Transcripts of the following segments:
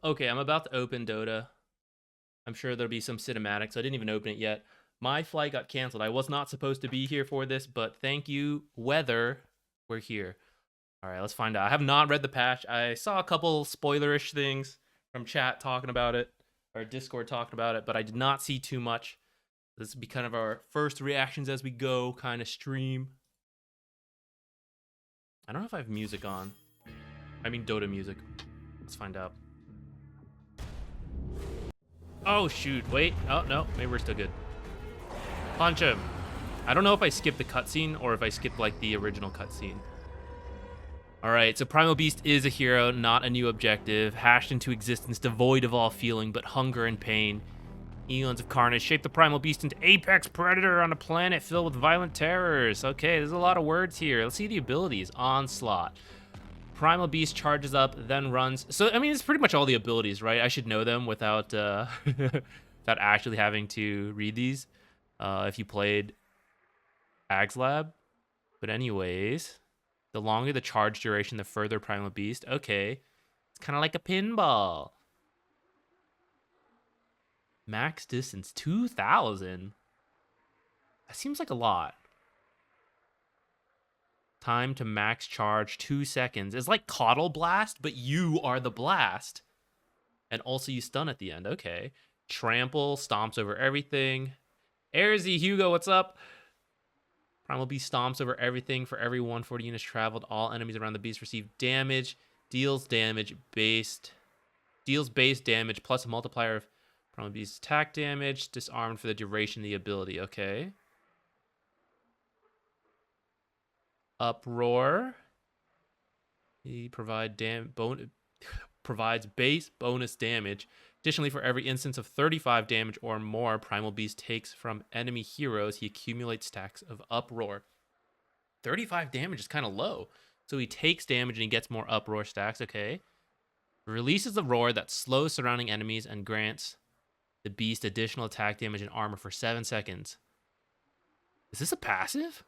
Okay, I'm about to open Dota. I'm sure there'll be some cinematics. I didn't even open it yet. My flight got canceled. I was not supposed to be here for this, but thank you, weather. We're here. All right, let's find out. I have not read the patch. I saw a couple spoilerish things from chat talking about it, or Discord talking about it, but I did not see too much. This will be kind of our first reactions as we go kind of stream. I don't know if I have music on. I mean Dota music. Let's find out. Oh, shoot. Wait. Oh, no. Maybe we're still good. Punch him. I don't know if I skipped the cutscene or if I skipped, like, the original cutscene. Alright, so Primal Beast is a hero, not a new objective. Hashed into existence, devoid of all feeling but hunger and pain. Eons of carnage shape the Primal Beast into apex predator on a planet filled with violent terrors. Okay, there's a lot of words here. Let's see the abilities. Onslaught. Primal Beast charges up, then runs. So, I mean, it's pretty much all the abilities, right? I should know them without without actually having to read these if you played Ags Lab. But anyways, the longer the charge duration, the further Primal Beast. Okay. It's kind of like a pinball. Max distance, 2,000. That seems like a lot. Time to max charge, 2 seconds. It's like Coddle Blast, but you are the blast. And also you stun at the end. Okay. Trample, stomps over everything. Airzy, Hugo, what's up? Primal Beast stomps over everything for every 140 units traveled. All enemies around the beast receive damage. Deals base damage plus a multiplier of Primal Beast attack damage. Disarmed for the duration of the ability. Okay. Uproar. He provides base bonus damage. Additionally, for every instance of 35 damage or more Primal Beast takes from enemy heroes, he accumulates stacks of Uproar. 35 damage is kind of low. So he takes damage and he gets more Uproar stacks. Okay. Releases a roar that slows surrounding enemies and grants the beast additional attack damage and armor for 7 seconds. Is this a passive?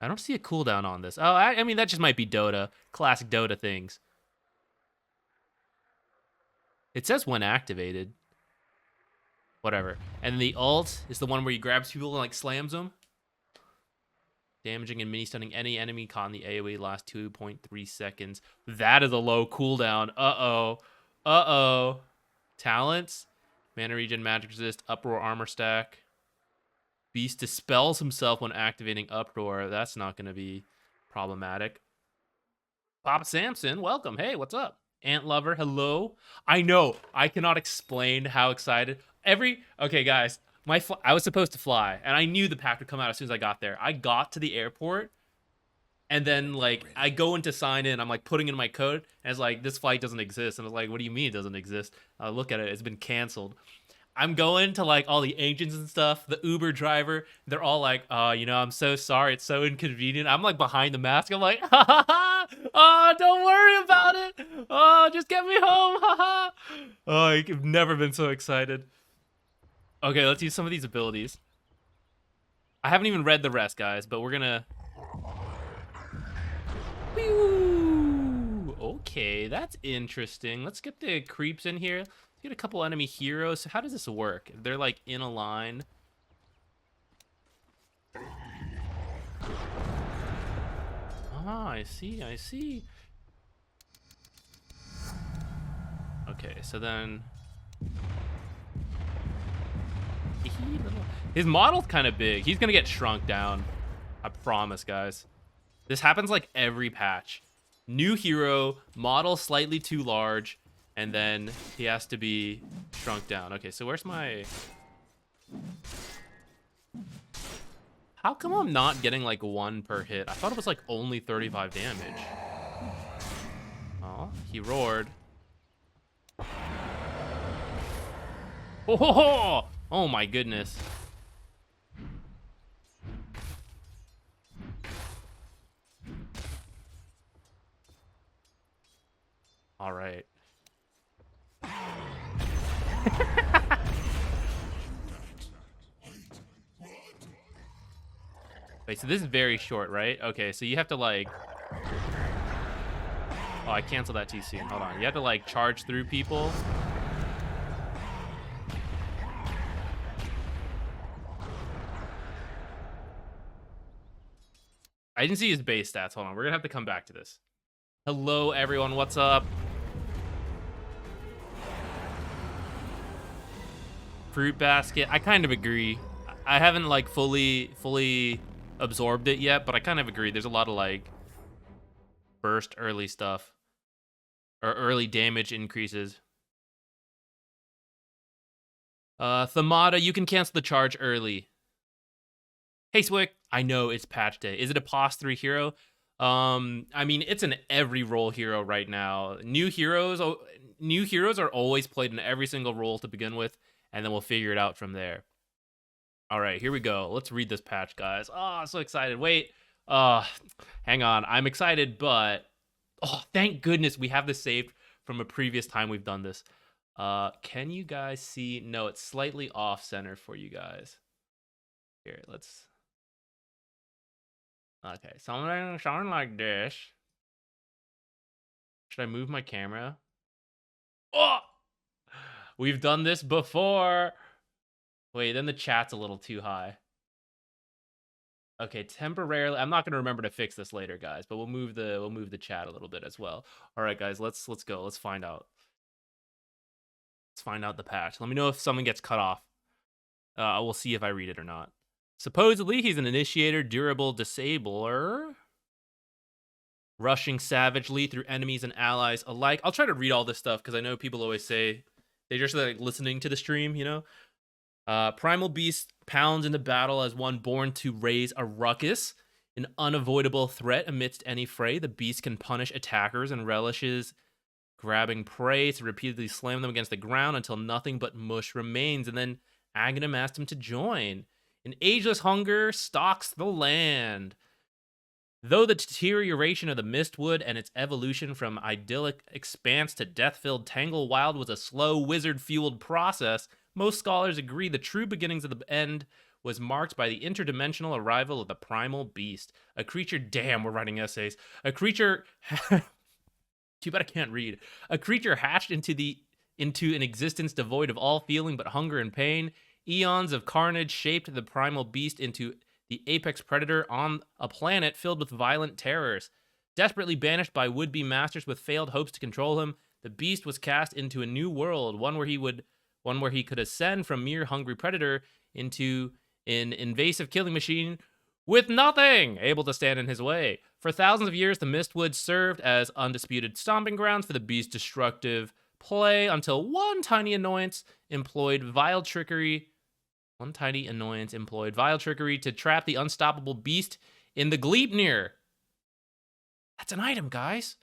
I don't see a cooldown on this. Oh, I mean, that just might be Dota. Classic Dota things. It says when activated. Whatever. And the ult is the one where he grabs people and, like, slams them. Damaging and mini-stunning any enemy caught in the AoE lasts 2.3 seconds. That is a low cooldown. Uh-oh. Uh-oh. Talents. Mana regen, magic resist, uproar armor stack. Beast dispels himself when activating Uproar. That's not going to be problematic. Papa Samson, welcome. Hey, what's up? Ant Lover, hello. I know. I cannot explain how excited. Okay, guys. I was supposed to fly, and I knew the pack would come out as soon as I got there. I got to the airport, and then, like, I go in to sign in. I'm, like, putting in my code, and it's like, this flight doesn't exist. And I was like, what do you mean it doesn't exist? I look at it. It's been canceled. I'm going to, like, all the agents and stuff, the Uber driver. They're all like, you know, I'm so sorry. It's so inconvenient. I'm, like, behind the mask. I'm like, ha, ha, ha. Oh, don't worry about it. Oh, just get me home. Ha, ha. Oh, I've never been so excited. Okay, let's use some of these abilities. I haven't even read the rest, guys, but we're going to... Okay, that's interesting. Let's get the creeps in here. Get a couple enemy heroes. So how does this work? If they're, like, in a line. Ah, I see. Okay, so then... His model's kind of big. He's gonna get shrunk down. I promise, guys. This happens, like, every patch. New hero, model slightly too large, and then he has to be shrunk down. Okay, so where's my... How come I'm not getting, like, 1 per hit? I thought it was, like, only 35 damage. Oh, he roared. Oh, oh my goodness. All right. Wait, so this is very short, right? Okay, so you have to, like... Oh, I canceled that too soon. Hold on. You have to, like, charge through people. I didn't see his base stats. Hold on. We're going to have to come back to this. Hello, everyone. What's up? Fruit basket. I kind of agree. I haven't, like, fully absorbed it yet, but I kind of agree. There's a lot of, like, burst early stuff. Or early damage increases. Thamada, you can cancel the charge early. Hey, Swick. I know it's patch day. Is it a pos 3 hero? I mean, it's an every role hero right now. New heroes are always played in every single role to begin with, and then we'll figure it out from there. All right, here we go. Let's read this patch, guys. Oh, I'm so excited. Wait. Hang on. I'm excited, but thank goodness we have this saved from a previous time we've done this. Can you guys see? No, it's slightly off center for you guys. Here, let's. Okay, something like this. Should I move my camera? Oh! We've done this before. Wait, then the chat's a little too high. Okay, temporarily. I'm not gonna remember to fix this later, guys, but we'll move the chat a little bit as well. All right, guys, let's go. Let's find out. Let's find out the patch. Let me know if something gets cut off. We'll see if I read it or not. Supposedly, he's an initiator, durable disabler, rushing savagely through enemies and allies alike. I'll try to read all this stuff because I know people always say they're just like listening to the stream, you know? Primal Beast pounds into battle as one born to raise a ruckus, an unavoidable threat amidst any fray. The beast can punish attackers and relishes grabbing prey to repeatedly slam them against the ground until nothing but mush remains, and then Aghanim asked him to join. An ageless hunger stalks the land. Though the deterioration of the Mistwood and its evolution from idyllic expanse to death-filled Tangle Wild was a slow, wizard-fueled process, most scholars agree the true beginnings of the end was marked by the interdimensional arrival of the primal beast. A creature... Damn, we're writing essays. A creature... Too bad I can't read. A creature hatched into an existence devoid of all feeling but hunger and pain. Eons of carnage shaped the primal beast into the apex predator on a planet filled with violent terrors. Desperately banished by would-be masters with failed hopes to control him, the beast was cast into a new world, one where he could ascend from mere hungry predator into an invasive killing machine with nothing able to stand in his way. For thousands of years, the Mistwood served as undisputed stomping grounds for the beast's destructive play until one tiny annoyance employed vile trickery to trap the unstoppable beast in the Gleipnir. That's an item, guys.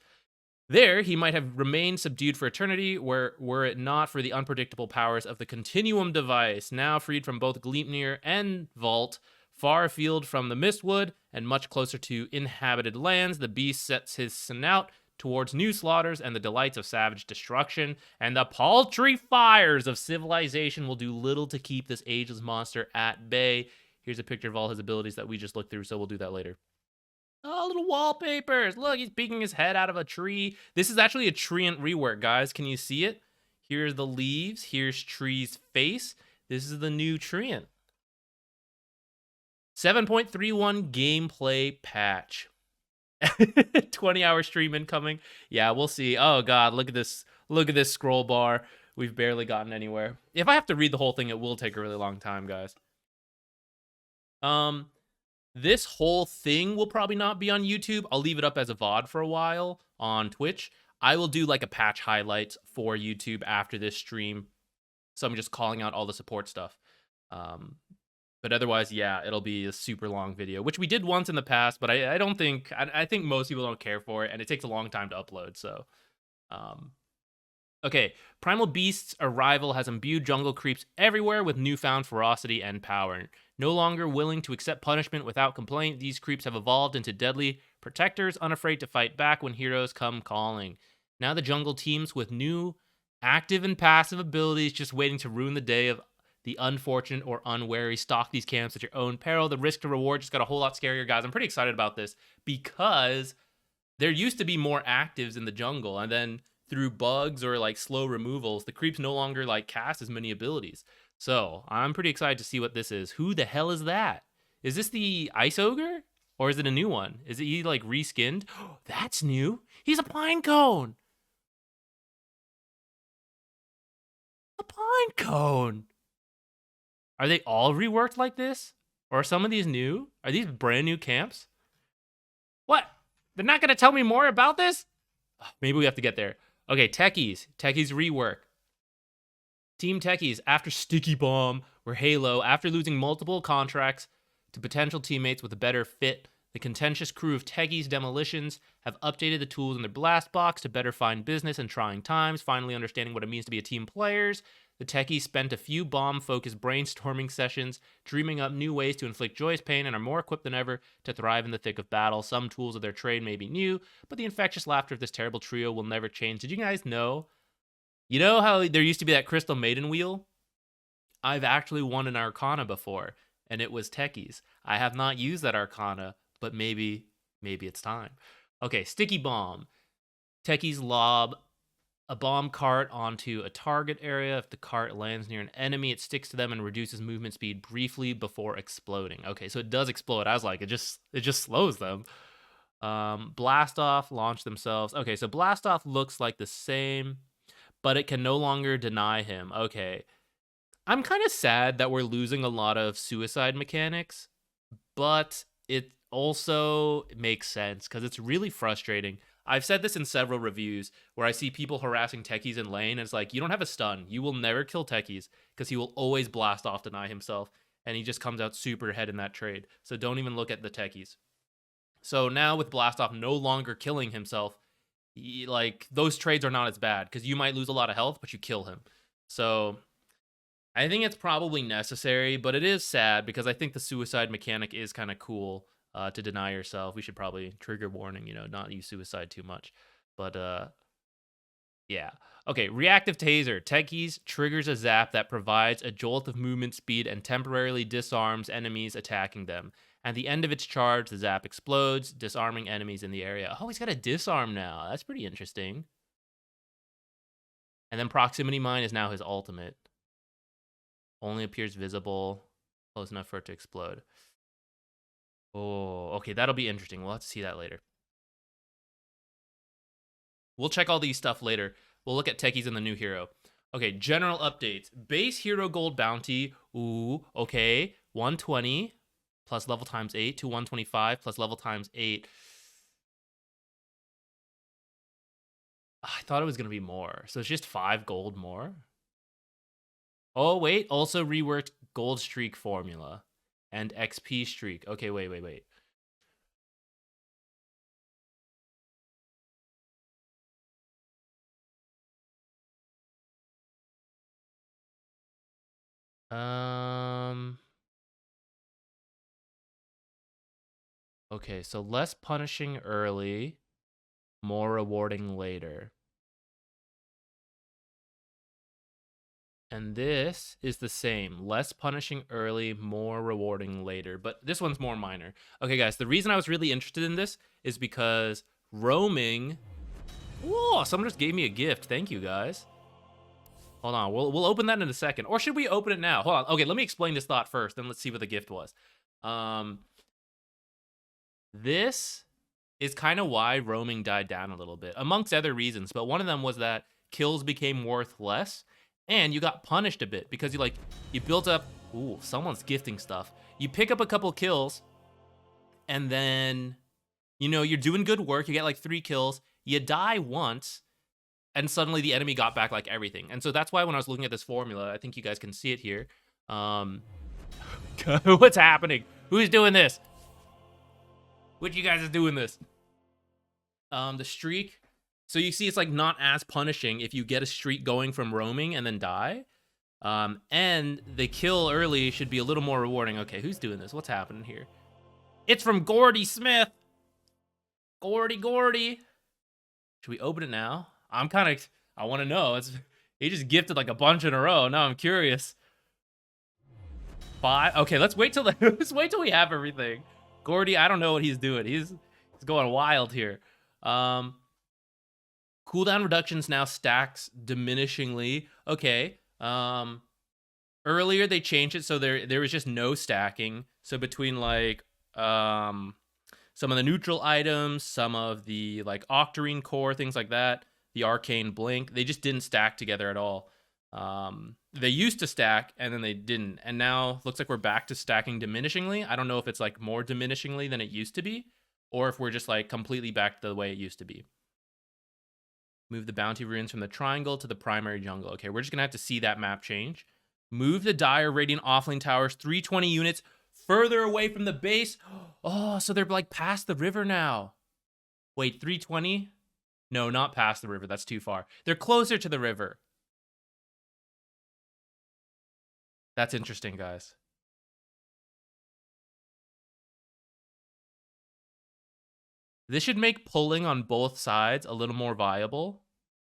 There, he might have remained subdued for eternity, were it not for the unpredictable powers of the Continuum device. Now freed from both Gleipnir and Vault, far afield from the Mistwood and much closer to inhabited lands, the beast sets his snout towards new slaughters and the delights of savage destruction, and the paltry fires of civilization will do little to keep this ageless monster at bay. Here's a picture of all his abilities that we just looked through, so we'll do that later. Oh, little wallpapers. Look, he's peeking his head out of a tree. This is actually a treant rework, guys. Can you see it? Here's the leaves. Here's Tree's face. This is the new treant. 7.31 gameplay patch. 20-hour stream incoming. Yeah, we'll see. Oh god, look at this. Look at this scroll bar. We've barely gotten anywhere. If I have to read the whole thing, it will take a really long time, guys. This whole thing will probably not be on YouTube. I'll leave it up as a VOD for a while on Twitch. I will do like a patch highlights for YouTube after this stream. So I'm just calling out all the support stuff. But otherwise, yeah, it'll be a super long video, which we did once in the past, but I don't think... I think most people don't care for it, and it takes a long time to upload, so... Okay, Primal Beast's arrival has imbued jungle creeps everywhere with newfound ferocity and power. No longer willing to accept punishment without complaint, these creeps have evolved into deadly protectors, unafraid to fight back when heroes come calling. Now the jungle teams with new active and passive abilities just waiting to ruin the day of the unfortunate or unwary. Stalk these camps at your own peril. The risk to reward just got a whole lot scarier, guys. I'm pretty excited about this because there used to be more actives in the jungle, and then through bugs or like slow removals, the creeps no longer like cast as many abilities. So I'm pretty excited to see what this is. Who the hell is that? Is this the Ice Ogre? Or is it a new one? Is it he like reskinned? That's new. He's a pine cone. A pine cone. Are they all reworked like this? Or are some of these new? Are these brand new camps? What? They're not going to tell me more about this? Maybe we have to get there. Okay, Techies. Techies rework. Team Techies, after Sticky Bomb or Halo, after losing multiple contracts to potential teammates with a better fit, the contentious crew of Techies Demolitions have updated the tools in their blast box to better find business in trying times, finally understanding what it means to be a team players. The Techies spent a few bomb-focused brainstorming sessions, dreaming up new ways to inflict joyous pain, and are more equipped than ever to thrive in the thick of battle. Some tools of their trade may be new, but the infectious laughter of this terrible trio will never change. Did you guys know? You know how there used to be that Crystal Maiden wheel? I've actually won an Arcana before, and it was Techies. I have not used that Arcana, but maybe it's time. Okay, Sticky Bomb. Techies lob a bomb cart onto a target area. If the cart lands near an enemy, it sticks to them and reduces movement speed briefly before exploding. Okay, so it does explode. I was like, it just slows them. Blast Off, launch themselves. Okay, so Blast Off looks like the same, but it can no longer deny him. Okay. I'm kind of sad that we're losing a lot of suicide mechanics, but it also makes sense because it's really frustrating. I've said this in several reviews where I see people harassing Techies in lane, and it's like, you don't have a stun. You will never kill Techies because he will always blast off deny himself, and he just comes out super ahead in that trade. So don't even look at the Techies. So now with blast off no longer killing himself, like those trades are not as bad because you might lose a lot of health, but you kill him. So I think it's probably necessary, but it is sad because I think the suicide mechanic is kind of cool to deny yourself. We should probably trigger warning, not use suicide too much. But yeah. Okay, reactive taser. Techies triggers a zap that provides a jolt of movement speed and temporarily disarms enemies attacking them. At the end of its charge, the zap explodes, disarming enemies in the area. Oh, he's got a disarm now. That's pretty interesting. And then proximity mine is now his ultimate. Only appears visible close enough for it to explode. Oh, okay, that'll be interesting. We'll have to see that later. We'll check all these stuff later. We'll look at Techies and the new hero. Okay, general updates. Base hero gold bounty. Ooh, okay. 120 plus level times 8 to 125 plus level times 8. I thought it was going to be more. So it's just 5 gold more. Oh, wait. Also reworked gold streak formula and XP streak. Okay, wait. Okay, so less punishing early, more rewarding later. And this is the same. Less punishing early, more rewarding later. But this one's more minor. Okay, guys, the reason I was really interested in this is because roaming... Whoa, someone just gave me a gift. Thank you, guys. Hold on, we'll open that in a second. Or should we open it now? Hold on. Okay, let me explain this thought first, then let's see what the gift was. This is kind of why roaming died down a little bit, amongst other reasons. But one of them was that kills became worth less. And you got punished a bit because you built up. Ooh, someone's gifting stuff. You pick up a couple kills, and then you're doing good work. You get like 3 kills. You die once, and suddenly the enemy got back like everything. And so that's why when I was looking at this formula, I think you guys can see it here. What's happening? Who's doing this? Which you guys is doing this? The streak. So you see it's like not as punishing if you get a streak going from roaming and then die. And the kill early should be a little more rewarding. Okay, who's doing this? What's happening here? It's from Gordy Smith. Gordy. Should we open it now? I want to know. He just gifted like a bunch in a row. Now I'm curious. 5. Okay, let's wait till we have everything. Gordy, I don't know what he's doing. He's going wild here. Cooldown reductions now stacks diminishingly. Okay. Earlier they changed it so there was just no stacking. So between like some of the neutral items, some of the like Octarine core, things like that, the Arcane Blink, they just didn't stack together at all. They used to stack and then they didn't, and now looks like we're back to stacking diminishingly. I don't know if it's like more diminishingly than it used to be, or if we're just like completely back to the way it used to be. Move the bounty runes from the triangle to the primary jungle. Okay, we're just gonna have to see that map change. Move the Dire Radiant Offlane Towers 320 units further away from the base. Oh, so they're like past the river now. Wait, 320? No, not past the river. That's too far. They're closer to the river. That's interesting, guys. This should make pulling on both sides a little more viable.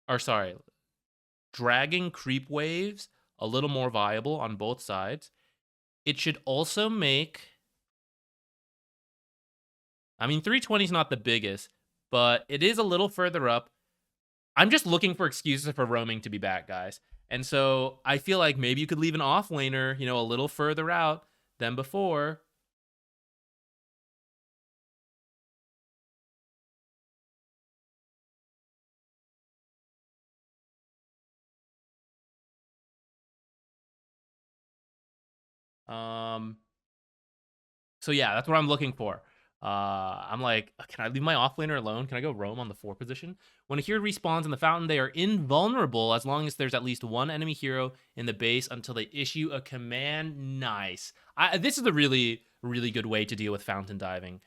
Or sorry, dragging creep waves a little more viable on both sides. It should also make... I mean, 320 is not the biggest, but it is a little further up. I'm just looking for excuses for roaming to be back, guys. And so I feel like maybe you could leave an offlaner, you know, a little further out than before. So yeah, that's what I'm looking for. I'm like, can I leave my offlaner alone? Can I go roam on the 4 position? When a hero respawns in the fountain, they are invulnerable as long as there's at least one enemy hero in the base until they issue a command. Nice. This is a really, really good way to deal with fountain diving.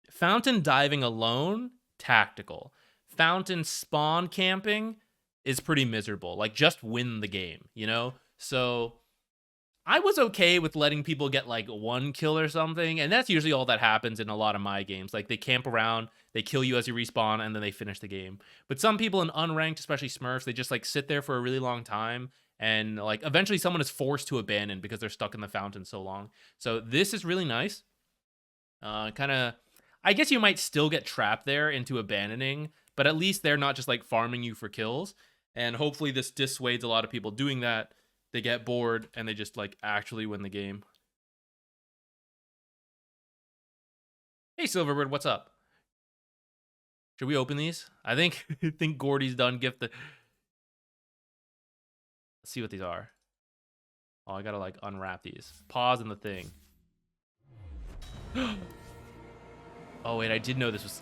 Fountain diving alone, tactical. Fountain spawn camping is pretty miserable. Like, just win the game, you know? So I was okay with letting people get like 1 kill or something, and that's usually all that happens in a lot of my games. Like, they camp around, they kill you as you respawn, and then they finish the game. But some people in unranked, especially Smurfs, they just like sit there for a really long time, and like eventually someone is forced to abandon because they're stuck in the fountain so long. So this is really nice. Kind of, I guess you might still get trapped there into abandoning, but at least they're not just like farming you for kills. And hopefully this dissuades a lot of people doing that. They get bored and they just like actually win the game. Hey Silverbird, what's up? Should we open these? I think Gordy's done gift the... Let's see what these are. Oh, I gotta like unwrap these. Pause in the thing. Oh wait, I did know this was...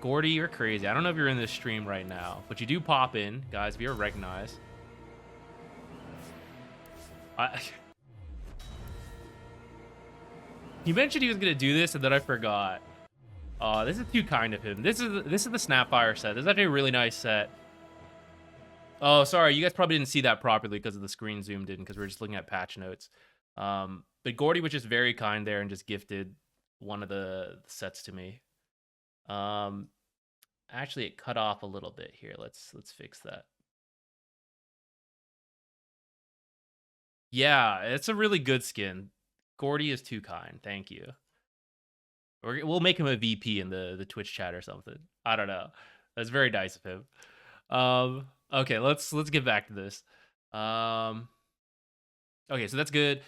Gordy, you're crazy. I don't know if you're in this stream right now, but you do pop in, guys, if you're recognized. He mentioned he was gonna do this, and then I forgot. Oh, this is too kind of him. This is the Snapfire set. This is actually a really nice set. Oh, sorry, you guys probably didn't see that properly because of the screen zoomed in, because we were just looking at patch notes. But Gordy was just very kind there and just gifted one of the sets to me. Actually, it cut off a little bit here. Let's fix that. Yeah, it's a really good skin. Gordy is too kind. Thank you. We'll make him a VP in the Twitch chat or something. I don't know. That's very nice of him. Okay, let's get back to this. Okay, so that's good.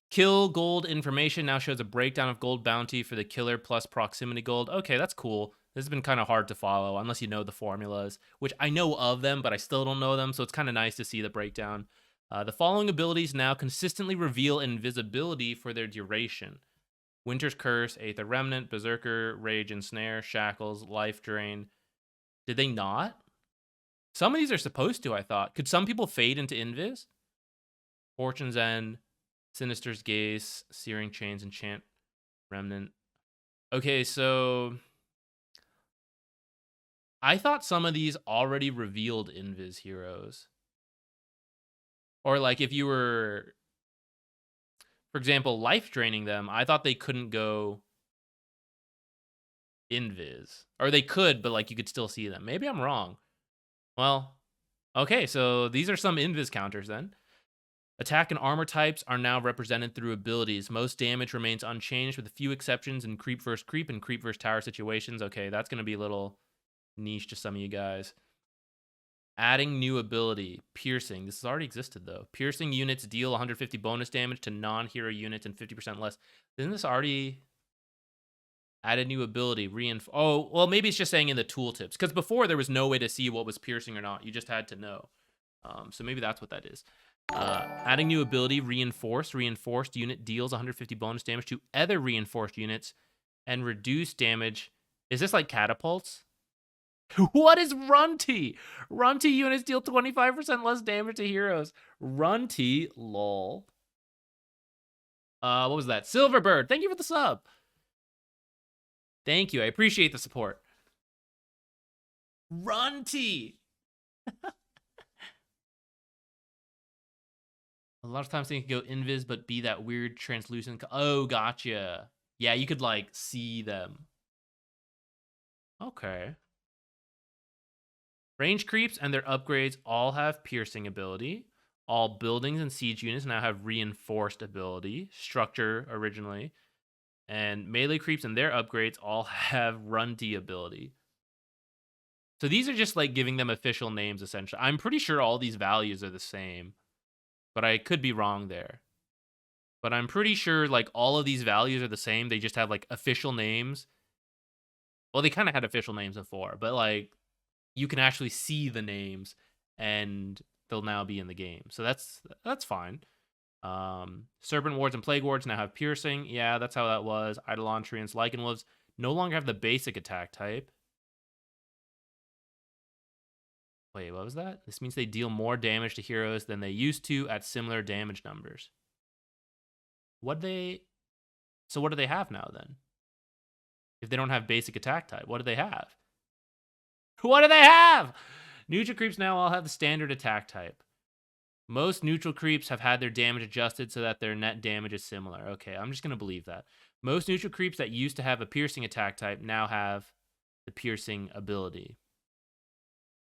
Kill gold information now shows a breakdown of gold bounty for the killer plus proximity gold. Okay, that's cool. This has been kind of hard to follow unless you know the formulas, which I know of them, but I still don't know them, so it's kind of nice to see the breakdown. The following abilities now consistently reveal invisibility for their duration. Winter's Curse, Aether Remnant, Berserker, Rage and Snare, Shackles, Life Drain. Did they not? Some of these are supposed to, I thought. Could some people fade into Invis? Fortune's End, Sinister's Gaze, Searing Chains, Enchant, Remnant. Okay, so... I thought some of these already revealed Invis heroes. Or like if you were, for example, life draining them, I thought they couldn't go Invis. Or they could, but like you could still see them. Maybe I'm wrong. Well, okay, so these are some Invis counters then. Attack and armor types are now represented through abilities. Most damage remains unchanged with a few exceptions in creep versus creep and creep versus tower situations. Okay, that's going to be a little niche to some of you guys. Adding new ability, piercing. This has already existed though. Piercing units deal 150 bonus damage to non-hero units and 50% less. Isn't this already added new ability? Oh, well, maybe it's just saying in the tooltips, because before there was no way to see what was piercing or not. You just had to know. So maybe that's what that is. Adding new ability, reinforced. Reinforced unit deals 150 bonus damage to other reinforced units and reduced damage. Is this like catapults? What is Runty? Runty units deal 25% less damage to heroes. Runty, lol. What was that? Silverbird, thank you for the sub. Thank you, I appreciate the support. Runty. A lot of times they can go invis, but be that weird translucent. Oh, gotcha. Yeah, you could like see them. Okay. Range creeps and their upgrades all have piercing ability. All buildings and siege units now have reinforced ability. Structure originally. And melee creeps and their upgrades all have Runty ability. So these are just like giving them official names essentially. I'm pretty sure all these values are the same. But I could be wrong there. But I'm pretty sure like all of these values are the same. They just have like official names. Well, they kind of had official names before, but like you can actually see the names and they'll now be in the game. So that's fine. Serpent wards and plague wards now have piercing. Yeah, that's how that was. Eidolon treants, lichen wolves no longer have the basic attack type. Wait, what was that? This means they deal more damage to heroes than they used to at similar damage numbers. So what do they have now then? If they don't have basic attack type, what do they have? What do they have? Neutral creeps now all have the standard attack type. Most neutral creeps have had their damage adjusted so that their net damage is similar. Okay, I'm just going to believe that. Most neutral creeps that used to have a piercing attack type now have the piercing ability.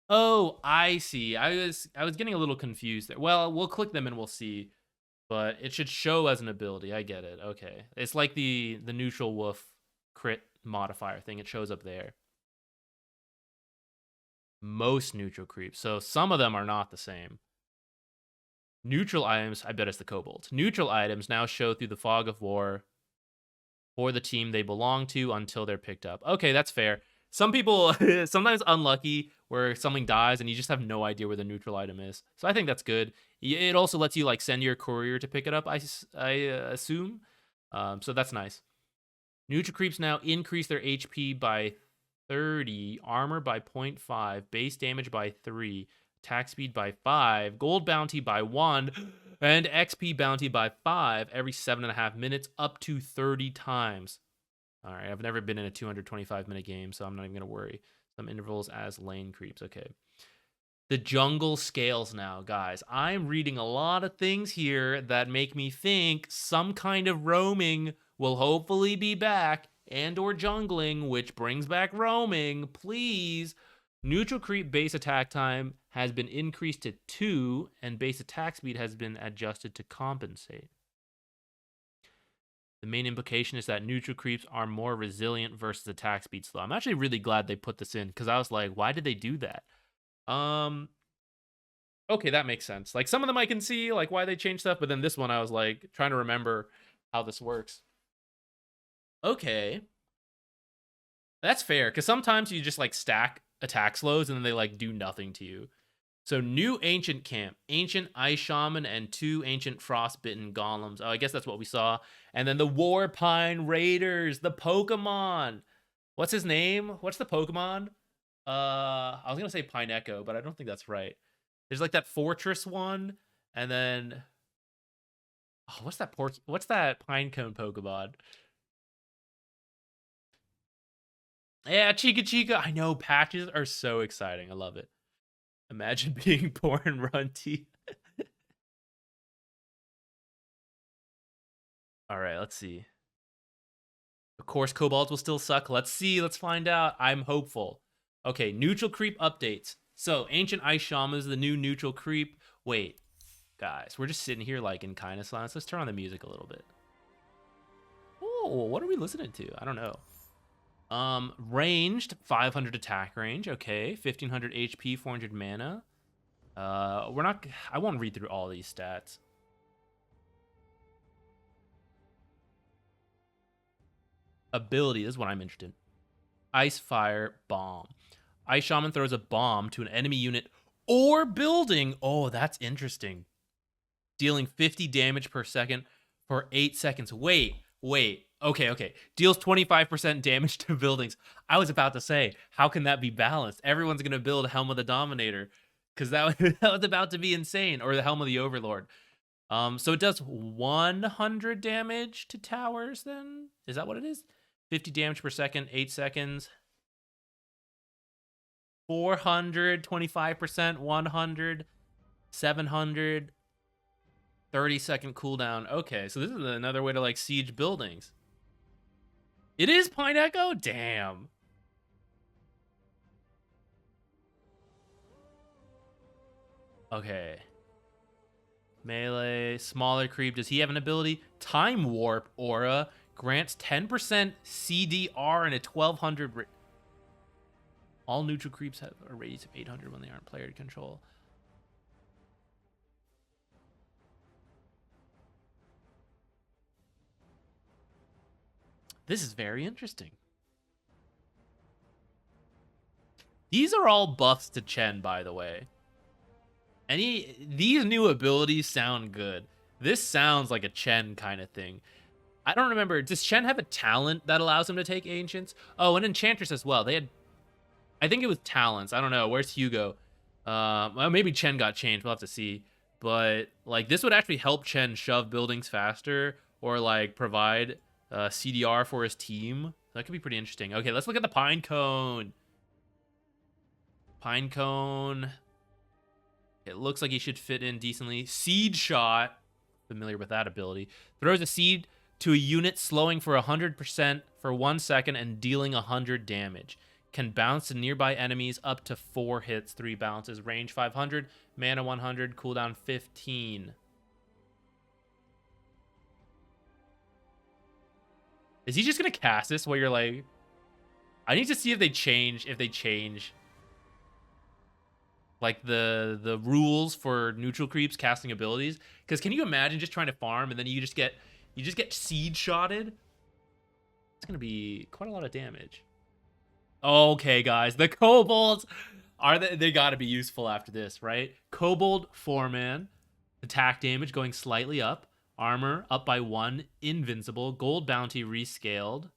Oh, I see. I was getting a little confused there. Well, we'll click them and we'll see. But it should show as an ability. I get it. Okay. It's like the neutral wolf crit modifier thing. It shows up there. Most neutral creeps. So some of them are not the same. Neutral items, I bet it's the kobolds. Neutral items now show through the fog of war for the team they belong to until they're picked up. Okay, that's fair. Some people, sometimes unlucky, where something dies and you just have no idea where the neutral item is. So I think that's good. It also lets you like send your courier to pick it up, I assume. So that's nice. Neutral creeps now increase their HP by 30, armor by 0.5, base damage by 3, attack speed by 5, gold bounty by 1, and XP bounty by 5 every 7.5 minutes, up to 30 times. All right, I've never been in a 225-minute game, so I'm not even going to worry. Some intervals as lane creeps. Okay. The jungle scales now, guys. I'm reading a lot of things here that make me think some kind of roaming will hopefully be back, and or jungling, which brings back roaming. Please. Neutral creep base attack time has been increased to 2, and base attack speed has been adjusted to compensate. The main implication is that neutral creeps are more resilient versus attack speed slow. I'm actually really glad they put this in, because I was like, why did they do that? Okay, that makes sense. Like, some of them I can see, like, why they changed stuff, but then this one I was, like, trying to remember how this works. Okay. That's fair, because sometimes you just, like, stack attack slows, and then they, like, do nothing to you. So, new ancient camp, ancient ice shaman, and 2 ancient frostbitten golems. Oh, I guess that's what we saw. And then the Warpine Raiders, the Pokemon. What's his name? What's the Pokemon? I was gonna say Pineco, but I don't think that's right. There's like that fortress one, and then what's that Pinecone Pokemon? Yeah, Chica. I know, patches are so exciting. I love it. Imagine being born Runty. All right, let's see. Of course, kobolds will still suck. Let's see. Let's find out. I'm hopeful. Okay, neutral creep updates. So, Ancient Ice Shaman is the new neutral creep. Wait. Guys, we're just sitting here like in kind of silence. Let's turn on the music a little bit. Oh, what are we listening to? I don't know. Ranged, 500 attack range. Okay, 1500 HP, 400 mana. We're not. I won't read through all these stats. Ability is what I'm interested in. Ice Fire Bomb. Ice Shaman throws a bomb to an enemy unit or building. Oh, that's interesting. Dealing 50 damage per second for 8 seconds. Wait. Okay. Deals 25% damage to buildings. I was about to say, how can that be balanced? Everyone's going to build Helm of the Dominator because that was about to be insane. Or the Helm of the Overlord. So it does 100 damage to towers then? Is that what it is? 50 damage per second, 8 seconds. 400, 25%, 100, 700, 30-second cooldown. Okay, so this is another way to like siege buildings. It is Pine Echo? Damn. Okay. Melee, smaller creep. Does he have an ability? Time Warp Aura grants 10% CDR and a 1200. All neutral creeps have a radius of 800 when they aren't player control. This is very interesting. These are all buffs to Chen, by the way. These new abilities sound good. This sounds like a Chen kind of thing. I don't remember. Does Chen have a talent that allows him to take Ancients? Oh, and Enchantress as well. They had, I think it was talents. I don't know. Where's Hugo? Well, maybe Chen got changed. We'll have to see. But like this would actually help Chen shove buildings faster or like provide CDR for his team. That could be pretty interesting. Okay, let's look at the Pine Cone. Pine Cone. It looks like he should fit in decently. Seed Shot. Familiar with that ability. Throws a seed to a unit, slowing for 100% for 1 second and dealing 100 damage. Can bounce to nearby enemies up to 4 hits, 3 bounces. Range 500, mana 100, cooldown 15. Is he just gonna cast this while you're like... I need to see if they change like the rules for neutral creeps casting abilities. Because can you imagine just trying to farm and then you just get seed shotted? It's gonna be quite a lot of damage. Okay, guys, the kobolds they gotta be useful after this, right? Kobold 4-man, attack damage going slightly up, armor up by 1, invincible, gold bounty rescaled.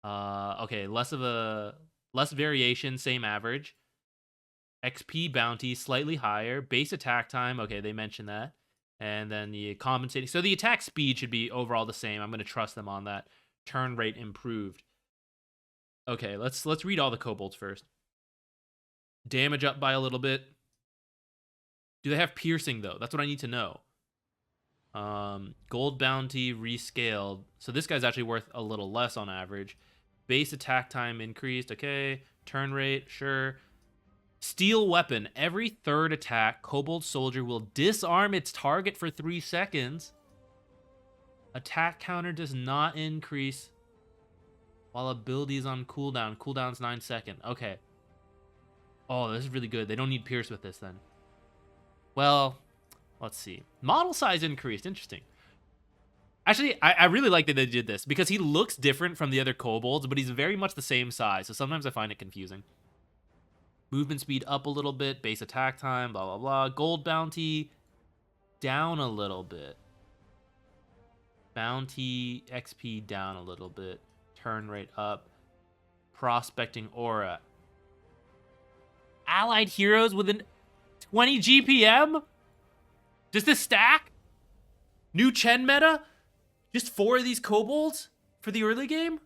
Okay, less variation, same average. XP bounty slightly higher, base attack time. Okay, they mentioned that, and then the compensating. So the attack speed should be overall the same. I'm gonna trust them on that. Turn rate improved. Okay, let's read all the kobolds first. Damage up by a little bit. Do they have piercing though? That's what I need to know. Gold bounty rescaled. So this guy's actually worth a little less on average. Base attack time increased. Okay. Turn rate, sure. Steel weapon. Every third attack, kobold soldier will disarm its target for 3 seconds. Attack counter does not increase while ability is on cooldown. Cooldown's 9 seconds. Okay. Oh, this is really good. They don't need pierce with this then. Well, let's see. Model size increased. Interesting. Actually, I really like that they did this because he looks different from the other kobolds, but he's very much the same size. So sometimes I find it confusing. Movement speed up a little bit. Base attack time, blah, blah, blah. Gold bounty down a little bit. Bounty XP down a little bit. Turn rate up. Prospecting aura. Allied heroes within 20 GPM? Does this stack? New Chen meta? Just 4 of these kobolds for the early game?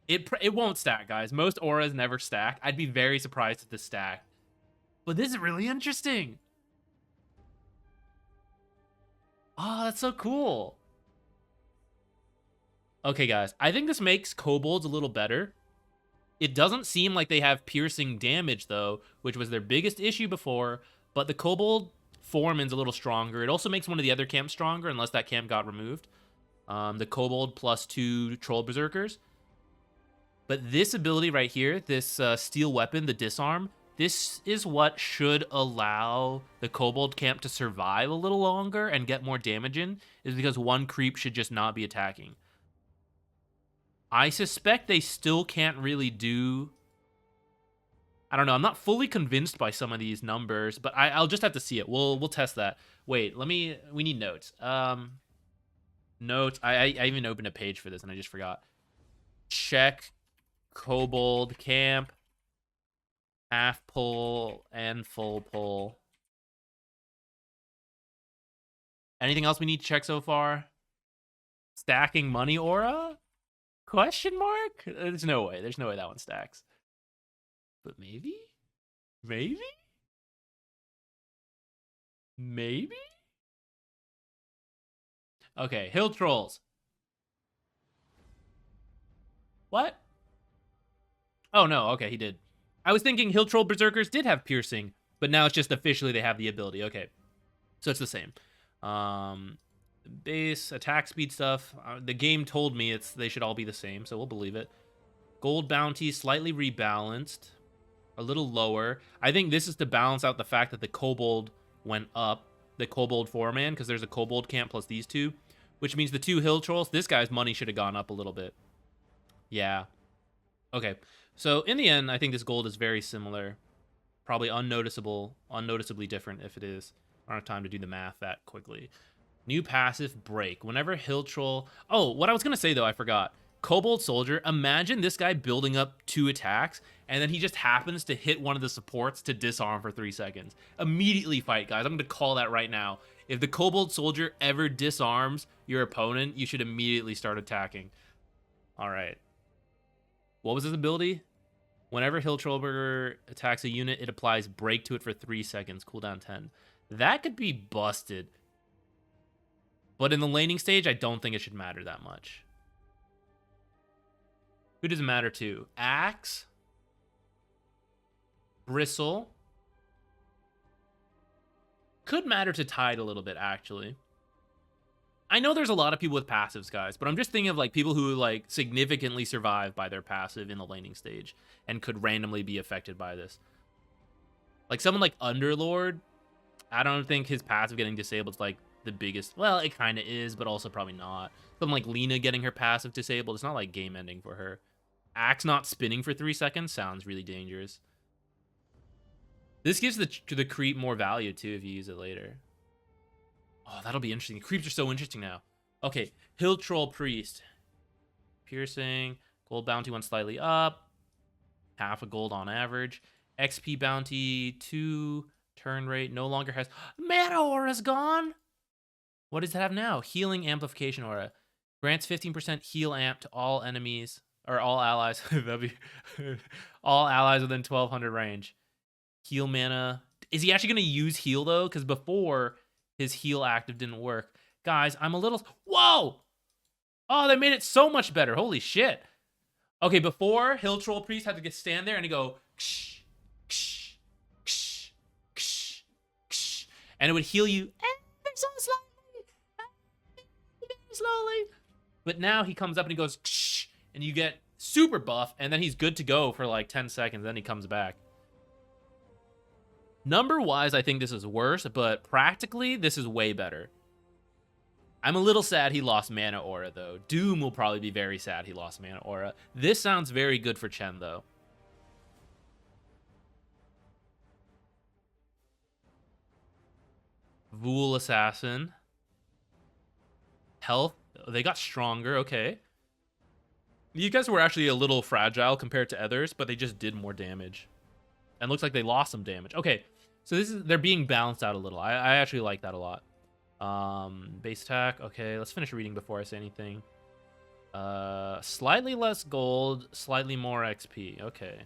It won't stack, guys. Most auras never stack. I'd be very surprised if this stacked. But this is really interesting. Oh, that's so cool. Okay, guys. I think this makes kobolds a little better. It doesn't seem like they have piercing damage, though, which was their biggest issue before. But the kobold Foreman's a little stronger. It also makes one of the other camps stronger, unless that camp got removed. The Kobold plus 2 Troll Berserkers. But this ability right here, this steel weapon, the disarm, this is what should allow the Kobold camp to survive a little longer and get more damage in, is because one creep should just not be attacking. I suspect they still can't really do... I don't know. I'm not fully convinced by some of these numbers, but I'll just have to see it. We'll test that. Wait, we need notes. Notes. I even opened a page for this and I just forgot. Check Kobold camp, half pull and full pull. Anything else we need to check so far? Stacking money aura? Question mark? There's no way. There's no way that one stacks. But maybe? Maybe? Maybe? Okay, Hill Trolls. What? Oh, no. Okay, he did. I was thinking Hill Troll Berserkers did have piercing, but now it's just officially they have the ability. Okay. So it's the same. Base, attack speed stuff. The game told me they should all be the same, so we'll believe it. Gold bounty, slightly rebalanced. A little lower. I think this is to balance out the fact that the Kobold went up. The Kobold 4-man, because there's a Kobold camp plus these two. Which means the 2 Hill Trolls, this guy's money should have gone up a little bit. Yeah. Okay. So in the end, I think this gold is very similar. Probably unnoticeably different if it is. I don't have time to do the math that quickly. New passive break. Whenever Hill Troll... Oh, what I was going to say though, I forgot. Kobold Soldier, imagine this guy building up 2 attacks, and then he just happens to hit one of the supports to disarm for 3 seconds. Immediately fight, guys. I'm going to call that right now. If the Kobold Soldier ever disarms your opponent, you should immediately start attacking. All right. What was his ability? Whenever Hill Trollberger attacks a unit, it applies break to it for 3 seconds, cooldown 10. That could be busted. But in the laning stage, I don't think it should matter that much. Who does it matter to? Axe? Bristle? Could matter to Tide a little bit, actually. I know there's a lot of people with passives, guys, but I'm just thinking of like people who like significantly survive by their passive in the laning stage and could randomly be affected by this. Like someone like Underlord, I don't think his passive getting disabled is like the biggest. Well, it kind of is, but also probably not. Someone like Lena getting her passive disabled, it's not like game ending for her. Axe not spinning for 3 seconds sounds really dangerous. This gives the creep more value too if you use it later. Oh, that'll be interesting. Creeps are so interesting now. Okay, Hill Troll Priest. Piercing. Gold bounty went slightly up. Half a gold on average. XP bounty 2. Turn rate no longer has... Mana Aura's gone! What does it have now? Healing Amplification Aura. Grants 15% heal amp to all enemies. Or all allies. That'd be... all allies within 1200 range. Heal mana. Is he actually going to use heal, though? Because before... his heal active didn't work. Guys, I'm a little... Whoa! Oh, they made it so much better. Holy shit. Okay, before, Hill Troll Priest had to stand there and go... Ksh, ksh, ksh, ksh, ksh, and it would heal you ever so slowly. But now he comes up and he goes... Ksh, and you get super buff, and then he's good to go for like 10 seconds. Then he comes back. Number-wise, I think this is worse, but practically, this is way better. I'm a little sad he lost Mana Aura, though. Doom will probably be very sad he lost Mana Aura. This sounds very good for Chen, though. Vul Assassin. Health. They got stronger, okay. These guys were actually a little fragile compared to others, but they just did more damage. And looks like they lost some damage. Okay. So they're being balanced out a little. I actually like that a lot. Base attack. Okay, let's finish reading before I say anything. Slightly less gold, slightly more XP. Okay.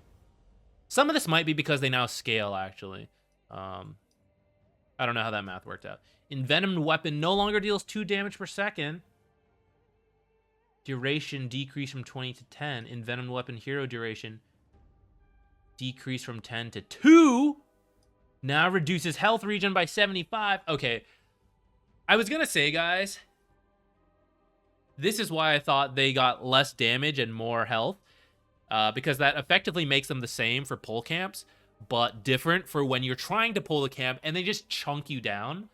Some of this might be because they now scale, actually. I don't know how that math worked out. Envenomed weapon no longer deals 2 damage per second. Duration decreased from 20 to 10. Envenomed weapon hero duration decreased from 10 to 2. Now reduces health regen by 75. Okay. I was going to say, guys, this is why I thought they got less damage and more health. Because that effectively makes them the same for pull camps, but different for when you're trying to pull the camp and they just chunk you down.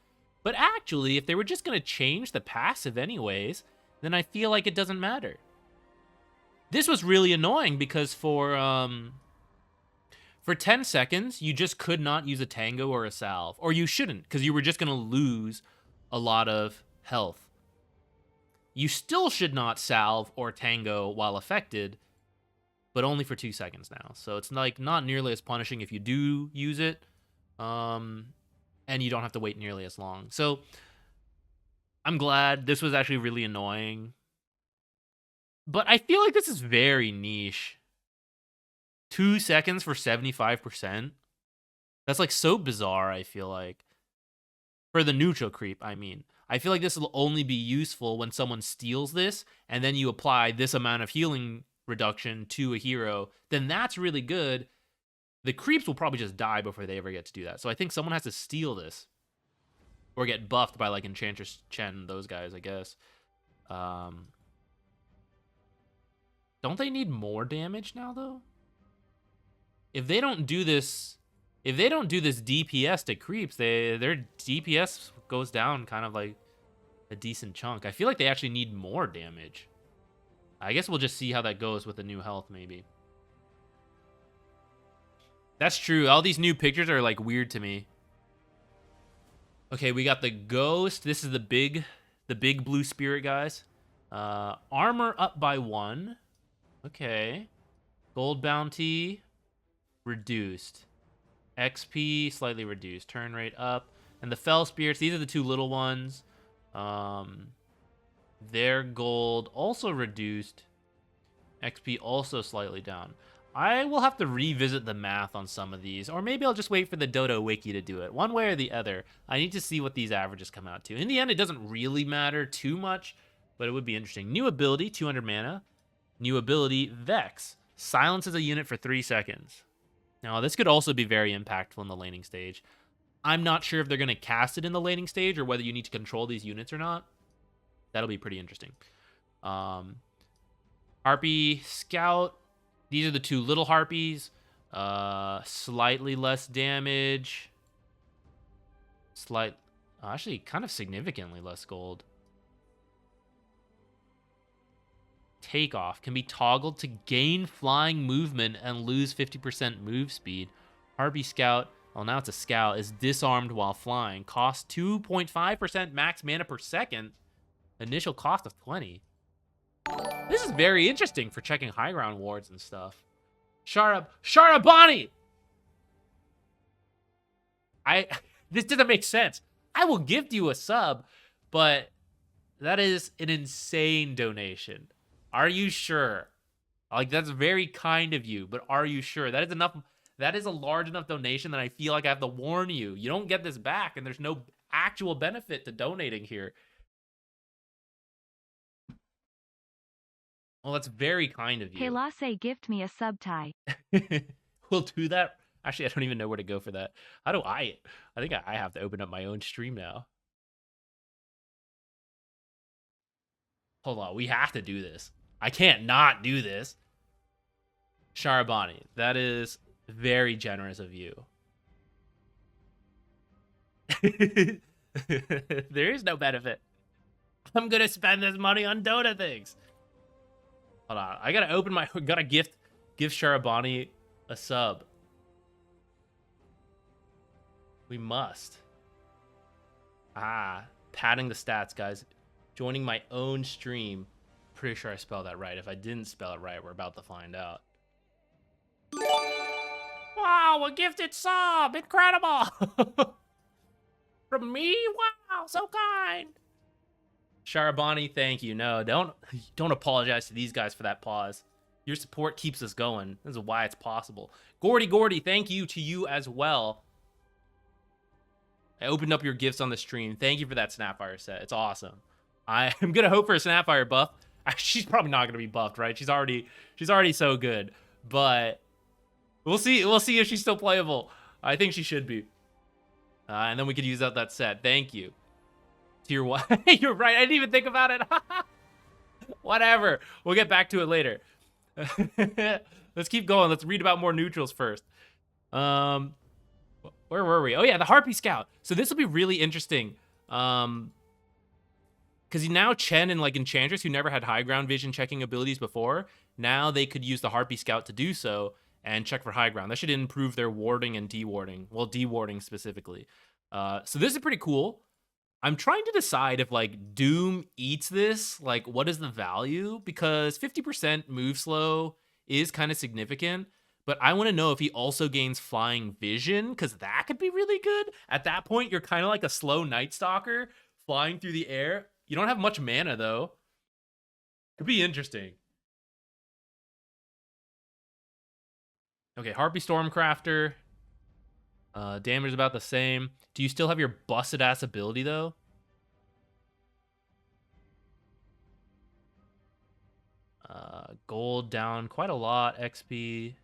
But actually, if they were just going to change the passive anyways, then I feel like it doesn't matter. This was really annoying because for 10 seconds, you just could not use a tango or a salve. Or you shouldn't, because you were just going to lose a lot of health. You still should not salve or tango while affected, but only for 2 seconds now. So it's like not nearly as punishing if you do use it, and you don't have to wait nearly as long. So I'm glad. This was actually really annoying. But I feel like this is very niche. 2 seconds for 75%. That's like so bizarre, I feel like. For the neutral creep, I mean. I feel like this will only be useful when someone steals this, and then you apply this amount of healing reduction to a hero. Then that's really good. The creeps will probably just die before they ever get to do that. So I think someone has to steal this. Or get buffed by like Enchantress Chen, those guys, I guess. Don't they need more damage now, though? If they don't do this... If they don't do this DPS to creeps, their DPS goes down kind of like a decent chunk. I feel like they actually need more damage. I guess we'll just see how that goes with the new health, maybe. That's true. All these new pictures are like weird to me. Okay, we got the ghost. This is the big blue spirit, guys. Armor up by 1. Okay. Gold bounty reduced. XP slightly reduced. Turn rate up. And the fell spirits, these are the 2 little ones. Their gold also reduced. XP also slightly down. I will have to revisit the math on some of these, or maybe I'll just wait for the Dodo Wiki to do it. One way or the other, I need to see what these averages come out to. In the end, it doesn't really matter too much, but it would be interesting. New ability, 200 mana. New ability, Vex. Silences a unit for 3 seconds. Now, this could also be very impactful in the laning stage. I'm not sure if they're going to cast it in the laning stage or whether you need to control these units or not. That'll be pretty interesting. Harpy, Scout. These are the 2 little Harpies. Slightly less damage. Actually, kind of significantly less gold. Takeoff can be toggled to gain flying movement and lose 50% move speed. Harpy Scout, well, now it's a Scout, is disarmed while flying. Cost 2.5% max mana per second. Initial cost of 20. This is very interesting for checking high ground wards and stuff. Sharabani! This doesn't make sense. I will give you a sub, but that is an insane donation. Are you sure? Like, that's very kind of you, but are you sure? That is enough. That is a large enough donation that I feel like I have to warn you. You don't get this back, and there's no actual benefit to donating here. Well, that's very kind of you. Hey, Lasse, gift me a sub tie. We'll do that. Actually, I don't even know where to go for that. How do I think I have to open up my own stream now. Hold on. We have to do this. I can't not do this. Sharabani, that is very generous of you. There is no benefit. I'm going to spend this money on Dota things. Hold on. I gotta open my... Gotta give Sharabani a sub. We must. Padding the stats, guys. Joining my own stream. Pretty sure I spelled that right. If I didn't spell it right, we're about to find out. Wow, a gifted sub! Incredible! From me? Wow, so kind! Sharabani, thank you. No, don't apologize to these guys for that pause. Your support keeps us going. This is why it's possible. Gordy, thank you to you as well. I opened up your gifts on the stream. Thank you for that Snapfire set. It's awesome. I am gonna hope for a Snapfire buff. She's probably not gonna be buffed, right? She's already so good. But we'll see. We'll see if she's still playable. I think she should be. And then we could use out that set. Thank you. Tier 1. You're right. I didn't even think about it. Whatever. We'll get back to it later. Let's keep going. Let's read about more neutrals first. Where were we? Oh, yeah, the Harpy Scout. So this will be really interesting. Because now Chen and like Enchantress, who never had high ground vision checking abilities before, now they could use the Harpy Scout to do so and check for high ground. That should improve their warding and dewarding. Well, dewarding specifically. So this is pretty cool. I'm trying to decide if like Doom eats this, like what is the value? Because 50% move slow is kind of significant, but I want to know if he also gains flying vision, because that could be really good. At that point, you're kind of like a slow Night Stalker flying through the air. You don't have much mana though. Could be interesting. Okay, Harpy Stormcrafter. Damage is about the same. Do you still have your busted ass ability though? Gold down quite a lot. XP.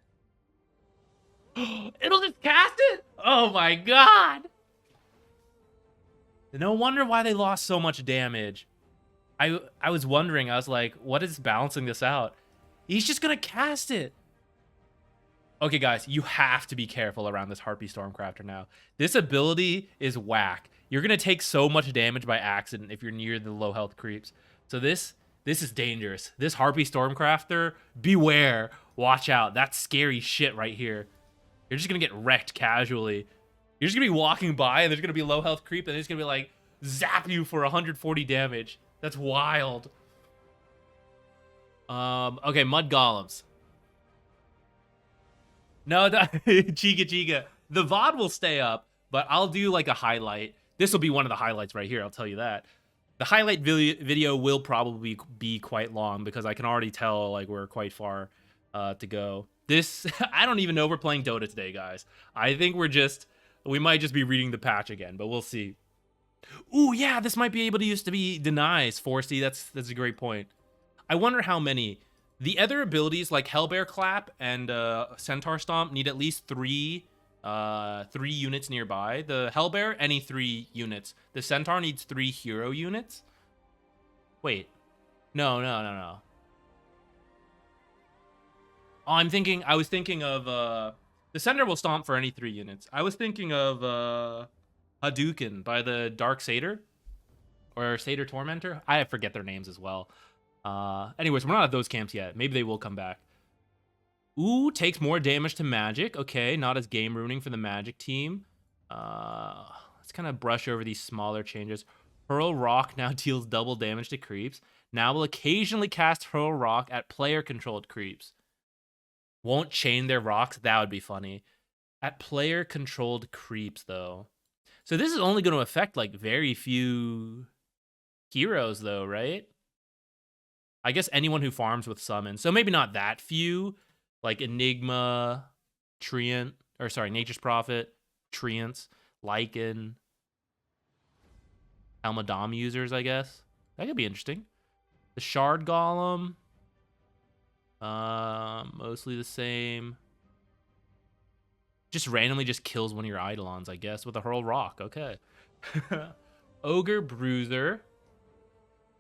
It'll just cast it? Oh my god! No wonder why they lost so much damage. I was wondering, I was like, what is balancing this out? He's just gonna cast it. Okay, guys, you have to be careful around this Harpy Stormcrafter now. This ability is whack. You're going to take so much damage by accident if you're near the low health creeps. So this is dangerous. This Harpy Stormcrafter, beware. Watch out. That's scary shit right here. You're just going to get wrecked casually. You're just going to be walking by and there's going to be a low health creep and it's going to be like, zap you for 140 damage. That's wild. Okay, Mud Golems. No, Chiga. The VOD will stay up, but I'll do like a highlight. This will be one of the highlights right here, I'll tell you that. The highlight video will probably be quite long because I can already tell like we're quite far to go. This, I don't even know we're playing Dota today, guys. I think we might just be reading the patch again, but we'll see. Ooh, yeah, this might be able to use to be denies, Forsty. That's a great point. I wonder how many. The other abilities like Hellbear Clap and Centaur Stomp need at least three units nearby. The Hellbear, any 3 units. The Centaur needs 3 hero units. Wait. No. Oh, I was thinking of the Centaur will stomp for any 3 units. I was thinking of Hadouken by the Dark Satyr or Satyr Tormentor. I forget their names as well. Anyways, we're not at those camps yet. Maybe they will come back. Ooh, takes more damage to magic. Okay, not as game ruining for the magic team. Let's kind of brush over these smaller changes. Hurl Rock now deals double damage to creeps. Now will occasionally cast Hurl Rock at player-controlled creeps. Won't chain their rocks? That would be funny. At player-controlled creeps, though. So this is only going to affect, like, very few heroes, though, right? I guess anyone who farms with summon. So maybe not that few. Like Enigma, Treant, or sorry, Nature's Prophet, Treants, Lycan, Almadam users, I guess. That could be interesting. The Shard Golem. Mostly the same. Just randomly just kills one of your Eidolons, I guess, with a Hurl Rock. Okay. Ogre Bruiser.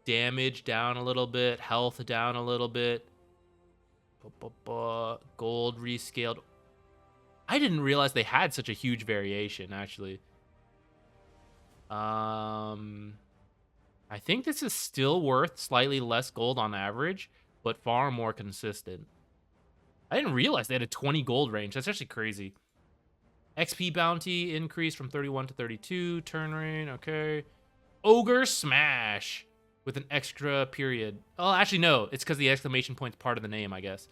Damage down a little bit. Health down a little bit. Gold rescaled. I didn't realize they had such a huge variation, actually. I think this is still worth slightly less gold on average, but far more consistent. I didn't realize they had a 20 gold range. That's actually crazy. XP bounty increase from 31 to 32. Turn rate, okay. Ogre Smash with an extra period. Oh, actually, no. It's because the exclamation point's part of the name, I guess.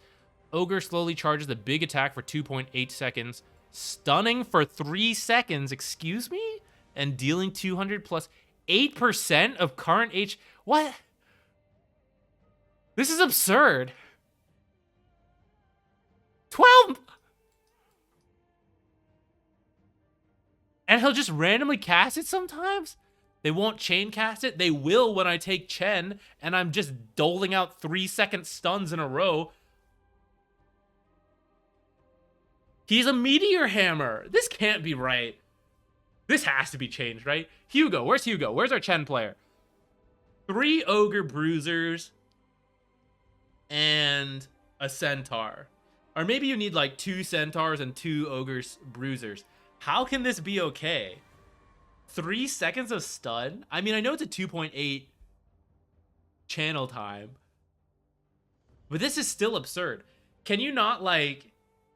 Ogre slowly charges the big attack for 2.8 seconds. Stunning for 3 seconds, excuse me? And dealing 200 plus 8% of current H... What? This is absurd. 12... And he'll just randomly cast it sometimes? They won't chain cast it? They will when I take Chen, and I'm just doling out 3-second stuns in a row. He's a Meteor Hammer. This can't be right. This has to be changed, right? Hugo, where's Hugo? Where's our Chen player? 3 Ogre Bruisers and a Centaur. Or maybe you need like 2 Centaurs and 2 Ogres Bruisers. How can this be okay? 3 seconds of stun? I mean, I know it's a 2.8 channel time, but this is still absurd. Can you not, like,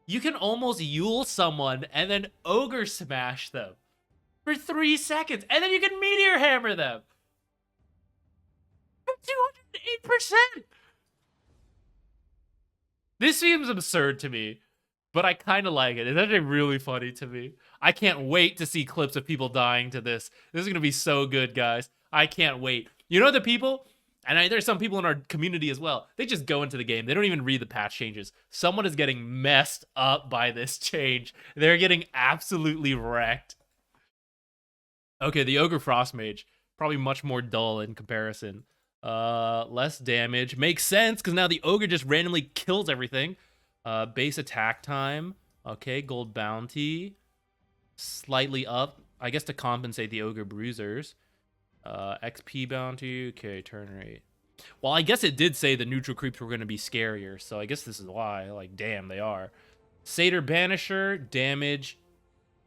you can almost Yule someone and then Ogre smash them for 3 seconds, and then you can Meteor Hammer them. 208%! This seems absurd to me, but I kind of like it. It's actually really funny to me. I can't wait to see clips of people dying to this. This is going to be so good, guys. I can't wait. You know the people, and there's some people in our community as well, they just go into the game. They don't even read the patch changes. Someone is getting messed up by this change. They're getting absolutely wrecked. Okay, the Ogre Frost Mage, probably much more dull in comparison. Less damage. Makes sense, because now the Ogre just randomly kills everything. Base attack time. Okay, gold bounty. Slightly up, I guess, to compensate the Ogre Bruisers. XP bounty. Okay, turn rate. Well, I guess it did say the neutral creeps were going to be scarier, so I guess this is why. Like, damn, they are. Satyr Banisher. Damage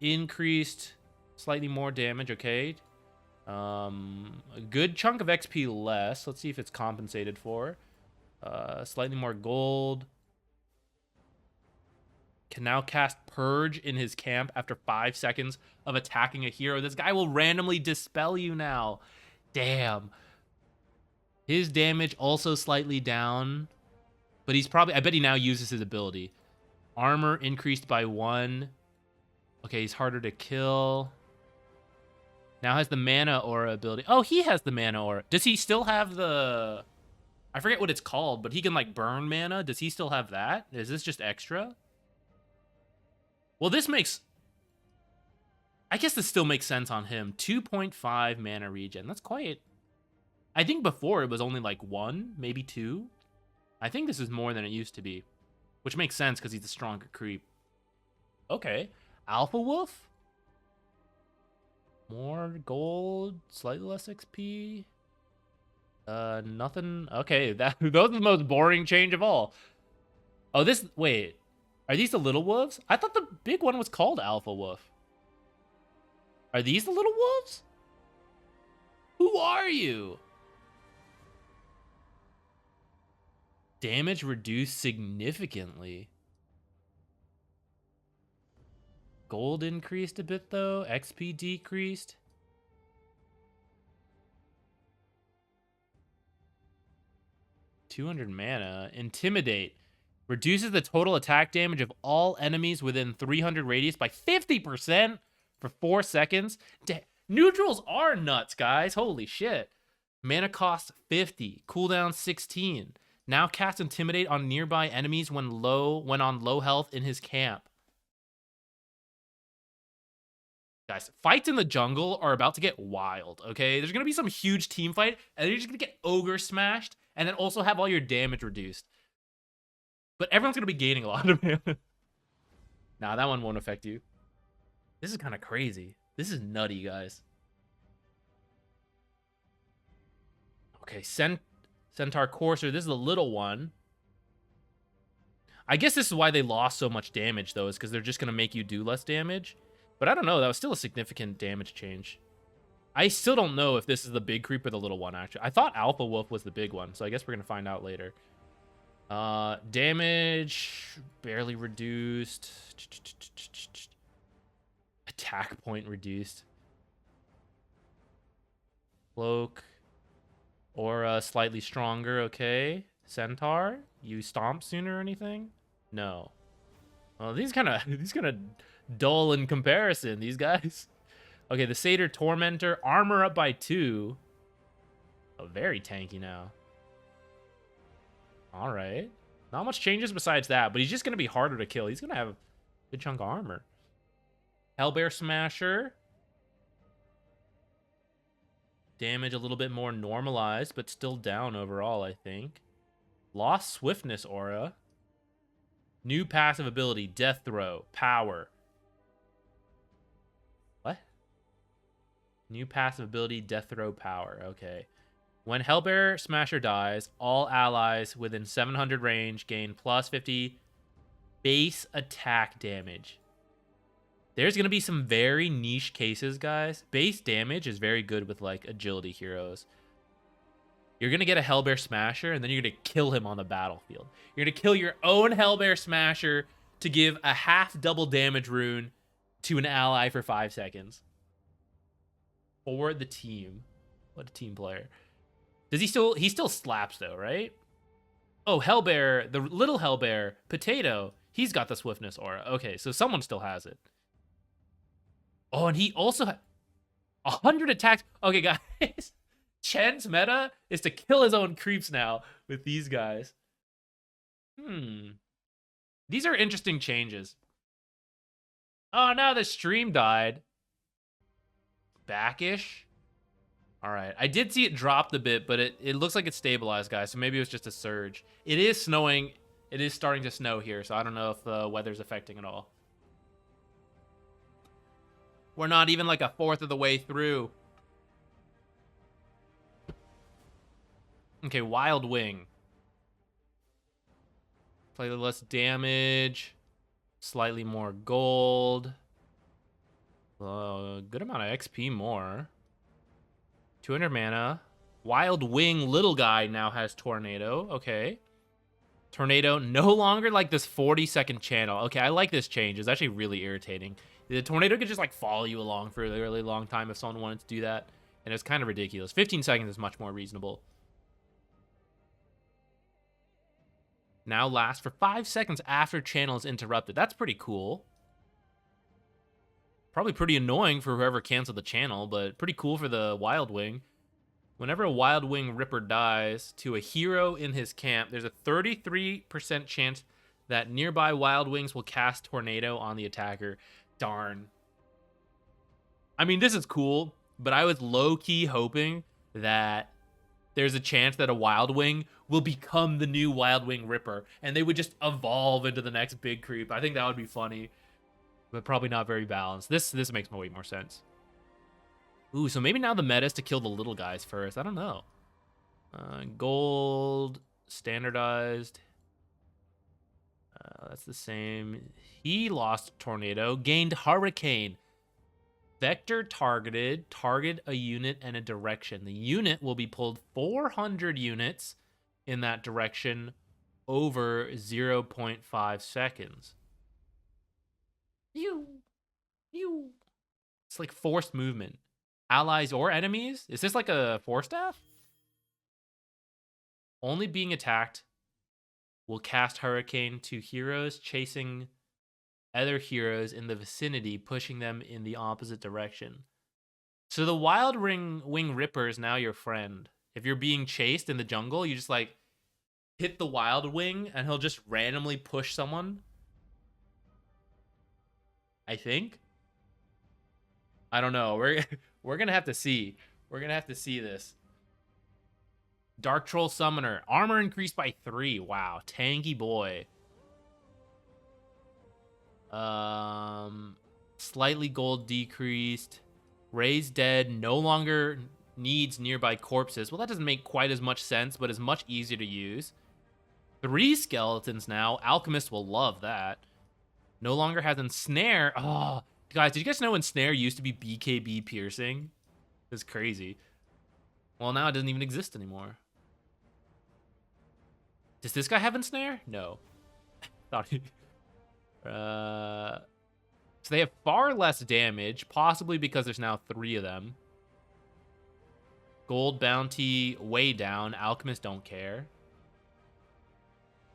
increased. Slightly more damage, okay. A good chunk of XP less. Let's see if it's compensated for. Slightly more gold. Can now cast Purge in his camp after 5 seconds of attacking a hero. This guy will randomly dispel you now. Damn. His damage also slightly down. But he's probably... I bet he now uses his ability. Armor increased by 1. Okay, he's harder to kill. Now has the Mana Aura ability. Oh, he has the Mana Aura. Does he still have the... I forget what it's called, but he can, like, burn mana. Does he still have that? Is this just extra? Well, this makes... I guess this still makes sense on him. 2.5 mana regen. That's quite... I think before it was only, like, 1, maybe 2. I think this is more than it used to be. Which makes sense, because he's a stronger creep. Okay. Alpha Wolf? More gold, slightly less XP. Nothing. Okay, those are the most boring change of all. Oh, this. Wait, are these the little wolves? I thought the big one was called Alpha Wolf. Are these the little wolves? Who are you? Damage reduced significantly. Gold increased a bit, though. XP decreased. $200 mana. Intimidate. Reduces the total attack damage of all enemies within 300 radius by 50% for 4 seconds. Neutrals are nuts, guys. Holy shit. Mana cost 50. Cooldown 16. Now cast Intimidate on nearby enemies when on low health in his camp. Guys, fights in the jungle are about to get wild, okay? There's going to be some huge team fight, and you're just going to get Ogre smashed, and then also have all your damage reduced. But everyone's going to be gaining a lot of mana. Nah, that one won't affect you. This is kind of crazy. This is nutty, guys. Okay, Centaur Courser. This is the little one. I guess this is why they lost so much damage, though, is because they're just going to make you do less damage. But I don't know. That was still a significant damage change. I still don't know if this is the big creep or the little one, actually. I thought Alpha Wolf was the big one, so I guess we're going to find out later. Damage barely reduced. Attack point reduced. Cloak. Aura slightly stronger, okay. Centaur, you stomp sooner or anything? No. Well, these kind of dull in comparison, these guys. Okay, the Satyr Tormentor, armor up by 2. Oh, very tanky now. All right. Not much changes besides that, but he's just going to be harder to kill. He's going to have a good chunk of armor. Hellbear Smasher. Damage a little bit more normalized, but still down overall, I think. Lost Swiftness Aura. New passive ability, Death Throw, Power. What? New passive ability, Death Throw Power. Okay. When Hellbear Smasher dies, all allies within 700 range gain plus 50 base attack damage. There's going to be some very niche cases, guys. Base damage is very good with, like, agility heroes. You're going to get a Hellbear Smasher, and then you're going to kill him on the battlefield. You're going to kill your own Hellbear Smasher to give a half double damage rune to an ally for 5 seconds. For the team. What a team player. Does he still slaps, though, right? Oh, Hellbear, the little Hellbear, Potato, he's got the swiftness aura. Okay, so someone still has it. Oh, and he also had 100 attacks. Okay, guys. Chen's meta is to kill his own creeps now with these guys. These are interesting changes. Oh, no, the stream died. Backish. All right. I did see it dropped a bit, but it looks like it's stabilized, guys. So maybe it was just a surge. It is snowing. It is starting to snow here, so I don't know if the weather's affecting it all. We're not even like a fourth of the way through. Okay, Wild Wing. Play less damage. Slightly more gold. Good amount of XP more. 200 mana. Wild Wing little guy now has Tornado. Okay. Tornado no longer like this 40-second channel. Okay, I like this change. It's actually really irritating. The Tornado could just like follow you along for a really long time if someone wanted to do that. And it's kind of ridiculous. 15 seconds is much more reasonable. Now lasts for 5 seconds after channel is interrupted. That's pretty cool. Probably pretty annoying for whoever canceled the channel, but pretty cool for the Wild Wing. Whenever a Wild Wing Ripper dies to a hero in his camp, there's a 33% chance that nearby Wild Wings will cast Tornado on the attacker. Darn. I mean, this is cool, but I was low-key hoping that there's a chance that a Wild Wing will become the new Wild Wing Ripper, and they would just evolve into the next big creep. I think that would be funny, but probably not very balanced. This makes way more sense. Ooh, so maybe now the meta is to kill the little guys first. I don't know. Gold, standardized. That's the same. He lost Tornado, gained Hurricane. Vector targeted, target a unit and a direction. The unit will be pulled 400 units in that direction over 0.5 seconds. It's like forced movement. Allies or enemies? Is this like a force staff? Only being attacked will cast Hurricane to heroes chasing other heroes in the vicinity, pushing them in the opposite direction. So the Wild Wing Ripper is now your friend. If you're being chased in the jungle, you just like hit the Wild Wing and he'll just randomly push someone. I think. I don't know. We're gonna have to see. We're gonna have to see this. Dark Troll Summoner. Armor increased by 3. Wow. Tanky boy. Slightly gold decreased. Raised Dead no longer needs nearby corpses. Well, that doesn't make quite as much sense, but is much easier to use. 3 skeletons now. Alchemist will love that. No longer has Ensnare. Oh, guys, did you guys know Ensnare used to be BKB piercing? It's crazy. Well, now it doesn't even exist anymore. Does this guy have Ensnare? No. Thought he... So they have far less damage, possibly because there's now 3 of them. Gold bounty way down. Alchemists don't care.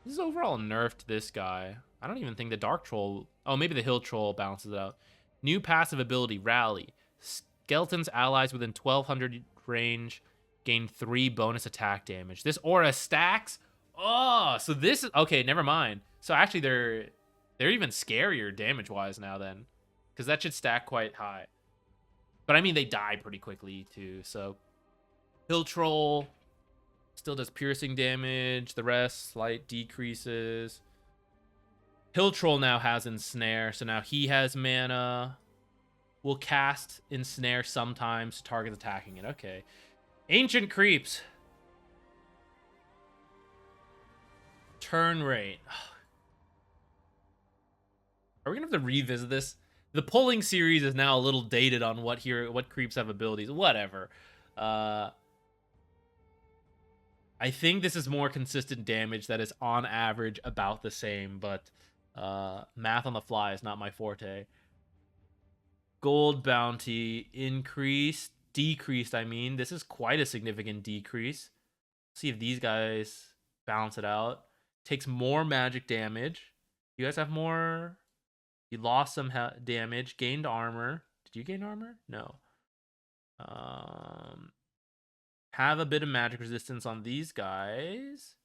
This is overall nerfed this guy. I don't even think the Dark Troll... Oh, maybe the Hill Troll balances it out. New passive ability, Rally. Skeletons allies within 1200 range gain 3 bonus attack damage. This aura stacks. Oh, so this is... Okay, never mind. So actually they're even scarier damage-wise now then. Because that should stack quite high. But I mean, they die pretty quickly too, so... Hill Troll still does piercing damage. The rest, slight decreases. Hill Troll now has Ensnare, so now he has mana. will cast Ensnare sometimes to target attacking it. Okay. Ancient Creeps. Turn rate. Are we gonna have to revisit this? The pulling series is now a little dated on what creeps have abilities. Whatever. I think this is more consistent damage that is on average about the same, but math on the fly is not my forte. Gold bounty increased, decreased. I mean, this is quite a significant decrease. See if these guys balance it out. Takes more magic damage. You guys have more. You lost some damage, gained armor. Did you gain armor? No. Have a bit of magic resistance on these guys.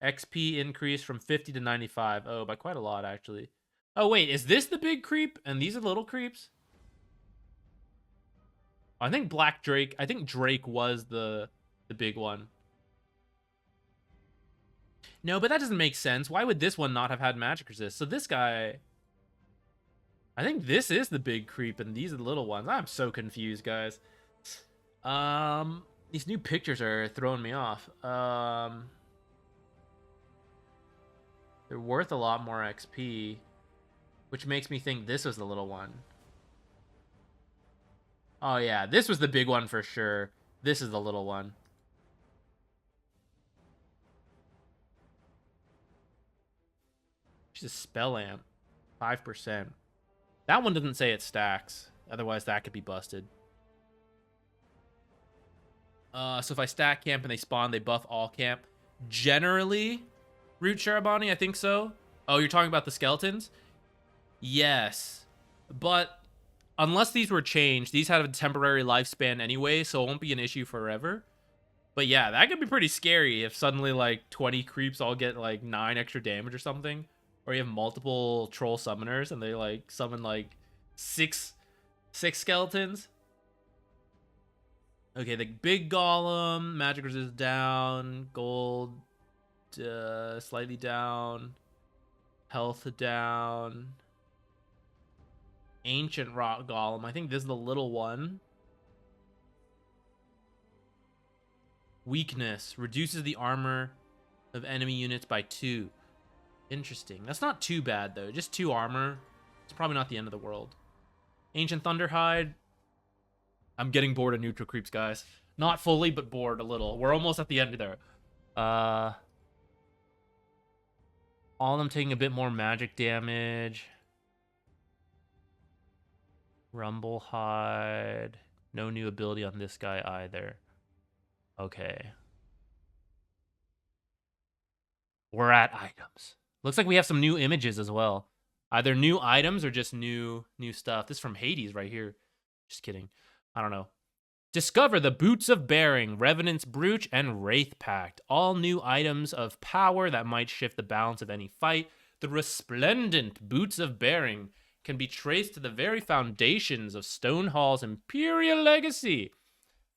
XP increase from 50 to 95. Oh, by quite a lot, actually. Oh, wait, is this the big creep? And these are the little creeps? I think Drake was the big one. No, but that doesn't make sense. Why would this one not have had magic resist? So this guy... I think this is the big creep, and these are the little ones. I'm so confused, guys. These new pictures are throwing me off. They're worth a lot more XP, which makes me think this was the little one. Oh, yeah, this was the big one for sure. This is the little one. She's a spell amp. 5%. That one doesn't say it stacks. Otherwise, that could be busted. So if I stack camp and they spawn, they buff all camp. Generally, Root Sharabani, I think so. Oh, you're talking about the skeletons? Yes. But unless these were changed, these had a temporary lifespan anyway, so it won't be an issue forever. But yeah, that could be pretty scary if suddenly like 20 creeps all get like 9 extra damage or something. Or you have multiple troll summoners and they like summon like six skeletons. Okay, the big golem, magic resist down, gold slightly down, health down. Ancient rock golem, I think this is the little one. Weakness, reduces the armor of enemy units by 2. Interesting. That's not too bad, though. Just 2 armor. It's probably not the end of the world. Ancient Thunderhide. I'm getting bored of neutral creeps, guys. Not fully, but bored a little. We're almost at the end there. All of them taking a bit more magic damage. Rumblehide. No new ability on this guy either. Okay. We're at items. Looks like we have some new images as well. Either new items or just new stuff. This is from Hades right here. Just kidding. I don't know. Discover the Boots of Bearing, Revenant's Brooch, and Wraith Pact. All new items of power that might shift the balance of any fight. The resplendent Boots of Bearing can be traced to the very foundations of Stonehall's imperial legacy.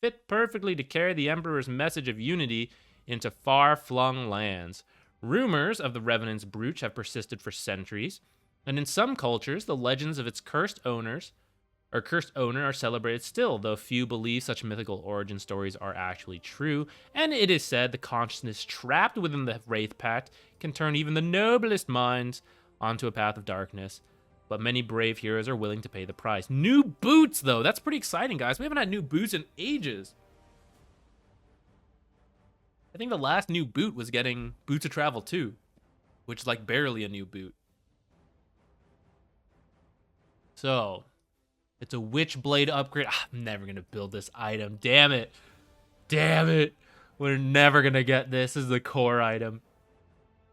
Fit perfectly to carry the Emperor's message of unity into far-flung lands. Rumors of the Revenant's Brooch have persisted for centuries, and in some cultures, the legends of its cursed owner are celebrated still, though few believe such mythical origin stories are actually true, and it is said the consciousness trapped within the Wraith Pact can turn even the noblest minds onto a path of darkness. But many brave heroes are willing to pay the price. New boots, though. That's pretty exciting, guys. We haven't had new boots in ages. I think the last new boot was getting Boots of Travel 2, which is like barely a new boot. So, it's a Witchblade upgrade. I'm never going to build this item. Damn it. Damn it. We're never going to get this. This is the core item.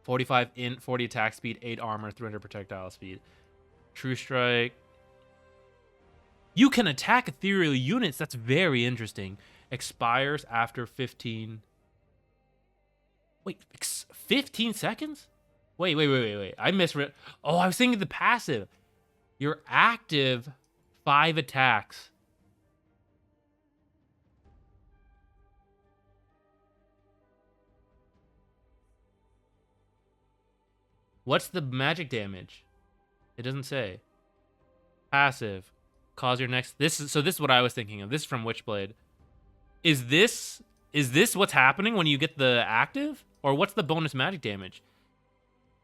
45 int, 40 attack speed, 8 armor, 300 projectile speed. True Strike. You can attack ethereal units. That's very interesting. Expires after 15... Wait, 15 seconds? Wait. I misread. Oh, I was thinking the passive. Your active 5 attacks. What's the magic damage? It doesn't say. Passive. Cause your next. This is what I was thinking of. This is from Witchblade. Is this what's happening when you get the active, or what's the bonus magic damage?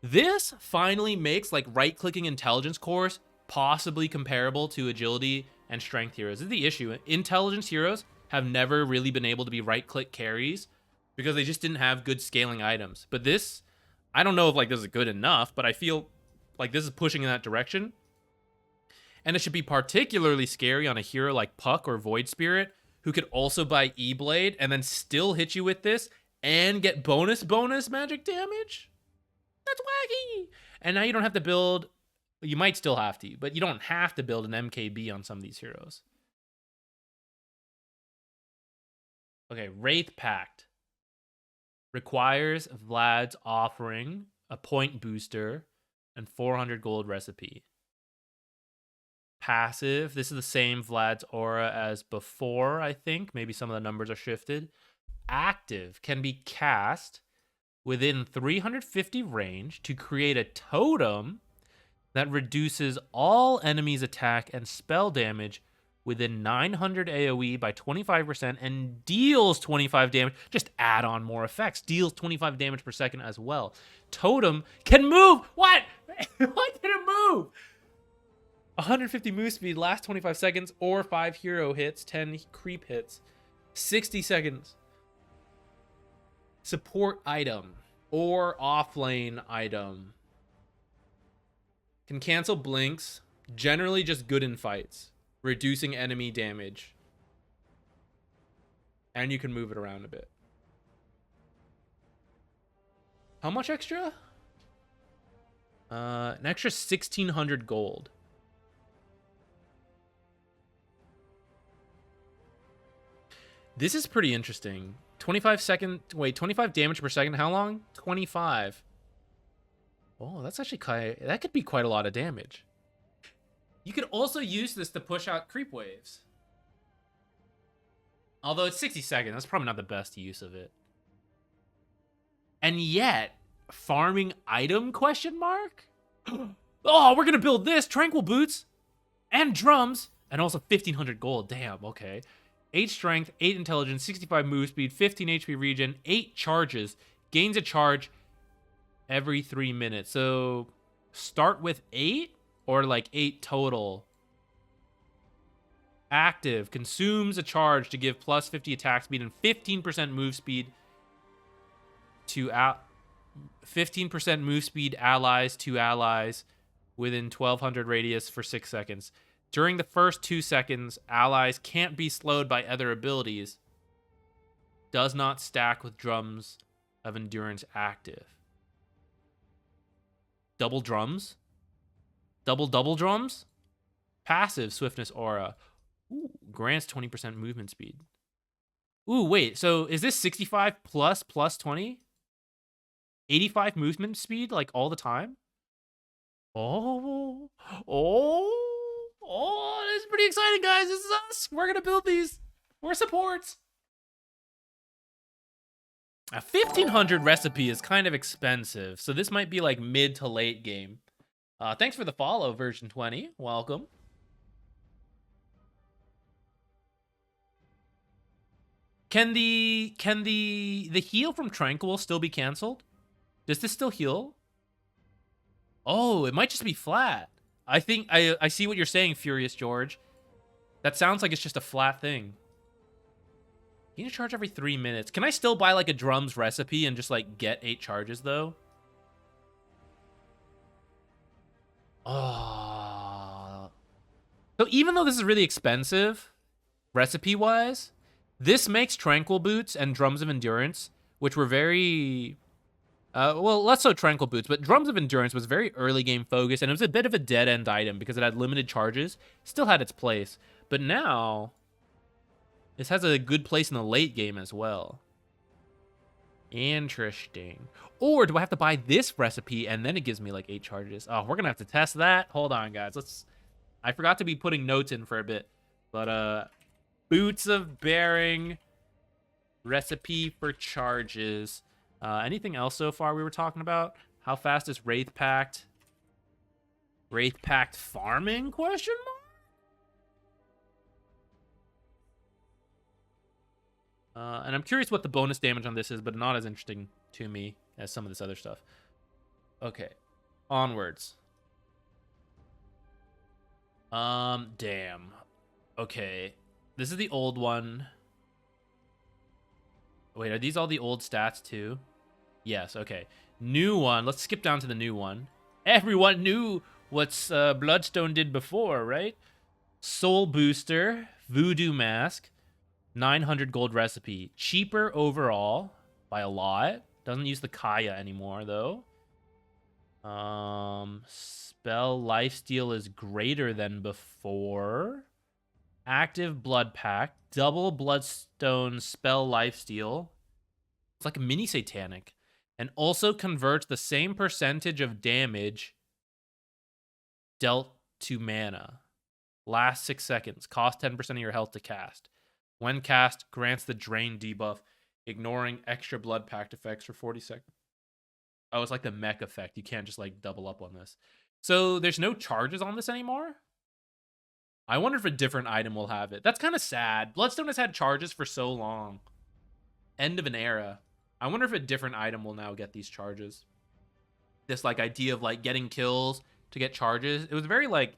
This finally makes like right-clicking intelligence cores possibly comparable to agility and strength heroes. This is the issue. Intelligence heroes have never really been able to be right-click carries because they just didn't have good scaling items. But this, I don't know if like this is good enough, but I feel like this is pushing in that direction. And it should be particularly scary on a hero like Puck or Void Spirit, who could also buy E-Blade and then still hit you with this and get bonus magic damage. That's wacky. And now you don't have to build, you might still have to, but you don't have to build an MKB on some of these heroes. Okay, Wraith Pact requires Vlad's offering, a point booster, and 400 gold recipe. Passive, this is the same Vlad's aura as before, I think. Maybe some of the numbers are shifted. Active can be cast within 350 range to create a totem that reduces all enemies' attack and spell damage within 900 AoE by 25% and deals 25 damage. Just add on more effects. Deals 25 damage per second as well. Totem can move. What? Why can it move? 150 move speed, last 25 seconds, or 5 hero hits, 10 creep hits. 60 seconds. Support item or offlane item. Can cancel blinks. Generally just good in fights. Reducing enemy damage. And you can move it around a bit. How much extra? An extra 1,600 gold. This is pretty interesting. 25 damage per second. How long? 25. Oh, that's actually that could be quite a lot of damage. You could also use this to push out creep waves. Although it's 60 seconds, that's probably not the best use of it. And yet, farming item question mark? Oh, we're gonna build this, tranquil boots, and drums, and also 1,500 gold. Damn, okay. 8 strength, 8 intelligence, 65 move speed, 15 HP regen, 8 charges. Gains a charge every 3 minutes. So start with 8 or like 8 total. Active. Consumes a charge to give plus 50 attack speed and 15% move speed to 15% move speed allies to allies within 1,200 radius for 6 seconds. During the first 2 seconds, allies can't be slowed by other abilities. Does not stack with drums of endurance active. Double drums? Double drums? Passive swiftness aura. Ooh, grants 20% movement speed. Ooh, wait, so is this 65 plus 20? 85 movement speed like all the time? Oh, this is pretty exciting, guys. This is us. We're going to build these. We're supports. A 1,500 recipe is kind of expensive, so this might be like mid to late game. Thanks for the follow, version 20. Welcome. Can the heal from Tranquil still be canceled? Does this still heal? Oh, it might just be flat. I think I see what you're saying, Furious George. That sounds like it's just a flat thing. You need to charge every 3 minutes. Can I still buy like a drums recipe and just like get 8 charges though? Oh. So even though this is really expensive, recipe-wise, this makes Tranquil Boots and Drums of Endurance, which were very... well, less so Tranquil Boots, but Drums of Endurance was very early game focused, and it was a bit of a dead-end item because it had limited charges. Still had its place. But now, this has a good place in the late game as well. Interesting. Or do I have to buy this recipe and then it gives me like 8 charges? Oh, we're going to have to test that. Hold on, guys. I forgot to be putting notes in for a bit. But, Boots of Bearing, recipe for charges. Anything else so far we were talking about? How fast is Wraith Pact? Wraith Pact farming, question mark? And I'm curious what the bonus damage on this is, but not as interesting to me as some of this other stuff. Okay, onwards. Damn. Okay, this is the old one. Wait, are these all the old stats too? Yes, okay. New one. Let's skip down to the new one. Everyone knew what Bloodstone did before, right? Soul Booster, Voodoo Mask, 900 gold recipe. Cheaper overall by a lot. Doesn't use the Kaya anymore, though. Spell Lifesteal is greater than before. Active Blood Pack. Double Bloodstone Spell Lifesteal. It's like a mini Satanic. And also converts the same percentage of damage dealt to mana. Last 6 seconds. Cost 10% of your health to cast. When cast, grants the Drain debuff, ignoring extra Blood Pact effects for 40 seconds. Oh, it's like the mech effect. You can't just like double up on this. So there's no charges on this anymore? I wonder if a different item will have it. That's kind of sad. Bloodstone has had charges for so long. End of an era. I wonder if a different item will now get these charges. This like idea of like getting kills to get charges. It was very like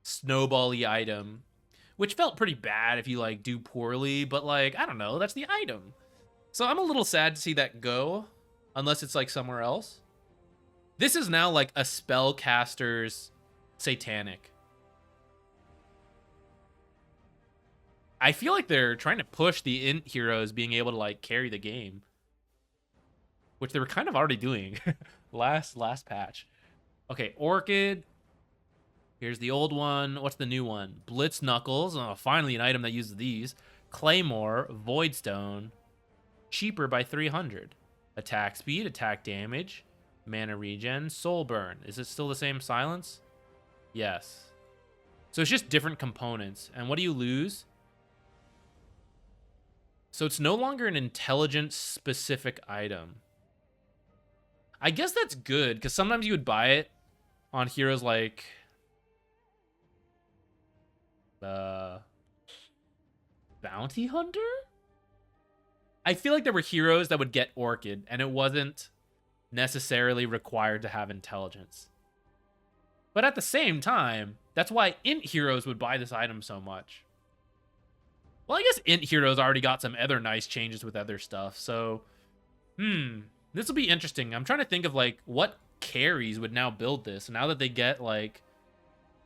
snowball-y item, which felt pretty bad if you like do poorly, but like, I don't know, that's the item. So I'm a little sad to see that go, unless it's like somewhere else. This is now like a spellcaster's Satanic. I feel like they're trying to push the int heroes being able to like carry the game, which they were kind of already doing last patch. Okay, Orchid. Here's the old one. What's the new one? Blitz Knuckles. Oh, finally an item that uses these. Claymore, Voidstone. Cheaper by 300. Attack speed, attack damage, mana regen, soul burn. Is it still the same silence? Yes. So it's just different components. And what do you lose? So it's no longer an intelligence specific item. I guess that's good, because sometimes you would buy it on heroes like Bounty Hunter? I feel like there were heroes that would get Orchid, and it wasn't necessarily required to have intelligence. But at the same time, that's why int heroes would buy this item so much. Well, I guess int heroes already got some other nice changes with other stuff, so this will be interesting. I'm trying to think of like what carries would now build this now that they get like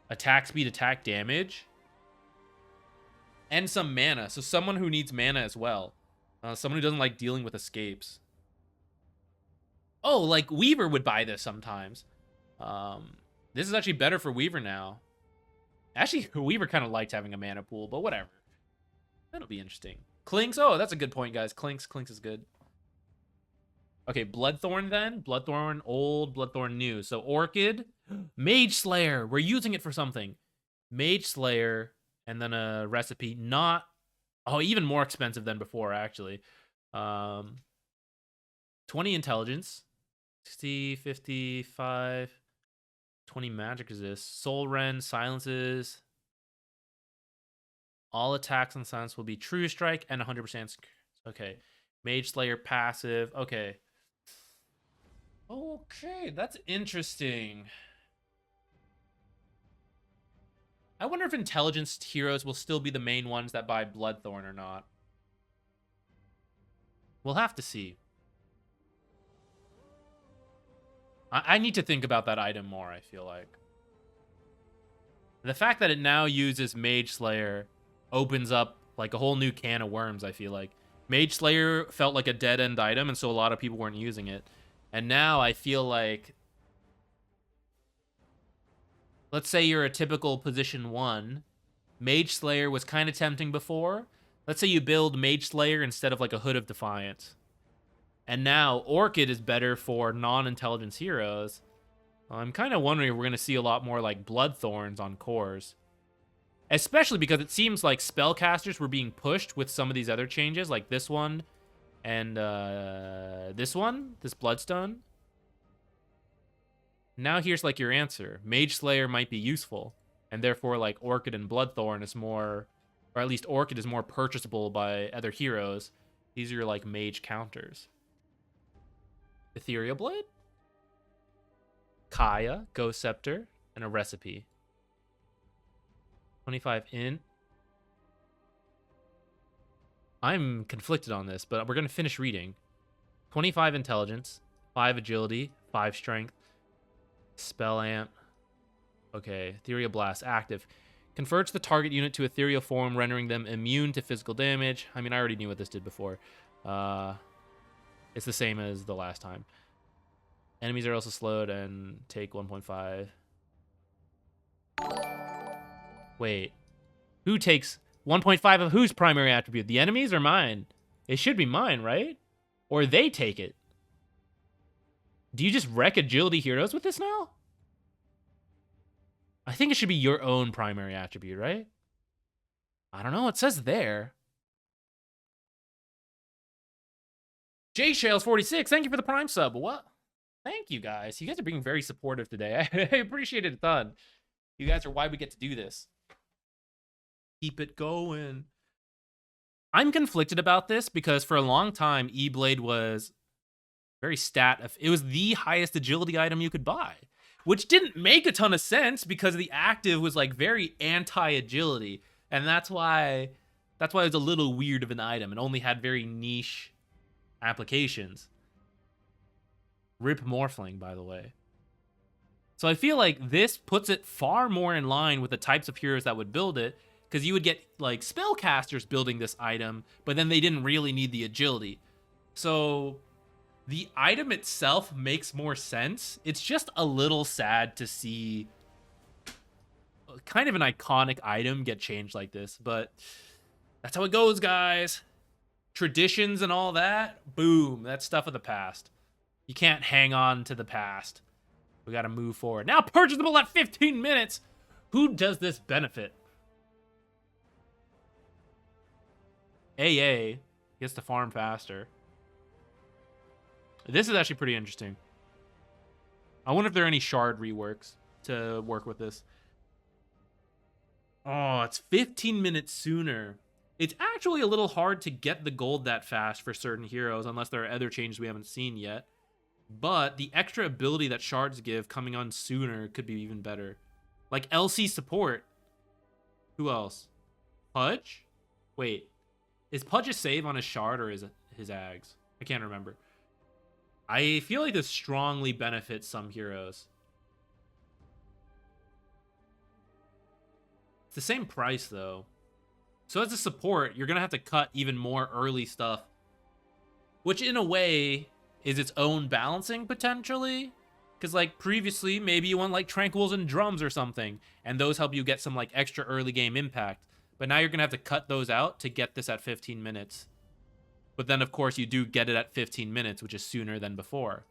attack speed, attack damage, and some mana. So someone who needs mana as well. Someone who doesn't like dealing with escapes. Oh, like Weaver would buy this sometimes. This is actually better for Weaver now. Actually, Weaver kind of liked having a mana pool, but whatever. That'll be interesting. Clinks. Oh, that's a good point, guys. Clinks is good. Okay, Bloodthorn then. Bloodthorn old, Bloodthorn new. So Orchid, Mage Slayer. We're using it for something. Mage Slayer, and then a recipe. Not, oh, even more expensive than before, actually. 20 intelligence. 60, 55. 20 magic resist. Soul Rend, silences. All attacks on silence will be True Strike and 100%. Okay. Mage Slayer passive. Okay. Okay, that's interesting. I wonder if intelligence heroes will still be the main ones that buy Bloodthorn or not. We'll have to see. I need to think about that item more, I feel like. The fact that it now uses Mage Slayer opens up like a whole new can of worms, I feel like. Mage Slayer felt like a dead-end item, and so a lot of people weren't using it. And now I feel like, let's say you're a typical position 1. Mage Slayer was kind of tempting before. Let's say you build Mage Slayer instead of like a Hood of Defiance. And now Orchid is better for non-intelligence heroes. I'm kind of wondering if we're going to see a lot more like Bloodthorns on cores. Especially because it seems like spellcasters were being pushed with some of these other changes, like this one and this Bloodstone. Now here's like your answer. Mage Slayer might be useful, and therefore like Orchid and Bloodthorn is more, or at least Orchid is more purchasable by other heroes, These are your like mage counters. Ethereal Blade, Kaya, Ghost Scepter, and a recipe. 25 in. I'm conflicted on this, but we're going to finish reading. 25 intelligence, 5 agility, 5 strength, spell amp. Okay, ethereal blast active. Converts the target unit to ethereal form, rendering them immune to physical damage. I mean, I already knew what this did before. It's the same as the last time. Enemies are also slowed and take 1.5. Wait. Who takes 1.5 of whose primary attribute? The enemies or mine? It should be mine, right? Or they take it. Do you just wreck agility heroes with this now? I think it should be your own primary attribute, right? I don't know. It says there. J Shales 46, thank you for the Prime sub. What? Thank you guys. You guys are being very supportive today. I appreciate it a ton. You guys are why we get to do this. Keep it going. I'm conflicted about this because for a long time, E-Blade was very it was the highest agility item you could buy, which didn't make a ton of sense because the active was like very anti-agility. And that's why it was a little weird of an item and only had very niche applications. Rip Morphling, by the way. So I feel like this puts it far more in line with the types of heroes that would build it, because you would get like spellcasters building this item, but then they didn't really need the agility. So the item itself makes more sense. It's just a little sad to see kind of an iconic item get changed like this, but that's how it goes, guys. Traditions and all that, boom, that's stuff of the past. You can't hang on to the past. We got to move forward. Now purchasable at 15 minutes. Who does this benefit? AA gets to farm faster. This is actually pretty interesting. I wonder if there are any shard reworks to work with this. Oh, it's 15 minutes sooner. It's actually a little hard to get the gold that fast for certain heroes, unless there are other changes we haven't seen yet. But the extra ability that shards give coming on sooner could be even better. Like LC support. Who else? Pudge? Wait. Is Pudge a save on his shard or is it his Ags? I can't remember. I feel like this strongly benefits some heroes. It's the same price, though. So as a support, you're going to have to cut even more early stuff. Which, in a way, is its own balancing, potentially. Because, like, previously, maybe you want, like, Tranquils and Drums or something. And those help you get some, like, extra early game impact. But now you're going to have to cut those out to get this at 15 minutes. But then, of course, you do get it at 15 minutes, which is sooner than before.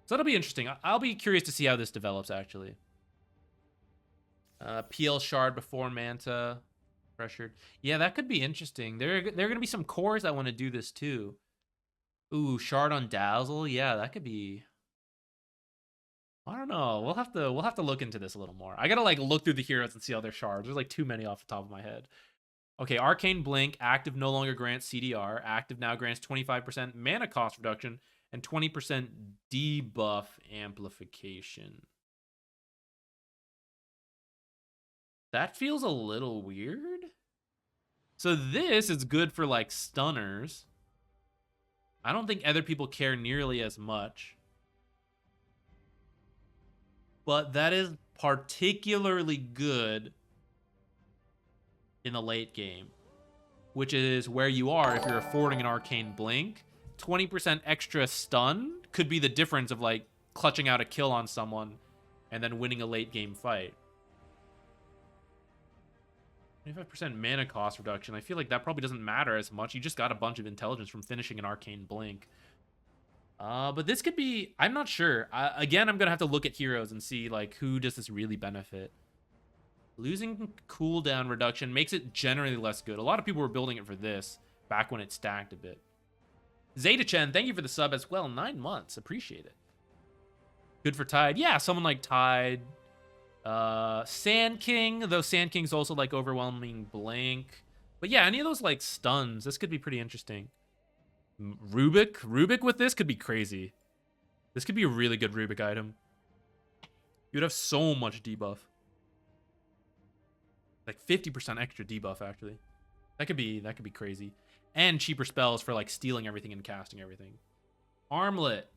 So that'll be interesting. I'll be curious to see how this develops, actually. PL Shard before Manta. Pressured. Yeah, that could be interesting. There are going to be some cores that want to do this, too. Ooh, Shard on Dazzle. Yeah, that could be... I don't know. We'll have to look into this a little more. I gotta like look through the heroes and see all their shards. There's like too many off the top of my head. Okay, Arcane Blink, active no longer grants CDR. Active now grants 25% mana cost reduction and 20% debuff amplification. That feels a little weird. So this is good for like stunners. I don't think other people care nearly as much. But that is particularly good in the late game, which is where you are if you're affording an Arcane Blink. 20% extra stun could be the difference of like clutching out a kill on someone and then winning a late game fight. 25% mana cost reduction. I feel like that probably doesn't matter as much. You just got a bunch of intelligence from finishing an Arcane Blink. But this could be... I'm not sure. Again, I'm going to have to look at heroes and see, like, who does this really benefit. Losing cooldown reduction makes it generally less good. A lot of people were building it for this back when it stacked a bit. Zeta Chen, thank you for the sub as well. 9 months. Appreciate it. Good for Tide. Yeah, someone like Tide. Sand King, though Sand King's also, like, overwhelming Blink. But yeah, any of those like stuns, this could be pretty interesting. Rubik with this could be crazy. This could be a really good Rubik item. You'd have so much debuff. Like 50% extra debuff, actually. That could be crazy. And cheaper spells for like stealing everything and casting everything. Armlet.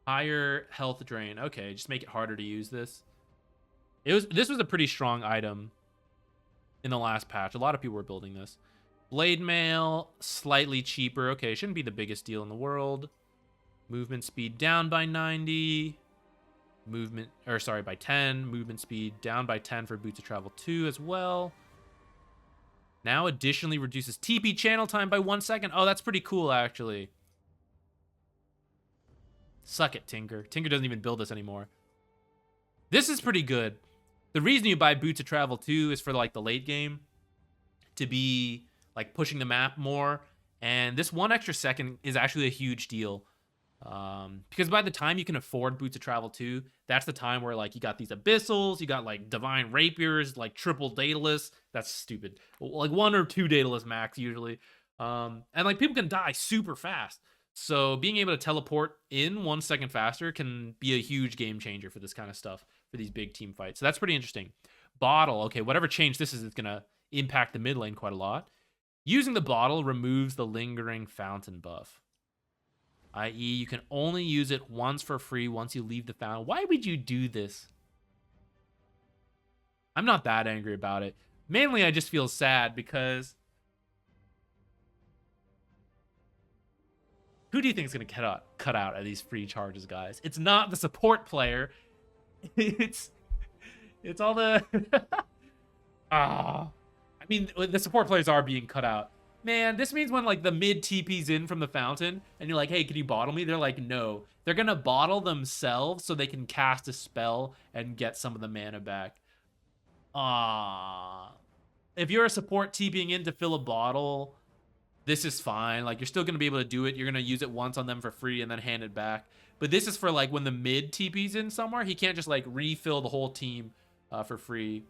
Higher health drain. Okay, just make it harder to use this. This was a pretty strong item in the last patch. A lot of people were building this. Blade mail, slightly cheaper. Okay, shouldn't be the biggest deal in the world. Movement speed down by 90. By 10. Movement speed down by 10 for Boots of Travel 2 as well. Now additionally reduces TP channel time by 1 second. Oh, that's pretty cool, actually. Suck it, Tinker. Tinker doesn't even build this anymore. This is pretty good. The reason you buy Boots of Travel 2 is for like the late game to be like pushing the map more. And this 1 extra second is actually a huge deal. Because by the time you can afford Boots of Travel 2, that's the time where like you got these abyssals, you got like divine rapiers, like triple daedalus. That's stupid. Like 1 or 2 daedalus max usually. And like people can die super fast. So being able to teleport in 1 second faster can be a huge game changer for this kind of stuff, for these big team fights. So that's pretty interesting. Bottle. Okay, whatever change this is, it's going to impact the mid lane quite a lot. Using the bottle removes the lingering fountain buff. I.e., you can only use it once for free once you leave the fountain. Why would you do this? I'm not that angry about it. Mainly, I just feel sad because... Who do you think is going to cut out of these free charges, guys? It's not the support player. It's all the... I mean, the support players are being cut out. Man, this means when like the mid TP's in from the fountain and you're like, hey, can you bottle me? They're like, no. They're going to bottle themselves so they can cast a spell and get some of the mana back. If you're a support TPing in to fill a bottle, this is fine. Like, you're still going to be able to do it. You're going to use it once on them for free and then hand it back. But this is for like when the mid TP's in somewhere, he can't just like refill the whole team for free.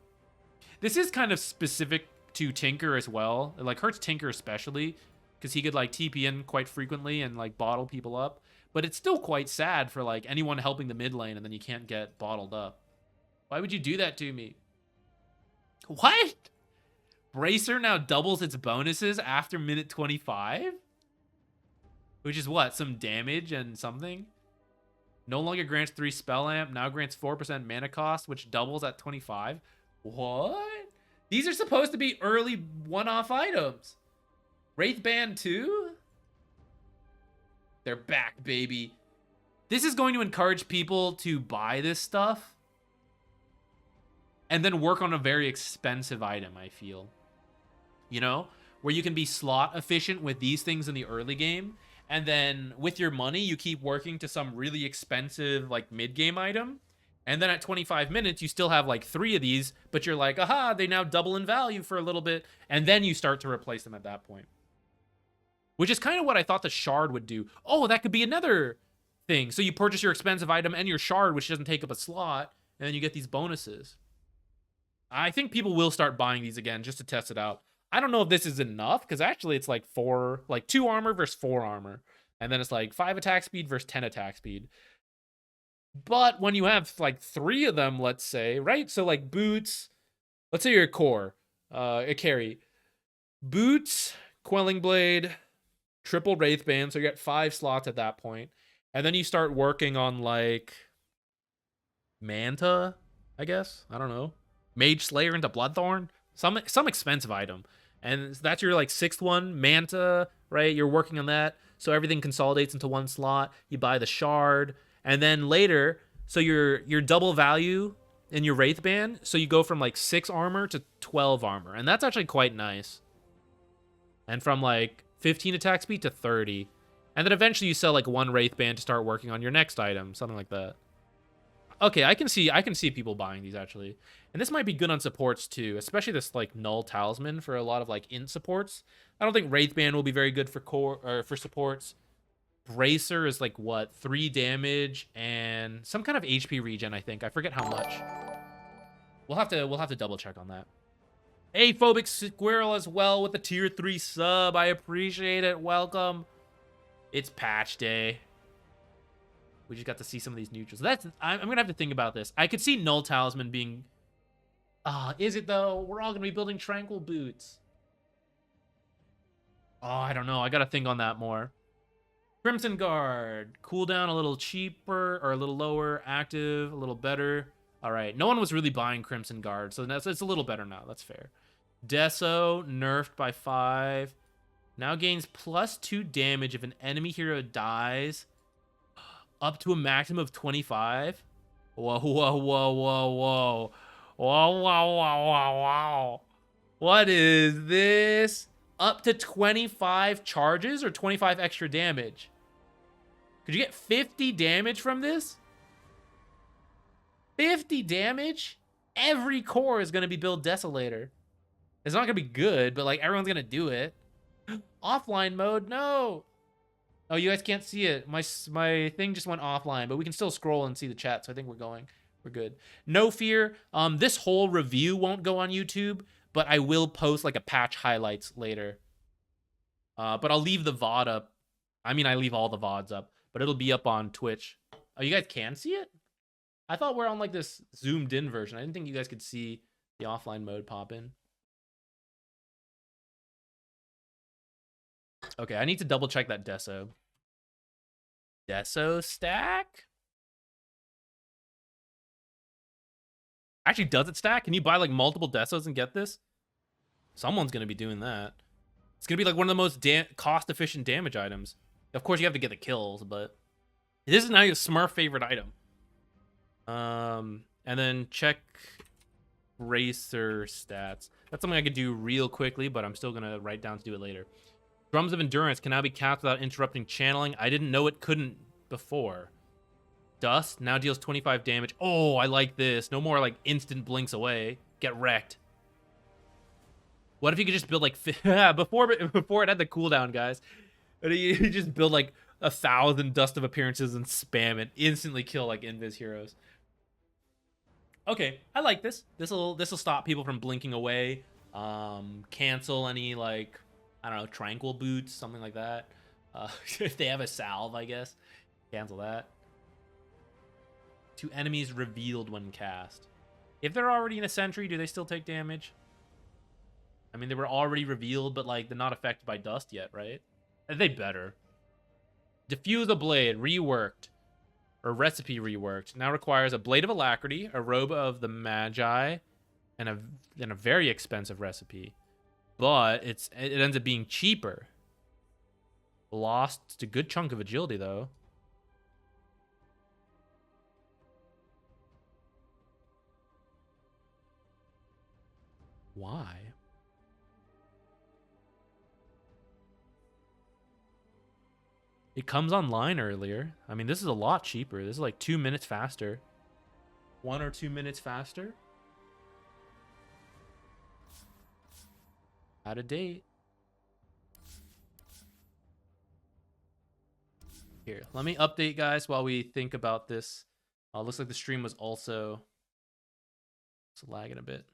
This is kind of specific to Tinker as well. It like hurts Tinker especially because he could like TP in quite frequently and like bottle people up. But it's still quite sad for like anyone helping the mid lane and then you can't get bottled up. Why would you do that to me? What? Bracer now doubles its bonuses after minute 25? Which is what? Some damage and something? No longer grants 3 spell amp, now grants 4% mana cost, which doubles at 25. What? These are supposed to be early one-off items. Wraithband 2? They're back, baby. This is going to encourage people to buy this stuff and then work on a very expensive item, I feel. You know? Where you can be slot efficient with these things in the early game, and then with your money, you keep working to some really expensive, like, mid-game item. And then at 25 minutes, you still have like 3 of these, but you're like, aha, they now double in value for a little bit. And then you start to replace them at that point. Which is kind of what I thought the shard would do. Oh, that could be another thing. So you purchase your expensive item and your shard, which doesn't take up a slot, and then you get these bonuses. I think people will start buying these again just to test it out. I don't know if this is enough, because actually it's like 2 armor versus 4 armor. And then it's like 5 attack speed versus 10 attack speed. But when you have like 3 of them, let's say, right? So like boots, let's say you're a core, a carry. Boots, Quelling Blade, triple Wraithband, so you get 5 slots at that point. And then you start working on like Manta, I guess. I don't know. Mage Slayer into Bloodthorn. Some expensive item. And that's your like 6th one, Manta, right? You're working on that. So everything consolidates into 1 slot. You buy the shard. And then later, so your double value in your Wraithband, so you go from like 6 armor to 12 armor. And that's actually quite nice. And from like 15 attack speed to 30. And then eventually you sell like 1 Wraithband to start working on your next item, something like that. Okay, I can see people buying these actually. And this might be good on supports too, especially this like null talisman for a lot of like int supports. I don't think Wraithband will be very good for core or for supports. Bracer is like what, 3 damage and some kind of HP regen, I think. I forget how much. We'll have to double check on that. Aphobic Squirrel as well with the tier 3 sub. I appreciate it. Welcome. It's patch day. We just got to see some of these neutrals. I'm gonna have to think about this. I could see Null Talisman being... is it though? We're all gonna be building Tranquil Boots. Oh, I don't know. I gotta think on that more. Crimson Guard. Cooldown a little cheaper, or a little lower. Active, a little better. All right. No one was really buying Crimson Guard, so it's a little better now. That's fair. Deso, nerfed by 5. Now gains +2 damage if an enemy hero dies. Up to a maximum of 25. Whoa, whoa, whoa, whoa, whoa. Whoa, whoa, whoa, whoa, whoa. What is this? Up to 25 charges or 25 extra damage? Could you get 50 damage from this? 50 damage? Every core is going to be build Desolator. It's not going to be good, but like everyone's going to do it. Offline mode? No. Oh, you guys can't see it. My thing just went offline, but we can still scroll and see the chat, so I think we're good. No fear. This whole review won't go on YouTube, but I will post like a patch highlights later. But I'll leave the VOD up. I mean, I leave all the VODs up, but it'll be up on Twitch. Oh, you guys can see it? I thought we're on like this zoomed in version. I didn't think you guys could see the offline mode pop in. Okay, I need to double check that Deso. Deso stack? Actually, does it stack? Can you buy like multiple Desos and get this? Someone's going to be doing that. It's going to be like one of the most cost-efficient damage items. Of course, you have to get the kills, but this is now your Smurf favorite item. And then check Racer stats. That's something I could do real quickly, but I'm still going to write down to do it later. Drums of Endurance can now be cast without interrupting channeling. I didn't know it couldn't before. Dust now deals 25 damage. Oh, I like this. No more like instant blinks away. Get wrecked. What if you could just build like before it had the cooldown, guys? You just build like 1,000 Dust of Appearances and spam it. Instantly kill like invis heroes. Okay, I like this. This'll stop people from blinking away. Cancel any like, I don't know, Tranquil Boots, something like that. If they have a salve, I guess. Cancel that. 2 enemies revealed when cast. If they're already in a sentry, do they still take damage? I mean, they were already revealed, but like they're not affected by dust yet, right? They better. Diffuse a blade, reworked. Or recipe reworked. Now requires a blade of alacrity, a robe of the magi, and a very expensive recipe. But it ends up being cheaper. Lost a good chunk of agility, though. Why? It comes online earlier. I mean, this is a lot cheaper. This is like 2 minutes faster. 1 or 2 minutes faster. Out of date. Here, let me update, guys, while we think about this. Looks like the stream was also lagging a bit.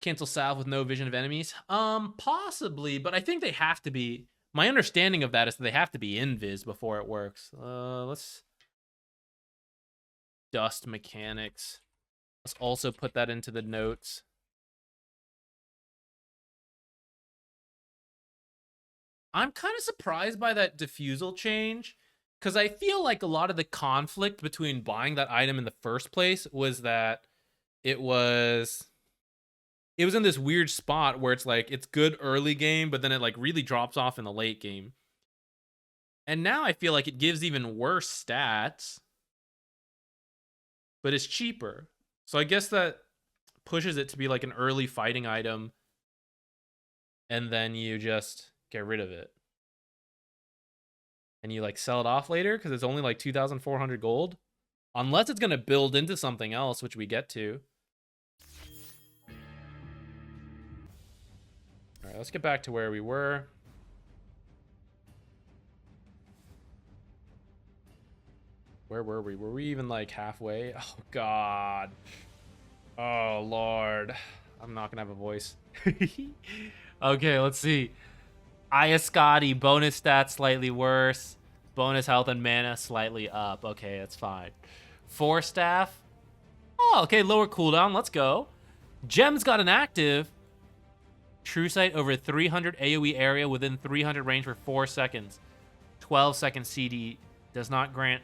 Cancel salve with no vision of enemies? Possibly, but I think they have to be. My understanding of that is that they have to be invis before it works. Let's dust mechanics. Let's also put that into the notes. I'm kind of surprised by that diffusal change, because I feel like a lot of the conflict between buying that item in the first place was that it was in this weird spot where it's like it's good early game, but then it like really drops off in the late game. And now I feel like it gives even worse stats, but it's cheaper. So I guess that pushes it to be like an early fighting item, and then you just get rid of it. And you like sell it off later because it's only like 2,400 gold. Unless it's going to build into something else, which we get to. All right, let's get back to where we were. Where were we? Were we even like halfway? Oh, God. Oh, Lord. I'm not gonna have a voice. Okay, let's see. Iascati, bonus stats slightly worse. Bonus health and mana slightly up. Okay, that's fine. Force staff. Oh, okay, lower cooldown. Let's go. Gem's got an active. True sight over 300 AoE area within 300 range for 4 seconds. 12-second CD does not grant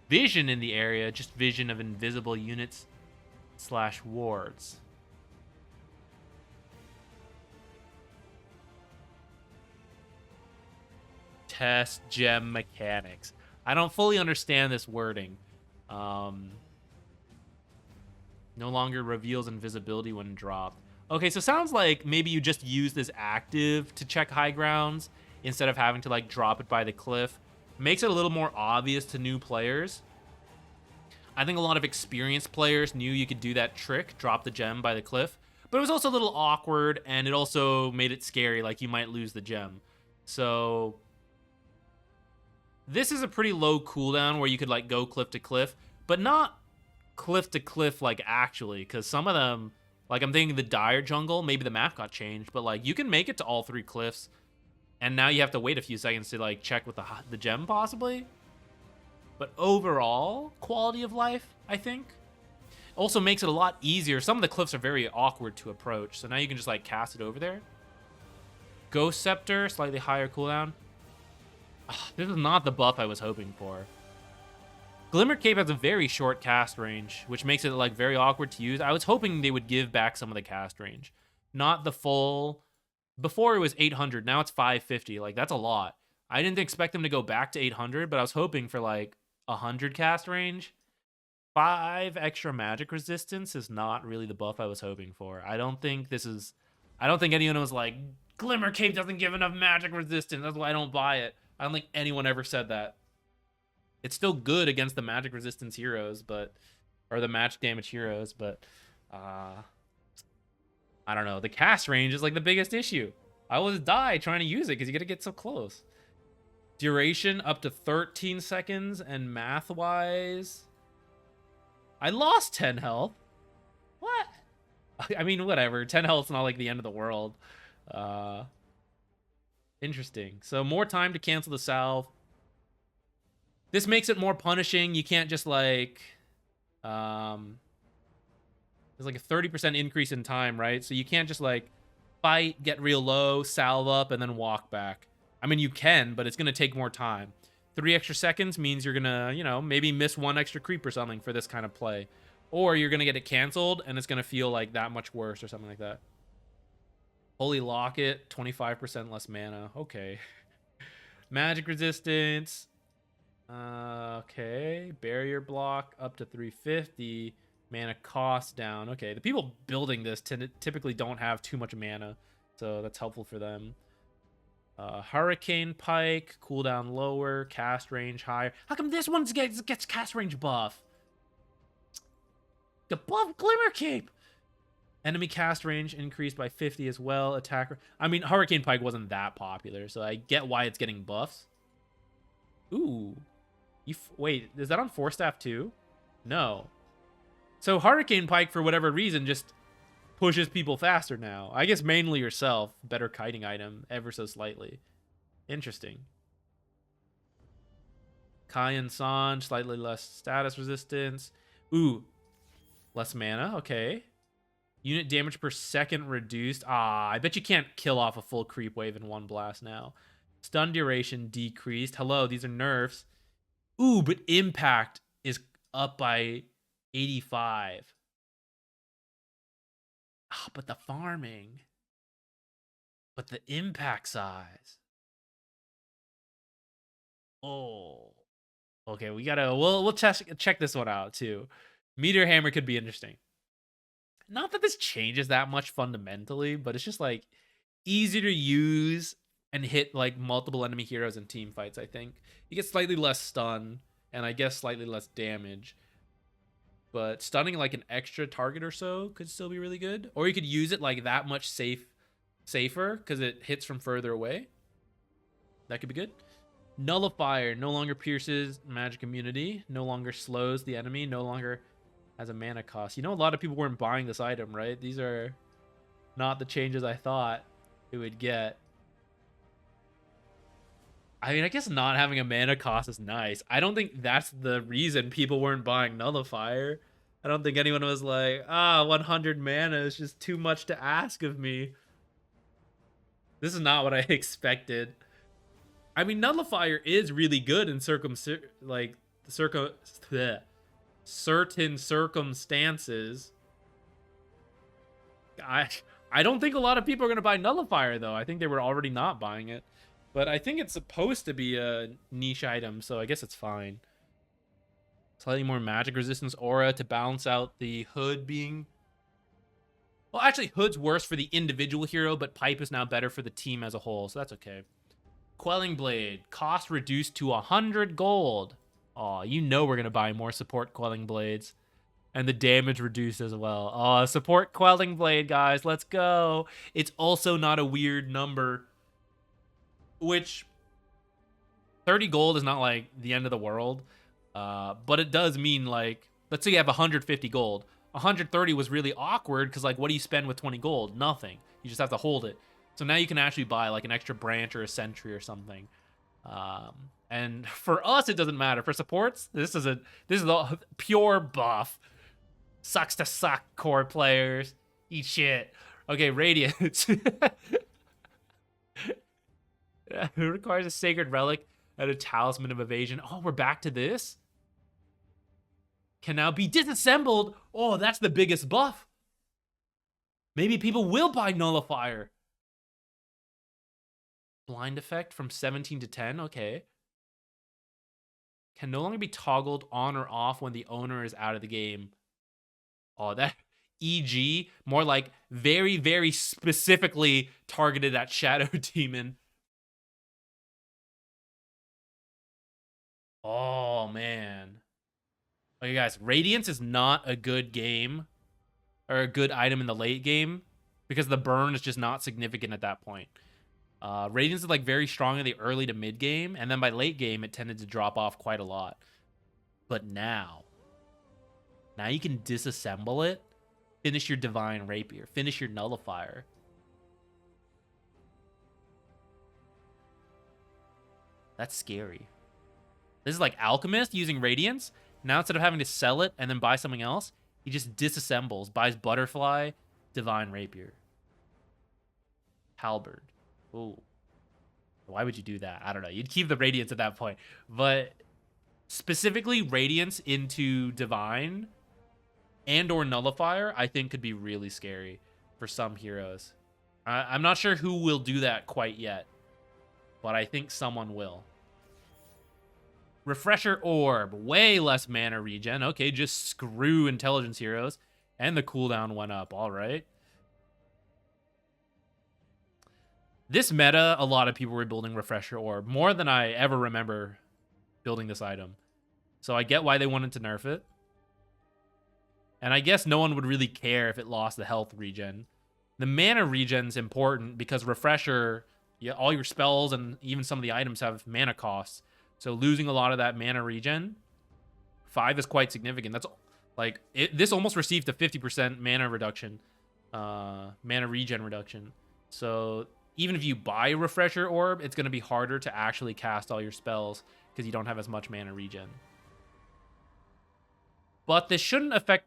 vision in the area, just vision of invisible units / wards. Test gem mechanics. I don't fully understand this wording. No longer reveals invisibility when dropped. Okay, so sounds like maybe you just use this active to check high grounds instead of having to like drop it by the cliff. Makes it a little more obvious to new players. I think a lot of experienced players knew you could do that trick, drop the gem by the cliff, but it was also a little awkward, and it also made it scary, like you might lose the gem. So this is a pretty low cooldown where you could like go cliff to cliff, but not cliff to cliff like actually, because some of them, like I'm thinking the dire jungle, maybe the map got changed, but like you can make it to all 3 cliffs, and now you have to wait a few seconds to like check with the gem possibly. But overall, quality of life, I think. Also makes it a lot easier. Some of the cliffs are very awkward to approach, so now you can just like cast it over there. Ghost Scepter, slightly higher cooldown. This is not the buff I was hoping for. Glimmer Cape has a very short cast range, which makes it like very awkward to use. I was hoping they would give back some of the cast range. Not the full... Before it was 800, now it's 550. Like, that's a lot. I didn't expect them to go back to 800, but I was hoping for like 100 cast range. 5 extra magic resistance is not really the buff I was hoping for. I don't think anyone was like, Glimmer Cape doesn't give enough magic resistance, that's why I don't buy it. I don't think anyone ever said that. It's still good against the magic resistance heroes, or the magic damage heroes, but I don't know. The cast range is like the biggest issue. I always die trying to use it because you gotta get so close. Duration up to 13 seconds, and math-wise, I lost 10 health. What? I mean, whatever. 10 health's not like the end of the world. Interesting. So more time to cancel the salve. This makes it more punishing. You can't just like... there's like a 30% increase in time, right? So you can't just like fight, get real low, salve up, and then walk back. I mean, you can, but it's going to take more time. 3 extra seconds means you're going to, you know, maybe miss 1 extra creep or something for this kind of play. Or you're going to get it canceled, and it's going to feel like that much worse or something like that. Holy Locket, 25% less mana. Okay. Magic resistance. Okay. Barrier block up to 350. Mana cost down. Okay. The people building this typically don't have too much mana, so that's helpful for them. Hurricane Pike, cooldown lower, cast range higher. How come this one gets cast range buff? The buff Glimmer Cape. Enemy cast range increased by 50 as well. Attacker. I mean, Hurricane Pike wasn't that popular, so I get why it's getting buffs. Ooh. Wait, is that on Force Staff too? No. So Hurricane Pike, for whatever reason, just pushes people faster now. I guess mainly yourself. Better kiting item, ever so slightly. Interesting. Kayan Sanj, slightly less status resistance. Ooh. Less mana, okay. Unit damage per second reduced. I bet you can't kill off a full creep wave in 1 blast now. Stun duration decreased. Hello, these are nerfs. Ooh, but impact is up by 85. But the farming. But the impact size. Oh. Okay, we gotta... We'll check this one out, too. Meteor Hammer could be interesting. Not that this changes that much fundamentally, but it's just, like, easier to use and hit, like, multiple enemy heroes in team fights, I think. You get slightly less stun, and I guess slightly less damage. But stunning like an extra target or so could still be really good. Or you could use it like that much safer because it hits from further away. That could be good. Nullifier no longer pierces magic immunity, no longer slows the enemy, no longer has a mana cost. You know, a lot of people weren't buying this item, right? These are not the changes I thought it would get. I mean, I guess not having a mana cost is nice. I don't think that's the reason people weren't buying Nullifier. I don't think anyone was like, 100 mana is just too much to ask of me. This is not what I expected. I mean, Nullifier is really good in certain circumstances. I don't think a lot of people are going to buy Nullifier, though. I think they were already not buying it. But I think it's supposed to be a niche item, so I guess it's fine. Slightly more magic resistance aura to balance out the Hood being... Well, actually, Hood's worse for the individual hero, but Pipe is now better for the team as a whole, so that's okay. Quelling Blade. Cost reduced to 100 gold. Aw, you know we're going to buy more support Quelling Blades. And the damage reduced as well. Aw, support Quelling Blade, guys. Let's go. It's also not a weird number. Which, 30 gold is not, like, the end of the world. But it does mean, like, let's say you have 150 gold. 130 was really awkward because, like, what do you spend with 20 gold? Nothing. You just have to hold it. So now you can actually buy, like, an extra branch or a sentry or something. And for us, it doesn't matter. For supports, this is a pure buff. Sucks to suck, core players. Eat shit. Okay, Radiance. It requires a Sacred Relic and a Talisman of Evasion. Oh, we're back to this? Can now be disassembled. Oh, that's the biggest buff. Maybe people will buy Nullifier. Blind effect from 17 to 10. Okay. Can no longer be toggled on or off when the owner is out of the game. Oh, that... EG, more like very, very specifically targeted at Shadow Demon. Oh, man. Okay, guys, Radiance is not a good game or a good item in the late game because the burn is just not significant at that point. Radiance is like very strong in the early to mid game, and then by late game, it tended to drop off quite a lot. But now you can disassemble it, finish your Divine Rapier, finish your Nullifier. That's scary. This is like Alchemist using Radiance. Now instead of having to sell it and then buy something else, he just disassembles, buys Butterfly, Divine Rapier. Halberd. Ooh. Why would you do that? I don't know. You'd keep the Radiance at that point. But specifically Radiance into Divine and or Nullifier, I think could be really scary for some heroes. I'm not sure who will do that quite yet, but I think someone will. Refresher Orb, way less mana regen. Okay, just screw intelligence heroes. And the cooldown went up, all right. This meta, a lot of people were building Refresher Orb, more than I ever remember building this item. So I get why they wanted to nerf it. And I guess no one would really care if it lost the health regen. The mana regen's important because Refresher, all your spells and even some of the items have mana costs. So losing a lot of that mana regen, 5 is quite significant. That's like, this almost received a 50% mana reduction, mana regen reduction. So even if you buy a Refresher Orb, it's going to be harder to actually cast all your spells because you don't have as much mana regen. But this shouldn't affect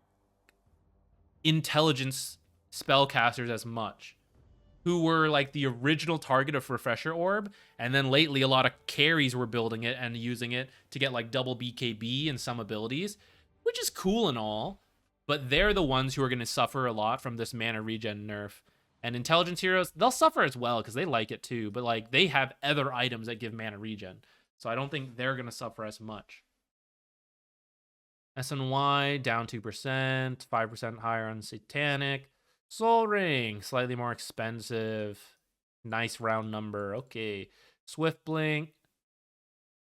intelligence spellcasters as much, who were like the original target of Refresher Orb, and then lately a lot of carries were building it and using it to get like double BKB and some abilities, which is cool and all, but they're the ones who are going to suffer a lot from this mana regen nerf. And intelligence heroes, they'll suffer as well because they like it too, but like they have other items that give mana regen, so I don't think they're going to suffer as much. SNY down 2%, 5% higher on Satanic. Soul Ring, slightly more expensive. Nice round number. Okay. Swift Blink.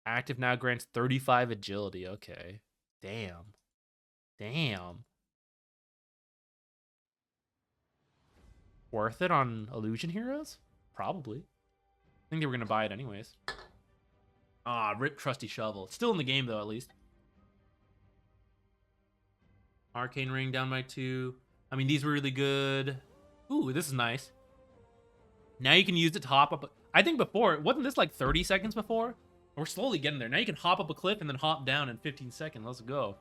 Active now grants 35 agility. Okay. Damn. Damn. Worth it on Illusion Heroes? Probably. I think they were going to buy it anyways. Ah, rip Trusty Shovel. It's still in the game though, at least. Arcane Ring down by 2. I mean, these were really good. Ooh, this is nice. Now you can use it to hop up. I think before, wasn't this like 30 seconds before? We're slowly getting there. Now you can hop up a cliff and then hop down in 15 seconds. Let's go.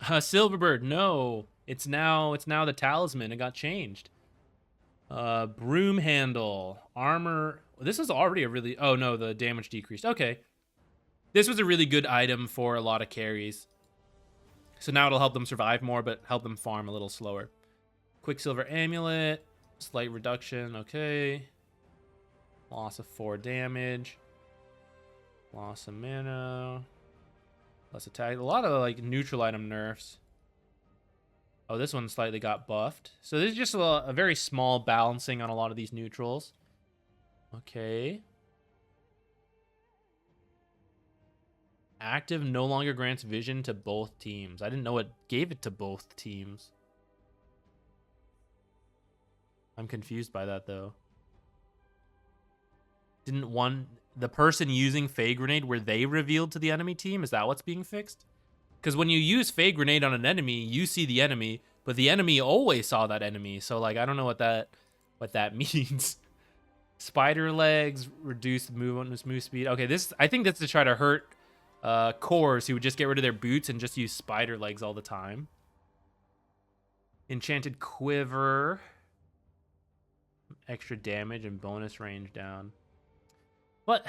Silverbird, no. It's now the talisman. It got changed. Broom handle. Armor. This is already a really... Oh, no, the damage decreased. Okay. This was a really good item for a lot of carries. So now it'll help them survive more, but help them farm a little slower. Quicksilver amulet. Slight reduction. Okay. Loss of 4 damage. Loss of mana. Less attack. A lot of like neutral item nerfs. Oh, this one slightly got buffed. So this is just a very small balancing on a lot of these neutrals. Okay. Active no longer grants vision to both teams. I didn't know it gave it to both teams. I'm confused by that, though. Didn't the person using Fey Grenade, were they revealed to the enemy team? Is that what's being fixed? Because when you use Fey Grenade on an enemy, you see the enemy, but the enemy always saw that enemy. So, like, I don't know what that means. Spider legs, reduce move speed. Okay, I think that's to try to hurt cores who would just get rid of their boots and just use spider legs all the time. Enchanted quiver. Extra damage and bonus range down. But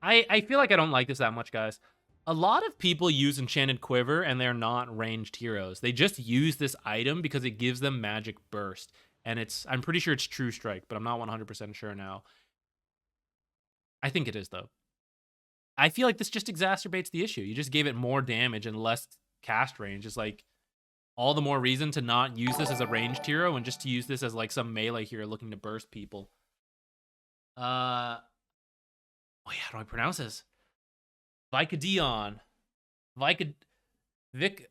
I feel like I don't like this that much, guys. A lot of people use Enchanted Quiver and they're not ranged heroes. They just use this item because it gives them magic burst. And I'm pretty sure it's True Strike, but I'm not 100% sure now. I think it is, though. I feel like this just exacerbates the issue. You just gave it more damage and less cast range. It's like all the more reason to not use this as a ranged hero and just to use this as like some melee hero looking to burst people. Oh yeah, how do I pronounce this? Vicadion. Vic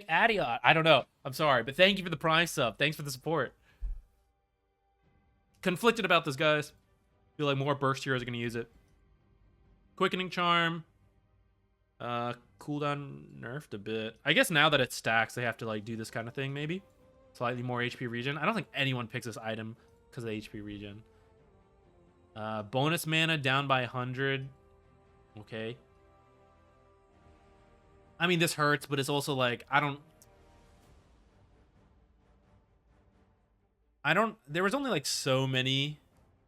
Adiot. I don't know. I'm sorry, but thank you for the Prime sub. Thanks for the support. Conflicted about this, guys. Feel like more burst heroes are going to use it. Quickening Charm. Cooldown nerfed a bit. I guess now that it stacks, they have to like do this kind of thing, maybe. Slightly more HP regen. I don't think anyone picks this item because of the HP regen. Bonus mana down by 100. Okay. I mean, this hurts, but it's also like, there was only like so many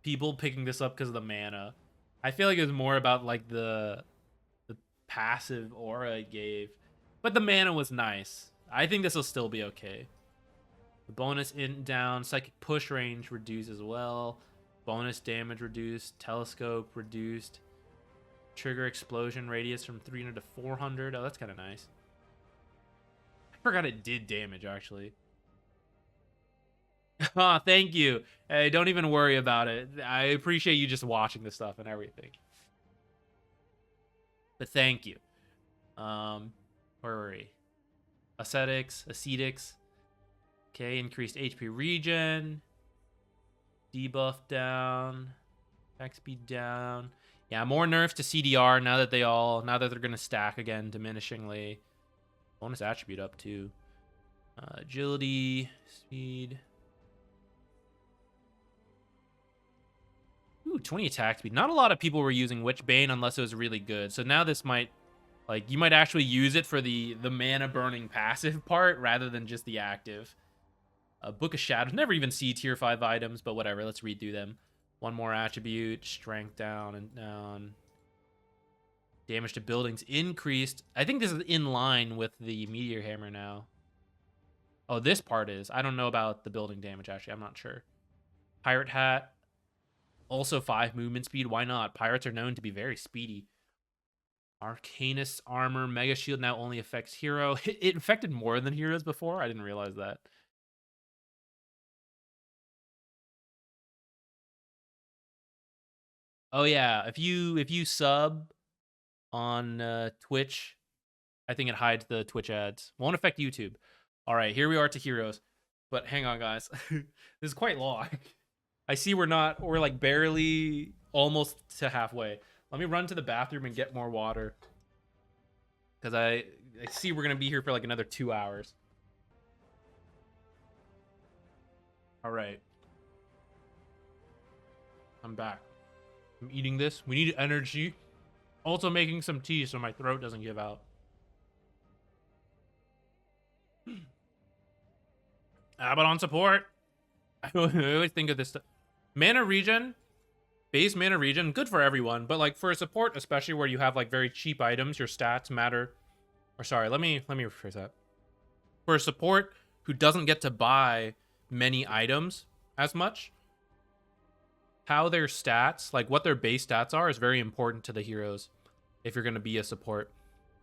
people picking this up because of the mana. I feel like it was more about like the passive aura it gave. But the mana was nice. I think this will still be okay. The bonus in down, psychic push range reduced as well. Bonus damage reduced, telescope reduced. Trigger explosion radius from 300 to 400. Oh, that's kind of nice. I forgot it did damage, actually. Oh, thank you. Hey, don't even worry about it. I appreciate you just watching this stuff and everything. But thank you. Where were we? Ascetics. Okay, increased HP regen. Debuff down. Attack speed down. Yeah, more nerfs to CDR now that they're gonna stack again diminishingly. Bonus attribute up too. Agility, speed. Ooh, 20 attack speed. Not a lot of people were using Witchbane unless it was really good. So now this might, like, you might actually use it for the mana burning passive part rather than just the active. Book of Shadows. Never even see tier 5 items, but whatever. Let's read through them. One more attribute. Strength down and down. Damage to buildings increased. I think this is in line with the Meteor Hammer now. Oh, this part is. I don't know about the building damage, actually. I'm not sure. Pirate Hat. Also 5 movement speed. Why not? Pirates are known to be very speedy. Arcanist armor. Mega Shield now only affects hero. It affected more than heroes before. I didn't realize that. Oh yeah, if you sub on Twitch, I think it hides the Twitch ads. Won't affect YouTube. All right, here we are to heroes. But hang on, guys. This is quite long. I see we're like barely almost to halfway. Let me run to the bathroom and get more water. Because I see we're going to be here for like another 2 hours. All right. I'm back. I'm eating this. We need energy. Also making some tea so my throat doesn't give out. Abaddon support. I always think of this stuff. Mana regen, base mana regen, good for everyone, but like for a support, especially where you have like very cheap items, your stats matter. Or sorry, let me rephrase that. For a support who doesn't get to buy many items as much, how their stats, like what their base stats are, is very important to the heroes if you're going to be a support.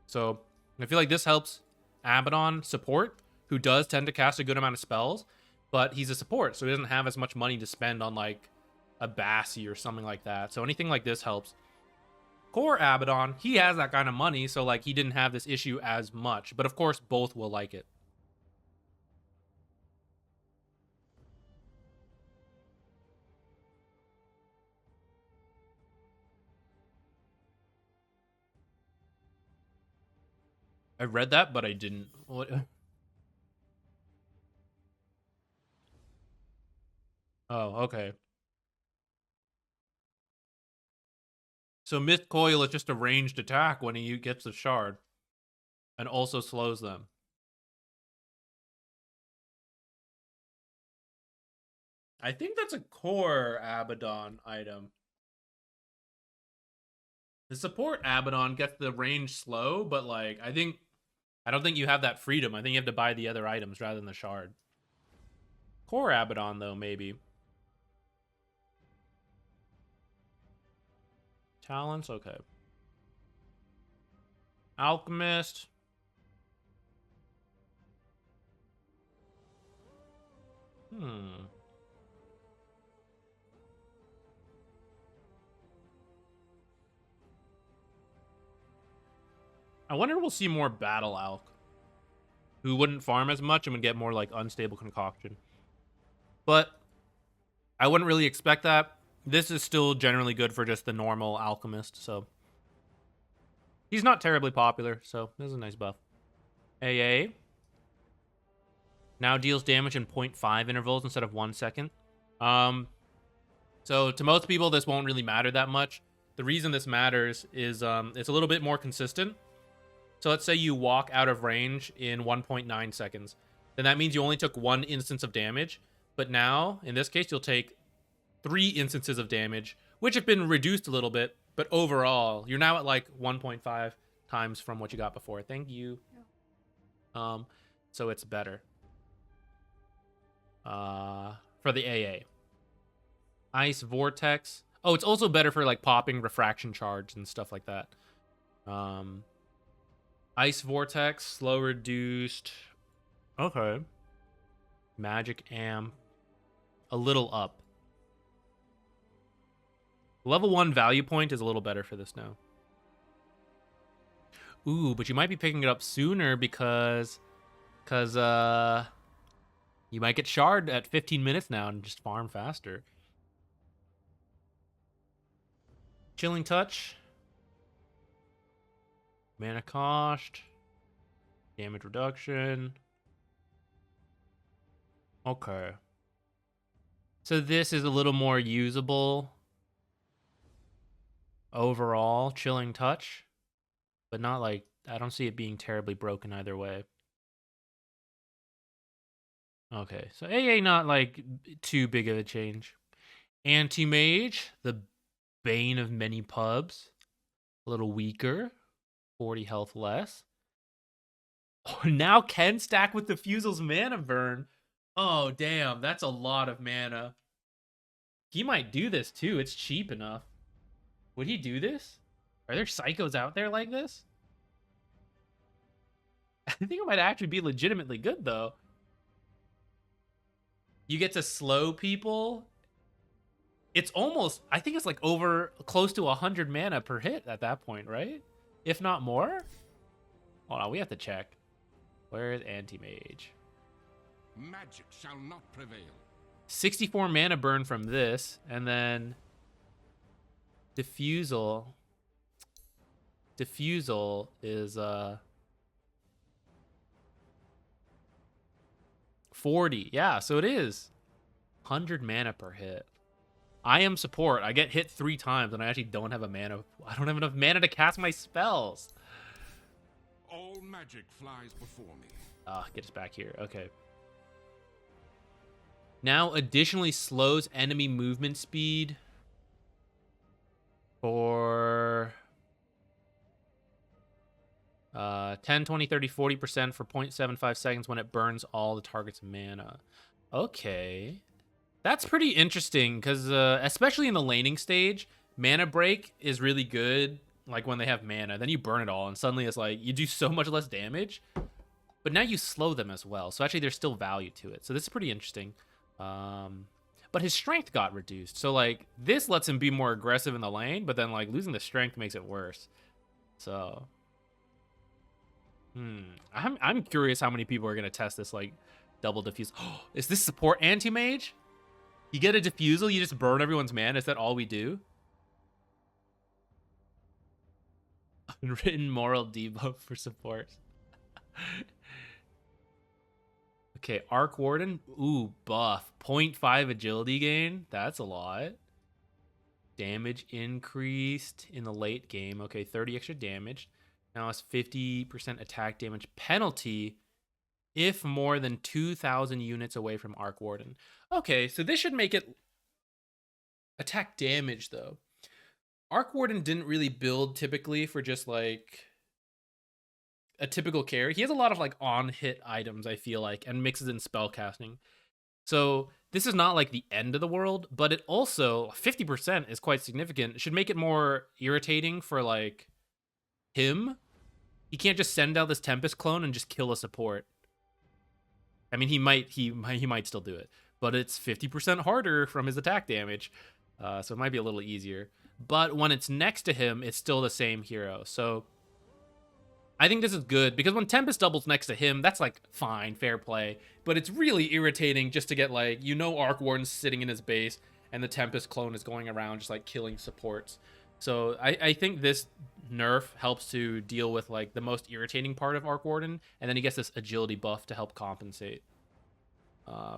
So I feel like this helps Abaddon support, who does tend to cast a good amount of spells, but he's a support, so he doesn't have as much money to spend on like a Bassi or something like that. So anything like this helps. Core Abaddon, he has that kind of money, so like he didn't have this issue as much. But of course, both will like it. I read that, but I didn't. What? Oh, okay. So Myth Coil is just a ranged attack when he gets the shard. And also slows them. I think that's a core Abaddon item. The support Abaddon gets the range slow, but like I don't think you have that freedom. I think you have to buy the other items rather than the shard. Core Abaddon though, maybe. Talents, okay. Alchemist. I wonder if we'll see more Battle Alch, who wouldn't farm as much and would get more like unstable concoction. But I wouldn't really expect that. This is still generally good for just the normal alchemist, so he's not terribly popular, so this is a nice buff. AA now deals damage in 0.5 intervals instead of 1 second. So to most people, this won't really matter that much. The reason this matters is it's a little bit more consistent. So let's say you walk out of range in 1.9 seconds. Then that means you only took 1 instance of damage. But now, in this case, you'll take 3 instances of damage, which have been reduced a little bit. But overall, you're now at like 1.5 times from what you got before. Thank you. So it's better. For the AA. Ice Vortex. Oh, it's also better for like popping refraction charge and stuff like that. Ice Vortex, slow reduced. Okay. Magic Amp. A little up. Level 1 value point is a little better for this now. Ooh, but you might be picking it up sooner because you might get shard at 15 minutes now and just farm faster. Chilling Touch. Mana cost. Damage reduction. Okay. So this is a little more usable overall. Chilling Touch. But not like, I don't see it being terribly broken either way. Okay, so AA not like too big of a change. Anti-Mage, the bane of many pubs. A little weaker. 40 health less. Oh, now can stack with the Fusel's mana burn. Oh, damn. That's a lot of mana. He might do this, too. It's cheap enough. Would he do this? Are there psychos out there like this? I think it might actually be legitimately good, though. You get to slow people. It's almost, I think it's like over close to 100 mana per hit at that point, right? If not more? Hold on, we have to check. Where is Anti-Mage? Magic shall not prevail. 64 mana burn from this, and then Diffusal. Diffusal is 40. Yeah, so it is 100 mana per hit. I am support. I get hit 3 times, and I actually don't have a mana. I don't have enough mana to cast my spells. All magic flies before me. Get us back here. Okay. Now, additionally slows enemy movement speed for 10, 20, 30, 40% for 0.75 seconds when it burns all the target's mana. Okay. That's pretty interesting because especially in the laning stage, mana break is really good. Like when they have mana, then you burn it all and suddenly it's like you do so much less damage. But now you slow them as well. So actually there's still value to it. So this is pretty interesting. But his strength got reduced. So like this lets him be more aggressive in the lane, but then like losing the strength makes it worse. So I'm curious how many people are gonna test this like double diffuse. Is this support anti-mage? You get a diffusal, you just burn everyone's mana. Is that all we do? Unwritten moral debuff for support. Okay, Arc Warden. Ooh, buff. 0.5 agility gain. That's a lot. Damage increased in the late game. Okay, 30 extra damage. Now it's 50% attack damage penalty if more than 2,000 units away from Arc Warden. Okay, so this should make it attack damage, though. Arc Warden didn't really build typically for just, like, a typical carry. He has a lot of, like, on-hit items, I feel like, and mixes in spellcasting. So this is not, like, the end of the world, but it also, 50% is quite significant. It should make it more irritating for, like, him. He can't just send out this Tempest clone and just kill a support. I mean, he might still do it, but it's 50% harder from his attack damage, so it might be a little easier. But when it's next to him, it's still the same hero. So I think this is good because when Tempest doubles next to him, that's like fine, fair play. But it's really irritating just to get like, Arc Warden's sitting in his base and the Tempest clone is going around just like killing supports. So I think this nerf helps to deal with like the most irritating part of Arc Warden, and then he gets this agility buff to help compensate.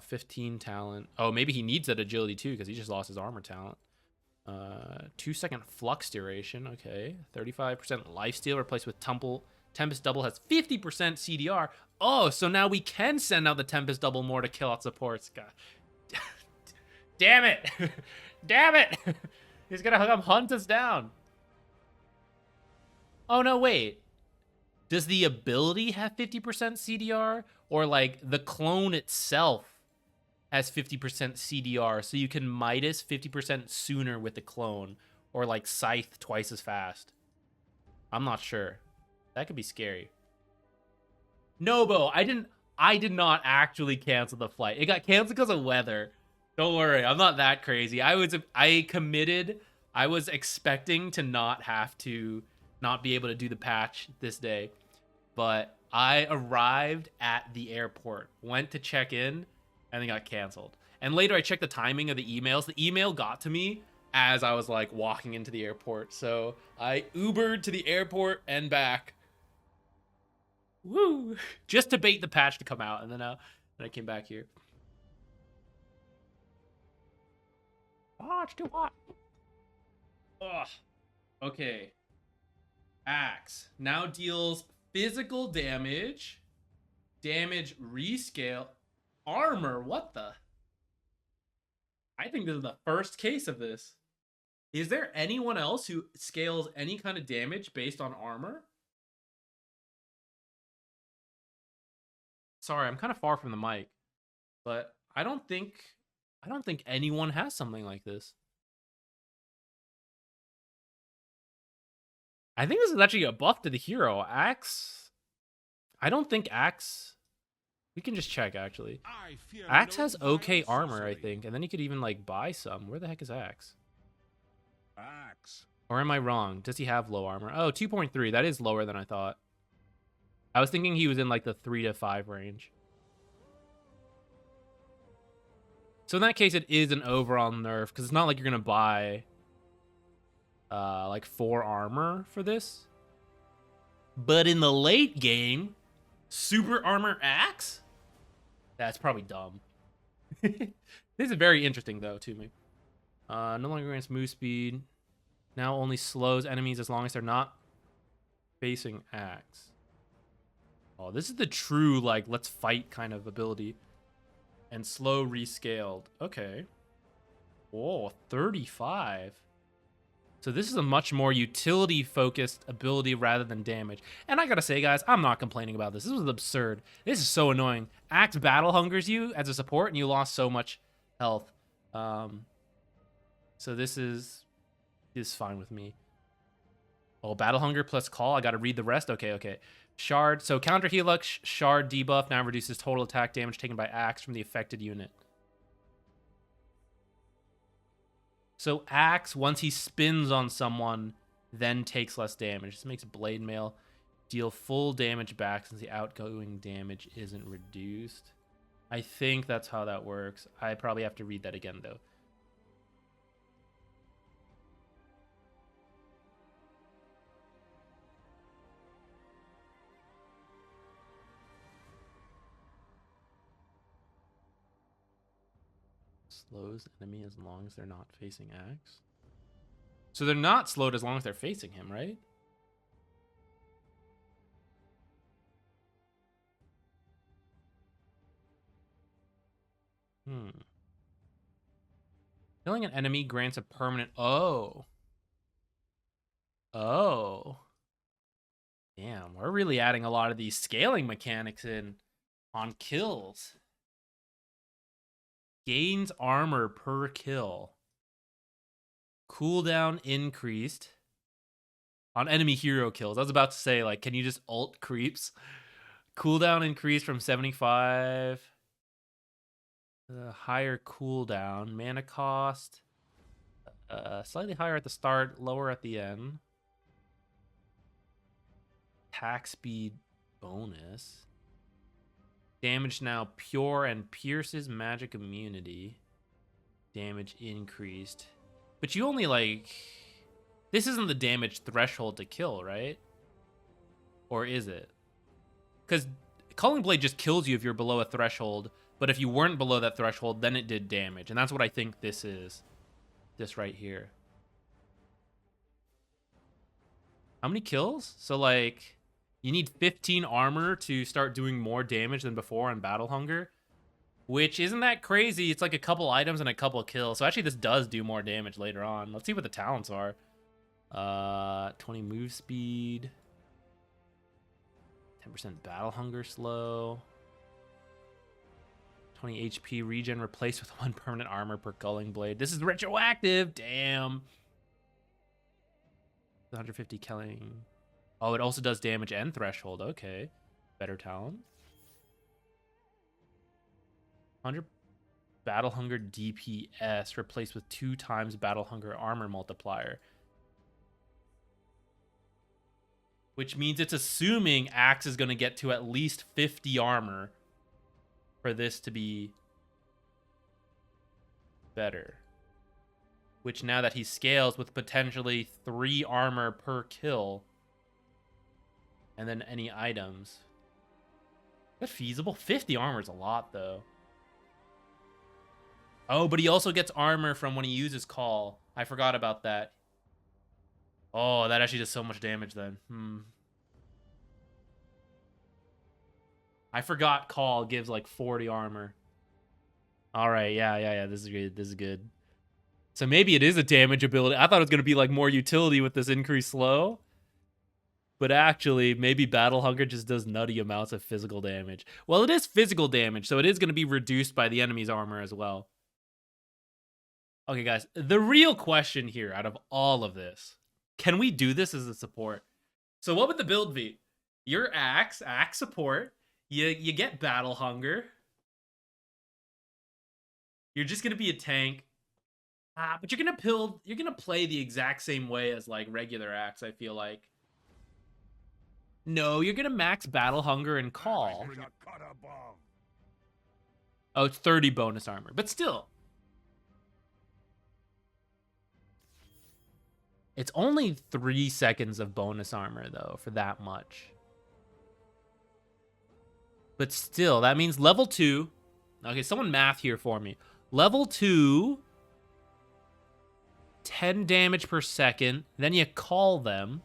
15 talent. Oh, maybe he needs that agility too because he just lost his armor talent. 2-second flux duration. Okay, 35% lifesteal replaced with Tempest double has 50% CDR. Oh, so now we can send out the Tempest double more to kill out supports. God. Damn it! Damn it! He's gonna come hunt us down. Oh, no, wait. Does the ability have 50% CDR? Or, like, the clone itself has 50% CDR, so you can Midas 50% sooner with the clone. Or, like, Scythe twice as fast. I'm not sure. That could be scary. Nobo, I did not actually cancel the flight. It got canceled because of weather. Don't worry, I'm not that crazy. I committed. I was expecting to not be able to do the patch this day, but I arrived at the airport, went to check in, and then got canceled. And later I checked the timing of the emails. The email got to me as I was like walking into the airport. So I Ubered to the airport and back. Woo! Just to bait the patch to come out, and then I came back here. Oh, it's too hot. Ugh. Okay. Axe now deals physical damage, rescale, armor. What the? I think this is the first case of this. Is there anyone else who scales any kind of damage based on armor? Sorry, I'm kind of far from the mic, but I don't think anyone has something like this. I think this is actually a buff to the hero. Axe. I don't think Axe. We can just check actually. Axe has okay armor, I think, and then you could even like buy some. Where the heck is Axe? Or am I wrong? Does he have low armor? Oh, 2.3. That is lower than I thought. I was thinking he was in like the 3 to 5 range. So in that case, it is an overall nerf because it's not like you're gonna buy like 4 armor for this. But in the late game, super armor axe? That's probably dumb. This is very interesting, though, to me. No longer grants move speed. Now only slows enemies as long as they're not facing axe. Oh, this is the true, like, let's fight kind of ability. And slow rescaled. Okay. Whoa, 35. So this is a much more utility-focused ability rather than damage. And I gotta say, guys, I'm not complaining about this. This was absurd. This is so annoying. Axe battle hungers you as a support, and you lost so much health. So this is fine with me. Oh, battle hunger plus call. I gotta read the rest. Okay. Shard. So counter helix shard debuff now reduces total attack damage taken by axe from the affected unit. So axe, once he spins on someone, then takes less damage. This makes blade mail deal full damage back since the outgoing damage isn't reduced. I think that's how that works. I probably have to read that again, though. Slows enemy as long as they're not facing axe. So they're not slowed as long as they're facing him, right? Killing an enemy grants a permanent... Oh. Damn, we're really adding a lot of these scaling mechanics in on kills. Gains armor per kill. Cooldown increased on enemy hero kills. I was about to say, like, can you just ult creeps? Cooldown increased from 75. Higher cooldown. Mana cost. Slightly higher at the start, lower at the end. Attack speed bonus. Damage now pure and pierces magic immunity. Damage increased. But you only, like... This isn't the damage threshold to kill, right? Or is it? Because Culling Blade just kills you if you're below a threshold. But if you weren't below that threshold, then it did damage. And that's what I think this is. This right here. How many kills? So, like... You need 15 armor to start doing more damage than before on Battle Hunger. Which isn't that crazy. It's like a couple items and a couple kills. So actually this does do more damage later on. Let's see what the talents are. 20 move speed. 10% Battle Hunger slow. 20 HP regen replaced with 1 permanent armor per Culling Blade. This is retroactive. Damn. 150 killing. Oh, it also does damage and threshold. Okay. Better talent. 100 Battle Hunger DPS replaced with 2 times Battle Hunger armor multiplier. Which means it's assuming Axe is going to get to at least 50 armor for this to be better. Which now that he scales with potentially 3 armor per kill... And then any items. Is that feasible? 50 armor is a lot, though. Oh, but he also gets armor from when he uses Call. I forgot about that. Oh, that actually does so much damage then. I forgot Call gives like 40 armor. Alright, yeah. This is good. This is good. So maybe it is a damage ability. I thought it was going to be like more utility with this increased slow. But actually, maybe Battle Hunger just does nutty amounts of physical damage. Well, it is physical damage, so it is going to be reduced by the enemy's armor as well. Okay, guys, the real question here out of all of this, can we do this as a support? So what would the build be? Your Axe support, you get Battle Hunger. You're just going to be a tank. But you're going to play the exact same way as like regular Axe, I feel like. No, you're going to max Battle Hunger and Call. Oh, it's 30 bonus armor. But still. It's only 3 seconds of bonus armor, though, for that much. But still, that means level 2. Okay, someone math here for me. Level 2, 10 damage per second. Then you call them.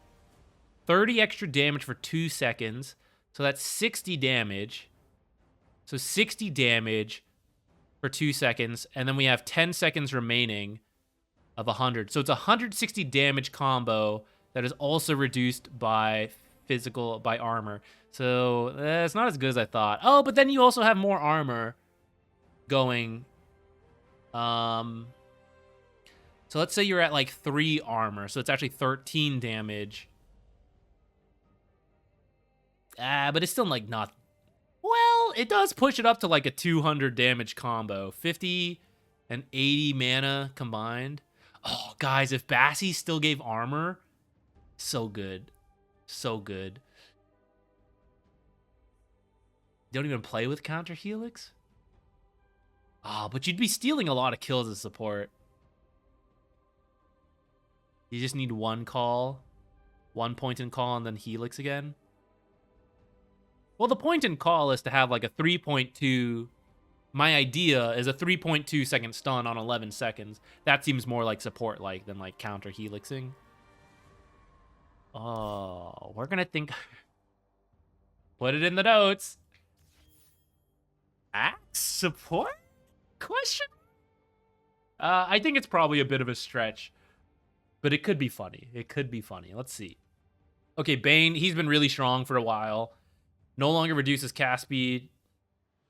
30 extra damage for 2 seconds. So that's 60 damage. So 60 damage for 2 seconds. And then we have 10 seconds remaining of 100. So it's a 160 damage combo that is also reduced by armor. So it's not as good as I thought. Oh, but then you also have more armor going. So let's say you're at like 3 armor. So it's actually 13 damage. But it's still like not. Well, it does push it up to like a 200 damage combo. 50 and 80 mana combined. Oh, guys, if Bassie still gave armor, so good. So good. Don't even play with counter Helix? Oh, but you'd be stealing a lot of kills as support. You just need 1 call, 1 point and call, and then Helix again. Well, the point and call is to have like a 3.2. My idea is a 3.2 second stun on 11 seconds. That seems more like support like than like counter helixing. Oh, we're gonna think. Put it in the notes. Axe support? Question? I think it's probably a bit of a stretch, but it could be funny. It could be funny. Let's see. Okay, Bane, he's been really strong for a while. No longer reduces cast speed.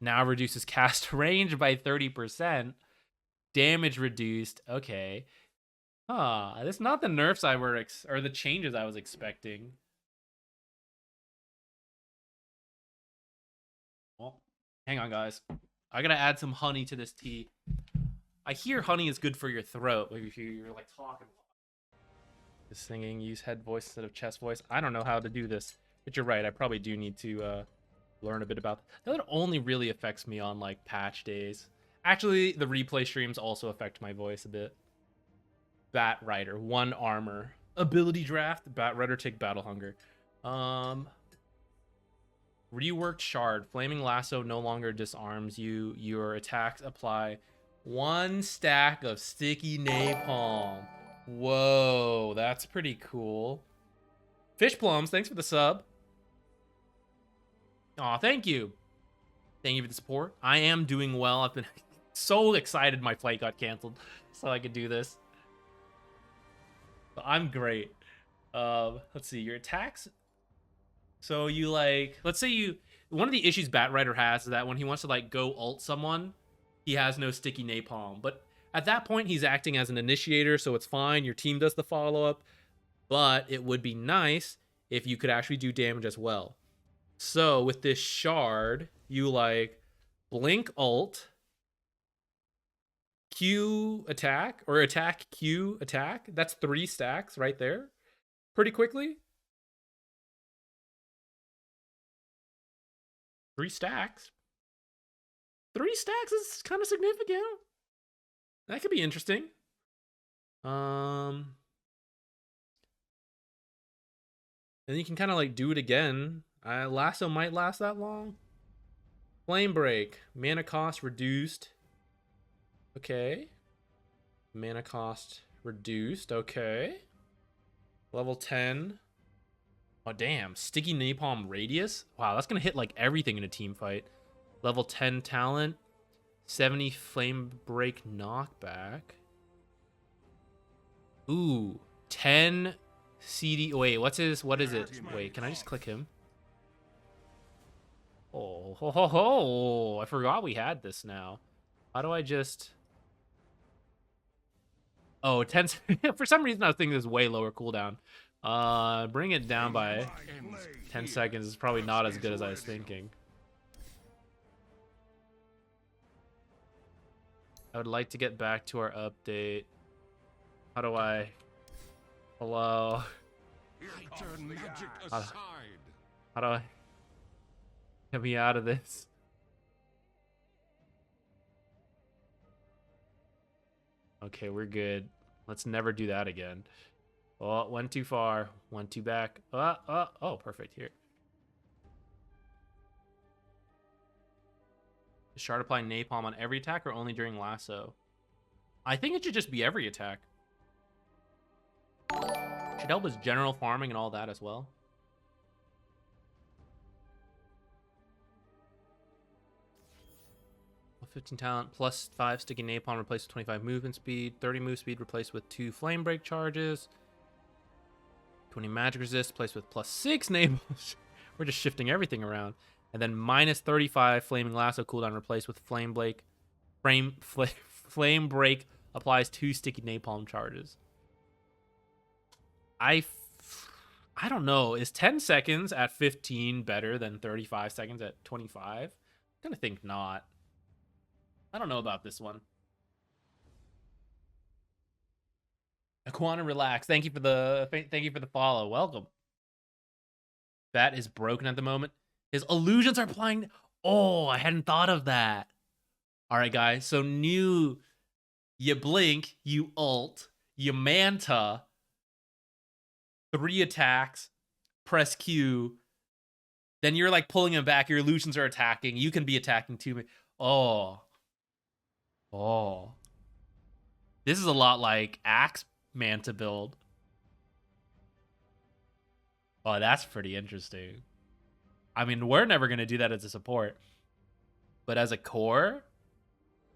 Now reduces cast range by 30%. Damage reduced. Okay. That's not the nerfs I were or the changes I was expecting. Well, hang on, guys. I gotta add some honey to this tea. I hear honey is good for your throat. Like if you're like talking. Just singing, use head voice instead of chest voice. I don't know how to do this, but you're right. I probably do need to learn a bit about that. Only really affects me on like patch days. Actually, the replay streams also affect my voice a bit. Bat Rider, 1 armor. Ability draft, Bat Rider take battle hunger. Reworked shard. Flaming lasso no longer disarms you. Your attacks apply 1 stack of sticky napalm. Whoa, that's pretty cool. Fish Plums, thanks for the sub. Aw, thank you. Thank you for the support. I am doing well. I've been so excited my flight got canceled so I could do this. But I'm great. Let's see, your attacks. So you like, let's say one of the issues Bat Rider has is that when he wants to like go ult someone, he has no sticky napalm. But at that point, he's acting as an initiator, so it's fine. Your team does the follow-up. But it would be nice if you could actually do damage as well. So with this shard, you like blink ult, Q attack, or attack Q attack. That's 3 stacks right there. Pretty quickly. 3 stacks. 3 stacks is kind of significant. That could be interesting. Then you can kind of like do it again. Lasso might last that long. Flame break. Mana cost reduced. Okay. Mana cost reduced. Okay. Level 10. Oh, damn. Sticky napalm radius? Wow, that's going to hit like everything in a team fight. Level 10 talent. 70 flame break knockback. Ooh. 10 CD. Wait, what is it? Wait, can I just click him? Oh, ho, ho, ho. I forgot we had this now. How do I just... Oh, 10... For some reason, I was thinking this is way lower cooldown. Bring it down by 10 seconds is probably not as good as I was thinking. I would like to get back to our update. How do I... Hello? How do I... Get me out of this. Okay, we're good. Let's never do that again. Oh, went too far. Went too back. Oh, perfect here. Does Shard apply napalm on every attack or only during lasso? I think it should just be every attack. Should help with general farming and all that as well. Well, 15 talent plus 5 sticky napalm replaced with 25 movement speed. 30 move speed replaced with 2 flame break charges. 20 magic resist replaced with plus 6 napalm. We're just shifting everything around. And then minus 35 flaming lasso cooldown replaced with flame break. Flame break applies 2 sticky napalm charges. I don't know. Is 10 seconds at 15 better than 35 seconds at 25? I'm gonna think not. I don't know about this one. Aquana relax. Thank you for the follow. Welcome. That is broken at the moment. His illusions are applying. Oh, I hadn't thought of that. All right, guys. So new, you blink, you ult, you manta. 3 attacks, press Q, then you're like pulling him back. Your illusions are attacking. You can be attacking too. Oh. This is a lot like Axe Manta build. Oh, that's pretty interesting. I mean, we're never going to do that as a support. But as a core,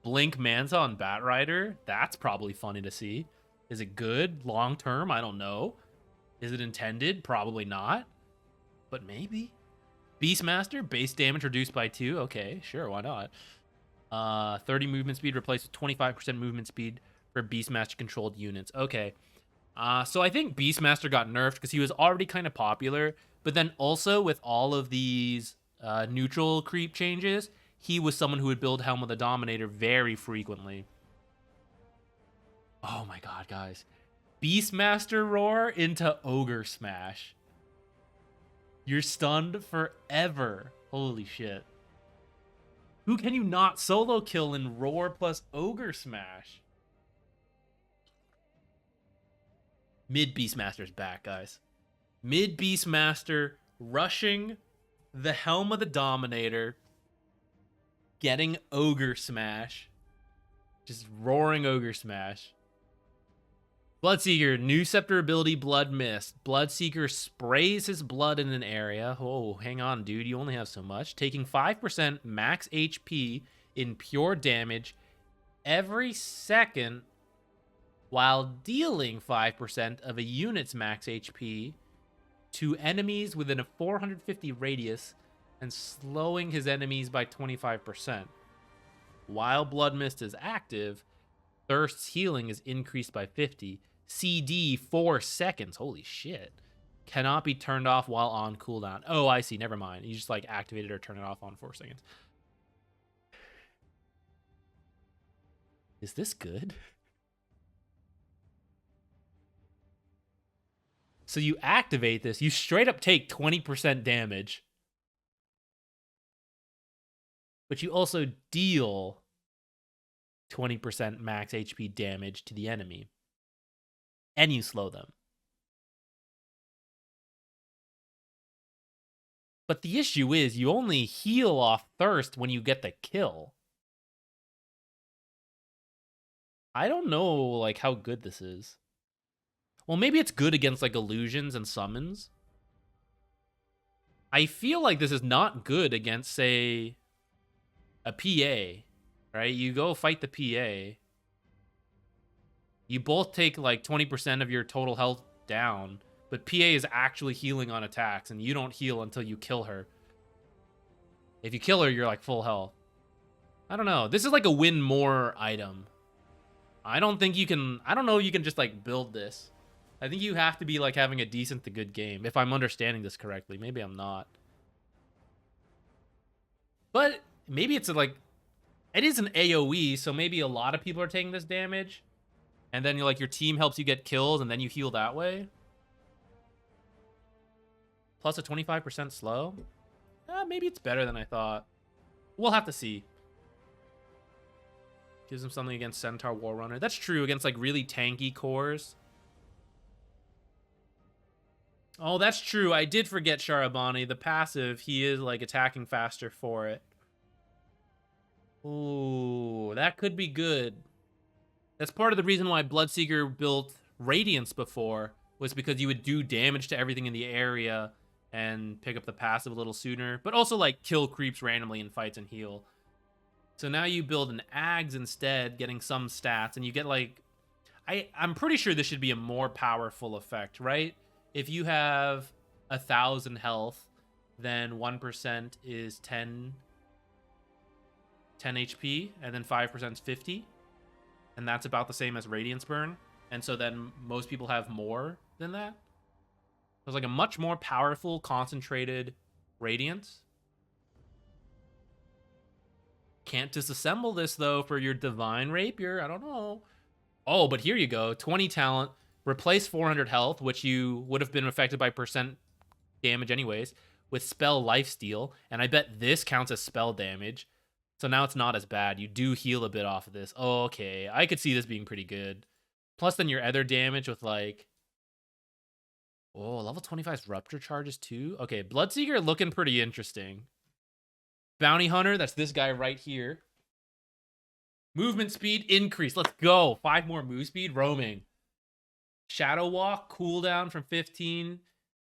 Blink Manta on Batrider, that's probably funny to see. Is it good long term? I don't know. Is it intended? Probably not. But maybe. Beastmaster, base damage reduced by 2. Okay, sure, why not? 30 movement speed replaced with 25% movement speed for Beastmaster-controlled units. Okay. So I think Beastmaster got nerfed because he was already kind of popular. But then also with all of these neutral creep changes, he was someone who would build Helm of the Dominator very frequently. Oh my god, guys. Beastmaster Roar into Ogre Smash. You're stunned forever. Holy shit. Who can you not solo kill in Roar plus Ogre Smash? Mid Beastmaster's back, guys. Mid Beastmaster rushing the Helm of the Dominator, getting Ogre Smash, just roaring Ogre Smash. Bloodseeker, new scepter ability, Blood Mist. Bloodseeker sprays his blood in an area. Oh, hang on, dude. You only have so much. Taking 5% max HP in pure damage every second while dealing 5% of a unit's max HP to enemies within a 450 radius and slowing his enemies by 25%. While Blood Mist is active, Thirst's healing is increased by 50. CD 4 seconds. Holy shit. Cannot be turned off while on cooldown. Oh, I see. Never mind. You just like activate it or turn it off on 4 seconds. Is this good? So you activate this. You straight up take 20% damage. But you also deal 20% max HP damage to the enemy. And you slow them. But the issue is you only heal off Thirst when you get the kill. I don't know like how good this is. Well, maybe it's good against like illusions and summons. I feel like this is not good against, say, a PA, right? You go fight the PA. You both take like 20% of your total health down, but PA is actually healing on attacks, and you don't heal until you kill her. If you kill her, you're like full health. I don't know. This is like a win more item. I don't know if you can just like build this. I think you have to be like having a decent to good game, if I'm understanding this correctly. Maybe I'm not. But maybe it's like, it is an AoE, so maybe a lot of people are taking this damage. And then you're like, your team helps you get kills, and then you heal that way. Plus a 25% slow. Maybe it's better than I thought. We'll have to see. Gives him something against Centaur War Runner. That's true against like really tanky cores. Oh, that's true. I did forget Sharabani. The passive, he is like attacking faster for it. Ooh, that could be good. That's part of the reason why Bloodseeker built Radiance before, was because you would do damage to everything in the area and pick up the passive a little sooner, but also like kill creeps randomly in fights and heal. So now you build an Ags instead, getting some stats, and you get like... I'm pretty sure this should be a more powerful effect, right? If you have 1,000 health, then 1% is 10 HP, and then 5% is 50. And that's about the same as Radiance Burn. And so then most people have more than that. So it's like a much more powerful, concentrated Radiance. Can't disassemble this, though, for your Divine Rapier. I don't know. Oh, but here you go. 20 talent. Replace 400 health, which you would have been affected by percent damage anyways, with Spell Lifesteal. And I bet this counts as spell damage. So now it's not as bad. You do heal a bit off of this. Oh, okay. I could see this being pretty good. Plus then your other damage with like... Oh, level 25's Rupture charges too? Okay, Bloodseeker looking pretty interesting. Bounty Hunter, that's this guy right here. Movement speed increase. Let's go. 5 more move speed. Roaming. Shadow Walk, cooldown from 15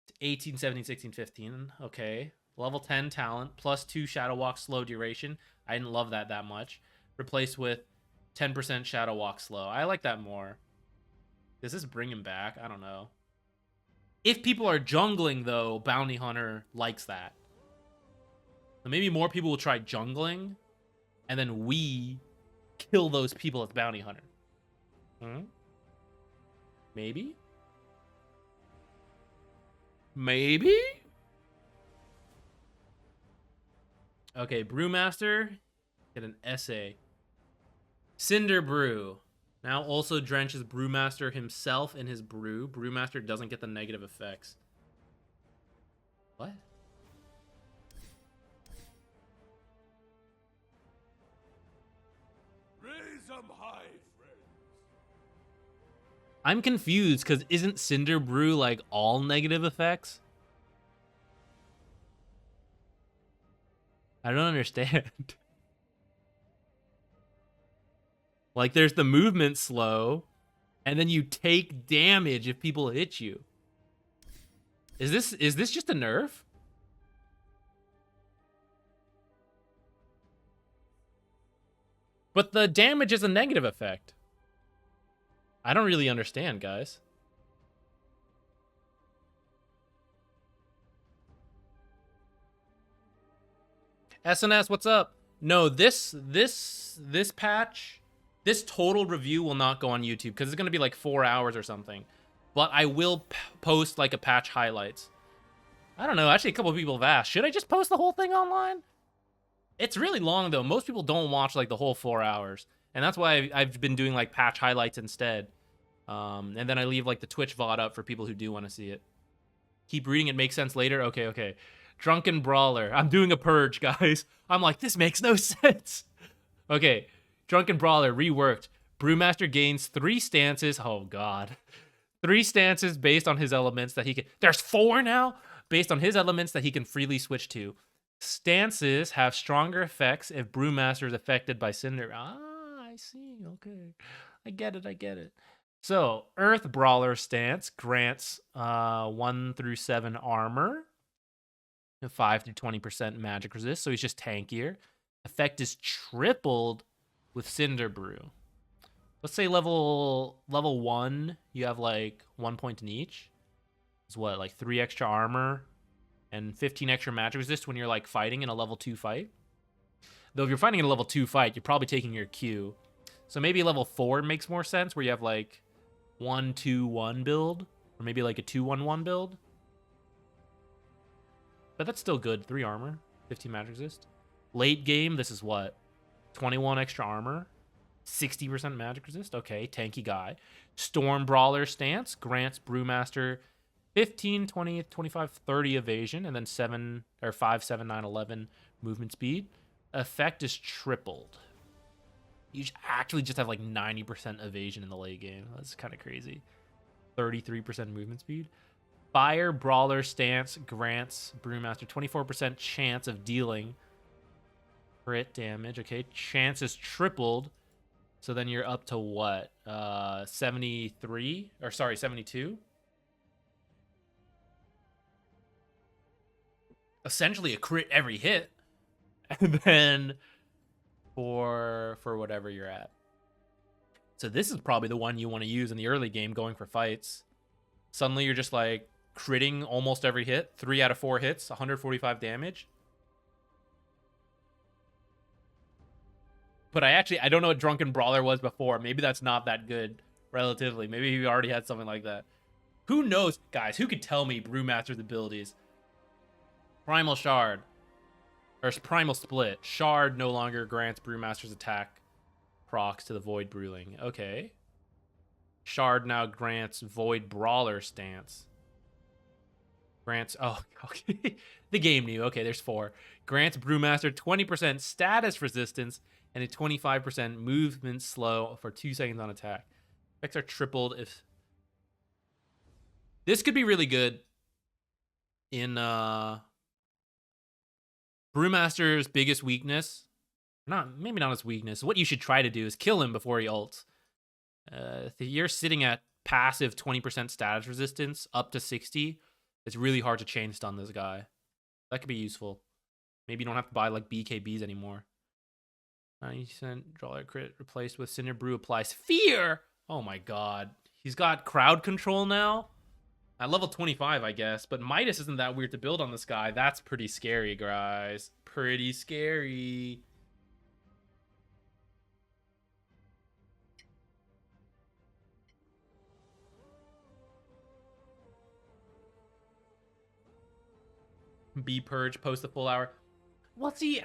to 18, 17, 16, 15. Okay. Level 10 talent, plus 2 Shadow Walk slow duration. I didn't love that much. Replaced with 10% Shadow Walk slow. I like that more. Does this bring him back? I don't know. If people are jungling, though, Bounty Hunter likes that. So maybe more people will try jungling, and then we kill those people as Bounty Hunter. Maybe? Maybe? Okay, Brewmaster. Get an essay. Cinder Brew. Now also drenches Brewmaster himself in his brew. Brewmaster doesn't get the negative effects. What? Raise 'em high, friends. I'm confused because isn't Cinder Brew like all negative effects? I don't understand. Like there's the movement slow, and then you take damage if people hit you. Is this just a nerf? But the damage is a negative effect. I don't really understand, guys. SNS, what's up? No, this patch, this total review will not go on YouTube because it's going to be like 4 hours or something. But I will post like a patch highlights. I don't know. Actually, a couple of people have asked, should I just post the whole thing online? It's really long, though. Most people don't watch like the whole 4 hours. And that's why I've been doing like patch highlights instead. And then I leave like the Twitch VOD up for people who do want to see it. Keep reading, it makes sense later. Okay. Drunken Brawler. I'm doing a purge, guys. I'm like, this makes no sense. Okay. Drunken Brawler, reworked. Brewmaster gains 3 stances. Oh, God. 3 stances based on his elements that he can... There's 4 now? Based on his elements that he can freely switch to. Stances have stronger effects if Brewmaster is affected by Cinder. Ah, I see. Okay. I get it. So, Earth Brawler stance grants 1 through 7 armor, 5 through 20% magic resist, so he's just tankier. Effect is tripled with Cinder Brew. Let's say level 1, you have like 1 point in each. It's what, like 3 extra armor and 15 extra magic resist when you're like fighting in a level 2 fight. Though if you're fighting in a level 2 fight, you're probably taking your Q. So maybe level 4 makes more sense, where you have like 1-2-1 build, or maybe like a 2-1-1 build. But that's still good. 3 armor, 15 magic resist. Late game, this is what? 21 extra armor, 60% magic resist. Okay, tanky guy. Storm Brawler stance grants Brewmaster 15, 20, 25, 30 evasion, and then 5, 7, 9, 11 movement speed. Effect is tripled. You actually just have like 90% evasion in the late game. That's kind of crazy. 33% movement speed. Fire Brawler stance grants Brewmaster 24% chance of dealing crit damage. Okay, chance is tripled. So then you're up to what? 73? Or sorry, 72? Essentially a crit every hit. And then for whatever you're at. So this is probably the one you want to use in the early game going for fights. Suddenly you're just like critting almost every hit. 3 out of 4 hits, 145 damage. But I don't know what Drunken Brawler was before. Maybe that's not that good, relatively. Maybe he already had something like that. Who knows? Guys, who could tell me Brewmaster's abilities? Primal Shard. Or Primal Split. Shard no longer grants Brewmaster's attack procs to the Void Brewling. Okay. Shard now grants Void Brawler stance. Grants... Oh, okay. The game knew. Okay, there's 4. Grants Brewmaster 20% status resistance and a 25% movement slow for 2 seconds on attack. Effects are tripled if... This could be really good in Brewmaster's biggest weakness. Maybe not his weakness. What you should try to do is kill him before he ults. If you're sitting at passive 20% status resistance up to 60, it's really hard to chain stun this guy. That could be useful. Maybe you don't have to buy like BKBs anymore. 90% draw crit replaced with Cinder Brew applies fear. Oh my god. He's got crowd control now. At level 25, I guess. But Midas isn't that weird to build on this guy. That's pretty scary, guys. Pretty scary. B Purge, post the full hour. Well, see,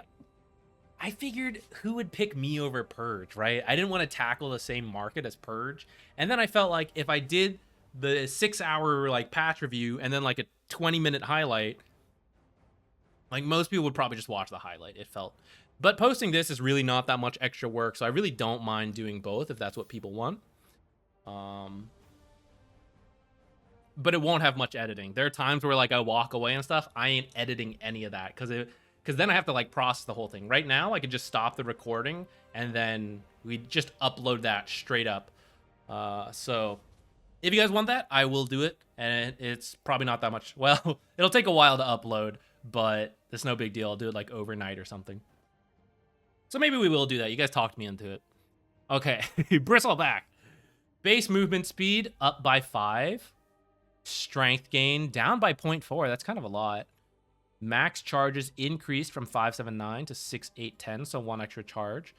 I figured who would pick me over Purge, right? I didn't want to tackle the same market as Purge. And then I felt like if I did the 6-hour like patch review and then like a 20-minute highlight, like most people would probably just watch the highlight, it felt. But posting this is really not that much extra work, so I really don't mind doing both if that's what people want. But it won't have much editing. There are times where like I walk away and stuff. I ain't editing any of that because then I have to like process the whole thing. Right now, I could just stop the recording and then we just upload that straight up. So if you guys want that, I will do it. And it's probably not that much. Well, it'll take a while to upload, but it's no big deal. I'll do it like overnight or something. So maybe we will do that. You guys talked me into it. Okay, Bristleback. Base movement speed up by 5. Strength gain down by 0.4. That's kind of a lot. Max charges increased from 579 to 6810, so 1 extra charge.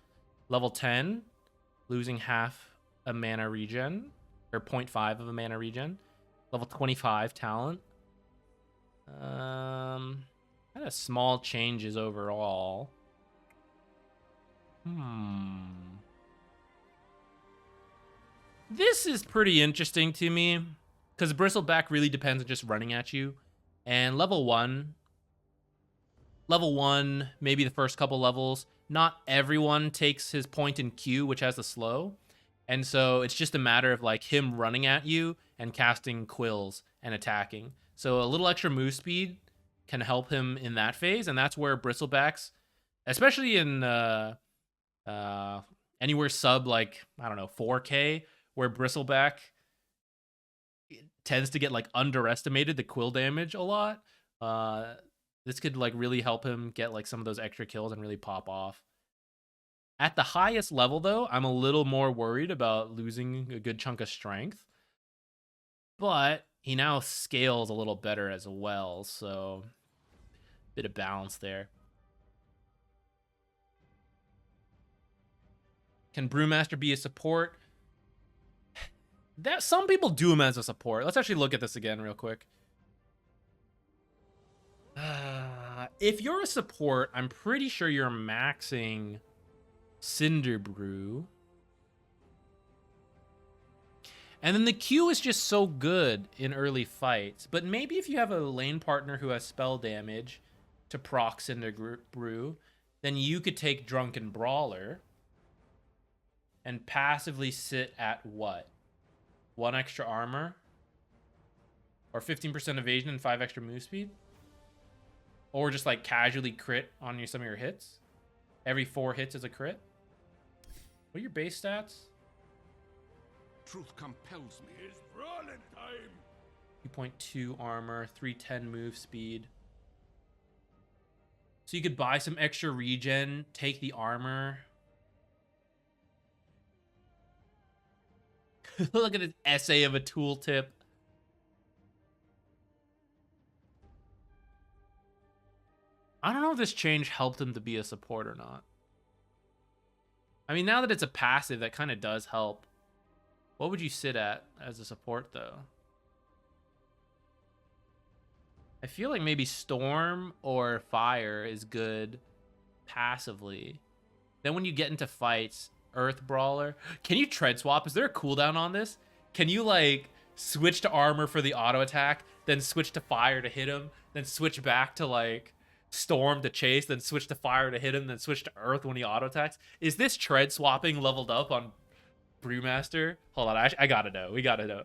Level 10, losing half a mana regen, or 0.5 of a mana regen. Level 25 talent. Kind of small changes overall. This is pretty interesting to me. Because Bristleback really depends on just running at you. And level 1, maybe the first couple levels, not everyone takes his point in Q, which has the slow. And so it's just a matter of like him running at you and casting quills and attacking. So a little extra move speed can help him in that phase. And that's where Bristlebacks, especially in anywhere sub like, I don't know, 4K, where Bristleback tends to get like underestimated the quill damage a lot. This could like really help him get like some of those extra kills and really pop off. At the highest level though, I'm a little more worried about losing a good chunk of strength. But he now scales a little better as well, so bit of balance there. Can Brewmaster be a support? That some people do him as a support. Let's actually look at this again real quick. If you're a support, I'm pretty sure you're maxing Cinder Brew. And then the Q is just so good in early fights. But maybe if you have a lane partner who has spell damage to proc Cinder Brew, then you could take Drunken Brawler and passively sit at what? 1 extra armor? Or 15% evasion and 5 extra move speed. Or just like casually crit on some of your hits. Every 4 hits is a crit. What are your base stats? Truth compels me. It's brawling time. 2.2 armor, 310 move speed. So you could buy some extra regen, take the armor. Look at this essay of a tooltip. I don't know if this change helped him to be a support or not. I mean, now that it's a passive, that kind of does help. What would you sit at as a support, though? I feel like maybe Storm or Fire is good passively. Then when you get into fights, Earth Brawler. Can you tread swap? Is there a cooldown on this? Can you, like, switch to armor for the auto attack, then switch to Fire to hit him, then switch back to, like, Storm to chase, then switch to Fire to hit him, then switch to Earth when he auto attacks? Is this tread swapping leveled up on Brewmaster? Hold on, I gotta know. We gotta know.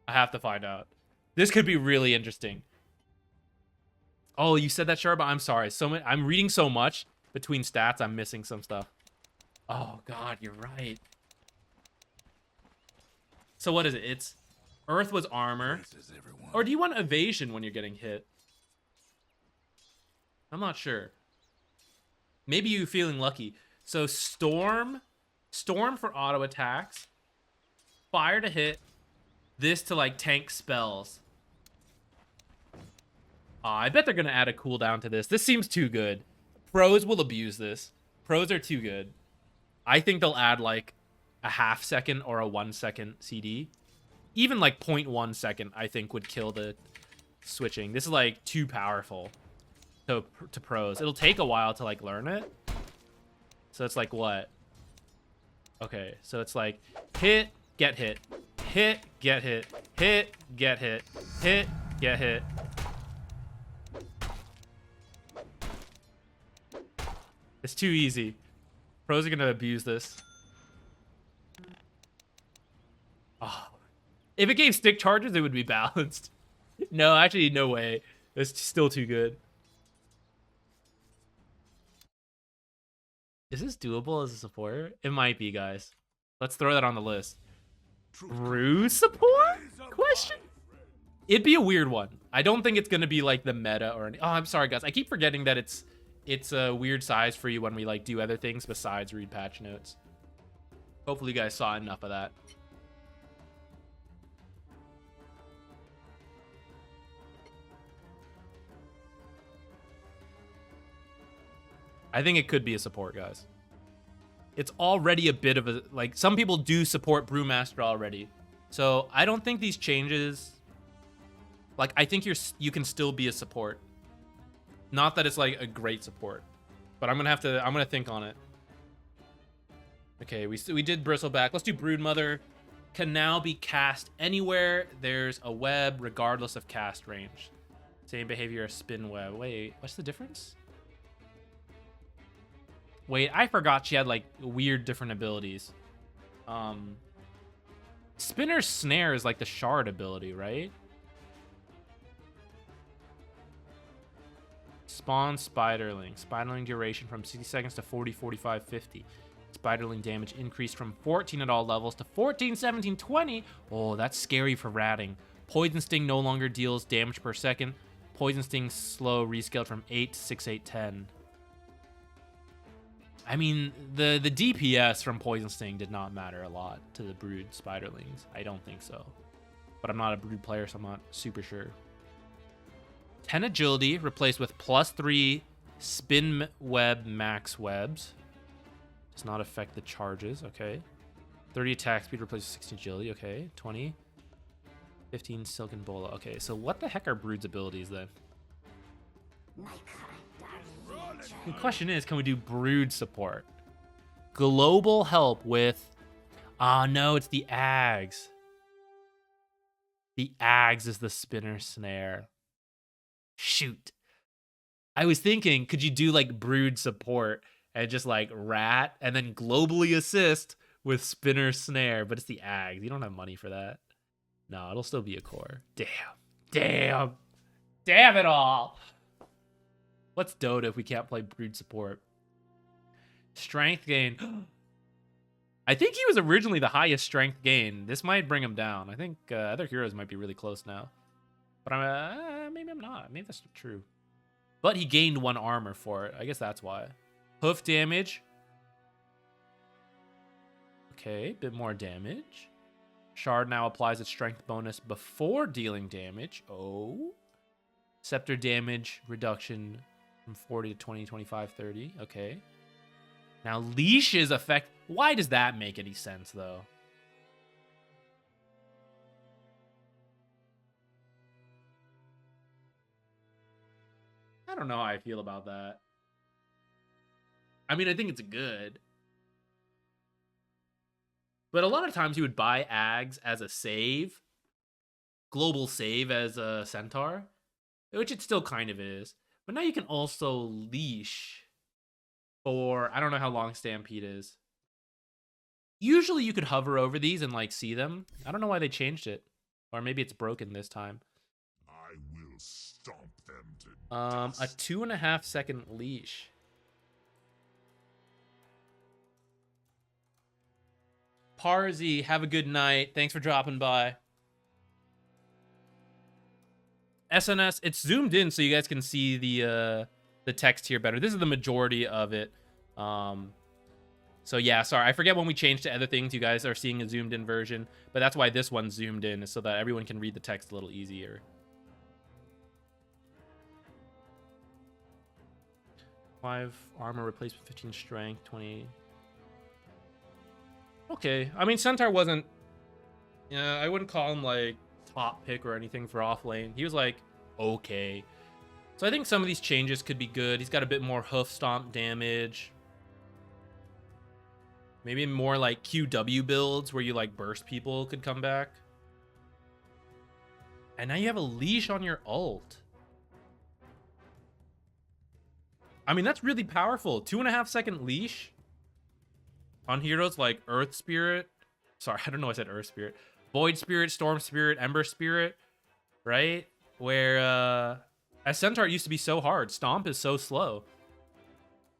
I have to find out. This could be really interesting. Oh, you said that, Sharba? I'm sorry. I'm reading so much between stats, I'm missing some stuff. Oh, God, you're right. So what is it? It's Earth was armor. Or do you want evasion when you're getting hit? I'm not sure. Maybe you're feeling lucky. So Storm for auto attacks. Fire to hit. This to, like, tank spells. I bet they're going to add a cooldown to this. This seems too good. Pros will abuse this. Pros are too good. I think they'll add, like, a half second or a 1 second CD. Even, like, 0.1 second, I think, would kill the switching. This is, like, too powerful to pros. It'll take a while to, like, learn it. So it's like, what? Okay, so it's like, hit, get hit. Hit, get hit. Hit, get hit. Hit, get hit. It's too easy. Pros are going to abuse this. Oh. If it gave stick charges, it would be balanced. No, actually, no way. It's still too good. Is this doable as a support? It might be, guys. Let's throw that on the list. Brew support? Question? It'd be a weird one. I don't think it's going to be like the meta or any... Oh, I'm sorry, guys. I keep forgetting that it's a weird size for you when we like do other things besides read patch notes. Hopefully you guys saw enough of that. I think it could be a support, guys. It's already a bit of a, like, some people do support Brewmaster already. So I don't think these changes, like, I think you can still be a support. Not that it's like a great support, but I'm gonna think on it. Okay, we did Bristleback. Let's do Broodmother. Can now be cast anywhere there's a web, regardless of cast range. Same behavior as Spin Web. Wait, what's the difference? Wait, I forgot she had, like, weird different abilities. Spinner's Snare is, like, the shard ability, right? Spawn Spiderling. Spiderling duration from 60 seconds to 40, 45, 50. Spiderling damage increased from 14 at all levels to 14, 17, 20. Oh, that's scary for ratting. Poison Sting no longer deals damage per second. Poison Sting slow rescaled from 8 to 6, 8, 10. I mean, the DPS from Poison Sting did not matter a lot to the Brood Spiderlings. I don't think so. But I'm not a Brood player, so I'm not super sure. 10 agility replaced with +3 spin web max webs. Does not affect the charges. Okay. 30 attack speed replaced with 16 agility. Okay. 20. 15 silken bola. Okay. So what the heck are Brood's abilities then? The question is, can we do Brood support? Global help with... Oh, no, it's the Ags. The Ags is the Spinner Snare. Shoot. I was thinking, could you do, like, Brood support and just, like, rat and then globally assist with Spinner Snare? But it's the Ags. You don't have money for that. No, it'll still be a core. Damn. Damn. Damn it all. What's Dota if we can't play Brood support? Strength gain. I think he was originally the highest strength gain. This might bring him down. I think other heroes might be really close now. But maybe I'm not. Maybe that's true. But he gained 1 armor for it. I guess that's why. Hoof damage. Okay, bit more damage. Shard now applies its strength bonus before dealing damage. Oh. Scepter damage reduction from 40 to 20, 25, 30. Okay. Now leashes affect... Why does that make any sense, though? I don't know how I feel about that. I mean, I think it's good. But a lot of times you would buy Ags as a save. Global save as a Centaur. Which it still kind of is. But now you can also leash for... I don't know how long Stampede is. Usually you could hover over these and like see them. I don't know why they changed it. Or maybe it's broken this time. I will stomp them to A 2.5 second leash. Parzi, have a good night. Thanks for dropping by. SNS, it's zoomed in so you guys can see the text here better. This is the majority of it. So yeah, sorry, I forget when we changed to other things. You guys are seeing a zoomed in version, but that's why this one's zoomed in, is so that everyone can read the text a little easier. 5 armor replaced with 15 strength, 20. Okay, I mean Centaur wasn't. Yeah, I wouldn't call him like top pick or anything for off lane. He was like okay. So I think some of these changes could be good. He's got a bit more hoof stomp damage. Maybe more like QW builds where you like burst people could come back. And now you have a leash on your ult. I mean, that's really powerful. 2.5 second leash on heroes like Earth Spirit. Sorry, I don't know why I said Earth Spirit. Void Spirit, Storm Spirit, Ember Spirit, right? Where as Centaur it used to be so hard. Stomp is so slow.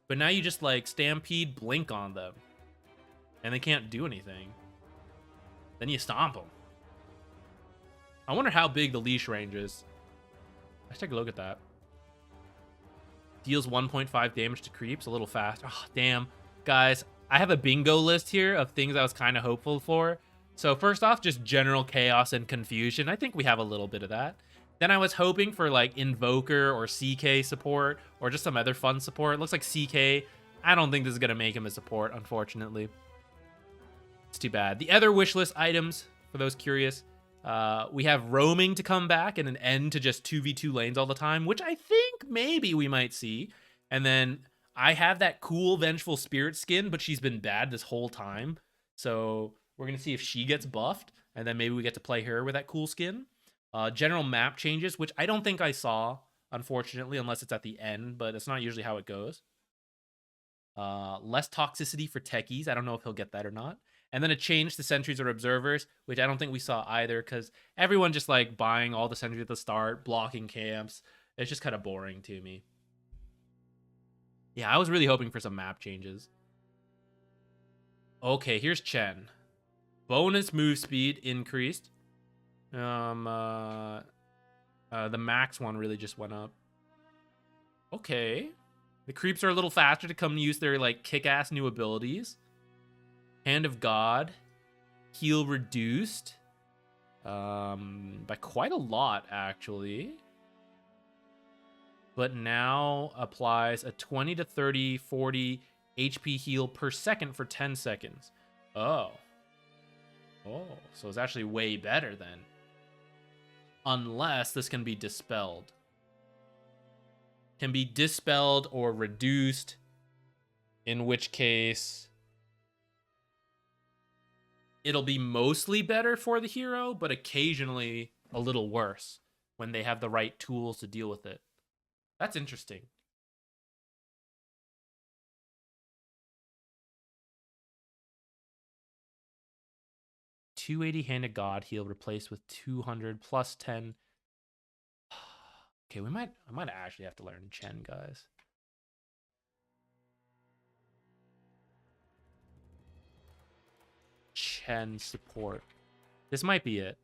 But now you just like Stampede, blink on them. And they can't do anything. Then you stomp them. I wonder how big the leash range is. Let's take a look at that. Deals 1.5 damage to creeps, a little fast. Oh, damn. Guys, I have a bingo list here of things I was kind of hopeful for. So first off, just general chaos and confusion. I think we have a little bit of that. Then I was hoping for like Invoker or CK support or just some other fun support. It looks like CK. I don't think this is going to make him a support, unfortunately. It's too bad. The other wishlist items, for those curious, we have roaming to come back and an end to just 2v2 lanes all the time, which I think maybe we might see. And then I have that cool Vengeful Spirit skin, but she's been bad this whole time. So we're going to see if she gets buffed, and then maybe we get to play her with that cool skin. General map changes, which I don't think I saw, unfortunately, unless it's at the end, but it's not usually how it goes. Less toxicity for Techies. I don't know if he'll get that or not. And then a change to sentries or observers, which I don't think we saw either, because everyone just like buying all the sentries at the start, blocking camps. It's just kind of boring to me. Yeah, I was really hoping for some map changes. Okay, here's Chen. Bonus move speed increased. The max one really just went up. Okay. The creeps are a little faster to come use their like kick-ass new abilities. Hand of God, heal reduced by quite a lot, actually. But now applies a 20 to 30, 40 HP heal per second for 10 seconds. Oh. Oh, so it's actually way better then. Unless this can be dispelled. Can be dispelled or reduced, in which case it'll be mostly better for the hero, but occasionally a little worse when they have the right tools to deal with it. That's interesting. $280 Hand of God heal replaced with 200 plus 10 Okay, I might actually have to learn Chen, guys. Chen support. This might be it.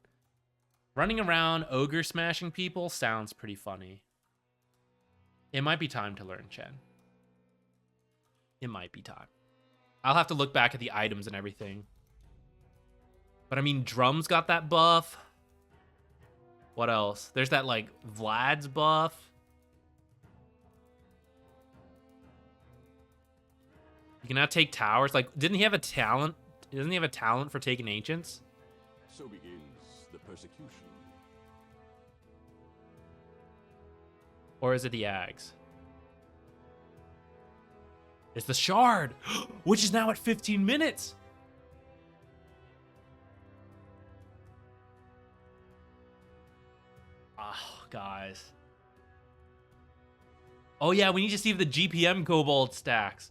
Running around ogre smashing people sounds pretty funny. It might be time to learn Chen. It might be time. I'll have to look back at the items and everything. But I mean, Drum's got that buff. What else? There's that, like, Vlad's buff. You can now take towers. Like, didn't he have a talent? Doesn't he have a talent for taking ancients? So begins the persecution. Or is it the Ags? It's the Shard, which is now at 15 minutes. Oh, guys. Oh, yeah, we need to see if the GPM Kobold stacks.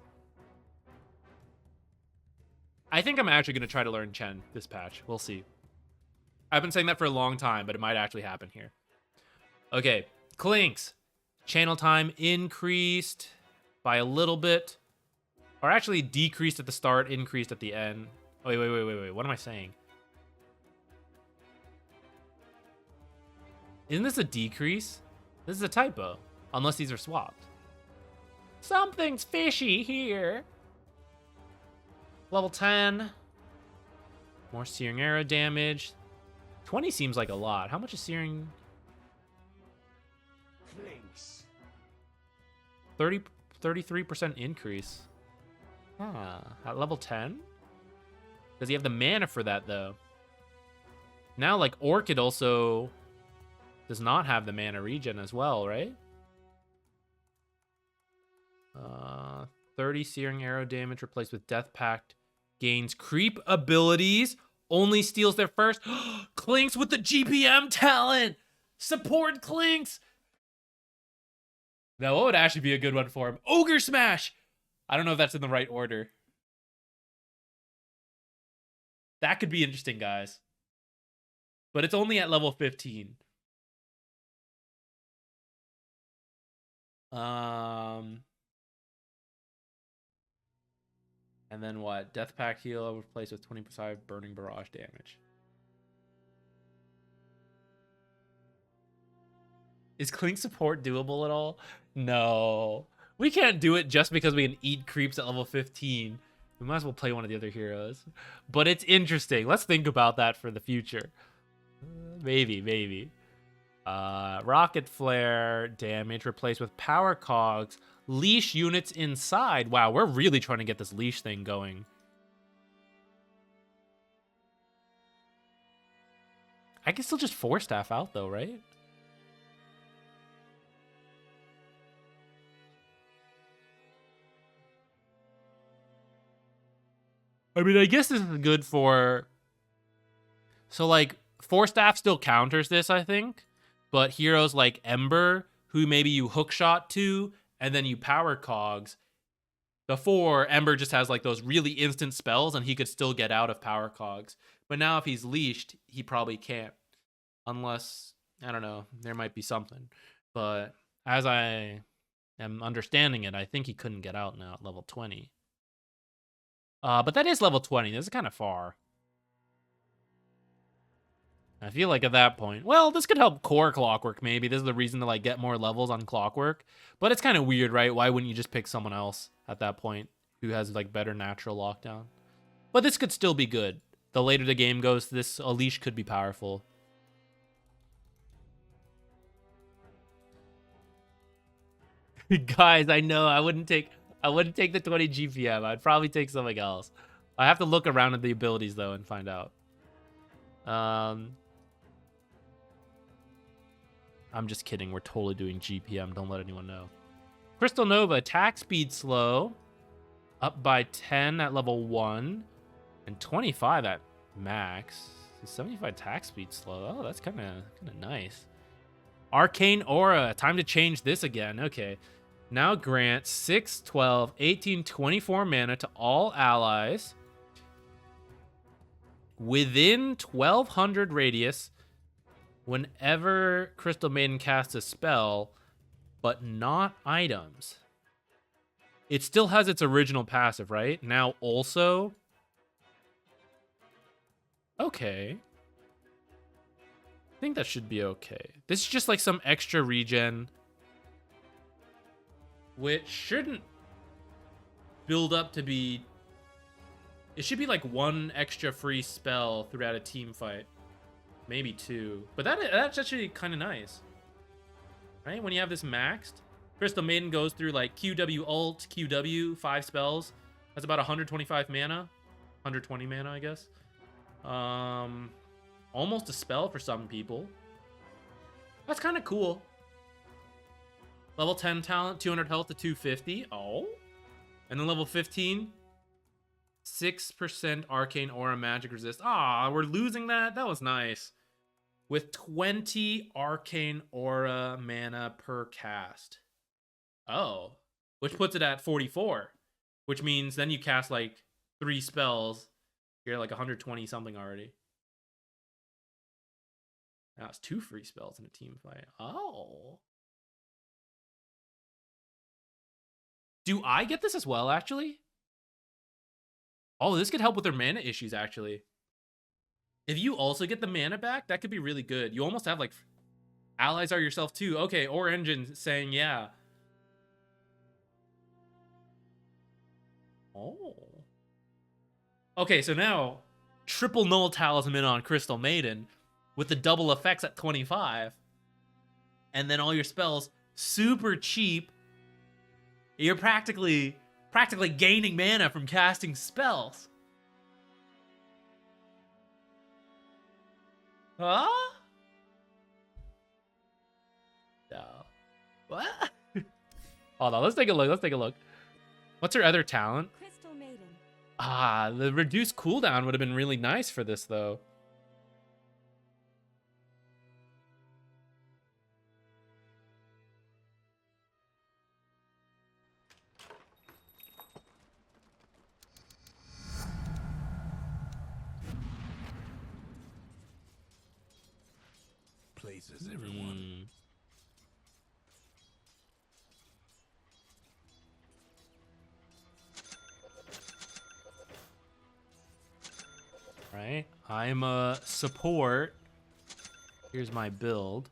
I think I'm actually going to try to learn Chen this patch. We'll see. I've been saying that for a long time, but it might actually happen here. Okay, Clinks. Channel time increased by a little bit. Or actually decreased at the start, increased at the end. Oh, wait. What am I saying? Isn't this a decrease? This is a typo. Unless these are swapped. Something's fishy here. Level 10. More Searing Arrow damage. 20 seems like a lot. How much is Searing? 33% increase. At level 10? Does he have the mana for that, though? Now, like, Orchid also does not have the mana regen as well, right? 30 Searing Arrow damage replaced with Death Pact. Gains creep abilities. Only steals their first. Clinks with the GPM talent. Support Clinks. Now, what would actually be a good one for him? Ogre Smash. I don't know if that's in the right order. That could be interesting, guys. But it's only at level 15. And then what? Death Pack heal replaced with 20% burning barrage damage. Is Clink support doable at all? No. We can't do it just because we can eat creeps at level 15. We might as well play one of the other heroes. But it's interesting. Let's think about that for the future. Maybe. Rocket Flare damage replaced with Power Cogs. Leash units inside. Wow, we're really trying to get this leash thing going. I can still just 4-staff out though, right? I mean, I guess this is good for... So, like, 4-staff still counters this, I think. But heroes like Ember, who maybe you hookshot to, and then you power cogs. Before, Ember just has, like, those really instant spells, and he could still get out of power cogs. But now if he's leashed, he probably can't. Unless, I don't know, there might be something. But as I am understanding it, I think he couldn't get out now at level 20. But that is level 20. This is kind of far. I feel like at that point, well, this could help core Clockwork maybe. This is the reason to like get more levels on Clockwork. But it's kind of weird, right? Why wouldn't you just pick someone else at that point who has like better natural lockdown? But this could still be good. The later the game goes, this Unleash could be powerful. Guys, I know I wouldn't take the 20 GPM. I'd probably take something else. I have to look around at the abilities though and find out. I'm just kidding. We're totally doing GPM. Don't let anyone know. Crystal Nova, attack speed slow. Up by 10 at level 1. And 25 at max. 75 attack speed slow. Oh, that's kind of nice. Arcane Aura. Time to change this again. Okay. Now grant 6, 12, 18, 24 mana to all allies within 1200 radius Whenever Crystal Maiden casts a spell, but not items, it still has its original passive, right? Now also... Okay. I think that should be okay. This is just like some extra regen, which shouldn't build up to be... It should be like 1 extra free spell throughout a team fight. Maybe 2. But that's actually kind of nice. Right? When you have this maxed, Crystal Maiden goes through like QW ult, QW, 5 spells. That's about 125 mana. 120 mana, I guess. Almost a spell for some people. That's kind of cool. Level 10 talent, 200 health to 250. Oh. And then level 15, 6% arcane aura magic resist. Ah, we're losing that? That was nice. With 20 arcane aura mana per cast. Oh. Which puts it at 44. Which means then you cast like 3 spells. You're like 120 something already. Now it's 2 free spells in a team fight. Oh. Do I get this as well, actually? Oh, this could help with their mana issues, actually. If you also get the mana back, that could be really good. You almost have, like, allies are yourself, too. Okay, or engine saying, yeah. Oh. Okay, so now, triple null talisman on Crystal Maiden with the double effects at 25. And then all your spells super cheap. You're practically gaining mana from casting spells. Huh? No. What? Hold on, let's take a look. What's her other talent? Crystal Maiden. Ah, the reduced cooldown would have been really nice for this, though. Places everyone. Right, I'm a support. Here's my build.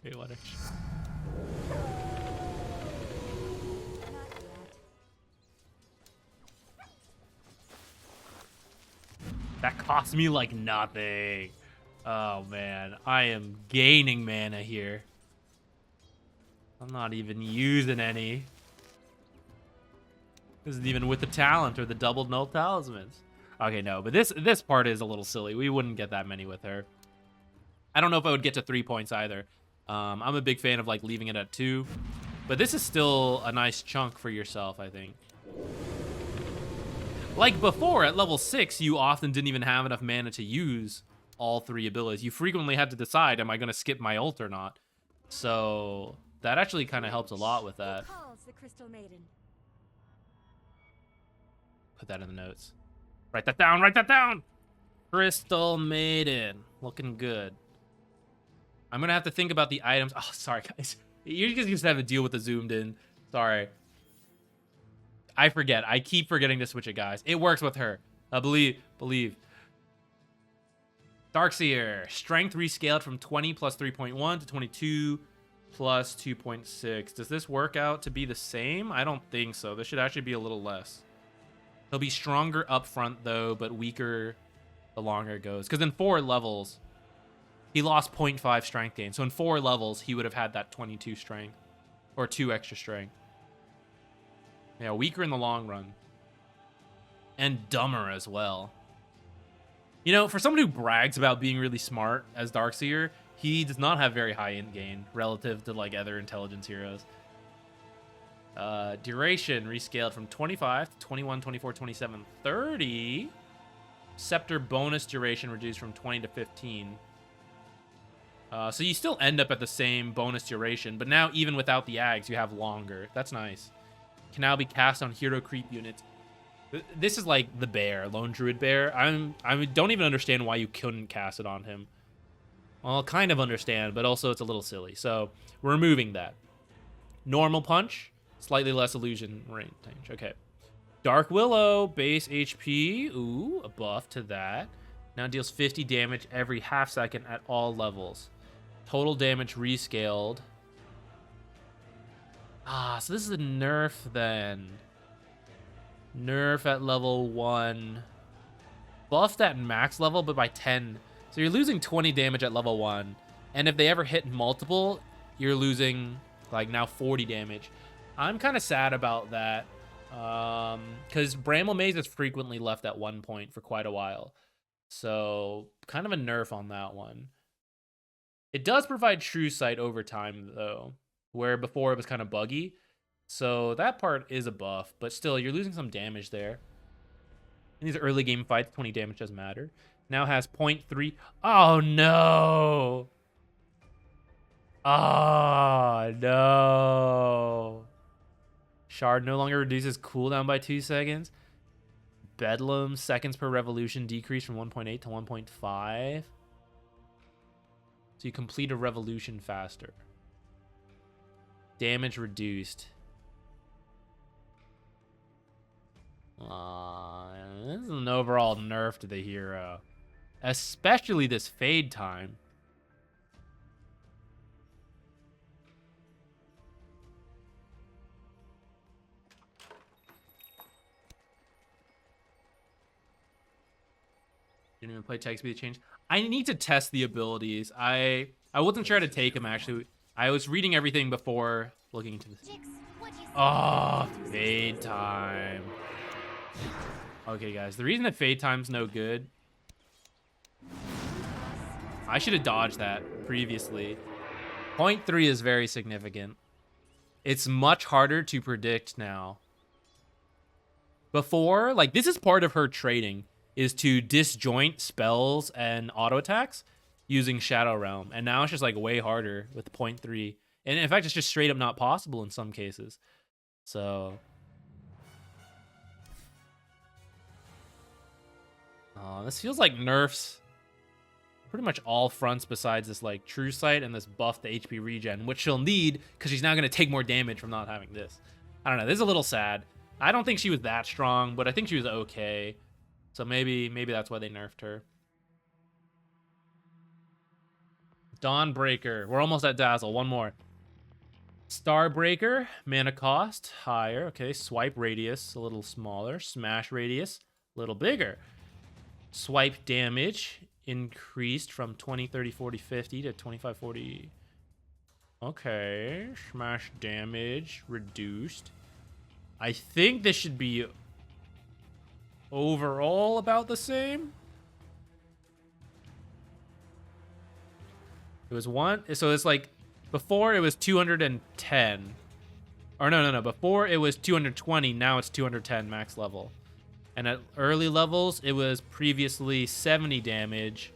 Wait, what? Not yet. That cost me like nothing. Oh man, I am gaining mana here. I'm not even using any. This isn't even with the talent or the double null talismans. Okay, no, but this part is a little silly. We wouldn't get that many with her. I don't know if I would get to 3 points either. I'm a big fan of like leaving it at 2, but this is still a nice chunk for yourself, I think. Like before, at level 6, you often didn't even have enough mana to use all 3 abilities. You frequently had to decide, am I going to skip my ult or not? So that actually kind of helps a lot with that. Calls the Crystal Maiden. Put that in the notes. Write that down, write that down! Crystal Maiden. Looking good. I'm going to have to think about the items. Oh, sorry, guys. You just used to have to deal with the zoomed in. Sorry. I forget. I keep forgetting to switch it, guys. It works with her. Believe. Darkseer. Strength rescaled from 20 plus 3.1 to 22 plus 2.6. Does this work out to be the same? I don't think so. This should actually be a little less. He'll be stronger up front, though, but weaker the longer it goes. Because in 4 levels, he lost 0.5 strength gain. So in 4 levels, he would have had that 22 strength. Or 2 extra strength. Yeah, weaker in the long run. And dumber as well. You know, for someone who brags about being really smart as Darkseer, he does not have very high int gain relative to like other intelligence heroes. Duration rescaled from 25 to 21, 24, 27, 30. Scepter bonus duration reduced from 20 to 15. So you still end up at the same bonus duration, but now even without the ags, you have longer. That's nice. can now be cast on hero creep units. This is like the bear, lone druid bear. I don't even understand why you couldn't cast it on him. Well, kind of understand, but also it's a little silly. So we're removing that. Normal punch, slightly less illusion range. Okay. Dark Willow, base HP. Ooh, a buff to that. Now deals 50 damage every half second at all levels. Total damage rescaled. Ah, so this is a nerf then. Nerf at level 1. Buffed at max level, but by 10. So you're losing 20 damage at level 1. And if they ever hit multiple, you're losing, like, now 40 damage. I'm kind of sad about that. Because Bramble Maze is frequently left at 1 point for quite a while. So, kind of a nerf on that one. It does provide True Sight over time, though, where before it was kind of buggy. So that part is a buff, but still, you're losing some damage there. In these early game fights, 20 damage doesn't matter. Now has 0.3. Oh, no. Oh, no. Shard no longer reduces cooldown by 2 seconds. Bedlam, seconds per revolution decrease from 1.8 to 1.5. So you complete a revolution faster. Damage reduced. This is an overall nerf to the hero. Especially this fade time. Didn't even play text speed change. I need to test the abilities. I wasn't sure how to take them, actually. I was reading everything before looking into this. Oh, fade time. Okay, guys. The reason that fade time's no good... I should have dodged that previously. 0.3 is very significant. It's much harder to predict now. Before, like, this is part of her trading, is to disjoint spells and auto attacks using Shadow Realm. And now it's just, like, way harder with 0.3. And in fact, it's just straight up not possible in some cases. So... this feels like nerfs pretty much all fronts besides this, like, True Sight and this buff to HP regen, which she'll need because she's now going to take more damage from not having this. I don't know. This is a little sad. I don't think she was that strong, but I think she was okay. So maybe that's why they nerfed her. Dawnbreaker. We're almost at Dazzle. One more. Starbreaker. Mana cost. Higher. Okay. Swipe radius. A little smaller. Smash radius. A little bigger. Swipe damage. Increased from 20, 30, 40, 50 to 25, 40. Okay. Smash damage. Reduced. I think this should be overall about the same. It was one. So it's like before it was 210. Or no. Before it was 220. Now it's 210 max level. And at early levels, it was previously 70 damage.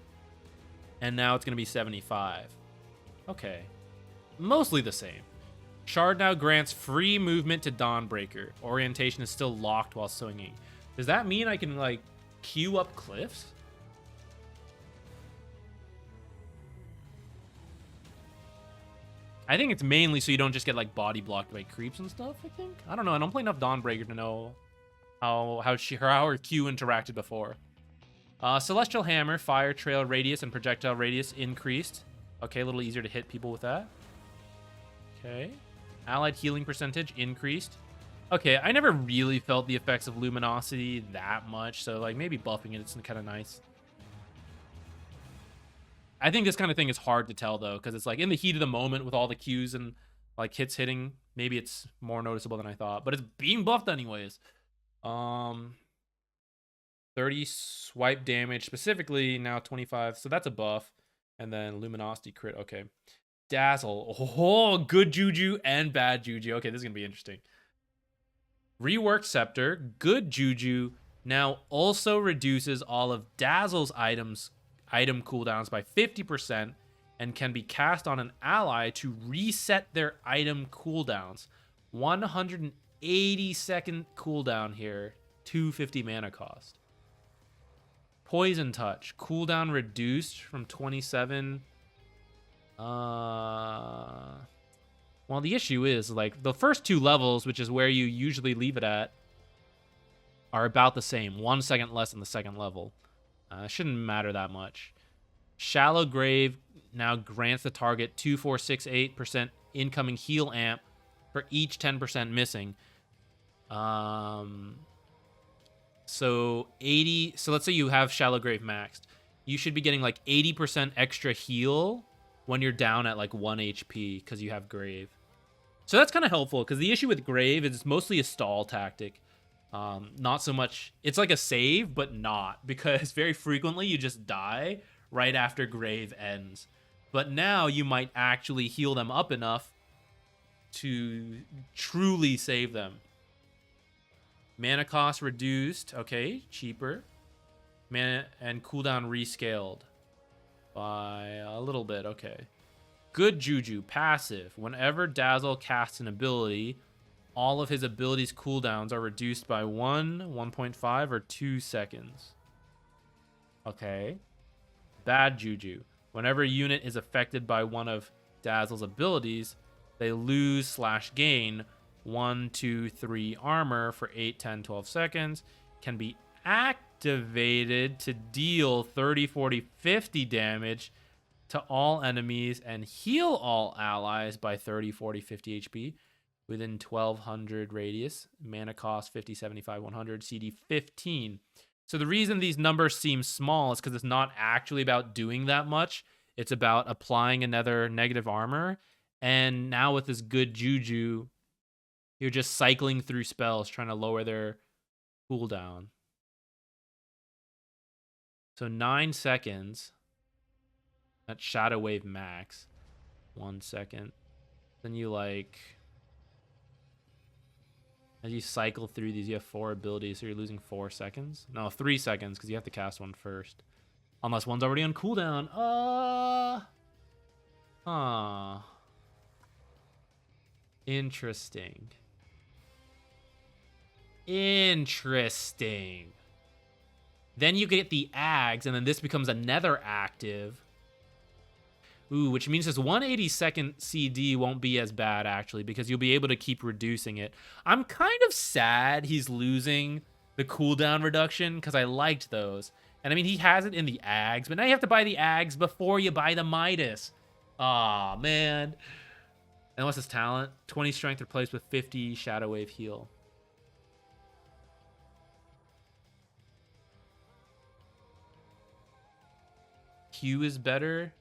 And now it's going to be 75. Okay. Mostly the same. Shard now grants free movement to Dawnbreaker. Orientation is still locked while swinging. Does that mean I can, like, queue up cliffs? I think it's mainly so you don't just get, like, body blocked by creeps and stuff, I think. I don't know. I don't play enough Dawnbreaker to know how her Q interacted before. Celestial Hammer, Fire Trail Radius, and Projectile Radius increased. Okay, a little easier to hit people with that. Okay. Allied Healing Percentage increased. Okay, I never really felt the effects of Luminosity that much, so, like, maybe buffing it, it's kind of nice. I think this kind of thing is hard to tell, though, because it's, like, in the heat of the moment with all the Qs and, like, hits hitting, maybe it's more noticeable than I thought, but it's being buffed anyways. 30 swipe damage specifically, now 25, so that's a buff. And then Luminosity crit, okay. Dazzle, oh, good juju and bad juju. Okay, this is gonna be interesting. Reworked Scepter, good juju, now also reduces all of Dazzle's item cooldowns by 50% and can be cast on an ally to reset their item cooldowns. 80-second cooldown here. 250 mana cost. Poison Touch. Cooldown reduced from 27. Well, the issue is, like, the first 2 levels, which is where you usually leave it at, are about the same. 1 second less than the second level. Shouldn't matter that much. Shallow Grave now grants the target 2468% incoming heal amp for each 10% missing. So let's say you have Shallow Grave maxed. You should be getting like 80% extra heal when you're down at like 1 HP because you have Grave. So that's kind of helpful, because the issue with Grave is it's mostly a stall tactic. Not so much, it's like a save, but not, because very frequently you just die right after Grave ends. But now you might actually heal them up enough to truly save them. Mana cost reduced, okay, cheaper. Mana and cooldown rescaled by a little bit, okay. Good Juju, passive. Whenever Dazzle casts an ability, all of his abilities' cooldowns are reduced by 1, 1.5, or 2 seconds. Okay. Bad Juju. Whenever a unit is affected by one of Dazzle's abilities, they lose/gain 1, 2, 3 armor for 8, 10, 12 seconds. Can be activated to deal 30, 40, 50 damage to all enemies and heal all allies by 30, 40, 50 HP within 1200 radius. Mana cost 50, 75, 100, CD 15. So the reason these numbers seem small is because it's not actually about doing that much. It's about applying another negative armor. And now with this good Juju, you're just cycling through spells trying to lower their cooldown. So 9 seconds. That's Shadow Wave max. 1 second. Then you like... As you cycle through these, you have 4 abilities, so you're losing 4 seconds. No, 3 seconds, because you have to cast one first. Unless one's already on cooldown. Interesting. Interesting. Then you get the Ags, and then this becomes another active. Ooh, which means this 182nd CD won't be as bad, actually, because you'll be able to keep reducing it. I'm kind of sad he's losing the cooldown reduction, because I liked those. And I mean, he has it in the Ags, but now you have to buy the Ags before you buy the Midas. Aw, man. And what's his talent? 20 strength replaced with 50 Shadow Wave heal. Q is better.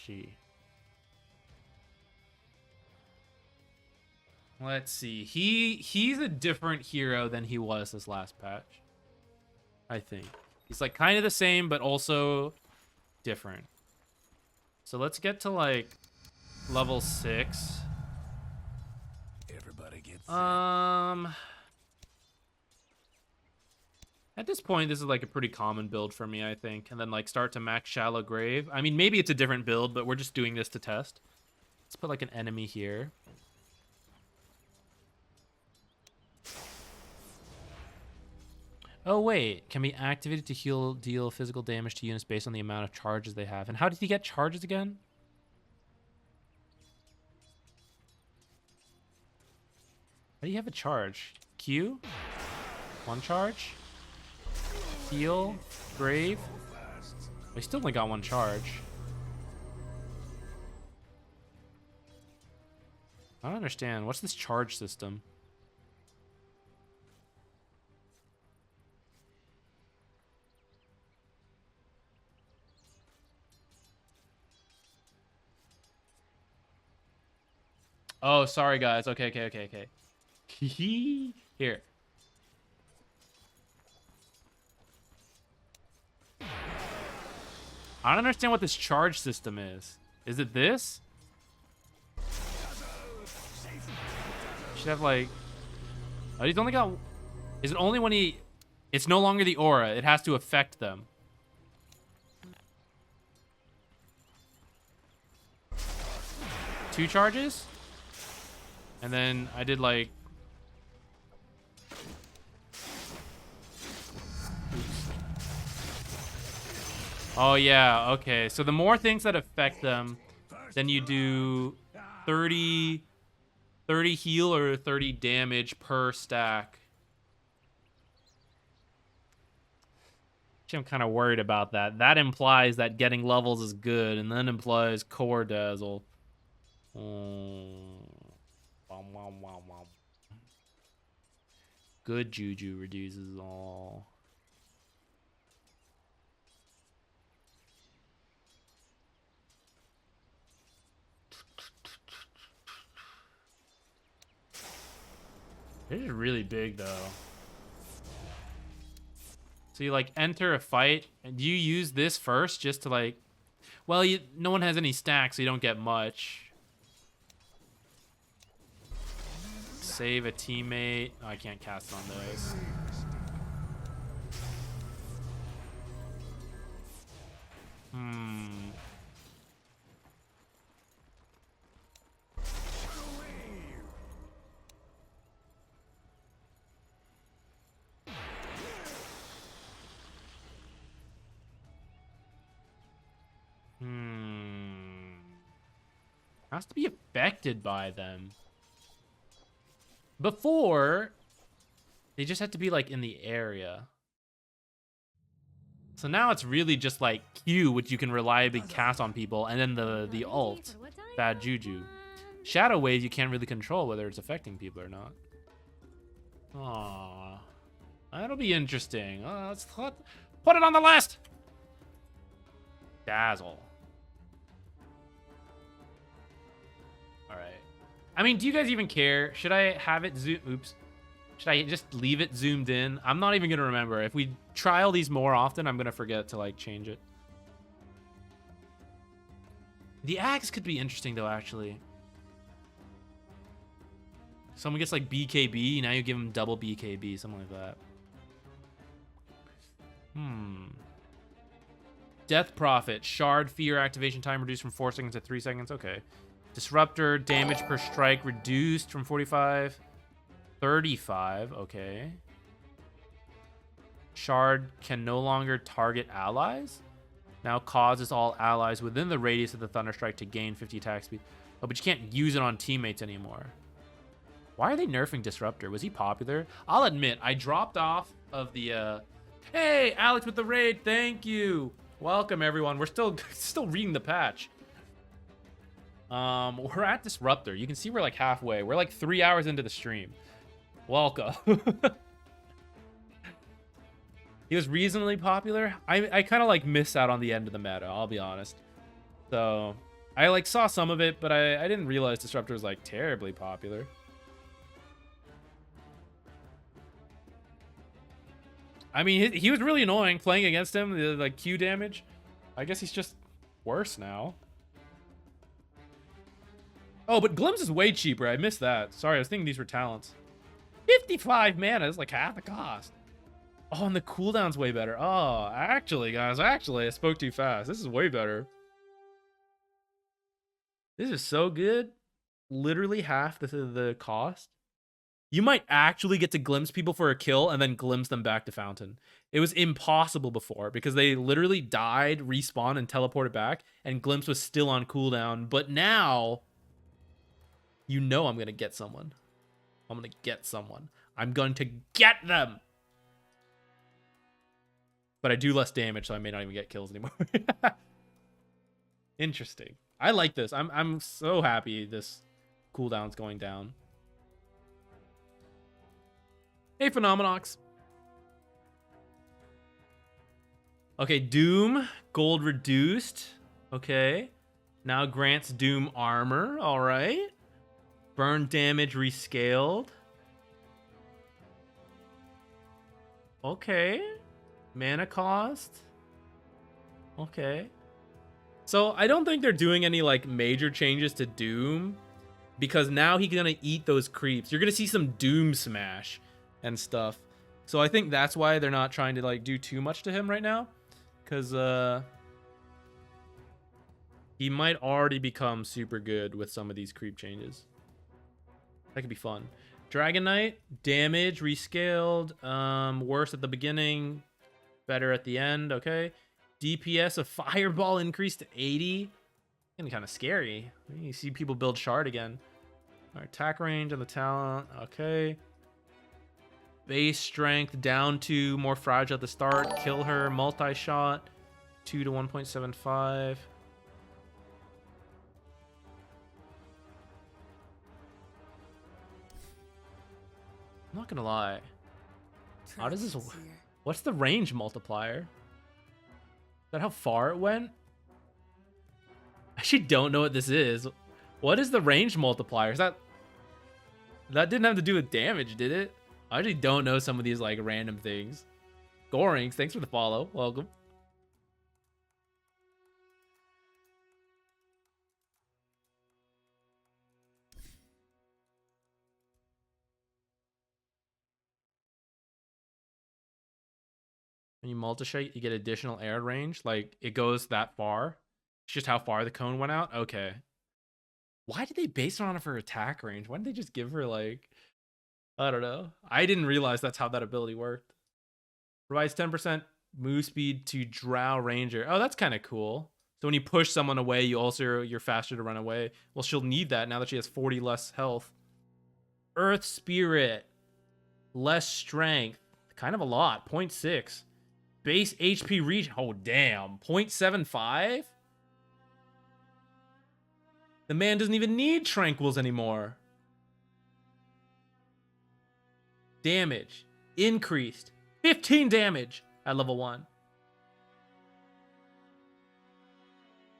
She. Let's see. He's a different hero than he was this last patch. I think. He's like kind of the same, but also different. So let's get to like level 6. Everybody gets At this point, this is like a pretty common build for me, I think. And then like start to max Shallow Grave. I mean, maybe it's a different build, but we're just doing this to test. Let's put like an enemy here. Oh, wait. Can be activated to deal physical damage to units based on the amount of charges they have. And how did he get charges again? How do you have a charge? Q? 1 charge? Heal, Grave. We still only got 1 charge. I don't understand. What's this charge system? Oh, sorry guys. Okay. Here. I don't understand what this charge system is. Is it this? Should have like... Oh, he's only got... Is it only when he It's no longer the aura. It has to affect them. Two charges? And then I did like... Oops. Oh yeah, okay. So the more things that affect them, then you do 30 heal or 30 damage per stack. Actually, I'm kind of worried about that. That implies that getting levels is good, and then implies core dazzle. Good juju reduces all. This is really big, though. So you, like, enter a fight, and you use this first just to, like... Well, no one has any stacks, so you don't get much. Save a teammate. Oh, I can't cast on those. Has to be affected by them. Before, they just had to be, like, in the area. So now it's really just, like, Q, which you can reliably cast on people, and then the ult, bad juju. Shadow Wave, you can't really control whether it's affecting people or not. Aww. That'll be interesting. Let's put it on the list! Dazzle. Alright. I mean, do you guys even care? Should I have it zoom? Oops. Should I just leave it zoomed in? I'm not even going to remember. If we trial these more often, I'm going to forget to, like, change it. The axe could be interesting, though, actually. Someone gets, like, BKB. Now you give them double BKB. Something like that. Death Prophet. Shard Fear activation time reduced from 4 seconds to 3 seconds. Okay. Disruptor. Damage per strike reduced from 45. 35. Okay. Shard can no longer target allies. Now causes all allies within the radius of the Thunderstrike to gain 50 attack speed. Oh, but you can't use it on teammates anymore. Why are they nerfing Disruptor? Was he popular? I'll admit, I dropped off of the... Hey, Alex with the raid. Thank you. Welcome, everyone. We're still reading the patch. We're at Disruptor. You can see we're like halfway. We're like 3 hours into the stream. Welcome. He was reasonably popular. I kind of like missed out on the end of the meta, I'll be honest. So I like saw some of it, but I didn't realize Disruptor was like terribly popular. I mean, he was really annoying playing against him, the like Q damage. I guess he's just worse now. Oh, but Glimpse is way cheaper. I missed that. Sorry, I was thinking these were talents. 55 mana is like half the cost. Oh, and the cooldown's way better. Oh, actually, guys, I spoke too fast. This is way better. This is so good. Literally half the cost. You might actually get to glimpse people for a kill and then glimpse them back to Fountain. It was impossible before because they literally died, respawned, and teleported back, and glimpse was still on cooldown. But now, you know I'm going to get someone. I'm going to get someone. I'm going to get them! But I do less damage, so I may not even get kills anymore. Interesting. I like this. I'm so happy this cooldown's going down. Hey, Phenomenox. Okay, Doom. Gold reduced. Okay. Now grants Doom armor. All right. Burn damage rescaled. Okay. Mana cost. Okay. So I don't think they're doing any like major changes to Doom because now he's gonna eat those creeps. You're gonna see some Doom smash and stuff. So I think that's why they're not trying to like do too much to him right now, because he might already become super good with some of these creep changes. That could be fun. Dragon Knight, damage, rescaled, worse at the beginning, better at the end, okay. DPS of Fireball increased to 80. Getting kind of scary. You see people build Shard again. All right, attack range on the talent, okay. Base strength down to more fragile at the start. Kill her, multi-shot, 2 to 1.75. I'm not gonna lie. How does this work? What's the range multiplier? Is that how far it went? I actually don't know what this is. What is the range multiplier? Is that didn't have to do with damage, did it? I actually don't know some of these like random things. Gorings, thanks for the follow. Welcome. When you multi-shake, you get additional air range. Like, it goes that far. It's just how far the cone went out. Okay. Why did they base it on it for attack range? Why didn't they just give her, like... I don't know. I didn't realize that's how that ability worked. Provides 10% move speed to Drow Ranger. Oh, that's kind of cool. So when you push someone away, you're faster to run away. Well, she'll need that now that she has 40 less health. Earth Spirit. Less strength. Kind of a lot. 0.6. Base HP reach. Oh, damn. 0.75? The man doesn't even need Tranquils anymore. Damage. Increased. 15 damage at level 1.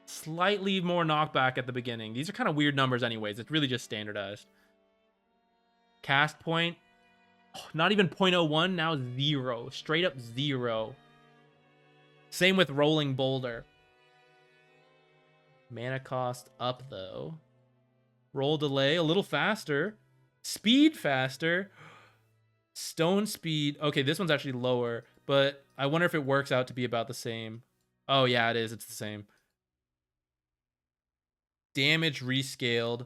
Slightly more knockback at the beginning. These are kind of weird numbers anyways. It's really just standardized. Cast point. Oh, not even 0.01. Now 0. Straight up 0. Same with Rolling Boulder. Mana cost up, though. Roll delay a little faster. Speed faster. Stone speed. Okay, this one's actually lower, but I wonder if it works out to be about the same. Oh, yeah, it is. It's the same. Damage rescaled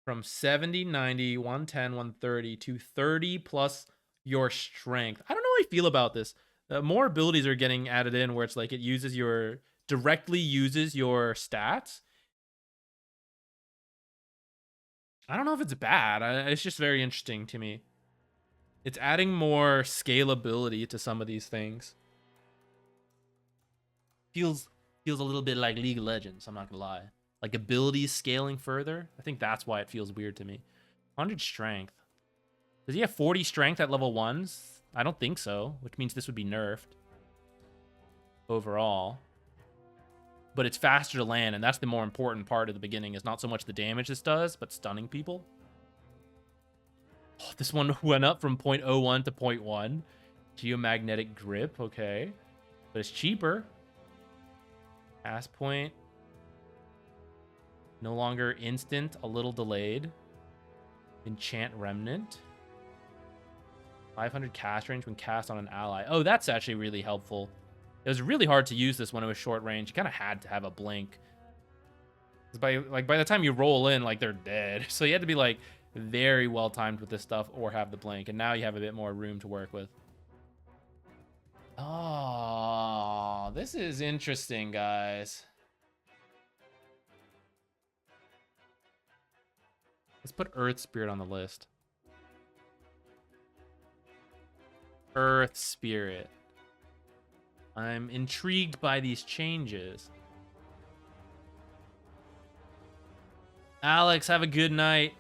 from 70, 90, 110, 130 to 30 plus your strength. I don't know how I feel about this. More abilities are getting added in where it's like it directly uses your stats. I don't know if it's bad. It's just very interesting to me. It's adding more scalability to some of these things. Feels a little bit like League of Legends, I'm not gonna lie. Like abilities scaling further. I think that's why it feels weird to me. 100 strength. Does he have 40 strength at level 1s? I don't think so, which means this would be nerfed overall. But it's faster to land, and that's the more important part of the beginning, is not so much the damage this does, but stunning people. Oh, this one went up from 0.01 to 0.1. Geomagnetic grip, okay. But it's cheaper. Cast point. No longer instant, a little delayed. Enchant Remnant. 500 cast range when cast on an ally. Oh, that's actually really helpful. It was really hard to use this when it was short range. You kind of had to have a blink. By the time you roll in, like, they're dead. So you had to be like very well timed with this stuff or have the blink. And now you have a bit more room to work with. Oh, this is interesting, guys. Let's put Earth Spirit on the list. Earth Spirit. I'm intrigued by these changes. Alex, have a good night.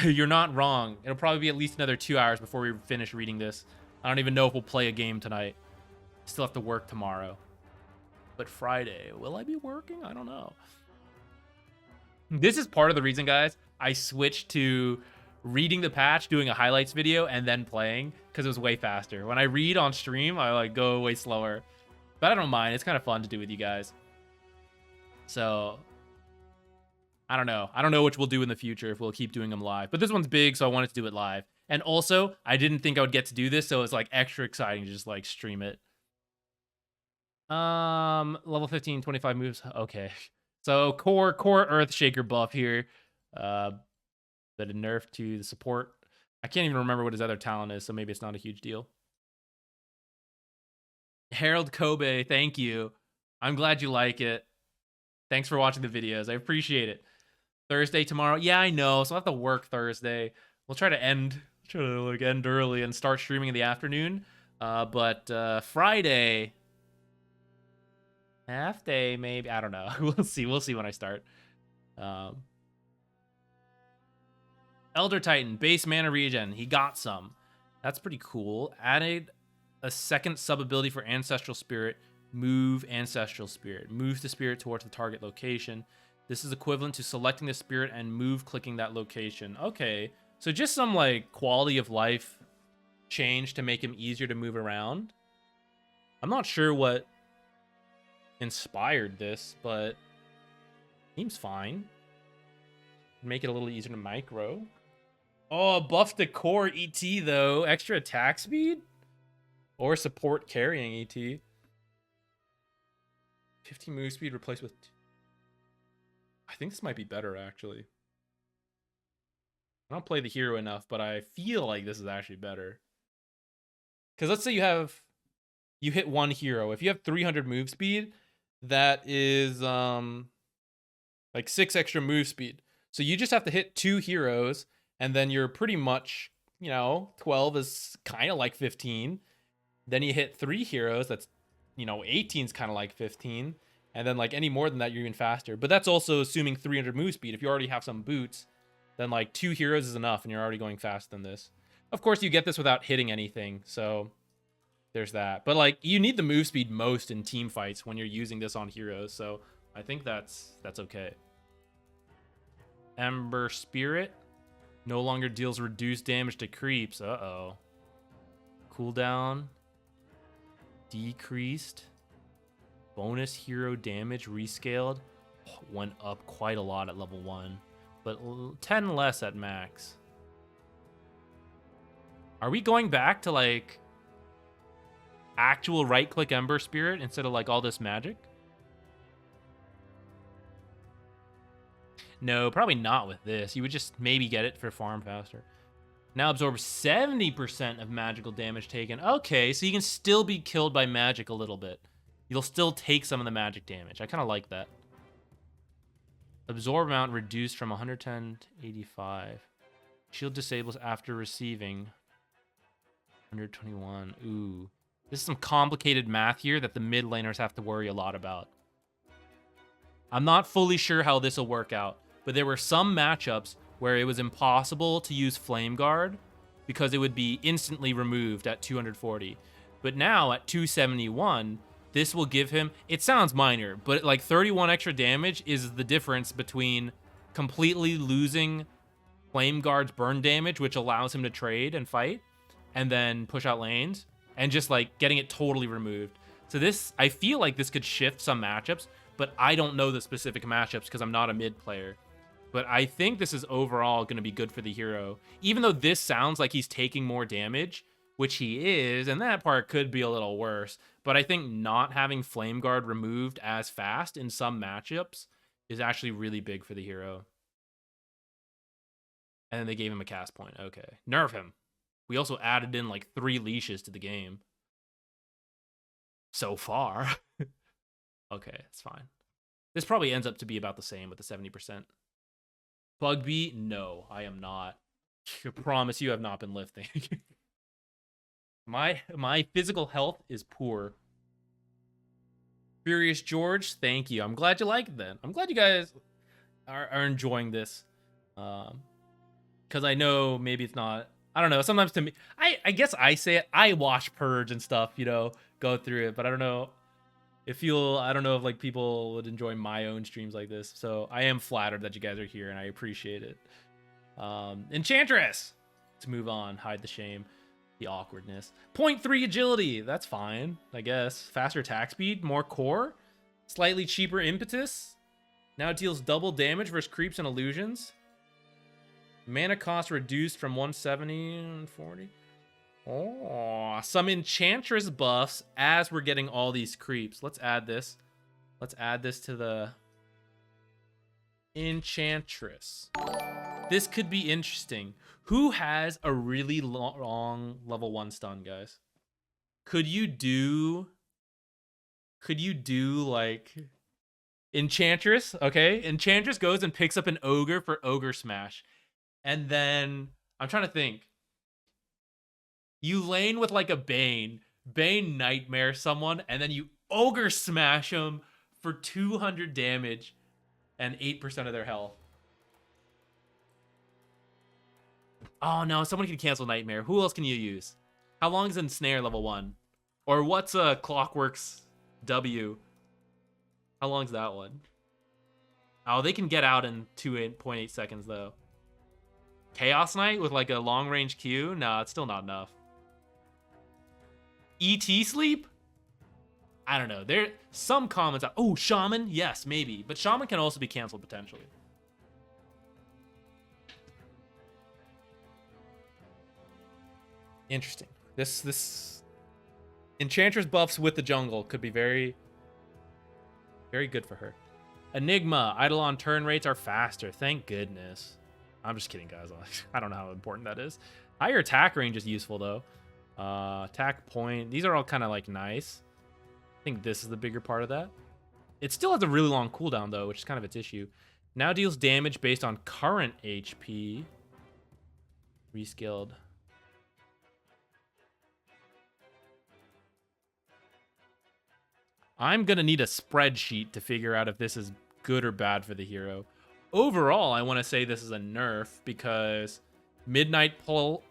You're not wrong. It'll probably be at least another 2 hours before we finish reading this. I don't even know if we'll play a game tonight. Still have to work tomorrow. But Friday, will I be working? I don't know. This is part of the reason, guys, I switched to reading the patch, doing a highlights video, and then playing, because it was way faster. When I read on stream, I like go way slower. But I don't mind. It's kind of fun to do with you guys. So I don't know. I don't know which we'll do in the future if we'll keep doing them live. But this one's big, so I wanted to do it live. And also, I didn't think I would get to do this, so it's like extra exciting to just like stream it. Level 15, 25 moves. Okay. So core Earthshaker buff here. But a nerf to the support. I can't even remember what his other talent is, so maybe it's not a huge deal. Harold Kobe, thank you. I'm glad you like it. Thanks for watching the videos. I appreciate it. Thursday tomorrow. Yeah, I know. So I'll have to work Thursday. We'll try to end early and start streaming in the afternoon. But Friday, half day maybe. I don't know. We'll see. We'll see when I start. Elder Titan, base mana regen. He got some. That's pretty cool. Added a second sub ability for Ancestral Spirit. Move Ancestral Spirit. Move the spirit towards the target location. This is equivalent to selecting the spirit and move clicking that location. Okay. So just some like quality of life change to make him easier to move around. I'm not sure what inspired this, but seems fine. Make it a little easier to micro. Oh, buff the core ET though. Extra attack speed? Or support carrying ET. 15 move speed replaced with... I think this might be better, actually. I don't play the hero enough, but I feel like this is actually better. Because let's say you hit one hero. If you have 300 move speed, that is like 6 extra move speed. So you just have to hit 2 heroes, and then you're pretty much, 12 is kind of like 15. Then you hit 3 heroes, that's, 18 is kind of like 15. And then like any more than that, you're even faster. But that's also assuming 300 move speed. If you already have some boots, then like 2 heroes is enough, and you're already going faster than this. Of course, you get this without hitting anything, so there's that. But like, you need the move speed most in team fights when you're using this on heroes, so I think that's okay. Ember Spirit no longer deals reduced damage to creeps. Uh-oh. Cooldown decreased. Bonus hero damage rescaled. Went up quite a lot at level 1, but 10 less at max. Are we going back to like actual right click Ember Spirit instead of like all this magic? No, probably not with this. You would just maybe get it for farm faster. Now absorbs 70% of magical damage taken. Okay, so you can still be killed by magic a little bit. You'll still take some of the magic damage. I kind of like that. Absorb amount reduced from 110 to 85. Shield disables after receiving 121. Ooh. This is some complicated math here that the mid laners have to worry a lot about. I'm not fully sure how this will work out, but there were some matchups where it was impossible to use Flame Guard because it would be instantly removed at 240. But now at 271, this will give him, it sounds minor, but like 31 extra damage is the difference between completely losing Flame Guard's burn damage, which allows him to trade and fight, and then push out lanes, and just like getting it totally removed. So this, I feel like this could shift some matchups, but I don't know the specific matchups because I'm not a mid player. But I think this is overall going to be good for the hero. Even though this sounds like he's taking more damage, which he is, and that part could be a little worse. But I think not having Flame Guard removed as fast in some matchups is actually really big for the hero. And then they gave him a cast point. Okay. Nerf him. We also added in like 3 leashes to the game. So far. Okay, it's fine. This probably ends up to be about the same with the 70%. Bugby? No, I am not. I promise you, I've not been lifting. My physical health is poor. Furious George, thank you. I'm glad you like it then. I'm glad you guys are enjoying this. Because I know maybe it's not... I don't know. Sometimes to me... I guess I say it. I watch Purge and stuff, go through it. But I don't know. I don't know if like people would enjoy my own streams like this. So I am flattered that you guys are here and I appreciate it. Enchantress! Let's move on. Hide the shame. The awkwardness. 0.3 agility. That's fine, I guess. Faster attack speed. More core. Slightly cheaper impetus. Now it deals double damage versus creeps and illusions. Mana cost reduced from 170 to 40. Oh, some enchantress buffs as we're getting all these creeps. Let's add this. Let's add this to the enchantress. This could be interesting. Who has a really long level 1 stun, guys? Could you do like Enchantress? Okay, Enchantress goes and picks up an Ogre for Ogre Smash. And then I'm trying to think. You lane with like a Bane Nightmare someone, and then you Ogre Smash them for 200 damage and 8% of their health. Oh no, someone can cancel Nightmare. Who else can you use? How long is Ensnare level 1? Or what's a Clockwork's W? How long's that one? Oh, they can get out in 2.8 seconds though. Chaos Knight with like a long range Q? No, it's still not enough. ET sleep? I don't know. There some comments out. Oh, Shaman? Yes, maybe. But Shaman can also be canceled potentially. Interesting. This Enchantress buffs with the jungle could be very, very good for her. Enigma. Eidolon turn rates are faster. Thank goodness. I'm just kidding, guys. I don't know how important that is. Higher attack range is useful, though. Attack point. These are all kind of, like, nice. I think this is the bigger part of that. It still has a really long cooldown, though, which is kind of its issue. Now deals damage based on current HP. Rescaled. I'm going to need a spreadsheet to figure out if this is good or bad for the hero. Overall, I want to say this is a nerf because Midnight Pulse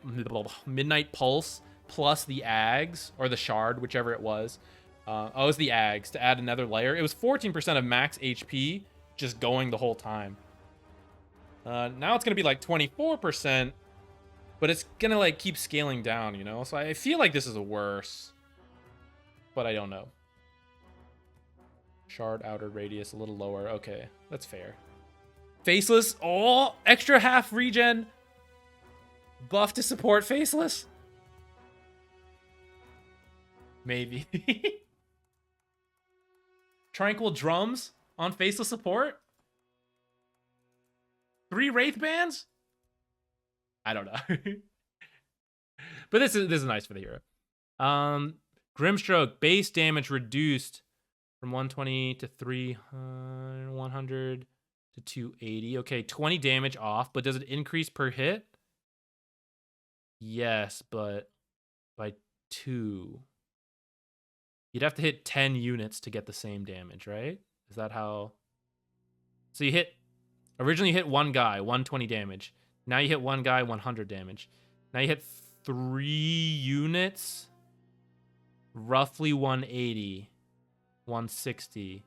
plus the Ags, or the Shard, whichever it was. It was the Ags to add another layer. It was 14% of max HP just going the whole time. Now it's going to be like 24%, but it's going to like keep scaling down, you know? So I feel like this is worse, but I don't know. Shard outer radius a little lower. Okay, that's fair. Faceless. Oh, extra half regen. Buff to support Faceless. Maybe. Tranquil drums on Faceless support. 3 Wraith bands? I don't know. But this is nice for the hero. Grimstroke base damage reduced from 120 to 300, 100 to 280. Okay, 20 damage off, but does it increase per hit? Yes, but by 2. You'd have to hit 10 units to get the same damage, right? Is that how? So you originally you hit one guy, 120 damage. Now you hit one guy, 100 damage. Now you hit 3 units, roughly 180. 160.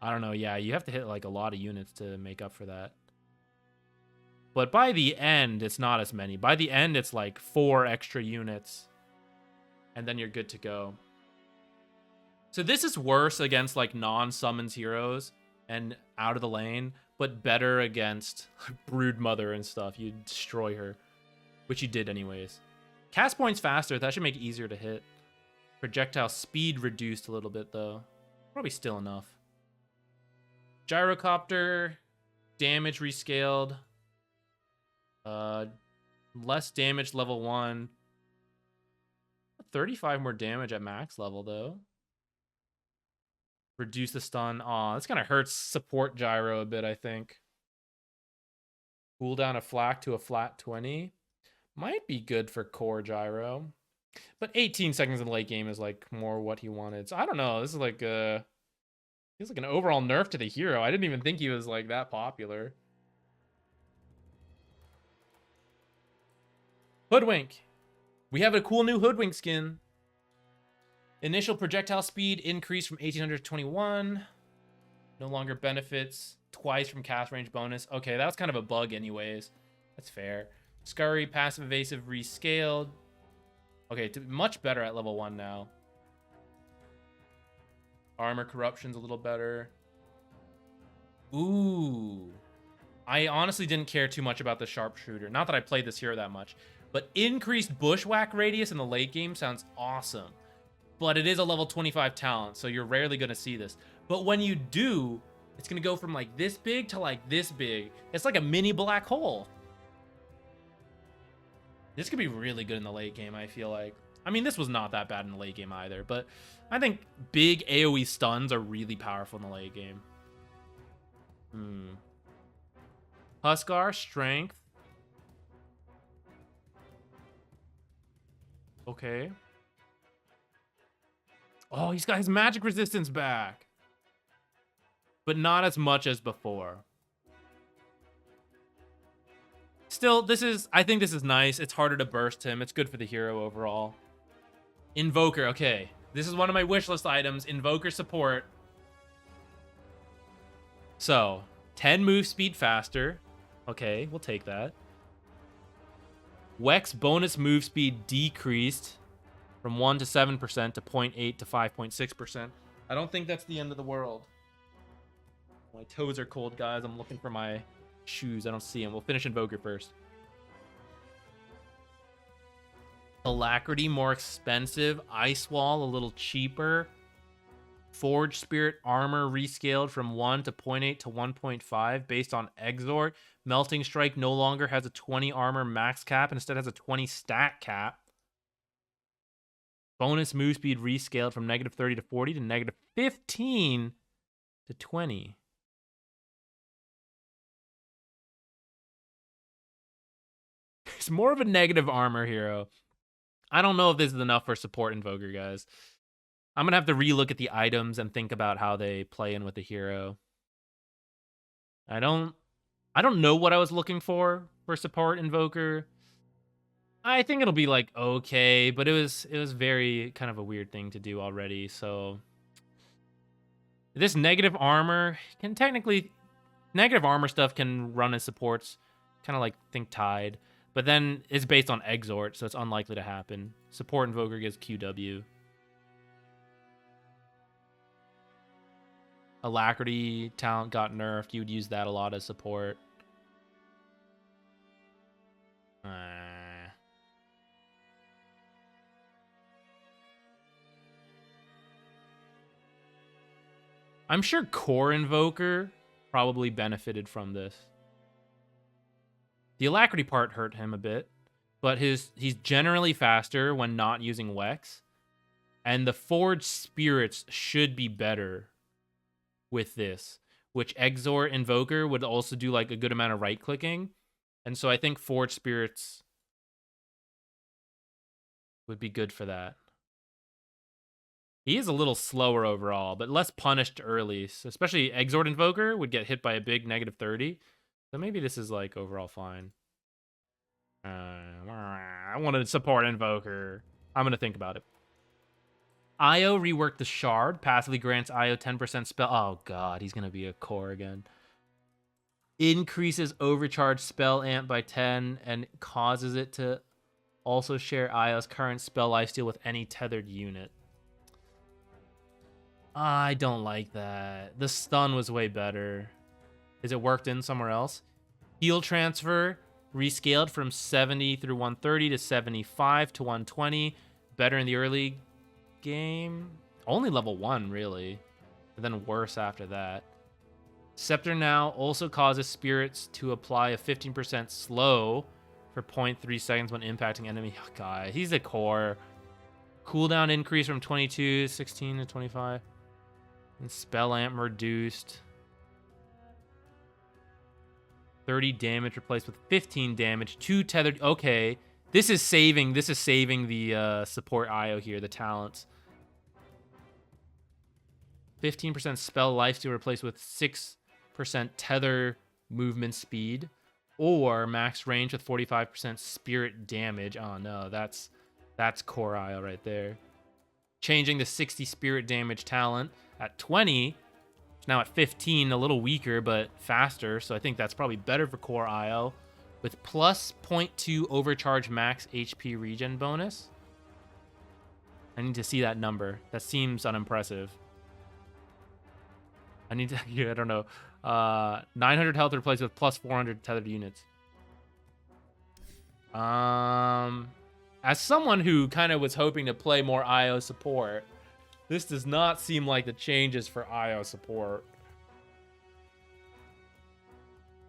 I don't know. Yeah, you have to hit like a lot of units to make up for that. But by the end, it's not as many. By the end, it's like 4 extra units. And then you're good to go. So this is worse against like non-summons heroes and out of the lane, but better against Broodmother and stuff. You destroy her, which you did anyways. Cast points faster. That should make it easier to hit. Projectile speed reduced a little bit, though. Probably still enough. Gyrocopter. Damage rescaled. Less damage level 1. 35 more damage at max level, though. Reduce the stun. Aw, this kind of hurts support Gyro a bit, I think. Cooldown a flak to a flat 20. Might be good for core Gyro. But 18 seconds in the late game is like more what he wanted. So I don't know. This is like feels like an overall nerf to the hero. I didn't even think he was like that popular. Hoodwink. We have a cool new Hoodwink skin. Initial projectile speed increased from 1800 to 21. No longer benefits twice from cast range bonus. Okay, that was kind of a bug anyways. That's fair. Scurry, passive evasive rescaled. Okay, much better at level 1 now. Armor corruption's a little better. Ooh. I honestly didn't care too much about the sharpshooter. Not that I played this hero that much. But increased bushwhack radius in the late game sounds awesome. But it is a level 25 talent, so you're rarely going to see this. But when you do, it's going to go from like this big to like this big. It's like a mini black hole. This could be really good in the late game, I feel like. I mean, this was not that bad in the late game either, but I think big AoE stuns are really powerful in the late game. Huskar, strength. Okay. Oh, he's got his magic resistance back. But not as much as before. Still, I think this is nice. It's harder to burst him. It's good for the hero overall. Invoker, okay. This is one of my wishlist items. Invoker support. So, 10 move speed faster. Okay, we'll take that. Wex bonus move speed decreased from 1 to 7% to 0.8 to 5.6%. I don't think that's the end of the world. My toes are cold, guys. I'm looking for my shoes. I don't see them. We'll finish Invoker first. Alacrity, more expensive. Ice Wall, a little cheaper. Forge Spirit armor rescaled from 1 to 0.8 to 1.5 based on Exort. Melting Strike no longer has a 20 armor max cap, instead has a 20 stat cap. Bonus move speed rescaled from negative 30 to 40 to negative 15 to 20. It's more of a negative armor hero. I don't know if this is enough for support Invoker, guys. I'm going to have to relook at the items and think about how they play in with the hero. I don't know what I was looking for support Invoker. I think it'll be like okay, but it was very kind of a weird thing to do already. So this negative armor can technically, negative armor stuff can run as supports, kind of like think Tide, but then it's based on Exort, so it's unlikely to happen. Support Invoker gives QW. Alacrity talent got nerfed. You would use that a lot as support. I'm sure Core Invoker probably benefited from this. The Alacrity part hurt him a bit, but he's generally faster when not using Wex. And the Forged Spirits should be better with this, which Exort Invoker would also do like a good amount of right-clicking. And so I think Forged Spirits would be good for that. He is a little slower overall, but less punished early. So especially Exort Invoker would get hit by a big negative 30. So maybe this is like overall fine. I want to support Invoker. I'm going to think about it. Io reworked the Shard. Passively grants Io 10% spell. Oh god, he's going to be a core again. Increases overcharge spell amp by 10 and causes it to also share Io's current spell lifesteal with any tethered unit. I don't like that. The stun was way better. Is it worked in somewhere else? Heal transfer rescaled from 70 through 130 to 75 to 120. Better in the early game. Only level 1, really. And then worse after that. Scepter now also causes spirits to apply a 15% slow for 0.3 seconds when impacting enemy. Oh, God, he's a core. Cooldown increase from 22, 16 to 25. And spell amp reduced. 30 damage replaced with 15 damage. 2 tethered. Okay. This is saving the support Io here, the talents. 15% spell lifesteal replaced with 6% tether movement speed. Or max range with 45% spirit damage. Oh no, that's core Io right there. Changing the 60 spirit damage talent at 20. It's now at 15, a little weaker, but faster. So I think that's probably better for core Io. With plus 0.2 overcharge max HP regen bonus. I need to see that number. That seems unimpressive. I need to, yeah, I don't know. 900 health replaced with plus 400 tethered units. As someone who kind of was hoping to play more IO support, this does not seem like the changes for IO support.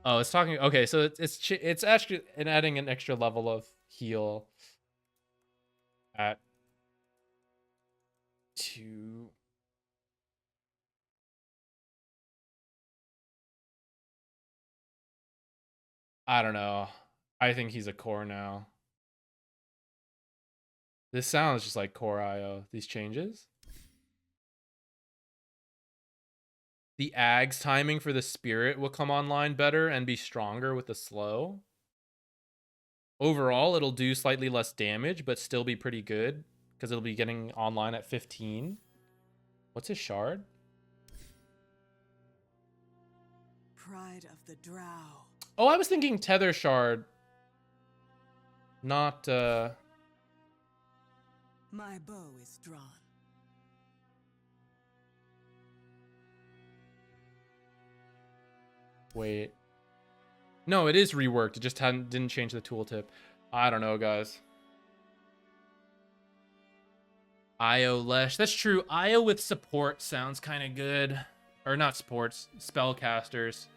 Oh, it's talking. Okay, so it's actually adding an extra level of heal at 2. I don't know. I think he's a core now. This sounds just like core IO. These changes. The Ag's timing for the spirit will come online better and be stronger with the slow. Overall, it'll do slightly less damage, but still be pretty good because it'll be getting online at 15. What's his shard? Pride of the Drow. Oh, I was thinking tether shard. Not, My bow is drawn. Wait. No, it is reworked. It just didn't change the tooltip. I don't know, guys. IO Lesh. That's true. IO with support sounds kind of good. Or not supports. Spellcasters.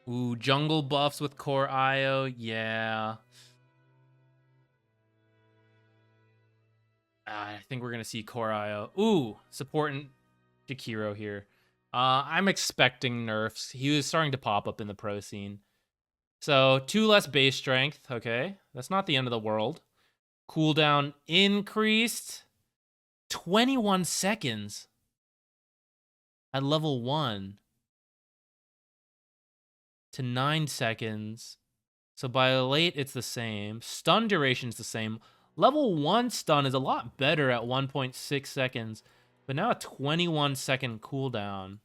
Ooh, jungle buffs with core IO. Yeah. I think we're going to see core IO. Ooh, support and Jakiro here. I'm expecting nerfs. He was starting to pop up in the pro scene. So 2 less base strength. Okay, that's not the end of the world. Cooldown increased 21 seconds at level 1 to 9 seconds. So by late, it's the same. Stun duration is the same. Level 1 stun is a lot better at 1.6 seconds. But now a 21-second cooldown.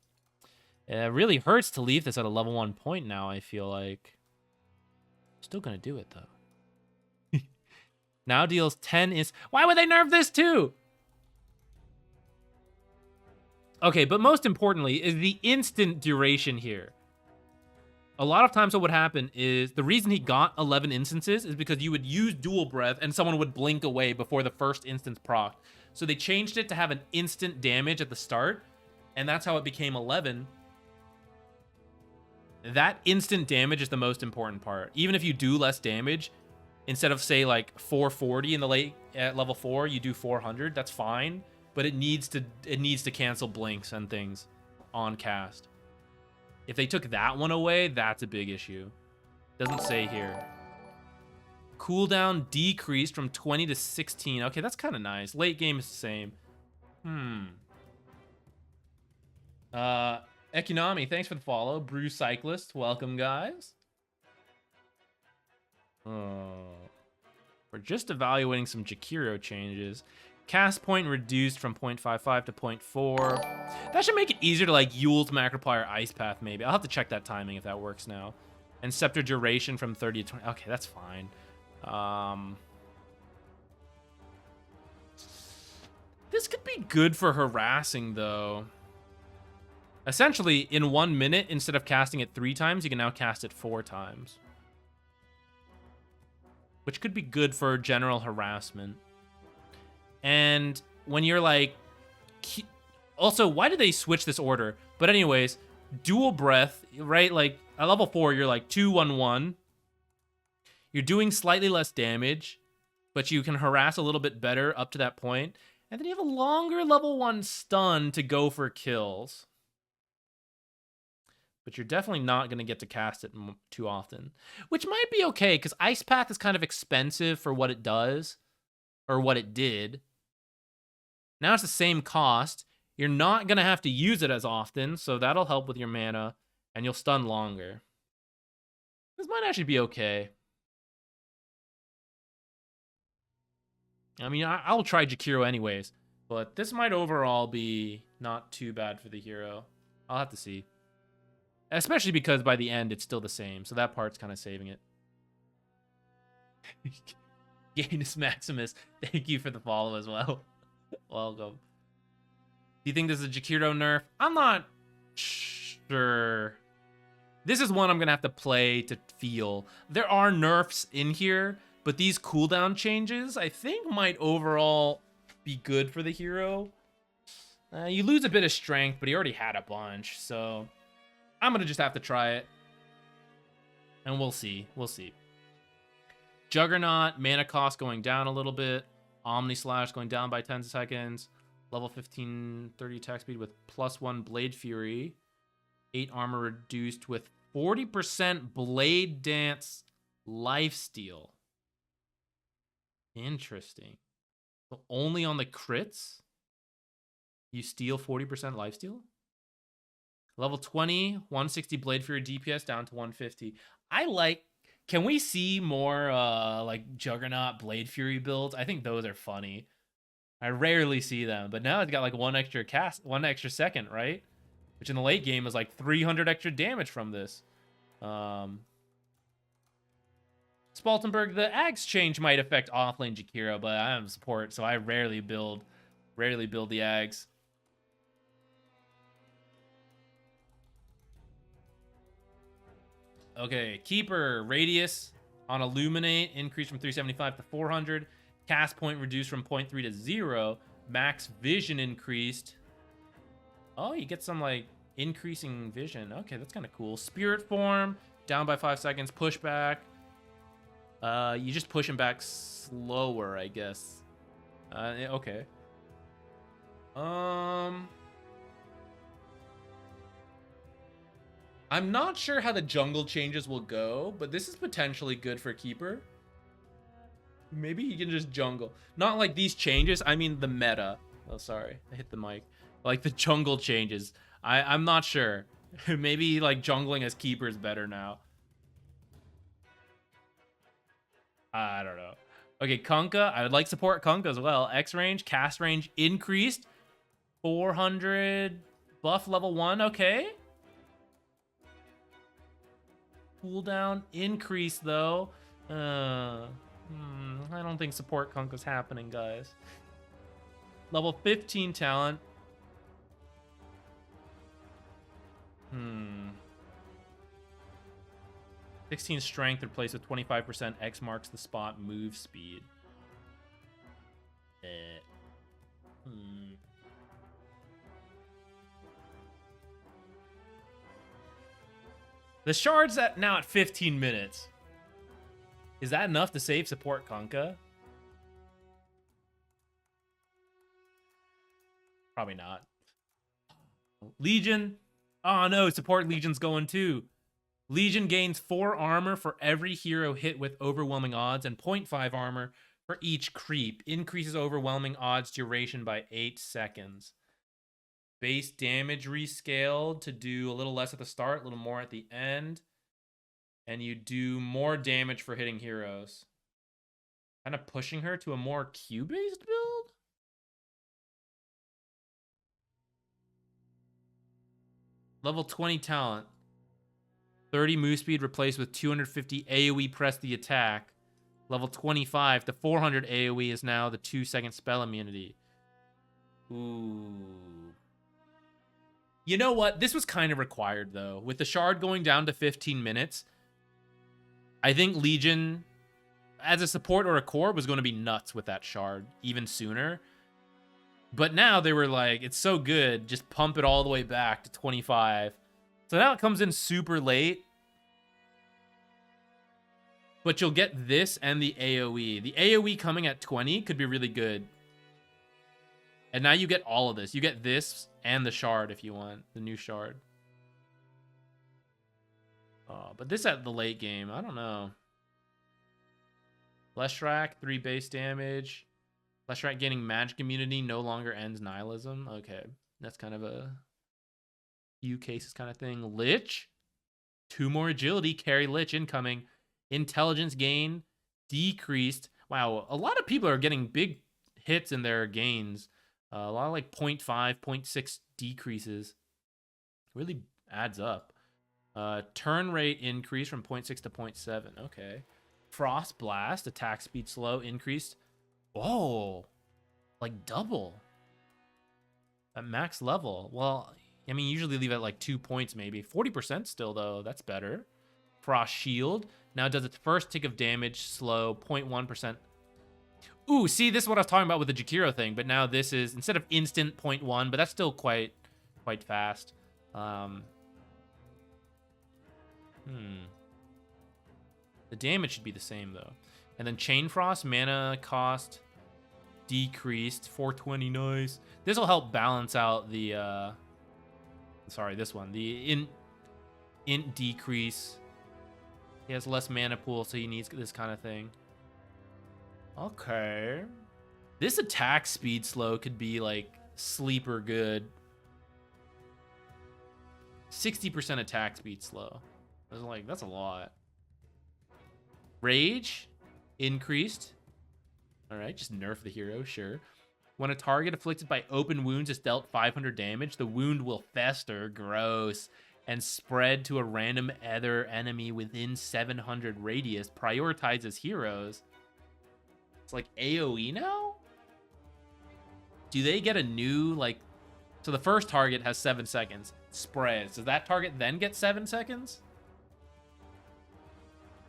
It really hurts to leave this at a level 1 point now, I feel like. Still gonna do it, though. Now deals 10 is... Why would they nerf this, too? Okay, but most importantly is the instant duration here. A lot of times what would happen is... The reason he got 11 instances is because you would use dual breath and someone would blink away before the first instance proc. So they changed it to have an instant damage at the start, and that's how it became 11. That instant damage is the most important part. Even if you do less damage, instead of say like 440 in the late at level 4, you do 400. That's fine, but it needs to cancel blinks and things on cast. If they took that one away, that's a big issue. Doesn't say here. Cooldown decreased from 20 to 16. Okay, that's kind of nice. Late game is the same. Economy, thanks for the follow. Brew Cyclist, welcome, guys. We're just evaluating some Jakiro changes. Cast point reduced from 0.55 to 0.4. That should make it easier to like Yule's Macroplier Ice Path, maybe. I'll have to check that timing if that works now. And Scepter duration from 30 to 20. Okay, that's fine. This could be good for harassing, though. Essentially, in 1 minute, instead of casting it 3 times, you can now cast it 4 times. Which could be good for general harassment. And when you're like... Also, why did they switch this order? But anyways, dual breath, right? Like, at level 4, you're like 2-1-1. You're doing slightly less damage, but you can harass a little bit better up to that point. And then you have a longer level 1 stun to go for kills. But you're definitely not going to get to cast it too often. Which might be okay, because Ice Path is kind of expensive for what it does. Or what it did. Now it's the same cost. You're not going to have to use it as often, so that'll help with your mana. And you'll stun longer. This might actually be okay. I mean, I'll try Jakiro anyways. But this might overall be not too bad for the hero. I'll have to see. Especially because by the end, it's still the same. So that part's kind of saving it. Gainus Maximus, thank you for the follow as well. Welcome. Do you think this is a Jakiro nerf? I'm not sure. This is one I'm going to have to play to feel. There are nerfs in here, but these cooldown changes, I think, might overall be good for the hero. You lose a bit of strength, but he already had a bunch, so I'm going to just have to try it. And we'll see. We'll see. Juggernaut, mana cost going down a little bit. Omni Slash going down by 10 seconds. Level 15, 30 attack speed with +1 Blade Fury. 8 armor reduced with 40% Blade Dance lifesteal. Interesting. So only on the crits, you steal 40% lifesteal? Level 20, 160 Blade Fury DPS down to 150. I like... Can we see more like Juggernaut Blade Fury builds? I think those are funny. I rarely see them, but now it's got like one extra second, right? Which in the late game is like 300 extra damage from this. Spaltenberg, the Axe change might affect offlane Jakiro, but I am support, so I rarely build the Ags. Okay, Keeper radius on Illuminate increased from 375 to 400. Cast point reduced from 0.3 to 0. Max vision increased. Oh, you get some like increasing vision. Okay, that's kind of cool. Spirit form down by 5 seconds. Pushback. You just push him back slower, I guess. Okay. I'm not sure how the jungle changes will go, but this is potentially good for Keeper. Maybe he can just jungle. Not like these changes, I mean the meta. Oh, sorry, I hit the mic. Like the jungle changes. I'm not sure. Maybe like jungling as Keeper is better now. I don't know. Okay, Kunkka. I would like support Kunkka as well. X range, cast range increased. 400 buff level 1. Okay. Cooldown increase though. I don't think support Kunkka's happening, guys. Level 15 talent. 16 strength replaced with 25% X marks the spot move speed. The shard's now at 15 minutes. Is that enough to save support Kunkka? Probably not. Legion. Oh no, support Legion's going too. Legion gains 4 armor for every hero hit with overwhelming odds and 0.5 armor for each creep. Increases overwhelming odds duration by 8 seconds. Base damage rescaled to do a little less at the start, a little more at the end. And you do more damage for hitting heroes. Kind of pushing her to a more Q-based build? Level 20 talent. 30 move speed replaced with 250 AoE press the attack. Level 25 to 400 AoE is now the 2-second spell immunity. Ooh. You know what? This was kind of required, though. With the shard going down to 15 minutes, I think Legion, as a support or a core, was going to be nuts with that shard even sooner. But now they were like, it's so good, just pump it all the way back to 25. So now it comes in super late. But you'll get this and the AoE. The AoE coming at 20 could be really good. And now you get all of this. You get this and the shard if you want. The new shard. Oh, but this at the late game. I don't know. Leshrac, 3 base damage. Leshrac gaining magic immunity no longer ends nihilism. Okay. That's kind of a few cases kind of thing. Lich. 2 more agility. Carry Lich incoming. Intelligence gain decreased. Wow, a lot of people are getting big hits in their gains. A lot of like 0.5, 0.6 decreases. Really adds up. Turn rate increased from 0.6 to 0.7. Okay. Frost Blast, attack speed slow, increased. Whoa. Like double. At max level. Well, I mean, usually leave it at like 2 points maybe. 40% still, though. That's better. Frost Shield. Now does its first tick of damage slow 0.1%. Ooh, see, this is what I was talking about with the Jakiro thing. But now this is, instead of instant 0.1, but that's still quite fast. The damage should be the same, though. And then Chain Frost, mana cost decreased. 420, nice. This will help balance out the, sorry, this one. The int decrease. He has less mana pool, so he needs this kind of thing. Okay. This attack speed slow could be, like, sleeper good. 60% attack speed slow. I was like, that's a lot. Rage increased. All right, just nerf the hero, sure. When a target afflicted by open wounds is dealt 500 damage, the wound will fester, gross, and spread to a random other enemy within 700 radius. Prioritizes heroes. It's like AoE now? Do they get a new, like... So the first target has 7 seconds. Spreads. Does that target then get 7 seconds?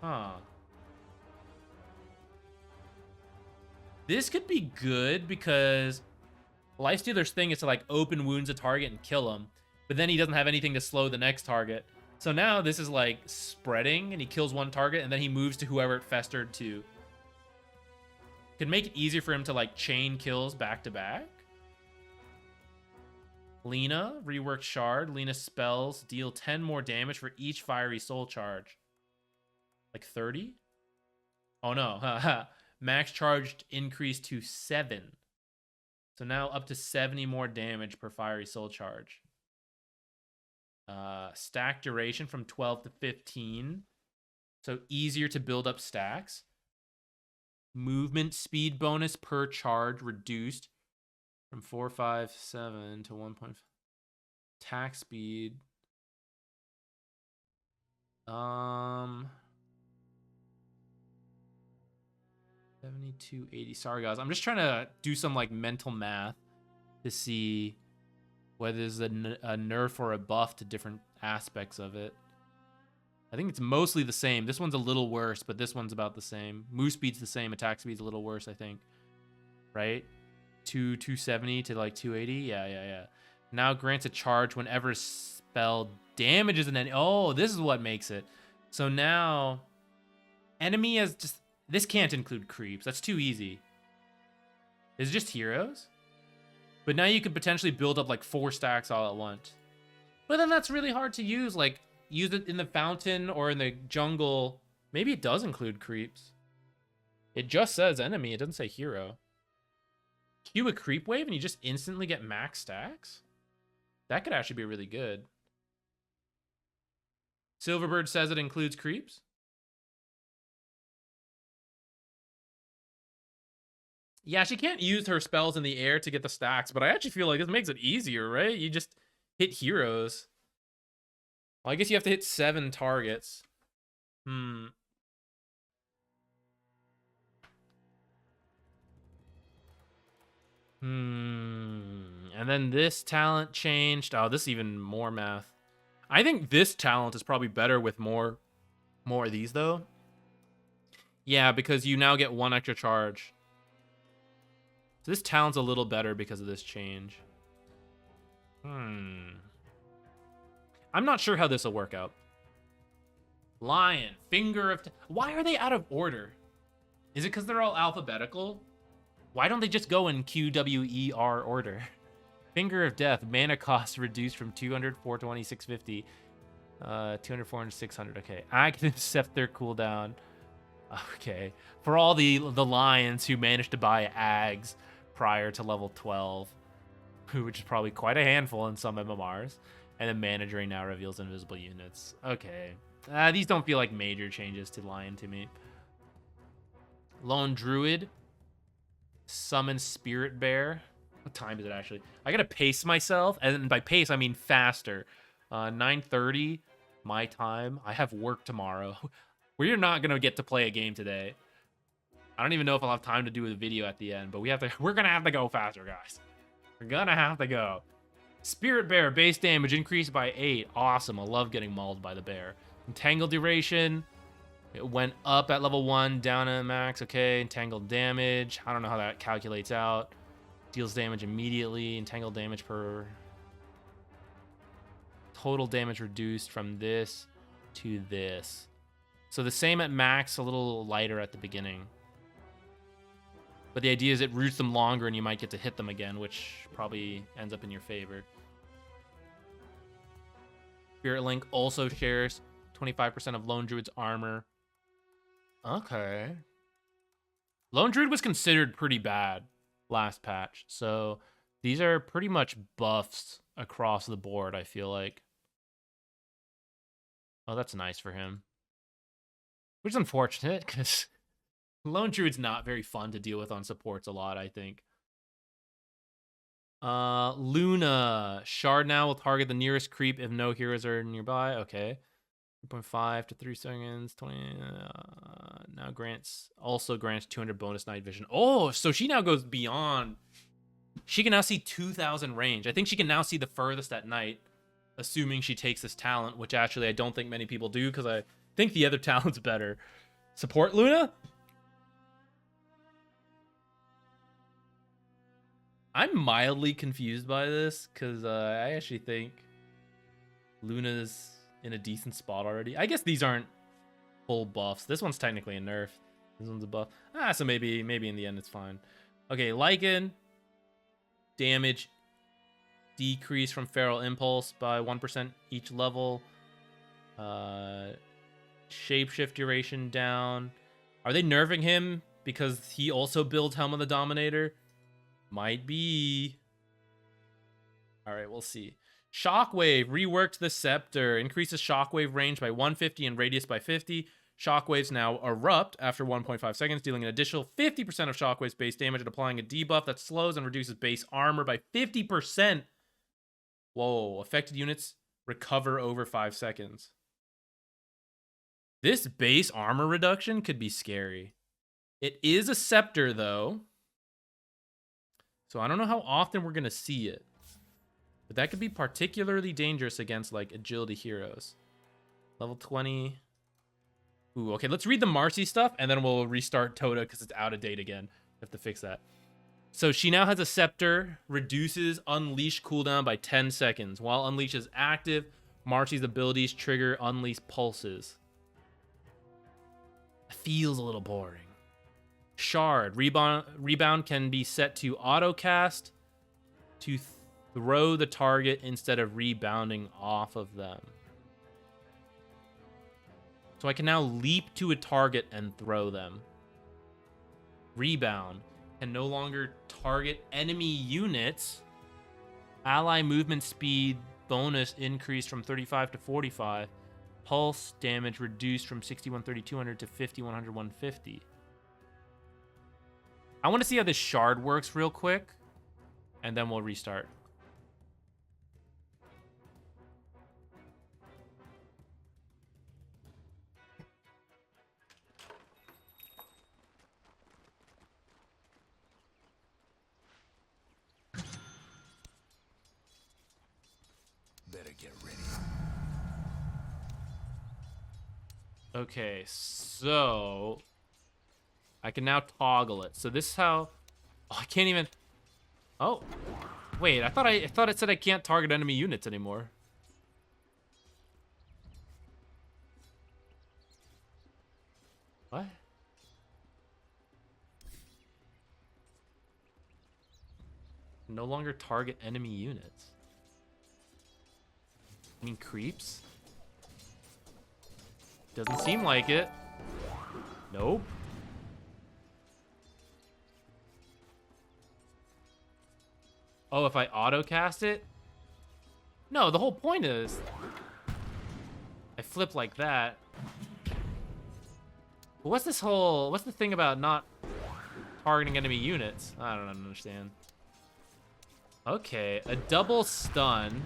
Huh. This could be good because Lifestealer's thing is to like open wounds a target and kill him. But then he doesn't have anything to slow the next target. So now this is like spreading and he kills one target and then he moves to whoever it festered to. Could make it easier for him to like chain kills back to back. Lena, rework shard. Lena spells deal 10 more damage for each fiery soul charge. Like 30? Oh no, haha. Max charged increased to 7. So now up to 70 more damage per fiery soul charge. Stack duration from 12 to 15. So easier to build up stacks. Movement speed bonus per charge reduced from 457 to 1. Attack speed. 7280. Sorry guys, I'm just trying to do some like mental math to see whether there's a nerf or a buff to different aspects of it. I think it's mostly the same. This one's a little worse, but this one's about the same. Move speed's the same. Attack speed's a little worse, I think. Right? 270 to like 280. Yeah. Now grants a charge whenever a spell damages an enemy. Oh, this is what makes it. So now enemy has just... This can't include creeps. That's too easy. Is it just heroes? But now you could potentially build up like 4 stacks all at once. But then that's really hard to use. Like, use it in the fountain or in the jungle. Maybe it does include creeps. It just says enemy. It doesn't say hero. Cue a creep wave and you just instantly get max stacks? That could actually be really good. Silverbird says it includes creeps. Yeah, she can't use her spells in the air to get the stacks, but I actually feel like this makes it easier, right? You just hit heroes. Well, I guess you have to hit 7 targets. And then this talent changed. Oh, this is even more math. I think this talent is probably better with more of these, though. Yeah, because you now get 1 extra charge. So this talent's a little better because of this change. I'm not sure how this will work out. Lion, Finger of... Why are they out of order? Is it because they're all alphabetical? Why don't they just go in QWER order? Finger of Death, mana cost reduced from 200, 420, 650. 200, 400, 600. Okay, I can accept their cooldown. Okay, for all the lions who managed to buy Ags prior to level 12, which is probably quite a handful in some MMRs. And then Mana Drain now reveals invisible units. Okay. These don't feel like major changes to Lion to me. Lone Druid. Summon Spirit Bear. What time is it actually? I gotta pace myself. And by pace, I mean faster. 9:30 my time. I have work tomorrow. We're not gonna get to play a game today. I don't even know if I'll have time to do a video at the end, but we're gonna have to go faster, guys. We're gonna have to go. Spirit Bear, base damage increased by 8. Awesome. I love getting mauled by the bear. Entangled duration. It went up at level 1, down at max. Okay. Entangled damage. I don't know how that calculates out. Deals damage immediately. Entangled damage per... Total damage reduced from this to this. So the same at max, a little lighter at the beginning. But the idea is it roots them longer and you might get to hit them again, which probably ends up in your favor. Spirit Link also shares 25% of Lone Druid's armor. Okay. Lone Druid was considered pretty bad last patch. So these are pretty much buffs across the board, I feel like. Oh, that's nice for him. Which is unfortunate, because Lone Druid's not very fun to deal with on supports a lot, I think. Luna. Shard now will target the nearest creep if no heroes are nearby. Okay. 3.5 to 3 seconds. 20. Now also grants 200 bonus night vision. Oh, so she now goes beyond. She can now see 2,000 range. I think she can now see the furthest at night, assuming she takes this talent, which actually I don't think many people do, because I think the other talent's better. Support Luna? I'm mildly confused by this, because I actually think Luna's in a decent spot already. I guess these aren't full buffs. This one's technically a nerf. This one's a buff. So maybe in the end it's fine. Okay, Lycan. Damage decrease from Feral Impulse by 1% each level. Shapeshift duration down. Are they nerfing him because he also builds Helm of the Dominator? Might be. Alright, we'll see. Shockwave, reworked the Scepter. Increases shockwave range by 150 and radius by 50. Shockwaves now erupt after 1.5 seconds, dealing an additional 50% of Shockwave's base damage and applying a debuff that slows and reduces base armor by 50%. Whoa, affected units recover over 5 seconds. This base armor reduction could be scary. It is a Scepter, though. So I don't know how often we're going to see it. But that could be particularly dangerous against, like, agility heroes. Level 20. Ooh, okay, let's read the Marcy stuff, and then we'll restart Tota, because it's out of date again. Have to fix that. So she now has a Scepter, reduces Unleash cooldown by 10 seconds. While Unleash is active, Marcy's abilities trigger Unleash pulses. Feels a little boring. Shard. Rebound can be set to auto-cast to throw the target instead of rebounding off of them. So I can now leap to a target and throw them. Rebound can no longer target enemy units. Ally movement speed bonus increased from 35 to 45. Pulse damage reduced from 61-3200 to 50-100-150. I want to see how this shard works real quick, and then we'll restart. Better get ready. Okay, so I can now toggle it. So this is how. Oh, I can't even. Oh, wait. I thought it said I can't target enemy units anymore. What? No longer target enemy units. I mean, creeps? Doesn't seem like it. Nope. Oh, if I auto-cast it? No, the whole point is I flip like that. But what's the thing about not targeting enemy units? I don't understand. Okay, a double stun.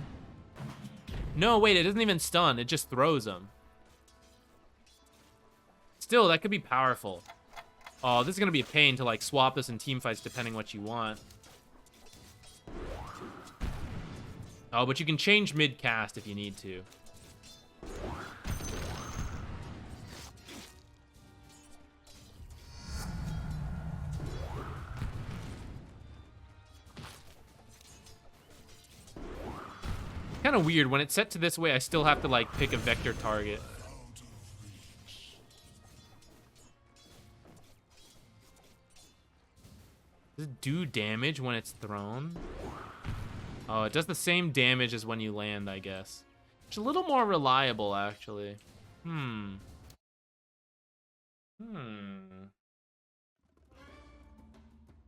No, wait, it doesn't even stun. It just throws them. Still, that could be powerful. Oh, this is gonna be a pain to like swap this in team fights depending what you want. Oh, but you can change mid-cast if you need to. Kind of weird. When it's set to this way, I still have to like pick a vector target. Does it do damage when it's thrown? Oh, it does the same damage as when you land, I guess. It's a little more reliable, actually.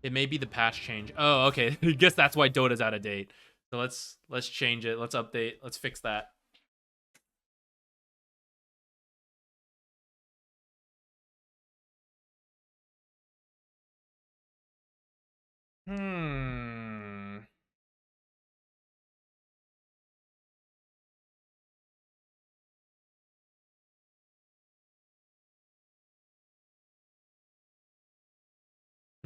It may be the patch change. Oh, okay. I guess that's why Dota's out of date. So let's change it. Let's update. Let's fix that.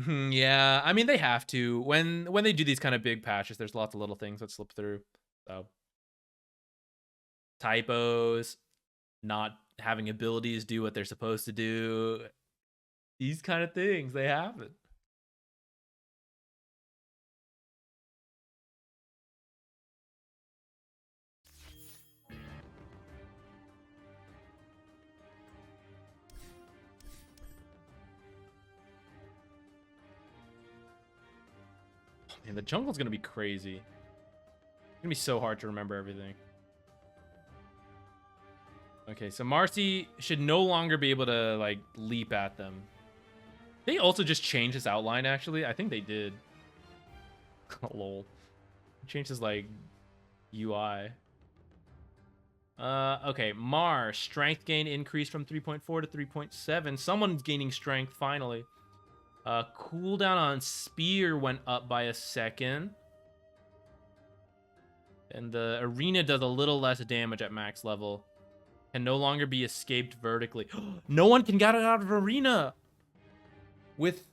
Yeah, I mean they have to. When they do these kind of big patches, there's lots of little things that slip through. So typos, not having abilities do what they're supposed to do. These kind of things, they happen. Man, the jungle's gonna be crazy. It's gonna be so hard to remember everything. Okay, so Marcy should no longer be able to like leap at them. They also just changed his outline, actually. I think they did. Lol. Changed his like UI. Okay, Mars, strength gain increased from 3.4 to 3.7. Someone's gaining strength finally. Cooldown on spear went up by a second. And the arena does a little less damage at max level. Can no longer be escaped vertically. No one can get it out of arena with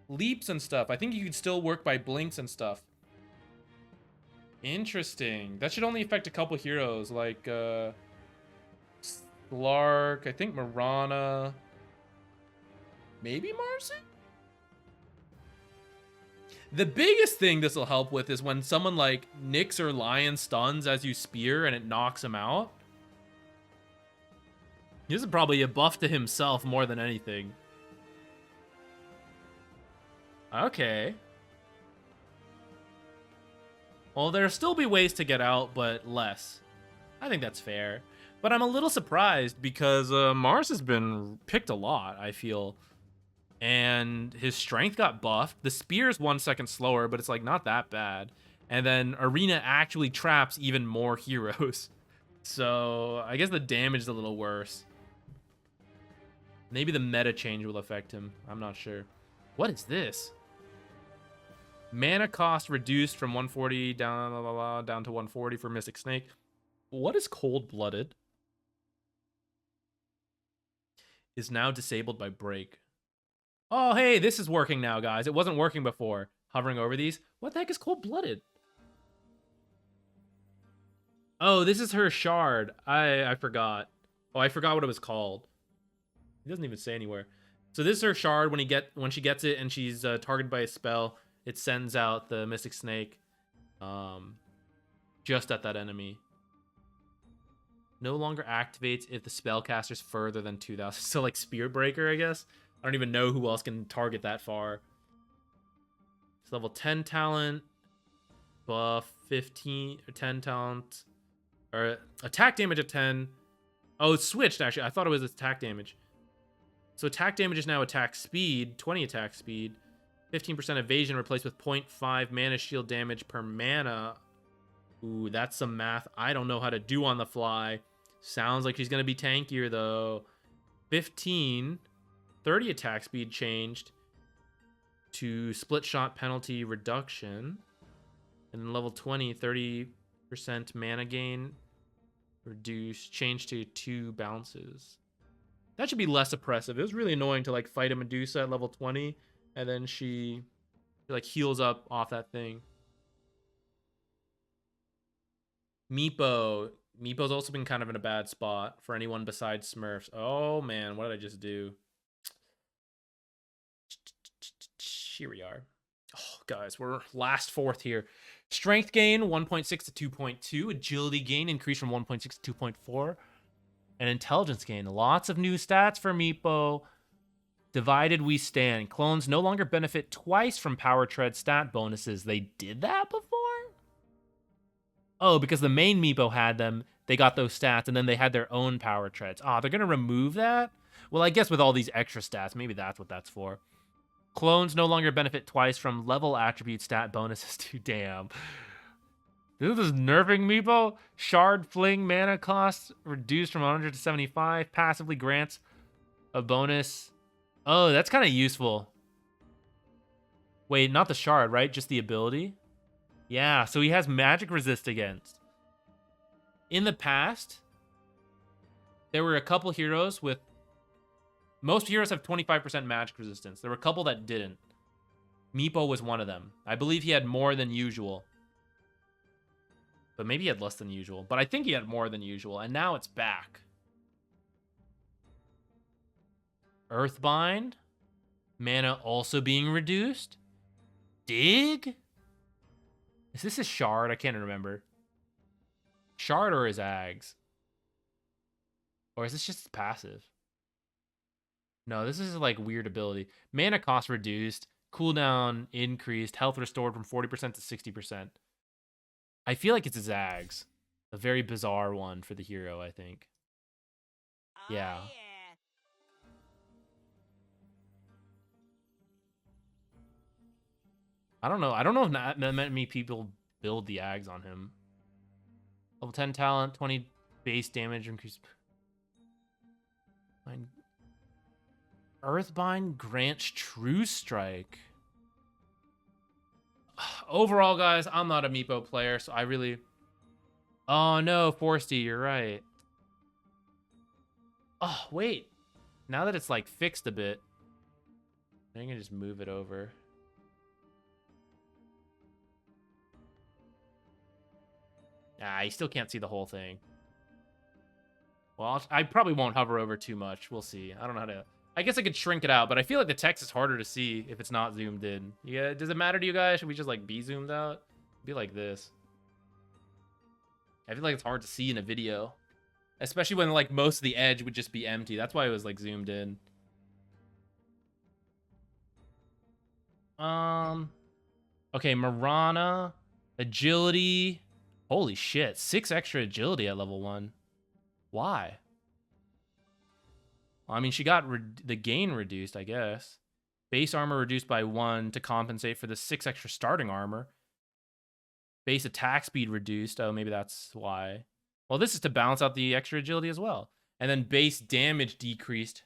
leaps and stuff. I think you could still work by blinks and stuff. Interesting. That should only affect a couple heroes like Slark, I think Mirana, maybe Marcy? The biggest thing this will help with is when someone like Nyx or Lion stuns as you spear and it knocks him out. This is probably a buff to himself more than anything. Okay. Well, there'll still be ways to get out, but less. I think that's fair. But I'm a little surprised because Mars has been picked a lot, I feel. And his strength got buffed. The spear's 1 second slower, but it's like not that bad. And then Arena actually traps even more heroes. So I guess the damage is a little worse. Maybe the meta change will affect him. I'm not sure. What is this? Mana cost reduced from 140 down to 140 for Mystic Snake. What is Cold-Blooded? Is now disabled by break. Oh, hey, this is working now, guys. It wasn't working before. Hovering over these. What the heck is Cold-Blooded? Oh, this is her shard. I forgot. Oh, I forgot what it was called. It doesn't even say anywhere. So this is her shard. When she gets it and she's targeted by a spell, it sends out the Mystic Snake just at that enemy. No longer activates if the spellcaster's further than 2,000. So like Spear Breaker, I guess. I don't even know who else can target that far. It's level 10 talent. Buff 15 or 10 talent. Or attack damage of 10. Oh, it's switched actually. I thought it was attack damage. So attack damage is now attack speed. 20 attack speed. 15% evasion replaced with 0.5 mana shield damage per mana. Ooh, that's some math I don't know how to do on the fly. Sounds like she's going to be tankier, though. 15. 30 attack speed changed to split shot penalty reduction. And then level 20, 30% mana gain reduced. Changed to 2 bounces. That should be less oppressive. It was really annoying to like fight a Medusa at level 20, and then she like heals up off that thing. Meepo. Meepo's also been kind of in a bad spot for anyone besides Smurfs. Oh man, what did I just do? Here we are. Oh, guys, we're last fourth here. Strength gain 1.6 to 2.2. Agility gain increased from 1.6 to 2.4. And intelligence gain. Lots of new stats for Meepo. Divided we stand. Clones no longer benefit twice from power tread stat bonuses. They did that before? Oh, because the main Meepo had them. They got those stats, and then they had their own power treads. Ah, they're going to remove that? Well, I guess with all these extra stats, maybe that's what that's for. Clones no longer benefit twice from level attribute stat bonuses too. Damn. This is nerfing Meepo. Shard Fling mana cost reduced from 100 to 75. Passively grants a bonus. Oh, that's kind of useful. Wait, not the shard, right? Just the ability? Yeah, so he has magic resist against. In the past, there were a couple heroes with... Most heroes have 25% magic resistance. There were a couple that didn't. Meepo was one of them. I believe he had more than usual. But maybe he had less than usual. But I think he had more than usual. And now it's back. Earthbind. Mana also being reduced. Dig? Is this a shard? I can't remember. Shard or his Ags? Or is this just passive? No, this is like weird ability. Mana cost reduced. Cooldown increased. Health restored from 40% to 60%. I feel like it's his Ags. A very bizarre one for the hero, I think. Yeah. I don't know. I don't know if not many people build the Ags on him. Level 10 talent, 20 base damage increase. Earthbind grants True Strike. Overall, guys, I'm not a Meepo player, so I really... Oh, no, Forsty, you're right. Oh, wait. Now that it's, like, fixed a bit, I can just move it over. Ah, you still can't see the whole thing. Well, I probably won't hover over too much. We'll see. I don't know how to... I guess I could shrink it out, but I feel like the text is harder to see if it's not zoomed in. Yeah, does it matter to you guys? Should we just, like, be zoomed out? Be like this. I feel like it's hard to see in a video. Especially when, like, most of the edge would just be empty. That's why it was, like, zoomed in. Okay, Mirana. Agility. Holy shit. 6 extra agility at level 1. Why? Well, I mean, she got the gain reduced, I guess. Base armor reduced by 1 to compensate for the 6 extra starting armor. Base attack speed reduced. Oh, maybe that's why. Well, this is to balance out the extra agility as well. And then base damage decreased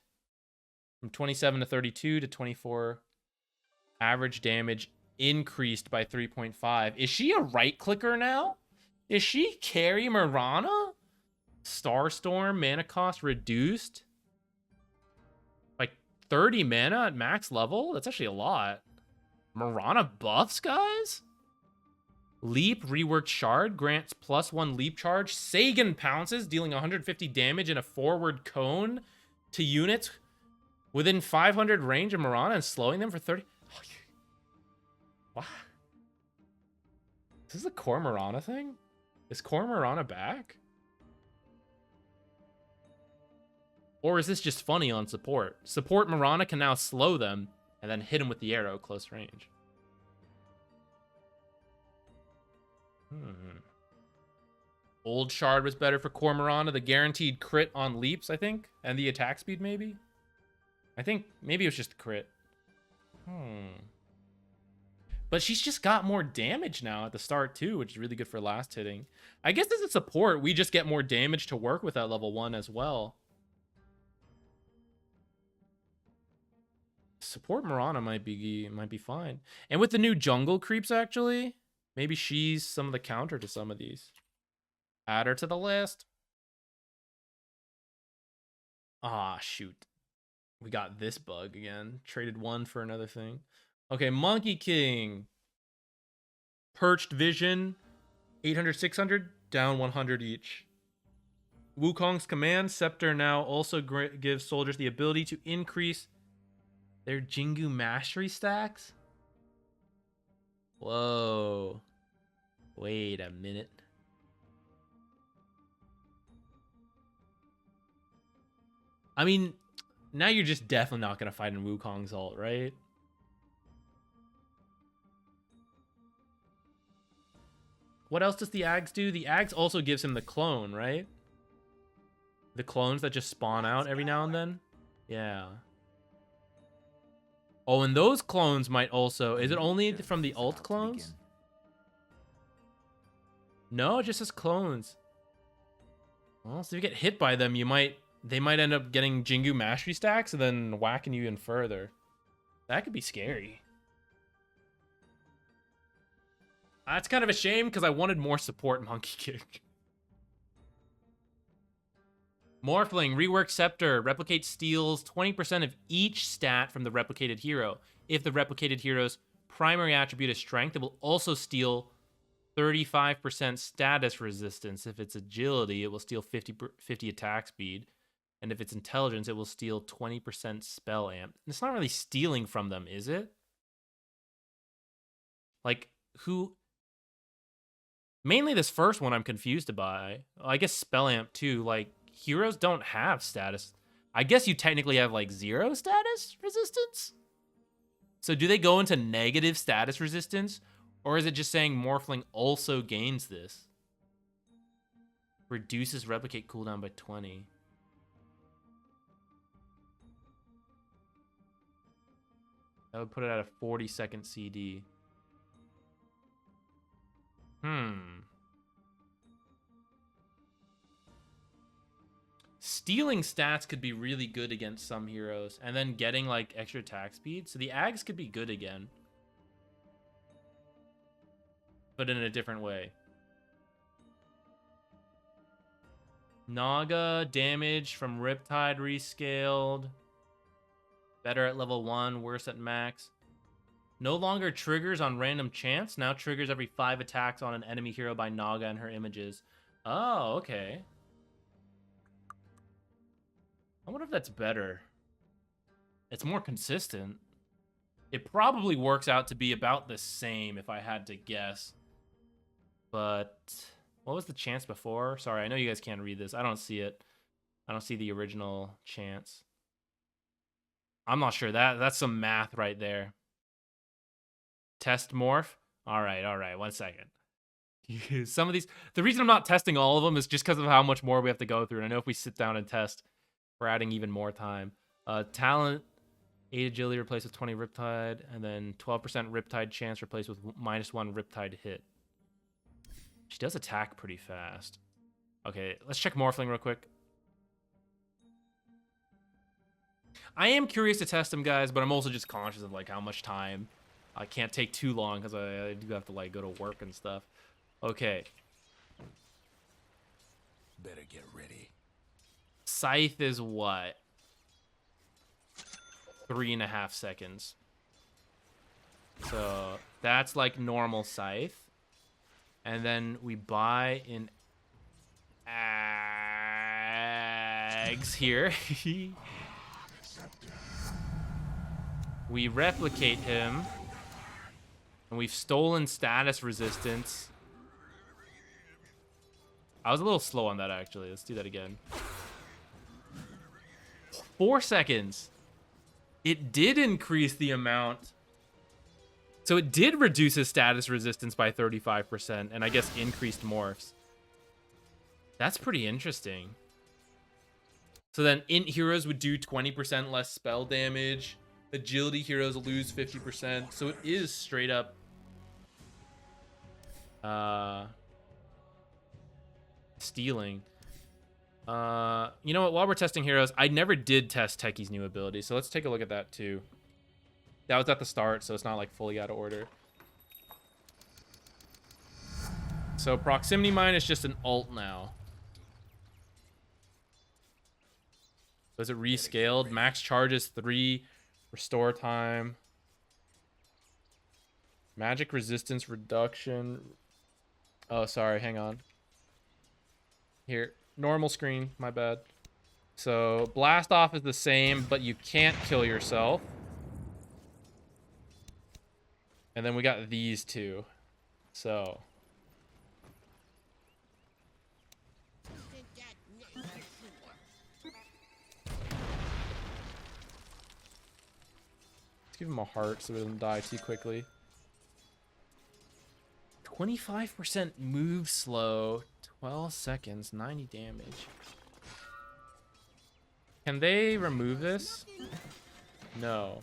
from 27 to 32 to 24. Average damage increased by 3.5. Is she a right clicker now? Is she carry Mirana? Starstorm mana cost reduced by 30 mana at max level? That's actually a lot. Mirana buffs, guys? Leap, reworked shard, grants +1 leap charge. Sagan pounces, dealing 150 damage in a forward cone to units within 500 range of Mirana and slowing them for 30. What? Is this a core Mirana thing? Is core Mirana back? Or is this just funny on support? Support Mirana can now slow them and then hit them with the arrow close range. Old shard was better for core Mirana. The guaranteed crit on leaps, I think. And the attack speed, maybe? I think maybe it was just the crit. But she's just got more damage now at the start, too, which is really good for last hitting. I guess as a support, we just get more damage to work with at level 1 as well. Support Mirana might be fine. And with the new jungle creeps, actually, maybe she's some of the counter to some of these. Add her to the list. Ah, shoot. We got this bug again. Traded one for another thing. Okay, Monkey King. Perched Vision. 800, 600. Down 100 each. Wukong's Command Scepter now also gives soldiers the ability to increase their Jingu Mastery stacks. Whoa. Wait a minute. I mean, now you're just definitely not going to fight in Wukong's ult, right? What else does the Ags do? The Ags also gives him the clone, right? The clones that just spawn out every now and then? Yeah. Oh, and those clones might also... Is it only from the ult clones? No, it just says clones. Well, so if you get hit by them, they might end up getting Jingu Mastery stacks and then whacking you even further. That could be scary. That's kind of a shame because I wanted more support Monkey Kick. Morphling, Rework Scepter, Replicate steals 20% of each stat from the replicated hero. If the replicated hero's primary attribute is strength, it will also steal 35% status resistance. If it's agility, it will steal 50 attack speed. And if it's intelligence, it will steal 20% spell amp. It's not really stealing from them, is it? Like, who... Mainly this first one I'm confused by. I guess spell amp too. Like, heroes don't have status. I guess you technically have, like, 0 status resistance? So do they go into negative status resistance? Or is it just saying Morphling also gains this? Reduces replicate cooldown by 20. That would put it at a 40-second CD. Stealing stats could be really good against some heroes, and then getting like extra attack speed. So the Ags could be good again, but in a different way. Naga damage from Riptide rescaled. Better at level 1, worse at max. No longer triggers on random chance. Now triggers every 5 attacks on an enemy hero by Naga and her images. Oh, okay. I wonder if that's better. It's more consistent. It probably works out to be about the same if I had to guess. But what was the chance before? Sorry, I know you guys can't read this. I don't see it. I don't see the original chance. I'm not sure. That's some math right there. Test morph. All right. 1 second. Some of these, the reason I'm not testing all of them is just because of how much more we have to go through. And I know if we sit down and test, we're adding even more time. Talent, 8 agility replaced with 20 Riptide, and then 12% Riptide chance replaced with -1 Riptide hit. She does attack pretty fast. Okay, let's check Morphling real quick. I am curious to test him, guys, but I'm also just conscious of like how much time. I can't take too long because I do have to like go to work and stuff. Okay. Better get ready. Scythe is what? 3.5 seconds. So that's like normal Scythe. And then we buy in Ags here. We replicate him. And we've stolen status resistance. I was a little slow on that, actually. Let's do that again. 4 seconds. It did increase the amount. So it did reduce his status resistance by 35%, and I guess increased morphs. That's pretty interesting. So then int heroes would do 20% less spell damage. Agility heroes lose 50%. So it is straight up stealing. You know what? While we're testing heroes, I never did test Techies' new ability, so let's take a look at that too. That was at the start, so it's not like fully out of order. So proximity mine is just an ult now. Was it rescaled? Max charges 3. Restore time. Magic resistance reduction. Oh, sorry. Hang on. Here. Normal screen. My bad. So, blast off is the same, but you can't kill yourself. And then we got these two. So. Let's give him a heart so he doesn't die too quickly. 25% move slow. 12 seconds. 90 damage. Can they remove this? No.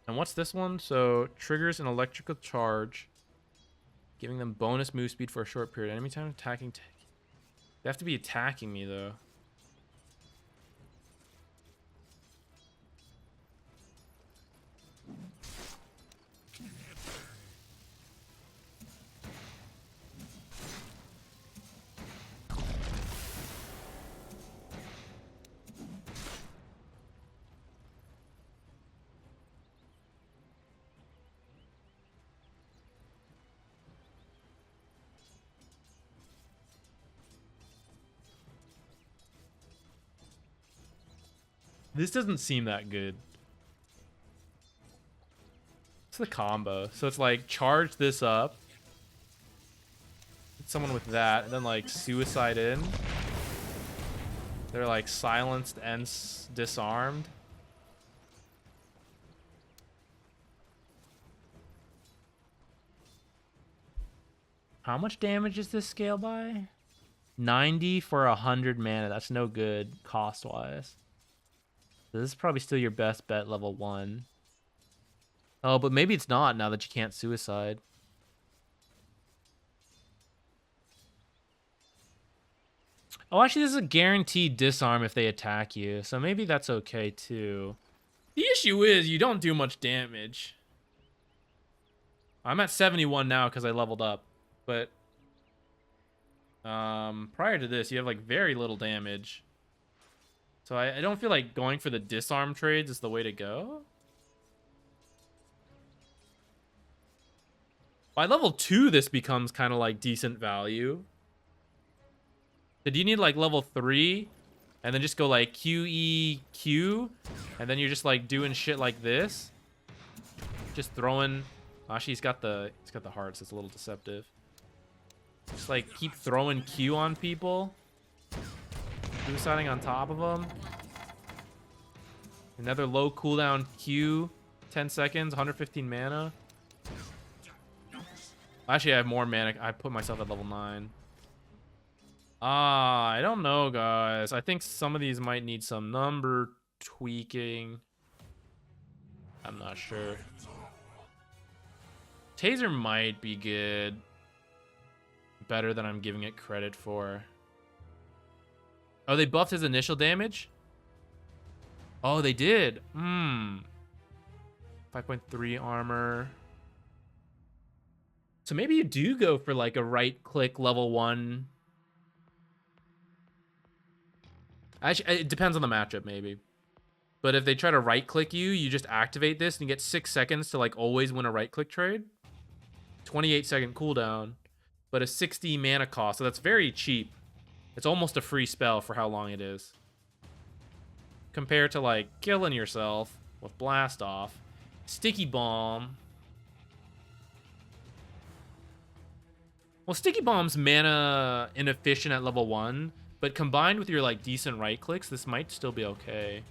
And what's this one? So, triggers an electrical charge, giving them bonus move speed for a short period. Enemy time attacking. They have to be attacking me, though. This doesn't seem that good. It's the combo. So it's like charge this up. Hit someone with that, and then like suicide in. They're like silenced and disarmed. How much damage is this scale by? 90 for 100 mana. That's no good cost-wise. This is probably still your best bet, level 1. Oh, but maybe it's not now that you can't suicide. Oh, actually, this is a guaranteed disarm if they attack you, so maybe that's okay, too. The issue is you don't do much damage. I'm at 71 now because I leveled up, but prior to this, you have, like, very little damage. So I don't feel like going for the disarm trades is the way to go. By level 2, this becomes kind of like decent value. So do you need like level 3? And then just go like QEQ? And then you're just like doing shit like this? Just throwing... Actually, he's got the hearts. It's a little deceptive. Just like keep throwing Q on people. Suiciding on top of them. Another low cooldown Q. 10 seconds, 115 mana. Actually, I have more mana. I put myself at level 9. I don't know, guys. I think some of these might need some number tweaking. I'm not sure. Taser might be good. Better than I'm giving it credit for. Oh, they buffed his initial damage? Oh, they did. 5.3 armor. So maybe you do go for like a right-click level 1. Actually, it depends on the matchup, maybe. But if they try to right-click you, you just activate this and you get 6 seconds to like always win a right-click trade. 28-second cooldown, but a 60 mana cost, so that's very cheap. It's almost a free spell for how long it is. Compared to, like, killing yourself with Blast Off. Sticky Bomb. Well, Sticky Bomb's mana inefficient at level 1, but combined with your, like, decent right clicks, this might still be okay.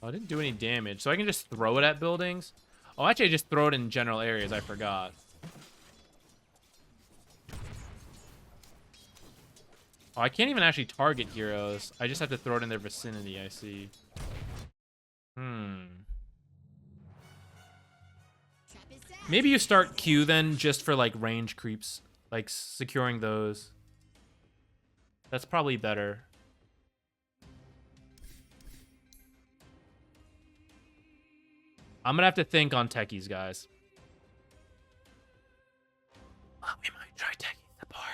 Oh, I didn't do any damage, so I can just throw it at buildings. Oh, actually, I just throw it in general areas. I forgot. Oh, I can't even actually target heroes. I just have to throw it in their vicinity, I see. Maybe you start Q then just for like range creeps. Like securing those. That's probably better. I'm gonna have to think on Techies, guys. Oh, we might try Techies apart.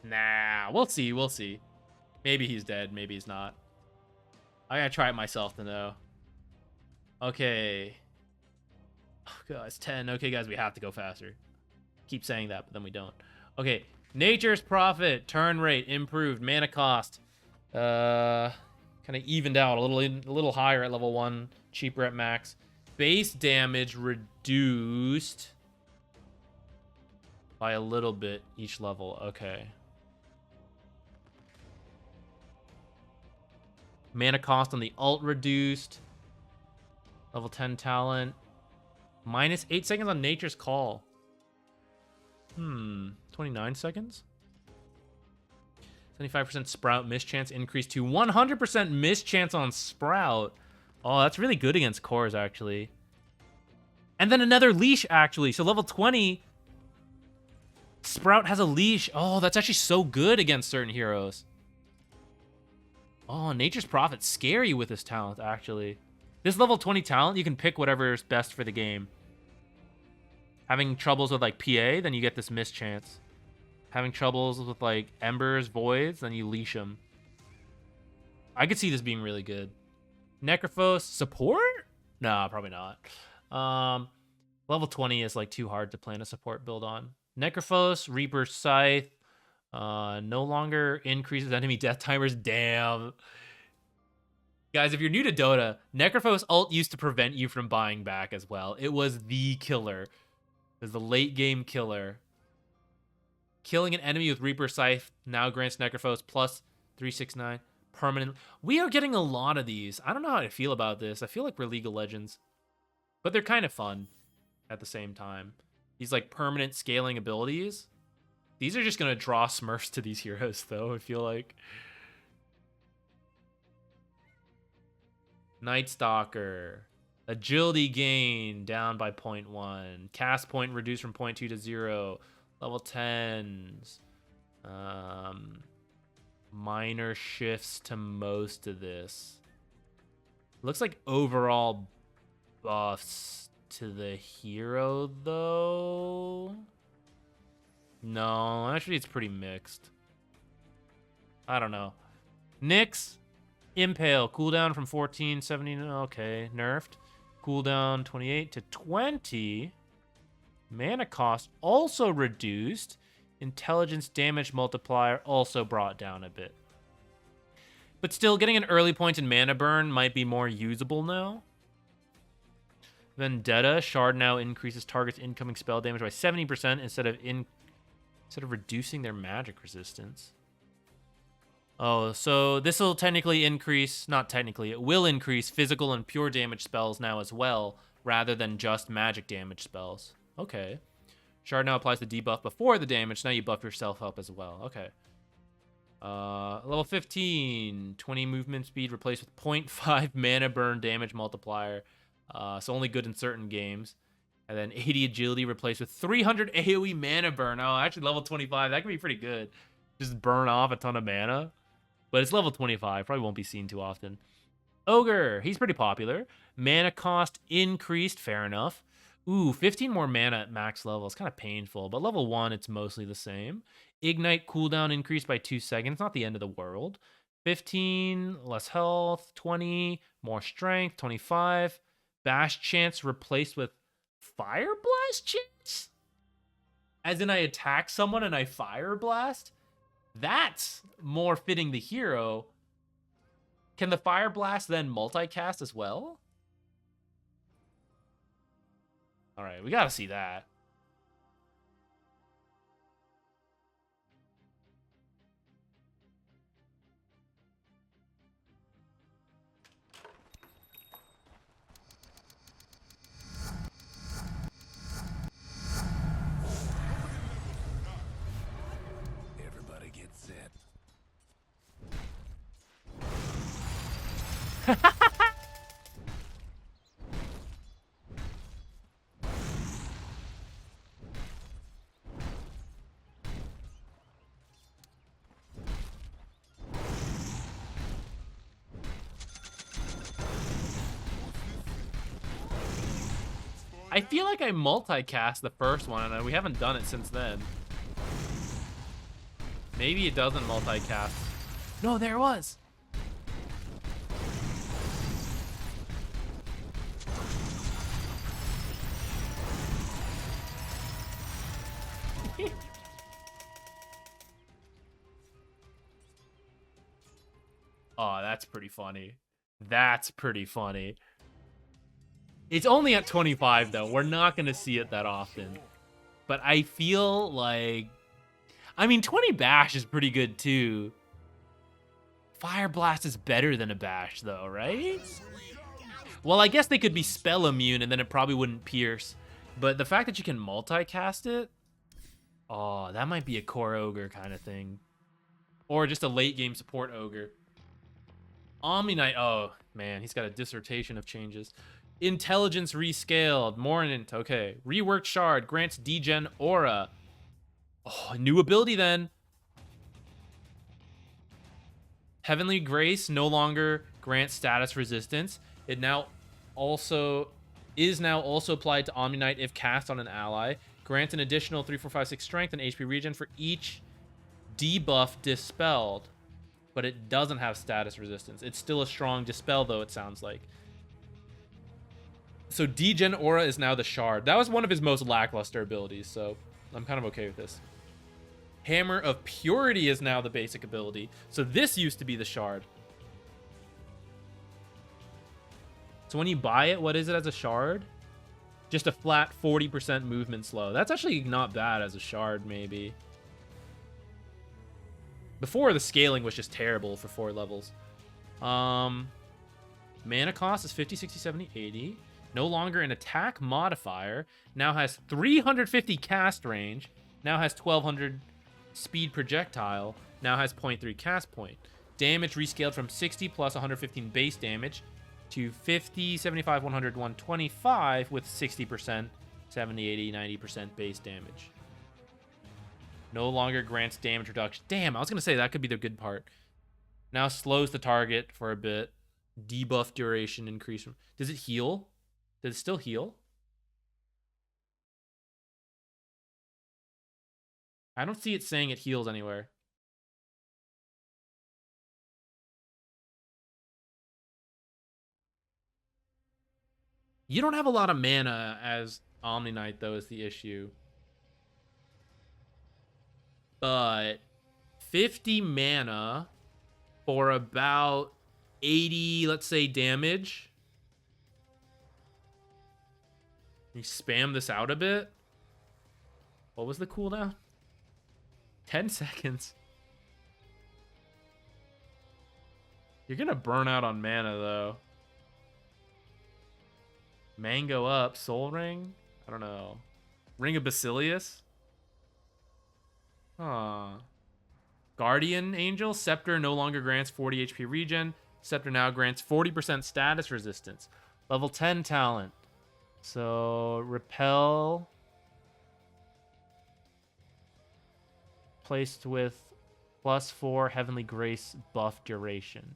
Nah, we'll see, we'll see. Maybe he's dead, maybe he's not. I gotta try it myself to know. Okay. Oh, God, it's 10. Okay, guys, we have to go faster. Keep saying that, but then we don't. Okay, Nature's Prophet, turn rate improved, mana cost, kind of evened out a little higher at level 1, cheaper at max. Base damage reduced by a little bit each level. Okay. Mana cost on the ult reduced. Level 10 talent. Minus 8 seconds on Nature's Call. 29 seconds? 75% Sprout mischance increase to 100% mischance on Sprout. Oh, that's really good against cores, actually. And then another leash, actually. So level 20, Sprout has a leash. Oh, that's actually so good against certain heroes. Oh, Nature's Prophet's scary with this talent, actually. This level 20 talent, you can pick whatever is best for the game. Having troubles with, like, PA, then you get this mischance. Having troubles with, like, Embers, Voids, then you leash them. I could see this being really good. Necrophos, support? Nah, probably not. Level 20 is, like, too hard to plan a support build on. Necrophos, Reaper's Scythe. No longer increases enemy death timers. Damn. Guys, if you're new to Dota, Necrophos ult used to prevent you from buying back as well. It was the killer. It was the late game killer. Killing an enemy with Reaper Scythe now grants Necrophos plus 369 permanent. We are getting a lot of these. I don't know how I feel about this. I feel like we're League of Legends. But they're kind of fun at the same time. These like permanent scaling abilities. These are just going to draw Smurfs to these heroes, though, I feel like. Night Stalker. Agility gain down by 0.1. Cast point reduced from 0.2 to 0. Level 10s. Minor shifts to most of this. Looks like overall buffs to the hero, though. No, actually it's pretty mixed. I don't know. Nyx, Impale, cooldown from 14, 17, okay, nerfed. Cooldown 28 to 20. Mana cost also reduced. Intelligence damage multiplier also brought down a bit. But still, getting an early point in mana burn might be more usable now. Vendetta, Shard now increases target's incoming spell damage by 70% instead of reducing their magic resistance. Oh, so this will technically increase, not technically, it will increase physical and pure damage spells now as well, rather than just magic damage spells. Okay. Shard now applies the debuff before the damage, now you buff yourself up as well. Okay. Level 15, 20 movement speed replaced with 0.5 mana burn damage multiplier. So only good in certain games. And then 80 agility replaced with 300 AoE mana burn. Oh, actually level 25. That could be pretty good. Just burn off a ton of mana. But it's level 25. Probably won't be seen too often. Ogre. He's pretty popular. Mana cost increased. Fair enough. Ooh, 15 more mana at max level. It's kind of painful. But level 1, it's mostly the same. Ignite cooldown increased by 2 seconds. Not the end of the world. 15, less health. 20, more strength. 25. Bash chance replaced with Fire Blast chance? As in I attack someone and I Fire Blast? That's more fitting the hero. Can the Fire Blast then multicast as well? Alright, we gotta see that. I feel like I multicast the first one, and we haven't done it since then. Maybe it doesn't multicast. No, there it was. Oh, that's pretty funny. That's pretty funny. It's only at 25, though. We're not going to see it that often. But I feel like... I mean, 20 bash is pretty good, too. Fire Blast is better than a bash, though, right? Well, I guess they could be spell immune, and then it probably wouldn't pierce. But the fact that you can multicast it... Oh, that might be a core Ogre kind of thing. Or just a late-game support Ogre. Omni Knight, oh man, he's got a dissertation of changes. Intelligence rescaled, Mornant, okay. Reworked Shard, grants degen aura. Oh, new ability then. Heavenly Grace no longer grants status resistance. It now also applied to Omni Knight if cast on an ally. Grants an additional 3, 4, 5, 6 strength and HP regen for each debuff dispelled. But it doesn't have status resistance. It's still a strong dispel, though, it sounds like. So degen aura is now the shard. That was one of his most lackluster abilities, so I'm kind of okay with this. Hammer of Purity is now the basic ability. So this used to be the shard. So when you buy it, what is it as a shard? Just a flat 40% movement slow. That's actually not bad as a shard, maybe. Before, the scaling was just terrible for 4 levels. Mana cost is 50, 60, 70, 80. No longer an attack modifier. Now has 350 cast range. Now has 1200 speed projectile. Now has 0.3 cast point. Damage rescaled from 60 plus 115 base damage to 50, 75, 100, 125 with 60%, 70, 80, 90% base damage. No longer grants damage reduction. Damn, I was going to say that could be the good part. Now slows the target for a bit. Debuff duration increase. Does it heal? Does it still heal? I don't see it saying it heals anywhere. You don't have a lot of mana as Omni Knight, though, is the issue. But 50 mana for about 80, let's say, damage. You spam this out a bit. What was the cooldown? 10 seconds. You're gonna burn out on mana, though. Mango up. Soul Ring? I don't know. Ring of Basilius? Huh. Guardian Angel. Scepter no longer grants 40 HP regen. Scepter now grants 40% status resistance. Level 10 talent. So, Repel. Placed with +4 Heavenly Grace buff duration.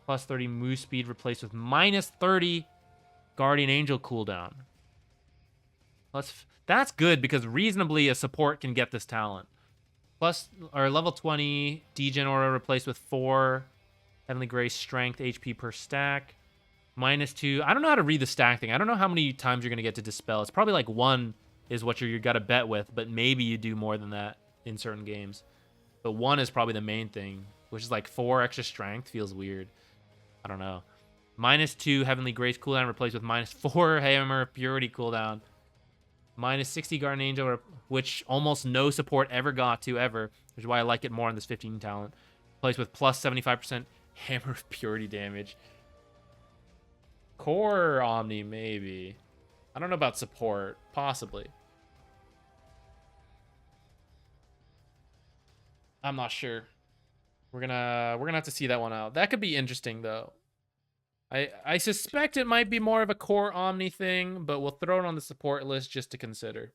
+30 move speed replaced with -30 Guardian Angel cooldown. That's good because reasonably a support can get this talent. Level 20 Degen Aura replaced with 4 Heavenly Grace strength HP per stack. -2. I don't know how to read the stack thing. I don't know how many times you're going to get to dispel. It's probably like 1 is what you got to bet with, but maybe you do more than that in certain games. But 1 is probably the main thing, which is like 4 extra strength. Feels weird. I don't know. -2 Heavenly Grace cooldown replaced with -4 Hammer of Purity cooldown. -60 Guardian Angel, which almost no support ever got to ever, which is why I like it more on this 15 talent. Replaced with +75% Hammer of Purity damage. Core Omni, maybe. I don't know about support. Possibly. I'm not sure. We're gonna have to see that one out. That could be interesting though. I suspect it might be more of a core Omni thing, but we'll throw it on the support list just to consider.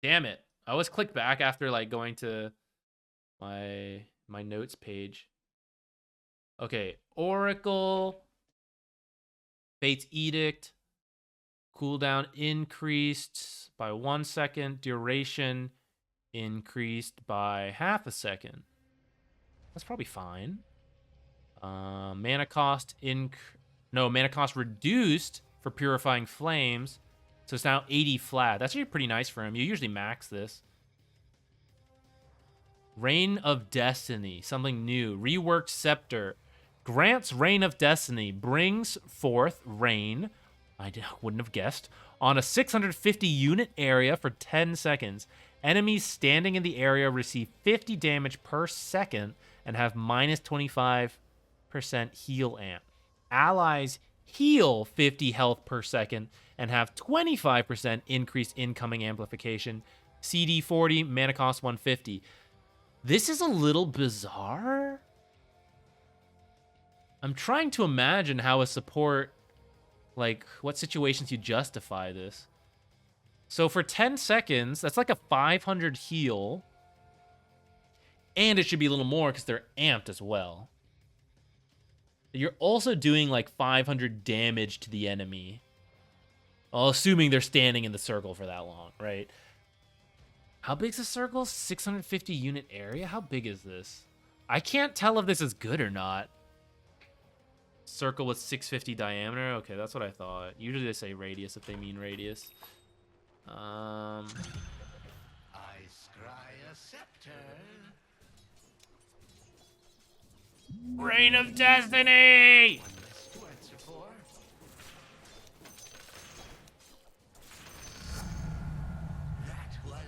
Damn it. I always click back after like going to my notes page. Okay, Oracle, Fate's Edict, Cooldown increased by 1 second. Duration increased by half a second. That's probably fine. Mana cost mana cost reduced for Purifying Flames. So it's now 80 flat. That's actually pretty nice for him. You usually max this. Reign of Destiny, something new. Reworked Scepter. Grants Reign of Destiny. Brings forth rain. Wouldn't have guessed. On a 650 unit area for 10 seconds. Enemies standing in the area receive 50 damage per second and have minus 25% heal amp. Allies heal 50 health per second and have 25% increased incoming amplification. CD 40, mana cost 150. This is a little bizarre. I'm trying to imagine how a support, like, what situations you justify this. So for 10 seconds, that's like a 500 heal. And it should be a little more because they're amped as well. You're also doing like 500 damage to the enemy. Well, assuming they're standing in the circle for that long, right? How big's the circle? 650 unit area? How big is this? I can't tell if this is good or not. Circle with 650 diameter? Okay, that's what I thought. Usually they say radius if they mean radius. I scry a scepter. Reign of Destiny! One less to answer for.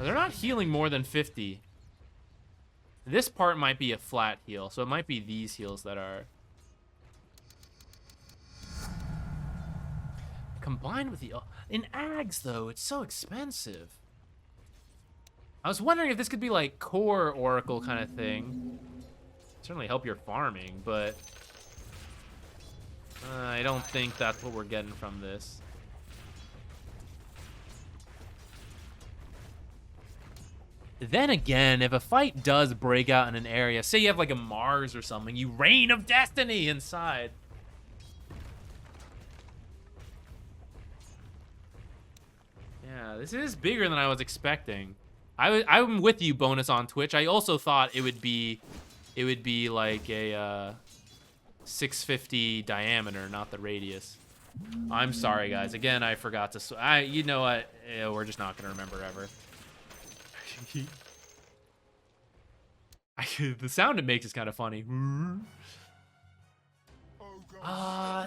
They're not healing more than 50. This part might be a flat heal, so it might be these heals that are... Combined with the... In Ags, though, it's so expensive. I was wondering if this could be like core Oracle kind of thing. Certainly help your farming, but... I don't think that's what we're getting from this. Then again, if a fight does break out in an area, say you have like a Mars or something, you Reign of Destiny inside. Yeah, this is bigger than I was expecting. I'm with you, Bonus on Twitch. I also thought it would be like a 650 diameter, not the radius. I'm sorry, guys. Again, I forgot to. You know what? We're just not gonna remember ever. The sound it makes is kind of funny. I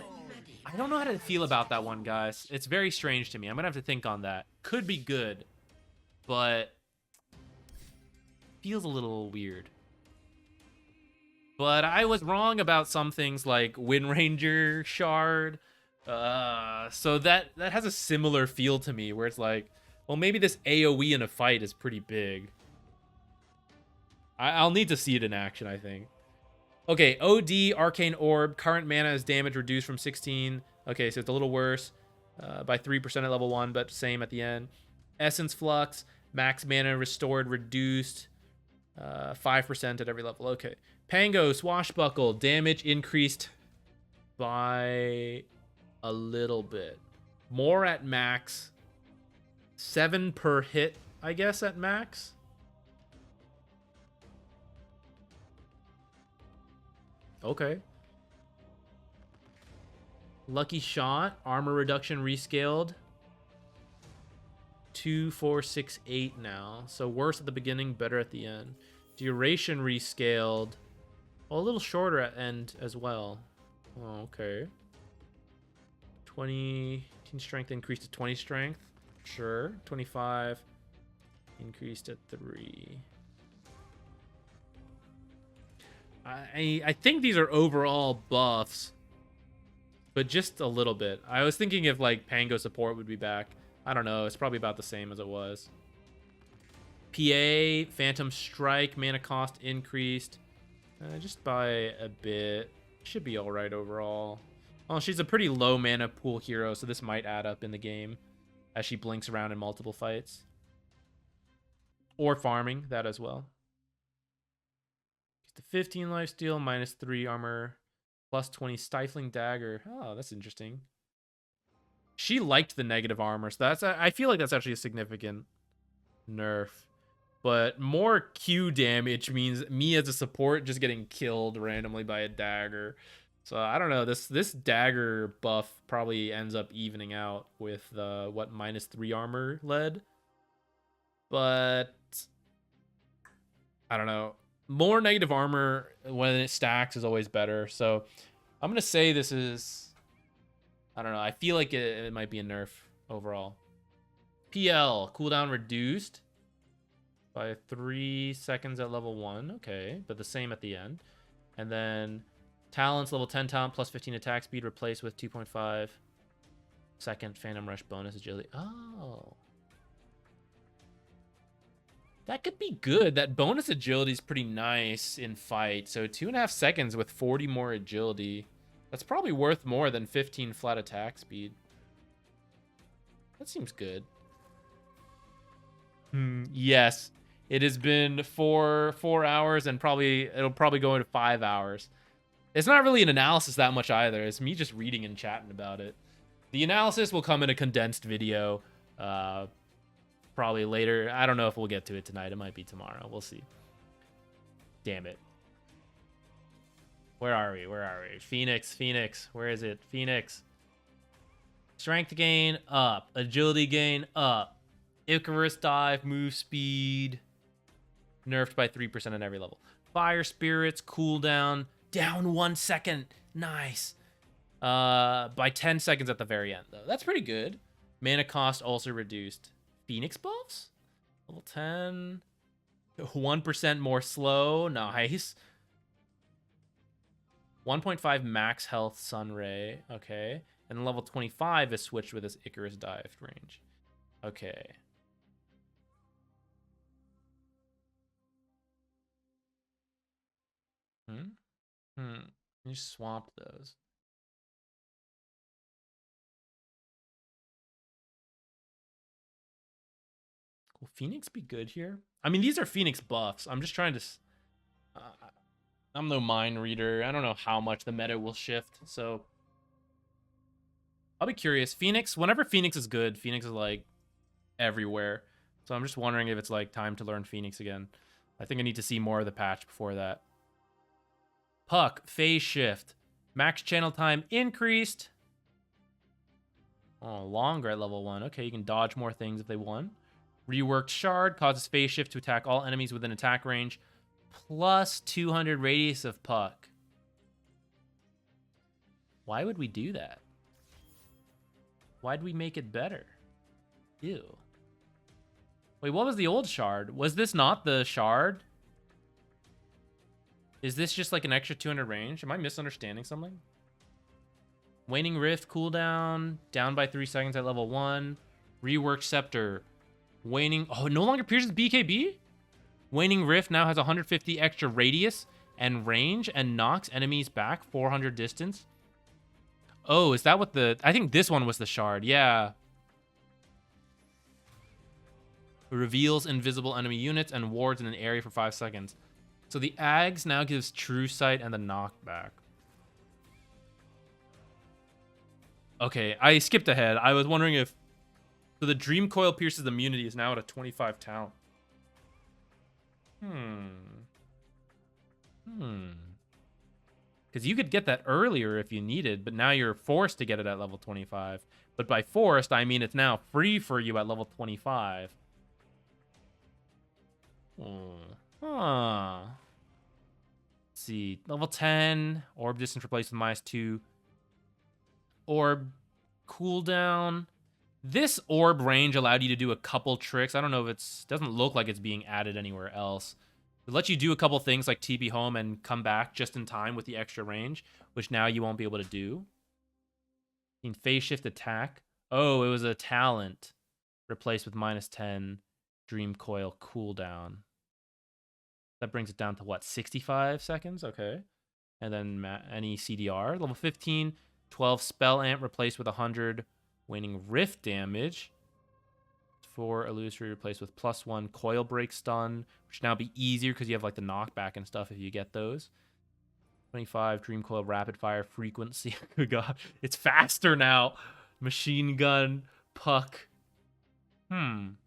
don't know how to feel about that one, guys. It's very strange to me. I'm gonna have to think on that. Could be good, but feels a little weird. But I was wrong about some things like Wind Ranger Shard. So that has a similar feel to me, where it's like, well, maybe this AoE in a fight is pretty big. I'll need to see it in action, I think. Okay, OD, Arcane Orb. Current mana is damage reduced from 16. Okay, so it's a little worse by 3% at level 1, but same at the end. Essence Flux. Max mana restored, reduced 5% at every level. Okay. Pango, Swashbuckle. Damage increased by a little bit. More at max. 7 per hit, I guess, at max. Okay. Lucky Shot. Armor reduction rescaled. 2, 4, 6, 8 now. So worse at the beginning, better at the end. Duration rescaled. Well, a little shorter at end as well. Oh, okay. 20 strength increased to 20 strength. Sure. 25 increased at 3. I think these are overall buffs, but just a little bit. I was thinking if like Pango support would be back. I don't know. It's probably about the same as it was. PA, Phantom Strike, mana cost increased just by a bit. Should be all right overall. Well, she's a pretty low mana pool hero, so this might add up in the game as she blinks around in multiple fights. Or farming, that as well. The 15 lifesteal, -3 armor, +20 stifling dagger. Oh, that's interesting. She liked the negative armor, so I feel like that's actually a significant nerf. But more Q damage means me as a support just getting killed randomly by a dagger. So I don't know. This dagger buff probably ends up evening out with the what -3 armor led. But I don't know. More negative armor when it stacks is always better. So I'm gonna say this is. I don't know. I feel like it might be a nerf overall. PL cooldown reduced by 3 seconds at level 1. Okay, but the same at the end. And then talents, level 10 talent plus 15 attack speed replaced with 2.5 second phantom rush bonus agility. Oh. That could be good. That bonus agility is pretty nice in fight. So 2.5 seconds with 40 more agility. That's probably worth more than 15 flat attack speed. That seems good. Yes. It has been 4 hours, and it'll probably go into 5 hours. It's not really an analysis that much either. It's me just reading and chatting about it. The analysis will come in a condensed video probably later. I don't know if we'll get to it tonight. It might be tomorrow. We'll see. Damn it. Where are we? Where are we? Phoenix. Where is it? Phoenix. Strength gain, up. Agility gain, up. Icarus dive, move speed. Nerfed by 3% at every level. Fire spirits, cooldown, down 1 second. Nice. By 10 seconds at the very end, though. That's pretty good. Mana cost also reduced. Phoenix buffs? Level 10. 1% more slow. Nice. 1.5 max health Sunray. Okay. And then level 25 is switched with this Icarus dive range. Okay. You swapped those. Will Phoenix be good here? I mean, these are Phoenix buffs. I'm just trying to... I'm no mind reader. I don't know how much the meta will shift, so... I'll be curious. Phoenix, whenever Phoenix is good, Phoenix is, like, everywhere. So I'm just wondering if it's, like, time to learn Phoenix again. I think I need to see more of the patch before that. Puck, phase shift. Max channel time increased. Oh, longer at level 1. Okay, you can dodge more things if they won. Reworked shard causes phase shift to attack all enemies within attack range. Plus 200 radius of puck. Why would we do that? Why'd we make it better? Ew. Wait, what was the old shard? Was this not the shard? Is this just like an extra 200 range? Am I misunderstanding something? Waning Rift cooldown. Down by 3 seconds at level 1. Rework Scepter. Waning... Oh, it no longer pierces BKB? Waning Rift now has 150 extra radius and range and knocks enemies back 400 distance. Oh, is that what the... I think this one was the shard. Yeah. Reveals invisible enemy units and wards in an area for 5 seconds. So the Ags now gives True Sight and the knockback. Okay, I skipped ahead. I was wondering if... So the Dream Coil pierces immunity is now at a 25 talent. Because you could get that earlier if you needed, but now you're forced to get it at level 25. But by forced, I mean it's now free for you at level 25. Let's see. Level 10. Orb distance replaced with -2. Orb cooldown. This orb range allowed you to do a couple tricks. I don't know if it's... Doesn't look like it's being added anywhere else. It lets you do a couple things like TP home and come back just in time with the extra range, which now you won't be able to do. In phase shift attack. Oh, it was a talent replaced with -10 Dream Coil cooldown. That brings it down to what, 65 seconds? Okay. And then any CDR. Level 15, 12 Spell Amp replaced with 100 Waning Rift damage. 4 Illusory replaced with +1 Coil Break Stun, which now be easier because you have like the knockback and stuff if you get those. 25 Dream Coil Rapid Fire Frequency. Good God, it's faster now. Machine gun, Puck. I'm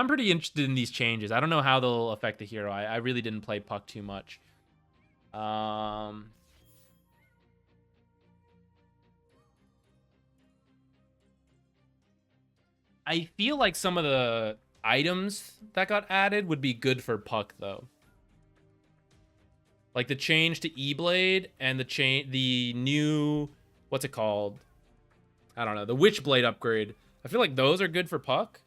pretty interested in these changes. I don't know how they'll affect the hero. I really didn't play Puck too much. I feel like some of the items that got added would be good for Puck, though. Like the change to E-Blade and the new, what's it called? I don't know, the Witchblade upgrade. I feel like those are good for Puck.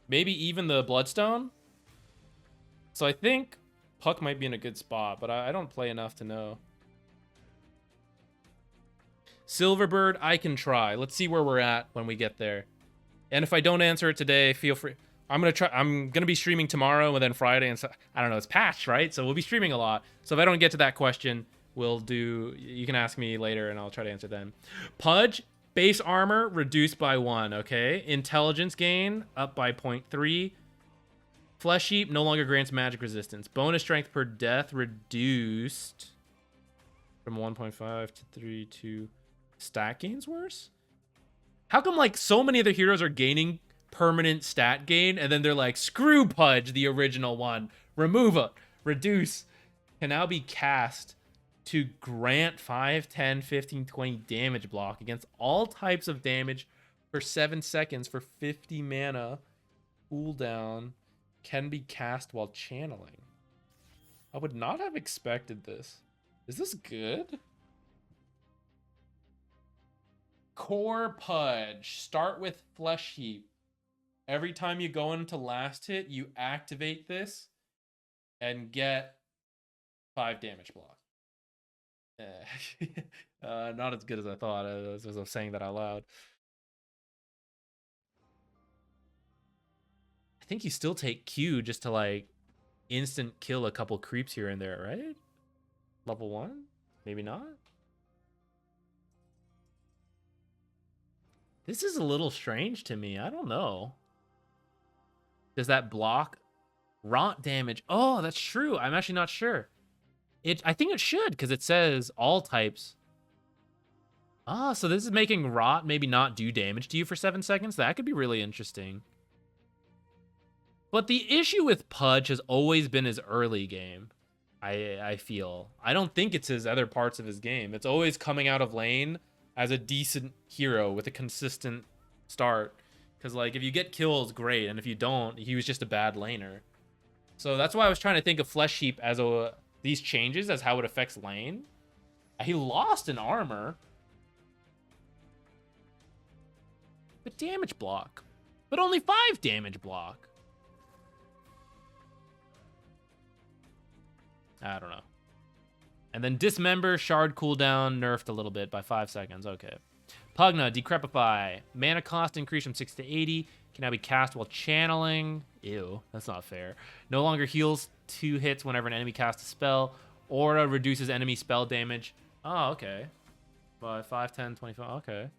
Maybe even the Bloodstone. So I think Puck might be in a good spot, but I don't play enough to know. Silverbird, I can try. Let's see where we're at when we get there. And if I don't answer it today, feel free. I'm gonna be streaming tomorrow and then Friday, and so I don't know, it's patched, right? So we'll be streaming a lot. So if I don't get to that question, you can ask me later and I'll try to answer then. Pudge, base armor reduced by 1, okay? Intelligence gain up by 0.3. Flesh Heap no longer grants magic resistance. Bonus strength per death reduced from 1.5 to 3 to stat gains worse? How come like so many other heroes are gaining permanent stat gain and then they're like, screw Pudge, the original one, remove it, reduce, can now be cast to grant 5, 10, 15, 20 damage block against all types of damage for 7 seconds for 50 mana. Cooldown can be cast while channeling. I would not have expected this. Is this good? Core Pudge. Start with Flesh Heap. Every time you go into last hit, you activate this and get 5 damage block. Not as good as I thought, as I was saying that out loud. I think you still take Q just to like instant kill a couple creeps here and there, right? Level 1? Maybe not? This is a little strange to me. I don't know. Does that block rot damage? Oh, that's true. I'm actually not sure. I think it should, because it says all types. Ah, so this is making rot maybe not do damage to you for 7 seconds? That could be really interesting. But the issue with Pudge has always been his early game, I feel. I don't think it's his other parts of his game. It's always coming out of lane as a decent hero with a consistent start. Because, like, if you get kills, great. And if you don't, he was just a bad laner. So that's why I was trying to think of Flesh Heap as these changes as how it affects lane. He lost an armor. But damage block. But only 5 damage block. I don't know. And then Dismember, Shard cooldown, nerfed a little bit by 5 seconds. Okay. Pugna, Decrepify. Mana cost increased from 6 to 80. Can now be cast while channeling. Ew, that's not fair. No longer heals 2 hits whenever an enemy casts a spell. Aura reduces enemy spell damage. Oh, okay. By 5, 10, 25. Okay.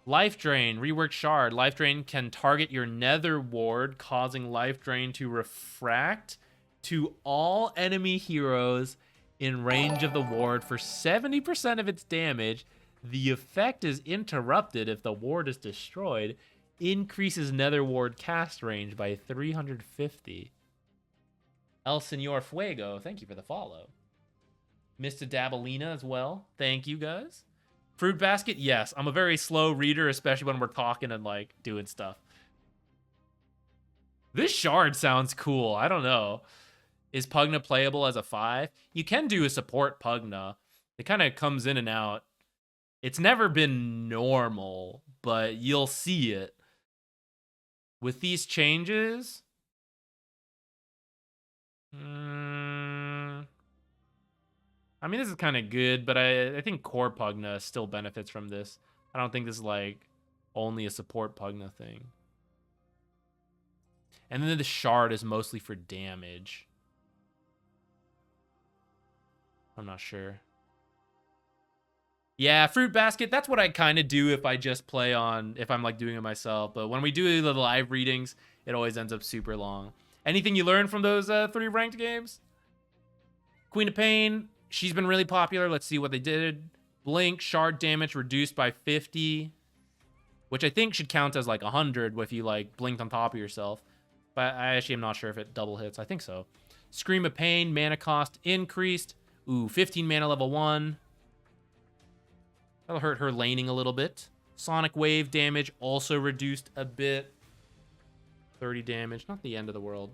Life Drain, rework Shard. Life Drain can target your Nether Ward, causing Life Drain to refract to all enemy heroes in range of the ward for 70% of its damage. The effect is interrupted if the ward is destroyed. Increases Nether Ward cast range by 350. El Señor Fuego, thank you for the follow. Mr. Dabalina as well. Thank you, guys. Fruit Basket, yes. I'm a very slow reader, especially when we're talking and, like, doing stuff. This Shard sounds cool. I don't know. Is Pugna playable as a 5? You can do a support Pugna. It kind of comes in and out. It's never been normal, but you'll see it. With these changes... I mean, this is kind of good, but I think core Pugna still benefits from this. I don't think this is, like, only a support Pugna thing. And then the Shard is mostly for damage. I'm not sure. Yeah, Fruit Basket, that's what I kind of do if I just play on, if I'm, like, doing it myself. But when we do the live readings, it always ends up super long. Anything you learned from those 3 ranked games? Queen of Pain... She's been really popular. Let's see what they did. Blink, shard damage reduced by 50, which I think should count as like 100 if you like blinked on top of yourself. But I actually am not sure if it double hits. I think so. Scream of Pain, mana cost increased. Ooh, 15 mana level 1. That'll hurt her laning a little bit. Sonic Wave damage also reduced a bit. 30 damage, not the end of the world.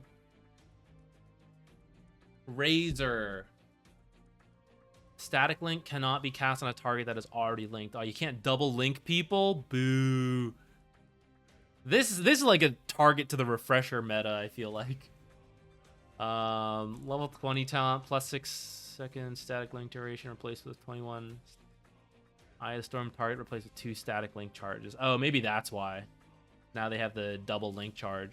Razor. Static link cannot be cast on a target that is already linked. Oh, you can't double link people? Boo. This is like a target to the refresher meta, I feel like. Level 20 talent, plus 6 seconds, static link duration replaced with 21. Eye of the Storm target replaced with 2 static link charges. Oh, maybe that's why. Now they have the double link charge.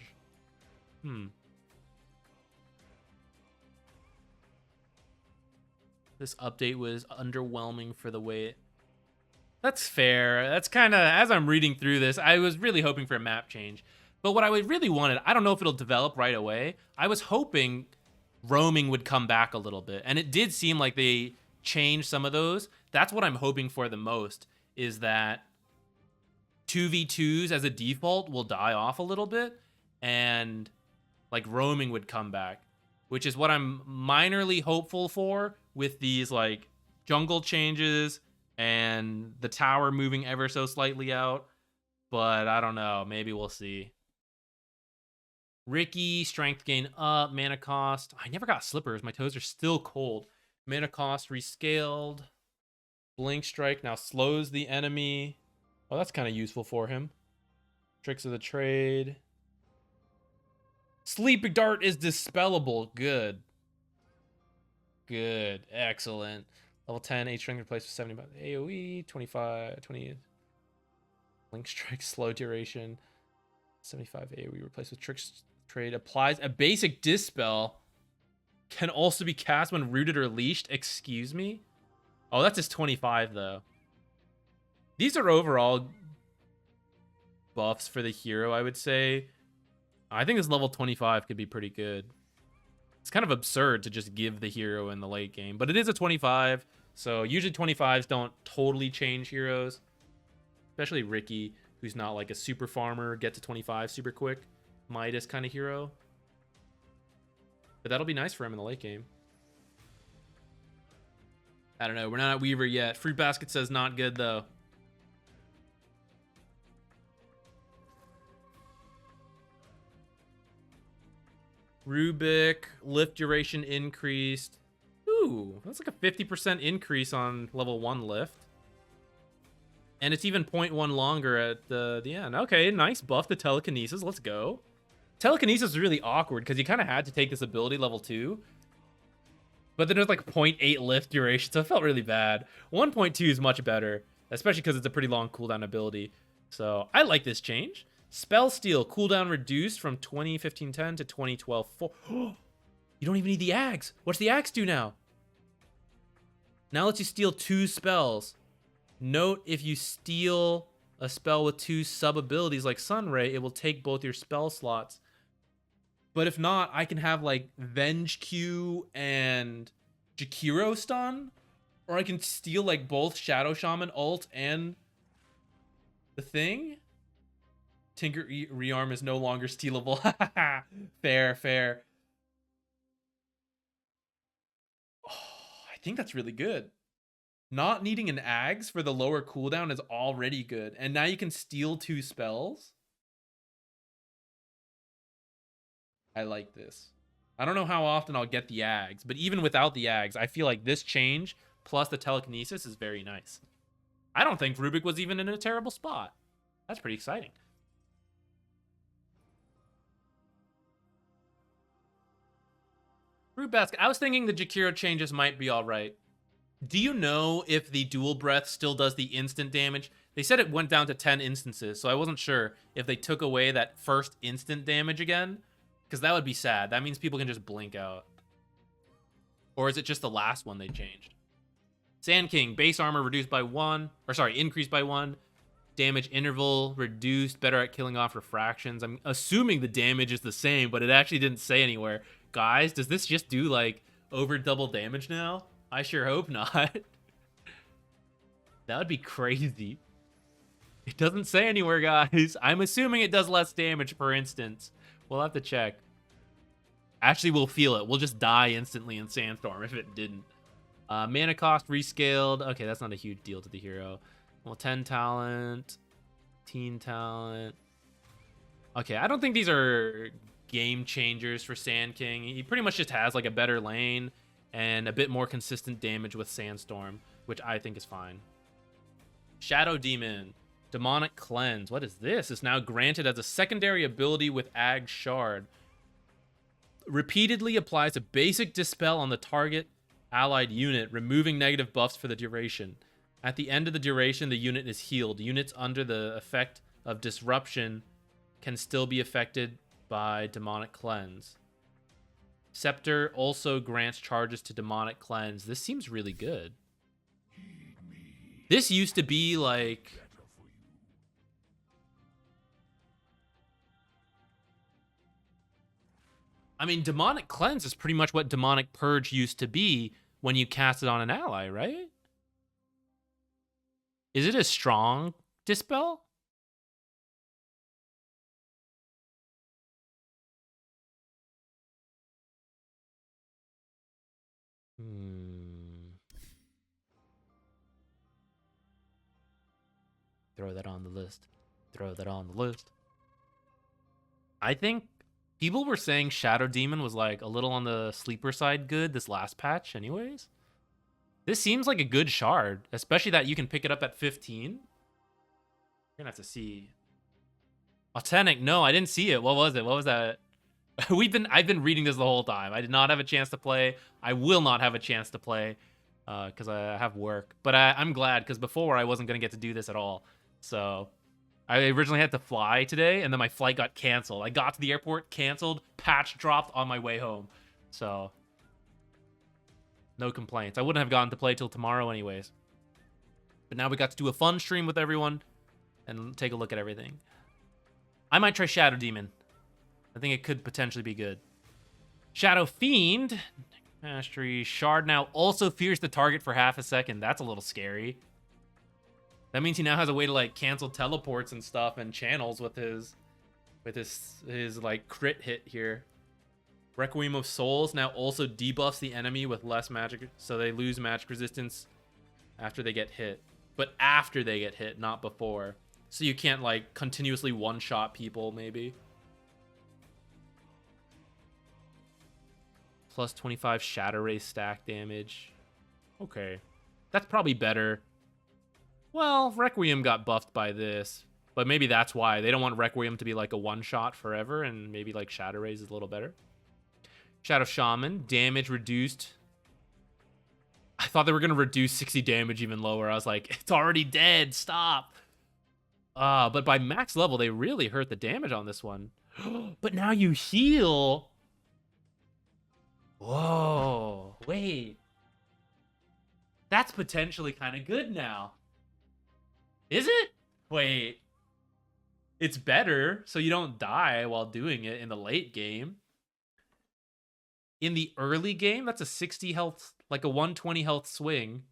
This update was underwhelming for the way That's fair. That's kind of, as I'm reading through this, I was really hoping for a map change. But what I really wanted, I don't know if it'll develop right away. I was hoping roaming would come back a little bit. And it did seem like they changed some of those. That's what I'm hoping for the most, is that 2v2s as a default will die off a little bit. And like roaming would come back, which is what I'm minorly hopeful for with these like jungle changes and the tower moving ever so slightly out. But I don't know. Maybe we'll see. Ricky, strength gain up, mana cost. I never got slippers. My toes are still cold. Mana cost rescaled. Blink strike now slows the enemy. Oh, that's kind of useful for him. Tricks of the trade. Sleeping dart is dispellable. Good. Good. Excellent. Level 10, 8 strength replaced with 70 AoE, 25, 20. Blink strike, slow duration. 75 AoE replaced with tricks trade. Applies a basic dispel. Can also be cast when rooted or leashed. Excuse me? Oh, that's just 25 though. These are overall buffs for the hero, I would say. I think this level 25 could be pretty good. It's kind of absurd to just give the hero in the late game, but it is a 25, so usually 25s don't totally change heroes. Especially Ricky, who's not like a super farmer, get to 25 super quick, Midas kind of hero. But that'll be nice for him in the late game. I don't know, we're not at Weaver yet. Fruit Basket says not good though. Rubik, lift duration increased. Ooh, that's like a 50% increase on level 1 lift. And it's even 0.1 longer at the end. Okay, nice buff to telekinesis. Let's go. Telekinesis is really awkward because you kind of had to take this ability level 2. But then there's like 0.8 lift duration, so it felt really bad. 1.2 is much better, especially because it's a pretty long cooldown ability. So I like this change. Spell Steal, cooldown reduced from 20-15-10 to 20-12-4. You don't even need the axe. What's the axe do now? Now lets you steal 2 spells. Note, if you steal a spell with 2 sub-abilities like Sunray, it will take both your spell slots. But if not, I can have like Venge Q and Jakiro stun. Or I can steal like both Shadow Shaman ult and the thing. Tinker Rearm is no longer stealable. Fair, fair. Oh, I think that's really good. Not needing an Ags for the lower cooldown is already good. And now you can steal 2 spells. I like this. I don't know how often I'll get the Ags, but even without the Ags, I feel like this change plus the telekinesis is very nice. I don't think Rubik was even in a terrible spot. That's pretty exciting. Fruit Basket. I was thinking the Jakiro changes might be all right. Do you know if the dual breath still does the instant damage? They said it went down to 10 instances, so I wasn't sure if they took away that first instant damage again, because that would be sad. That means people can just blink out. Or is it just the last one they changed? Sand King, base armor reduced by 1, or sorry, increased by 1. Damage interval reduced, better at killing off refractions. I'm assuming the damage is the same, but it actually didn't say anywhere. Guys, does this just do like over double damage now? I sure hope not. That would be crazy. It doesn't say anywhere, guys. I'm assuming it does less damage per instance. We'll have to check. Actually, we'll feel it. We'll just die instantly in Sandstorm if it didn't. Mana cost rescaled. Okay, that's not a huge deal to the hero. Well, 10 talent. Teen talent. Okay, I don't think these are game changers for Sand King. He pretty much just has like a better lane and a bit more consistent damage with Sandstorm, which I think is fine. Shadow Demon. Demonic Cleanse. What is this? It's now granted as a secondary ability with Ag Shard. Repeatedly applies a basic dispel on the target allied unit, removing negative buffs for the duration. At the end of the duration, the unit is healed. Units under the effect of disruption can still be affected by Demonic Cleanse. Scepter also grants charges to Demonic Cleanse. This seems really good. This used to be like... I mean, Demonic Cleanse is pretty much what Demonic Purge used to be when you cast it on an ally, right? Is it a strong Dispel? Throw that on the list. Throw that on the list. I think people were saying Shadow Demon was like a little on the sleeper side good this last patch anyways. This seems like a good shard, especially that you can pick it up at 15. You're gonna have to see. Authentic, no, I didn't see it. What was it? What was that? I've been reading this the whole time. I did not have a chance to play. I will not have a chance to play because I have work. But I'm glad, because before I wasn't gonna get to do this at all. So I originally had to fly today, and then my flight got canceled. I got to the airport, canceled, patch dropped on my way home. So no complaints. I wouldn't have gotten to play till tomorrow anyways. But now we got to do a fun stream with everyone and take a look at everything. I might try Shadow Demon. I think it could potentially be good. Shadow Fiend. Mastery. Shard now also fears the target for half a second. That's a little scary. That means he now has a way to like cancel teleports and stuff and channels with his like crit hit here. Requiem of Souls now also debuffs the enemy with less magic, so they lose magic resistance after they get hit. But after they get hit, not before. So you can't like continuously one-shot people, maybe. Plus 25 Shadow Ray stack damage. Okay. That's probably better. Well, Requiem got buffed by this, but maybe that's why. They don't want Requiem to be like a one-shot forever, and maybe like Shadow Rays is a little better. Shadow Shaman, damage reduced. I thought they were going to reduce 60 damage even lower. I was like, it's already dead, stop. But by max level, they really hurt the damage on this one. But now you heal. Whoa, wait. That's potentially kind of good now. Is it? Wait. It's better, so you don't die while doing it in the late game. In the early game, that's a 60 health, like a 120 health swing.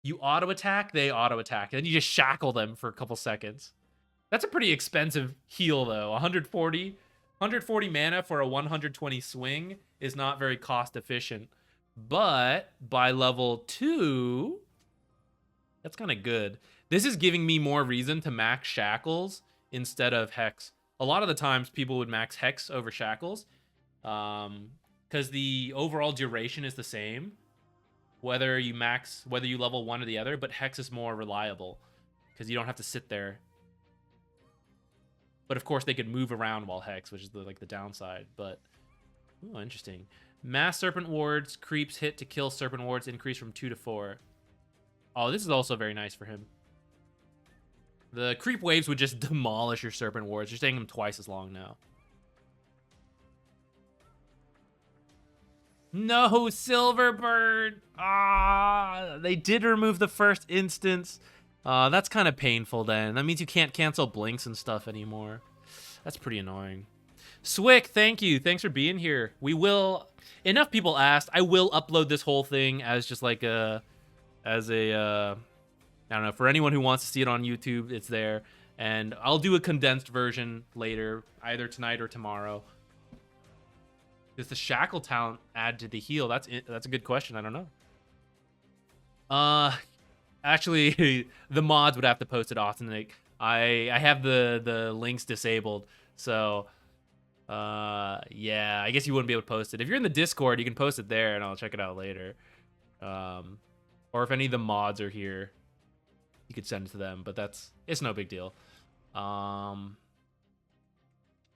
You auto attack, they auto attack, and then you just shackle them for a couple seconds. That's a pretty expensive heal, though. 140 mana for a 120 swing is not very cost efficient. But by level 2, that's kind of good. This is giving me more reason to max Shackles instead of Hex. A lot of the times people would max Hex over Shackles because the overall duration is the same, whether you level one or the other, but Hex is more reliable because you don't have to sit there. But of course they could move around while Hex, which is the downside. But ooh, interesting. Mass Serpent Wards, creeps hit to kill Serpent Wards increase from 2 to 4. Oh, this is also very nice for him. The creep waves would just demolish your Serpent Wards. You're staying them twice as long now. No, Silverbird! Ah, they did remove the first instance. That's kind of painful then. That means you can't cancel blinks and stuff anymore. That's pretty annoying. Swick, thank you. Thanks for being here. We will. Enough people asked. I will upload this whole thing as just like I don't know, for anyone who wants to see it on YouTube, it's there. And I'll do a condensed version later, either tonight or tomorrow. Does the shackle talent add to the heal? That's a good question. I don't know. Actually, the mods would have to post it often. Like, I have the links disabled, so yeah, I guess you wouldn't be able to post it. If you're in the Discord, you can post it there, and I'll check it out later. Or if any of the mods are here, you could send it to them. But it's no big deal.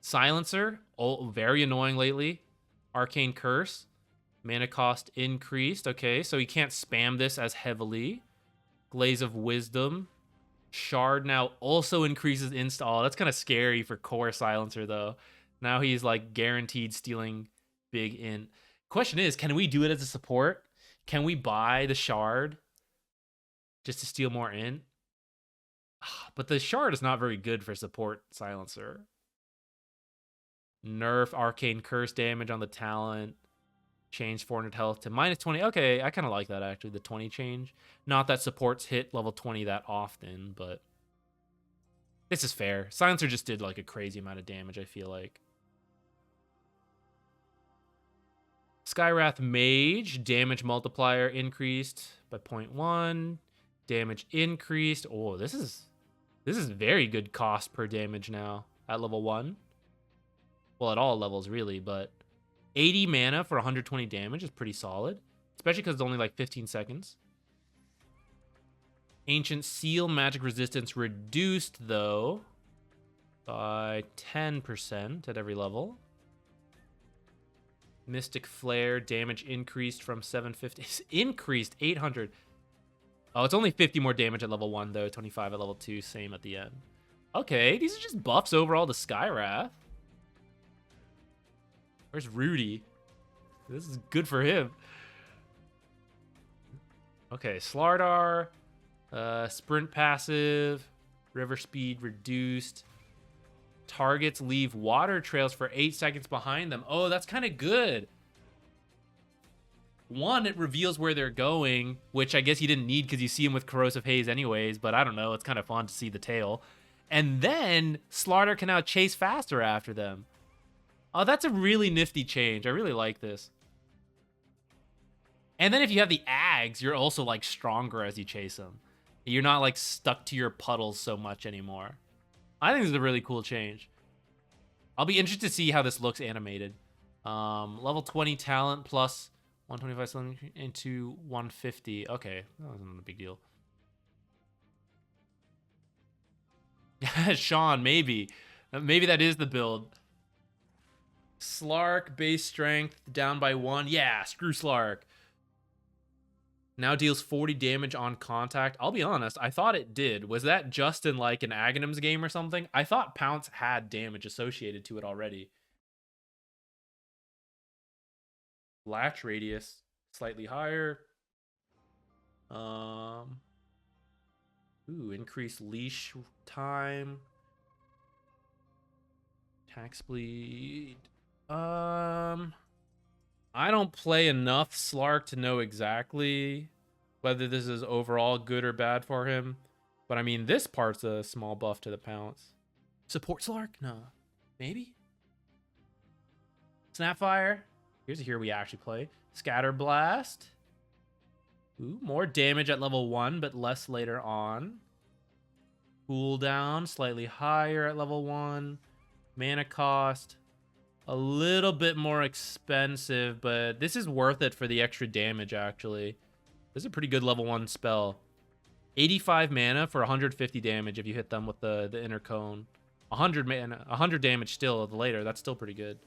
Silencer, very annoying lately. Arcane Curse, mana cost increased. Okay, so he can't spam this as heavily. Glaze of Wisdom. Shard now also increases install. That's kind of scary for core Silencer, though. Now he's like guaranteed stealing big int. Question is, can we do it as a support? Can we buy the Shard just to steal more int? But the Shard is not very good for support Silencer. Nerf Arcane Curse damage on the talent. Change 400 health to -20. Okay, I kind of like that, actually, the 20 change. Not that supports hit level 20 that often, but this is fair. Silencer just did like a crazy amount of damage, I feel like. Skywrath Mage, damage multiplier increased by 0.1. Damage increased. Oh, this is very good cost per damage now at level 1. Well, at all levels, really, but 80 mana for 120 damage is pretty solid, especially because it's only like 15 seconds. Ancient Seal magic resistance reduced, though, by 10% at every level. Mystic Flare damage increased from 750. It's increased 800. Oh, it's only 50 more damage at level 1, though. 25 at level 2, same at the end. Okay, these are just buffs overall to Skywrath. Where's Rudy? This is good for him. Okay, Slardar. Sprint passive. River speed reduced. Targets leave water trails for 8 seconds behind them. Oh, that's kind of good. One, it reveals where they're going, which I guess you didn't need because you see them with Corrosive Haze anyways, but I don't know. It's kind of fun to see the tail. And then Slardar can now chase faster after them. Oh, that's a really nifty change. I really like this. And then if you have the Ags, you're also like stronger as you chase them. You're not like stuck to your puddles so much anymore. I think this is a really cool change. I'll be interested to see how this looks animated. Level 20 talent plus 125 into 150. Okay, that wasn't a big deal. Sean, maybe. Maybe that is the build. Slark, base strength, down by 1. Yeah, screw Slark. Now deals 40 damage on contact. I'll be honest, I thought it did. Was that just in like an Aghanims game or something? I thought Pounce had damage associated to it already. Latch radius, slightly higher. Ooh, increased leash time. Tax bleed. I don't play enough Slark to know exactly whether this is overall good or bad for him. But I mean, this part's a small buff to the Pounce. Support Slark? No. Maybe? Snapfire. Here's a hero we actually play. Scatter Blast. Ooh, more damage at level 1, but less later on. Cooldown, slightly higher at level 1. Mana cost, a little bit more expensive, but this is worth it for the extra damage, actually. This is a pretty good level 1 spell. 85 mana for 150 damage if you hit them with the inner cone. 100 mana, 100 damage still later. That's still pretty good.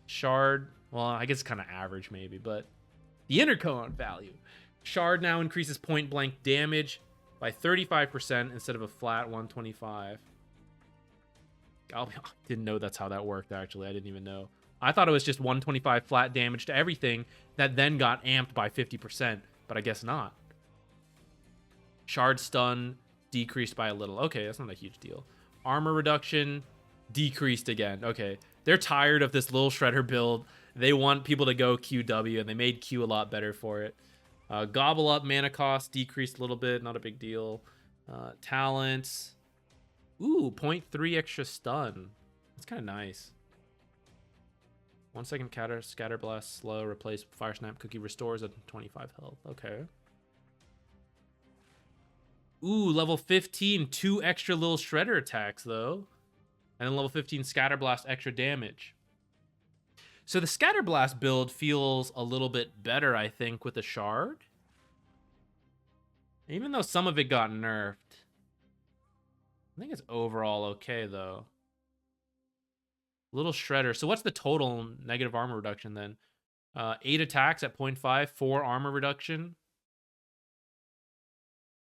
Shard, well, I guess it's kind of average maybe, but the inner cone value. Shard now increases point blank damage by 35% instead of a flat 125. I didn't know that's how that worked, actually. I didn't even know. I thought it was just 125 flat damage to everything that then got amped by 50%, but I guess not. Shard stun decreased by a little. Okay, that's not a huge deal. Armor reduction decreased again. Okay, They're tired of this little shredder build. They want people to go QW, and they made Q a lot better for it. Gobble up mana cost decreased a little bit, not a big deal. Talents. Ooh, 0.3 extra stun. That's kind of nice. 1 second scatter blast slow, replace fire snap cookie, restores at 25 health. Okay. Ooh, level 15, 2 extra little shredder attacks though. And then level 15 scatter blast extra damage. So the scatter blast build feels a little bit better, I think, with the shard. Even though some of it got nerfed. I think it's overall okay though. Little shredder. So what's the total negative armor reduction then? 8 attacks at 0.5, 4 armor reduction.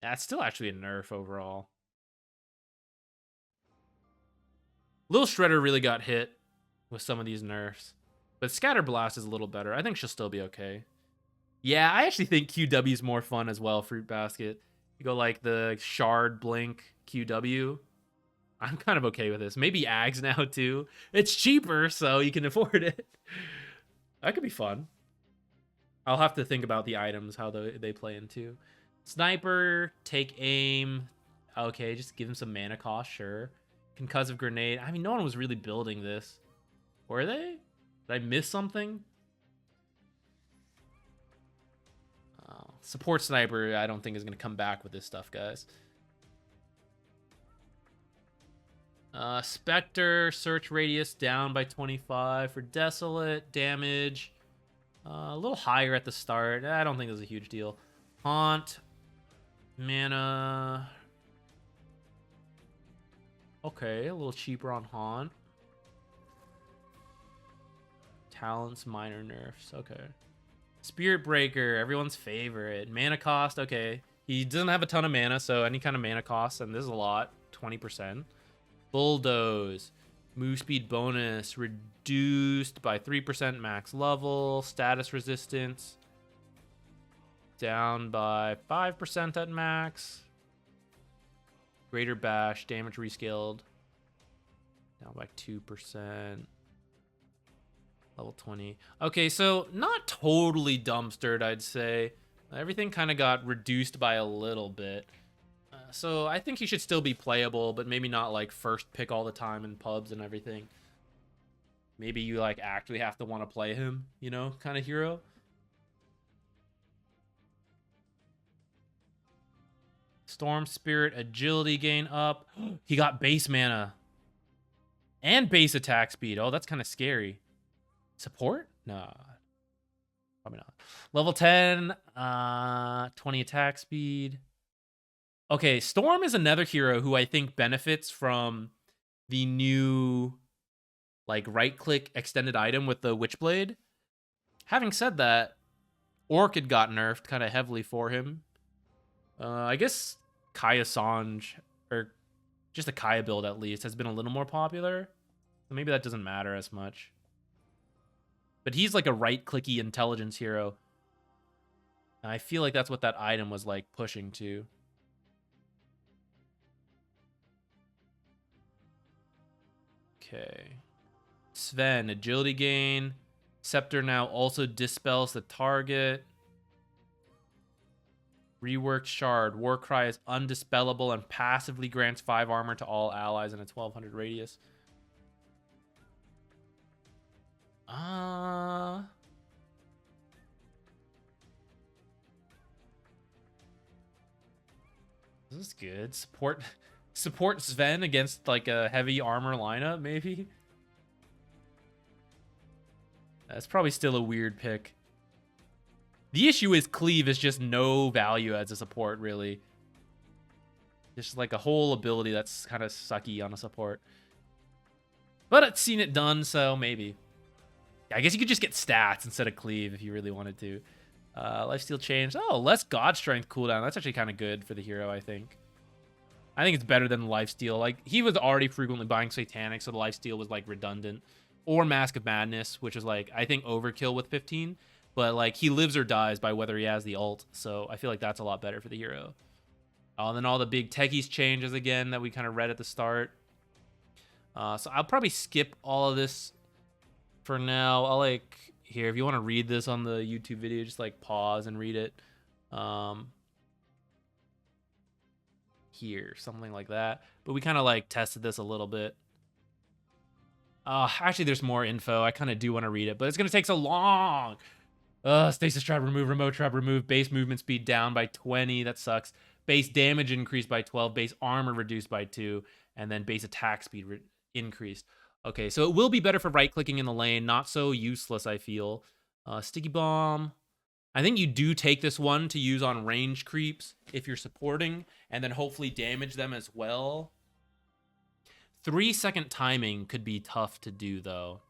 That's still actually a nerf overall. Little Shredder really got hit with some of these nerfs. But Scatter Blast is a little better. I think she'll still be okay. Yeah, I actually think QW is more fun as well, Fruit Basket. You go like the Shard Blink QW. I'm kind of okay with this. Maybe Ags now too. It's cheaper, so you can afford it. That could be fun. I'll have to think about the items, how they play into. Sniper, take aim. Okay, just give him some mana cost, sure. Concussive grenade. I mean, no one was really building this. Were they? Did I miss something? Support sniper, I don't think is going to come back with this stuff, guys. Spectre, search radius down by 25 for Desolate. Damage, a little higher at the start. I don't think this is a huge deal. Haunt, mana. Okay, a little cheaper on Haunt. Talents, minor nerfs. Okay. Spirit Breaker, everyone's favorite. Mana cost, okay. He doesn't have a ton of mana, so any kind of mana cost, and this is a lot, 20%. Bulldoze, move speed bonus, reduced by 3% max level, status resistance, down by 5% at max. Greater bash, damage rescaled, down by 2%. Level 20. Okay, so not totally dumpstered, I'd say. Everything kind of got reduced by a little bit. So I think he should still be playable, but maybe not like first pick all the time in pubs and everything. Maybe you like actually have to want to play him, you know, kind of hero. Storm Spirit, agility gain up. He got base mana. And base attack speed. Oh, that's kind of scary. Support? No. Probably not. Level 10, 20 attack speed. Okay, Storm is another hero who I think benefits from the new like right-click extended item with the Witchblade. Having said that, Orchid got nerfed kind of heavily for him. I guess Kaya Sange, or just a Kaya build at least, has been a little more popular. So maybe that doesn't matter as much. But he's like a right-clicky intelligence hero. And I feel like that's what that item was like pushing to. Okay. Sven, agility gain. Scepter now also dispels the target. Rework shard. Warcry is undispellable and passively grants 5 armor to all allies in a 1200 radius. This is good. Support Sven against like a heavy armor lineup, maybe. That's probably still a weird pick. The issue is Cleave is just no value as a support, really. Just like a whole ability that's kind of sucky on a support. But I've seen it done, so maybe. I guess you could just get stats instead of Cleave if you really wanted to. Lifesteal change. Oh, less God Strength cooldown. That's actually kind of good for the hero, I think. I think it's better than Lifesteal. Like, he was already frequently buying Satanic, so the Lifesteal was, like, redundant. Or Mask of Madness, which is, like, I think overkill with 15. But, like, he lives or dies by whether he has the ult. So I feel like that's a lot better for the hero. And then all the big Techies changes again that we kind of read at the start. So I'll probably skip all of this for now. I'll like here if you want to read this on the YouTube video, just like pause and read it. Here, something like that. But we kind of like tested this a little bit. Actually, there's more info. I kind of do want to read it, but it's gonna take so long. Stasis trap remove, remote trap remove, base movement speed down by 20. That sucks. Base damage increased by 12, base armor reduced by 2, and then base attack speed increased. Okay, so it will be better for right-clicking in the lane. Not so useless, I feel. Sticky bomb. I think you do take this one to use on range creeps if you're supporting, and then hopefully damage them as well. 3-second timing could be tough to do, though.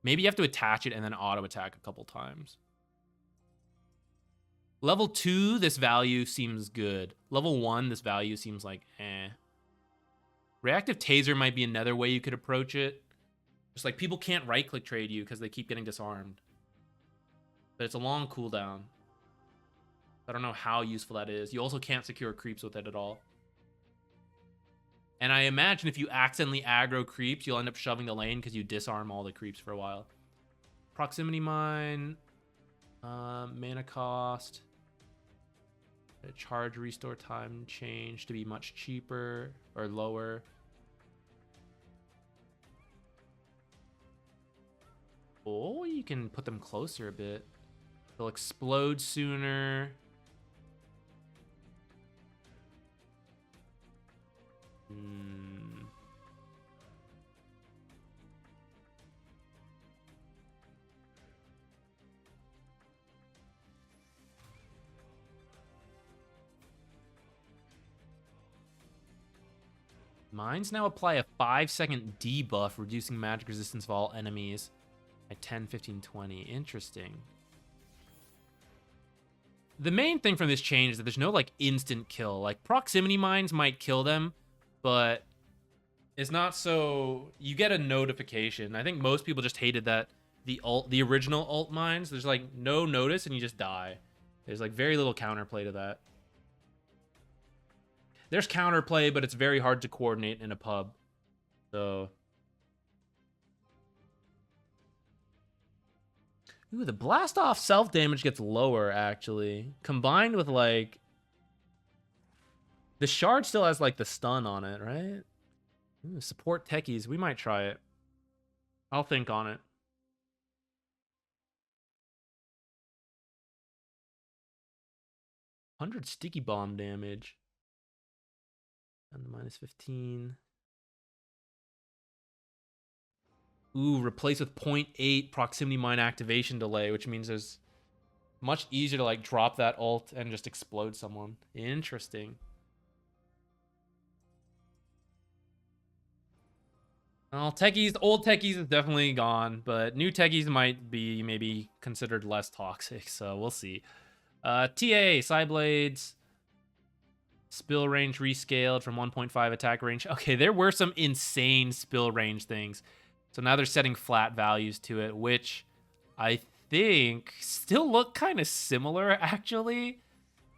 Maybe you have to attach it and then auto-attack a couple times. Level 2, this value seems good. Level 1, this value seems like eh. Reactive Taser might be another way you could approach it. Just like people can't right-click trade you because they keep getting disarmed. But it's a long cooldown. I don't know how useful that is. You also can't secure creeps with it at all. And I imagine if you accidentally aggro creeps, you'll end up shoving the lane because you disarm all the creeps for a while. Proximity mine. Mana cost. Charge restore time change to be much cheaper or lower. Oh, you can put them closer a bit. They'll explode sooner. Mines now apply a 5-second debuff, reducing magic resistance of all enemies by 10, 15, 20. Interesting. The main thing from this change is that there's no like instant kill. Like proximity mines might kill them, but it's not so. You get a notification. I think most people just hated that the original ult mines. There's like no notice and you just die. There's like very little counterplay to that. There's counterplay, but it's very hard to coordinate in a pub. So. Ooh, the blast off self damage gets lower, actually. Combined with, like... The shard still has, like, the stun on it, right? Ooh, support techies. We might try it. I'll think on it. $100 sticky bomb damage. And minus 15. Ooh, replace with 0.8 proximity mine activation delay, which means there's much easier to like drop that ult and just explode someone. Interesting. Well, techies, old techies is definitely gone, but new techies might be maybe considered less toxic, so we'll see. TA, Psyblades. Spill range rescaled from 1.5 attack range. Okay, there were some insane spill range things. So now they're setting flat values to it, which I think still look kind of similar, actually.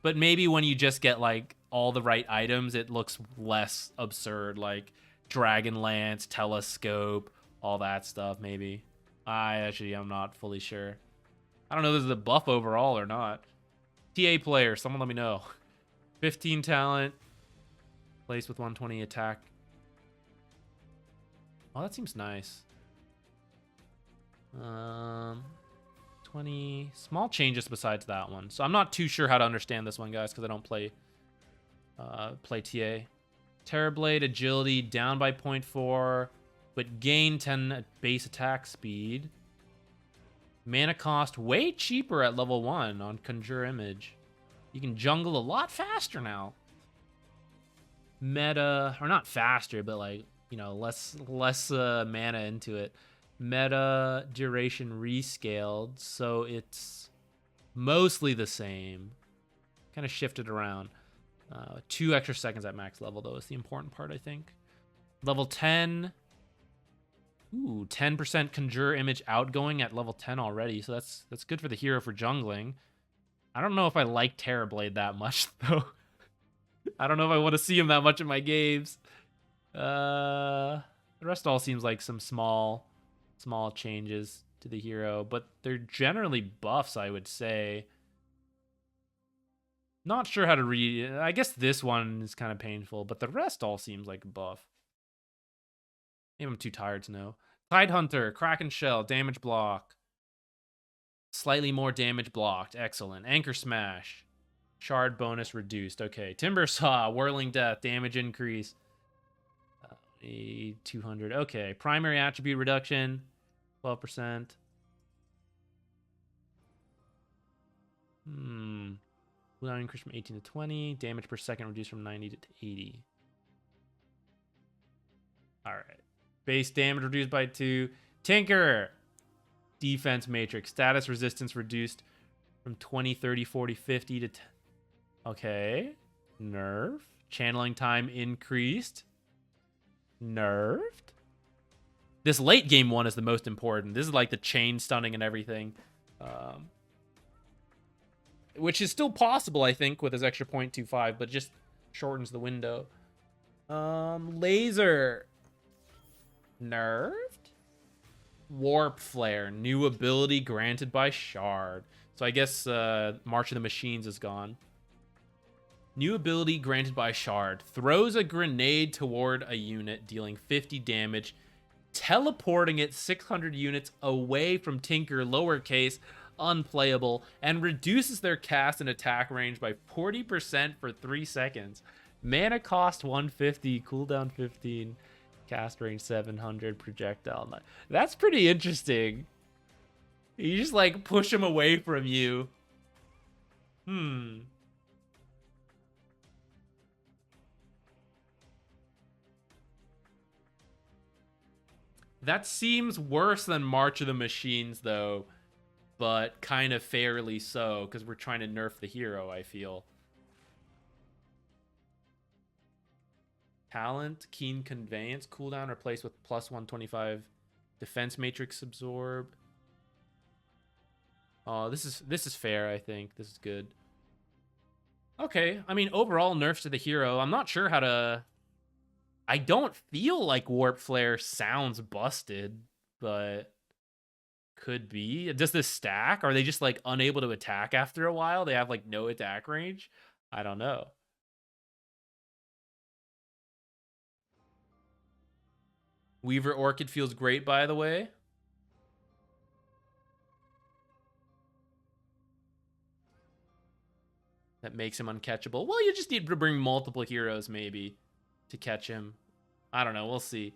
But maybe when you just get, like, all the right items, it looks less absurd. Like, Dragon Lance, Telescope, all that stuff, maybe. I'm not fully sure. I don't know if this is a buff overall or not. TA player, someone let me know. 15 talent. Place with 120 attack. Oh, that seems nice. 20 small changes besides that one. So I'm not too sure how to understand this one, guys, because I don't play TA. Terrorblade agility down by 0.4, but gain 10 base attack speed. Mana cost way cheaper at level 1 on Conjure Image. You can jungle a lot faster now. Meta, or not faster, but like, you know, less mana into it. Meta duration rescaled, so it's mostly the same. Kind of shifted around. 2 extra seconds at max level, though, is the important part, I think. Level 10. Ooh, 10% Conjure Image outgoing at level 10 already, so that's good for the hero for jungling. I don't know if I like Terrorblade that much, though. I don't know if I want to see him that much in my games. The rest all seems like some small small changes to the hero, but they're generally buffs, I would say. Not sure how to read. I guess this one is kind of painful, but the rest all seems like a buff. Maybe I'm too tired to know. Tidehunter, Kraken Shell, damage block. Slightly more damage blocked. Excellent. Anchor Smash. Shard bonus reduced. Okay. Timber Saw, Whirling Death, damage increase. 200. Okay. Primary attribute reduction, 12%. Cooldown increase from 18 to 20. Damage per second reduced from 90 to 80. All right. Base damage reduced by 2. Tinker. Defense matrix. Status resistance reduced from 20, 30, 40, 50 to 10. Okay. Nerf. Channeling time increased. Nerfed. This late game one is the most important. This is like the chain stunning and everything. Which is still possible, I think, with his extra 0.25, but just shortens the window. Laser. Nerfed. Warp Flare. New ability granted by Shard. So I guess March of the Machines is gone. New ability granted by Shard. Throws a grenade toward a unit, dealing 50 damage, teleporting it 600 units away from Tinker, lowercase, unplayable, and reduces their cast and attack range by 40% for 3 seconds. Mana cost 150, cooldown 15, cast range 700, projectile 9. That's pretty interesting. You just like push him away from you. That seems worse than March of the Machines, though, but kind of fairly so, because we're trying to nerf the hero, I feel. Talent, Keen Conveyance, cooldown replaced with plus 125 defense matrix absorb. Oh, this is fair, I think. This is good. Okay, I mean, overall nerfs to the hero. I'm not sure how to... I don't feel like Warp Flare sounds busted, but could be. Does this stack? Are they just like unable to attack after a while? They have like no attack range? I don't know. Weaver Orchid feels great, by the way. That makes him uncatchable. Well, you just need to bring multiple heroes, maybe, to catch him. I don't know. We'll see.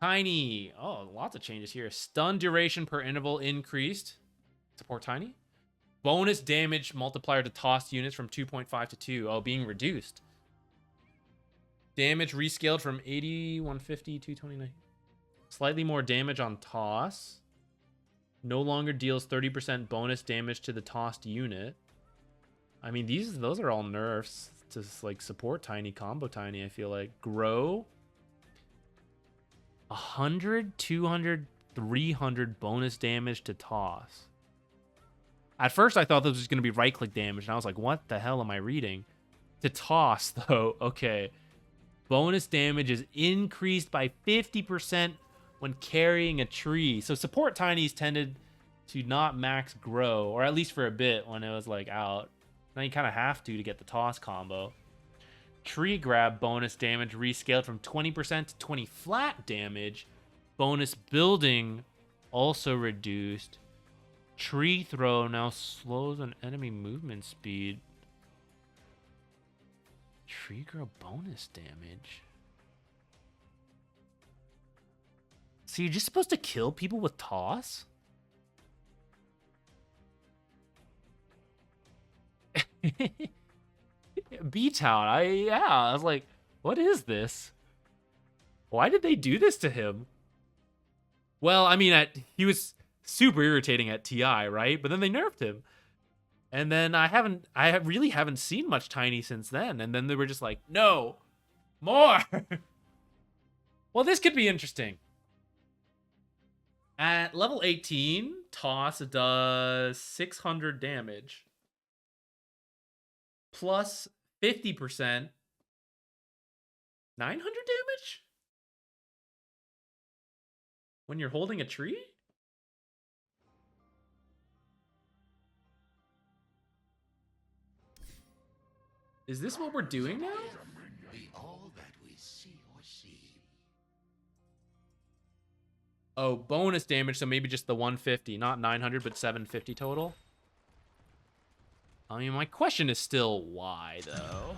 Tiny. Oh, lots of changes here. Stun duration per interval increased. Support Tiny. Bonus damage multiplier to tossed units from 2.5 to 2. Oh, being reduced. Damage rescaled from 80, 150, 229. Slightly more damage on toss. No longer deals 30% bonus damage to the tossed unit. I mean, those are all nerfs to like support Tiny, combo Tiny, I feel like. Grow. 100, 200, 300 bonus damage to toss. At first, I thought this was going to be right-click damage, and I was like, what the hell am I reading? To toss, though, okay. Bonus damage is increased by 50% when carrying a tree. So support Tinies tended to not max grow, or at least for a bit when it was like out. Now you kind of have to get the toss combo. Tree grab bonus damage rescaled from 20% to 20 flat damage. Bonus building also reduced. Tree throw now slows an enemy movement speed. Tree grow bonus damage. So you're just supposed to kill people with toss? B-Town, I was like, what is this? Why did they do this to him? Well, I mean, he was super irritating at TI, right? But then they nerfed him. And then I really haven't seen much Tiny since then. And then they were just like, no, more. Well, this could be interesting. At level 18, Toss does 600 damage. Plus 50%. 900 damage? When you're holding a tree? Is this what we're doing now? Be all that we see or seem. Oh, bonus damage, so maybe just the 150, not 900, but 750 total. I mean, my question is still why, though?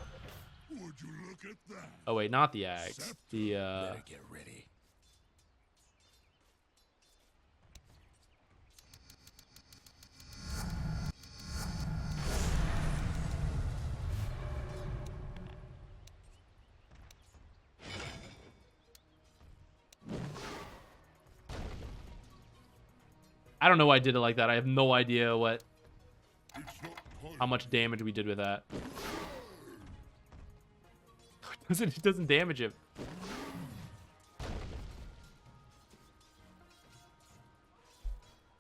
Would you look at that? Oh, wait, not the axe. The, Better get ready. I don't know why I did it like that. I have no idea what, It's not how much damage we did with that. It doesn't damage him.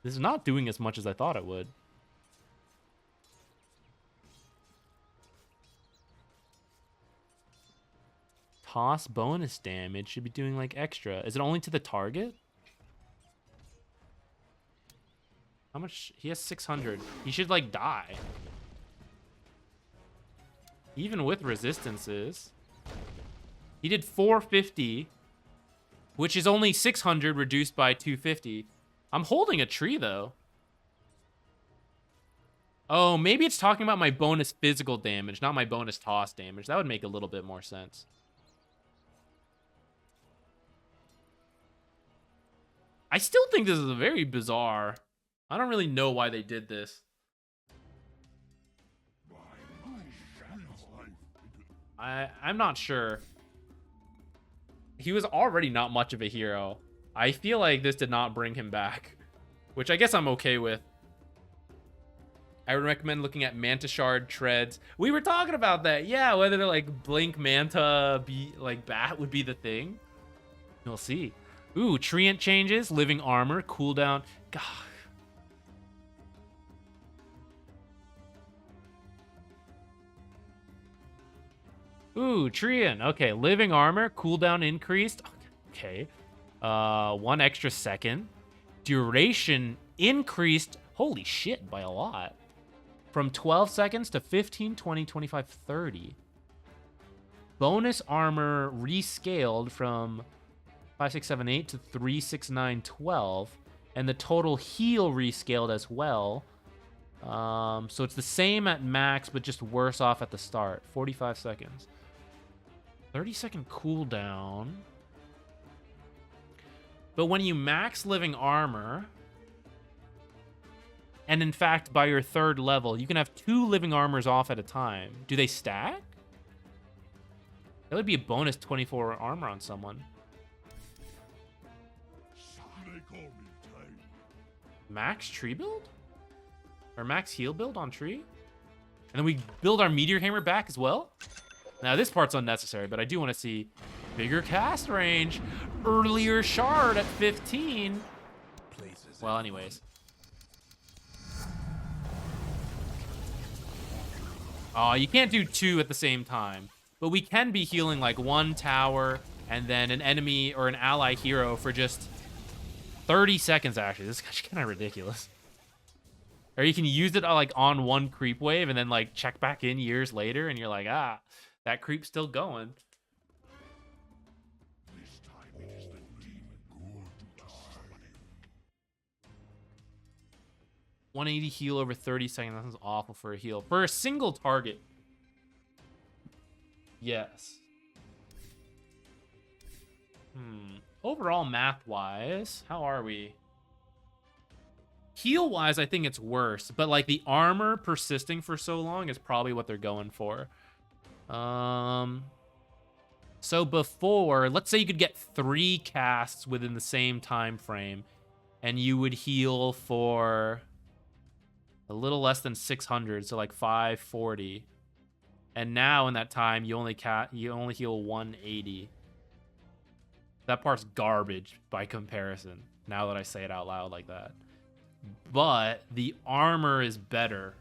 This is not doing as much as I thought it would. Toss bonus damage should be doing like extra. Is it only to the target? How much? He has 600. He should like die. Even with resistances. He did 450, which is only 600 reduced by 250. I'm holding a tree though. Oh, maybe it's talking about my bonus physical damage, not my bonus toss damage. That would make a little bit more sense. I still think this is very bizarre. I don't really know why they did this. I'm not sure. He was already not much of a hero. I feel like this did not bring him back, which I guess I'm okay with. I would recommend looking at Manta Shard treads. We were talking about that. Yeah, whether like Blink Manta be like Bat would be the thing. We'll see. Ooh, Treant changes, living armor, cooldown. God. Ooh, Treant. Okay, living armor, cooldown increased. Okay. 1 extra second. Duration increased. Holy shit, by a lot. From 12 seconds to 15, 20, 25, 30. Bonus armor rescaled from 5, 6, 7, 8 to 3, 6, 9, 12. And the total heal rescaled as well. So it's the same at max, but just worse off at the start. 45 seconds. 30-second cooldown. But when you max living armor, and in fact, by your 3rd level, you can have 2 living armors off at a time. Do they stack? That would be a bonus 24 armor on someone. They call me tight. Max tree build? Or max heal build on tree? And then we build our meteor hammer back as well? Now this part's unnecessary, but I do want to see bigger cast range. Earlier shard at 15. Places. Well, anyways. Oh, you can't do 2 at the same time. But we can be healing like 1 tower and then an enemy or an ally hero for just 30 seconds, actually. This is actually kind of ridiculous. Or you can use it like on 1 creep wave and then like check back in years later and you're like, ah, that creep's still going. This time it is the demon good time. 180 heal over 30 seconds. That sounds awful for a heal. For a single target. Yes. Overall, math-wise, how are we? Heal-wise, I think it's worse. But, like, the armor persisting for so long is probably what they're going for. So before, let's say you could get 3 casts within the same time frame. And you would heal for a little less than 600, so like 540. And now in that time, you only heal 180. That part's garbage by comparison, now that I say it out loud like that. But the armor is better.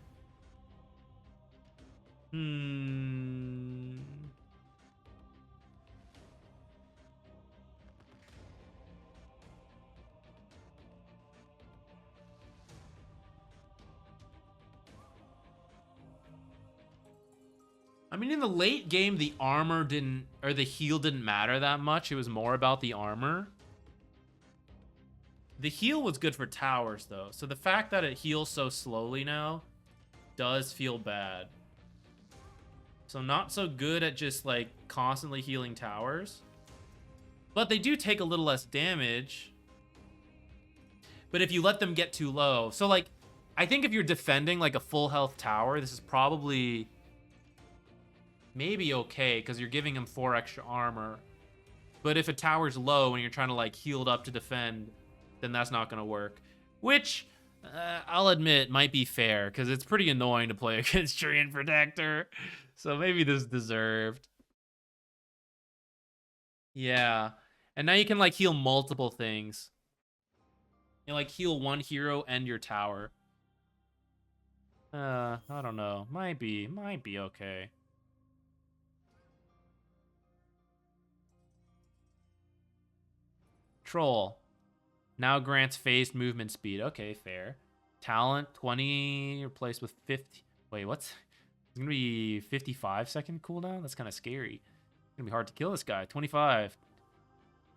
I mean, in the late game, the armor didn't, or the heal didn't matter that much. It was more about the armor. The heal was good for towers, though. So the fact that it heals so slowly now does feel bad. So not so good at just, like, constantly healing towers. But they do take a little less damage. But if you let them get too low... So, like, I think if you're defending, like, a full health tower, this is probably... maybe okay, because you're giving him 4 extra armor. But if a tower's low and you're trying to, like, heal it up to defend, then that's not going to work. Which, I'll admit, might be fair, because it's pretty annoying to play against Treant Protector. So maybe this is deserved. Yeah. And now you can, like, heal multiple things. You like, heal one hero and your tower. I don't know. Might be okay. Troll. Now grants phased movement speed. Okay, fair. Talent, 20 replaced with 50. Wait, what's... It's going to be 55-second cooldown? That's kind of scary. It's going to be hard to kill this guy. 25.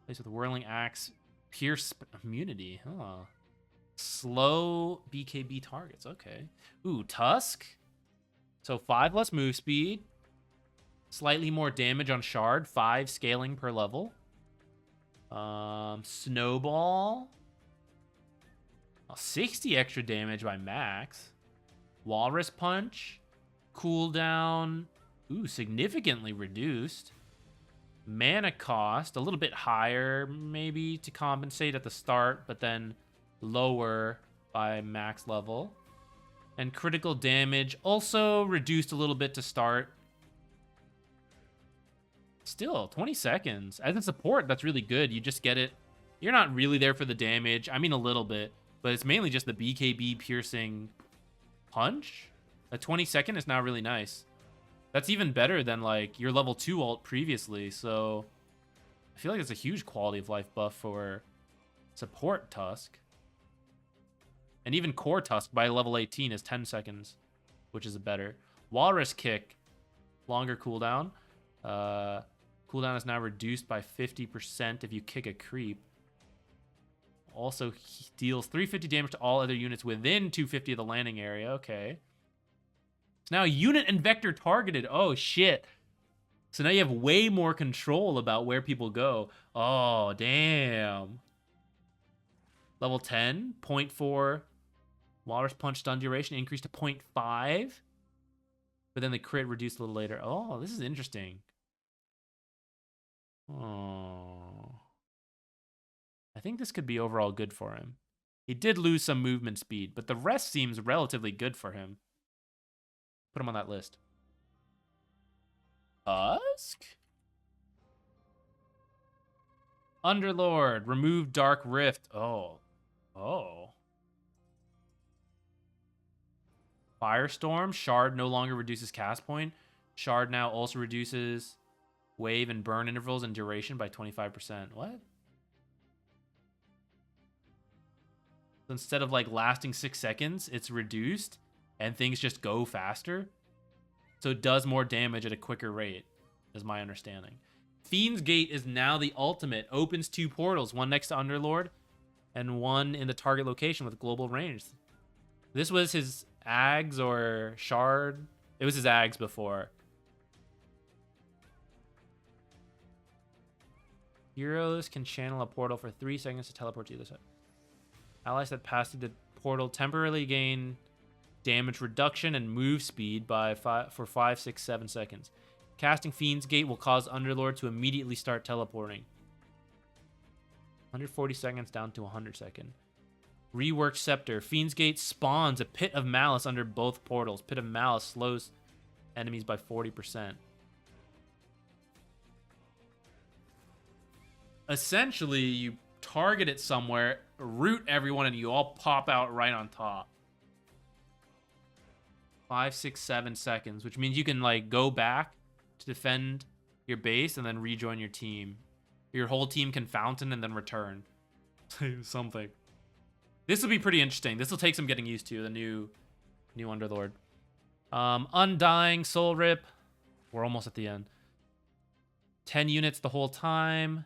Replaced with Whirling Axe. Pierce immunity. Oh. Slow BKB targets. Okay. Ooh, Tusk. So 5 less move speed. Slightly more damage on Shard. 5 scaling per level. Snowball. 60 extra damage by max. Walrus Punch. Cooldown. Ooh, significantly reduced. Mana cost. A little bit higher, maybe, to compensate at the start, but then lower by max level. And critical damage also reduced a little bit to start. Still, 20 seconds. As a support, that's really good. You just get it. You're not really there for the damage. I mean, a little bit. But it's mainly just the BKB piercing punch. A 20-second is now really nice. That's even better than, like, your level 2 ult previously. So, I feel like it's a huge quality of life buff for support Tusk. And even core Tusk by level 18 is 10 seconds, which is better. Walrus Kick, longer cooldown. Cooldown is now reduced by 50% if you kick a creep. Also deals 350 damage to all other units within 250 of the landing area. Okay. So now unit and vector targeted. Oh, shit. So now you have way more control about where people go. Oh, damn. Level 10, 0.4. Walrus Punch stun duration increased to 0.5. But then the crit reduced a little later. Oh, this is interesting. Oh. I think this could be overall good for him. He did lose some movement speed, but the rest seems relatively good for him. Put him on that list. Tusk? Underlord. Remove Dark Rift. Oh. Oh. Firestorm. Shard no longer reduces cast point. Shard now also reduces wave and burn intervals and duration by 25%. What? So instead of, like, lasting 6 seconds, it's reduced and things just go faster. So it does more damage at a quicker rate, is my understanding. Fiend's Gate is now the ultimate. Opens 2 portals, one next to Underlord and one in the target location with global range. This was his Ags or Shard. It was his Ags before. Heroes can channel a portal for 3 seconds to teleport to the other side. Allies that pass through the portal temporarily gain damage reduction and move speed for 5, 6, 7 seconds. Casting Fiend's Gate will cause Underlord to immediately start teleporting. 140 seconds down to 100 seconds. Rework Scepter. Fiend's Gate spawns a Pit of Malice under both portals. Pit of Malice slows enemies by 40%. Essentially, you target it somewhere, root everyone, and you all pop out right on top. 5, 6, 7 seconds, which means you can, like, go back to defend your base and then rejoin your team. Your whole team can fountain and then return. Something. This will be pretty interesting. This will take some getting used to, the new Underlord. Undying, Soul Rip. We're almost at the end. 10 units the whole time.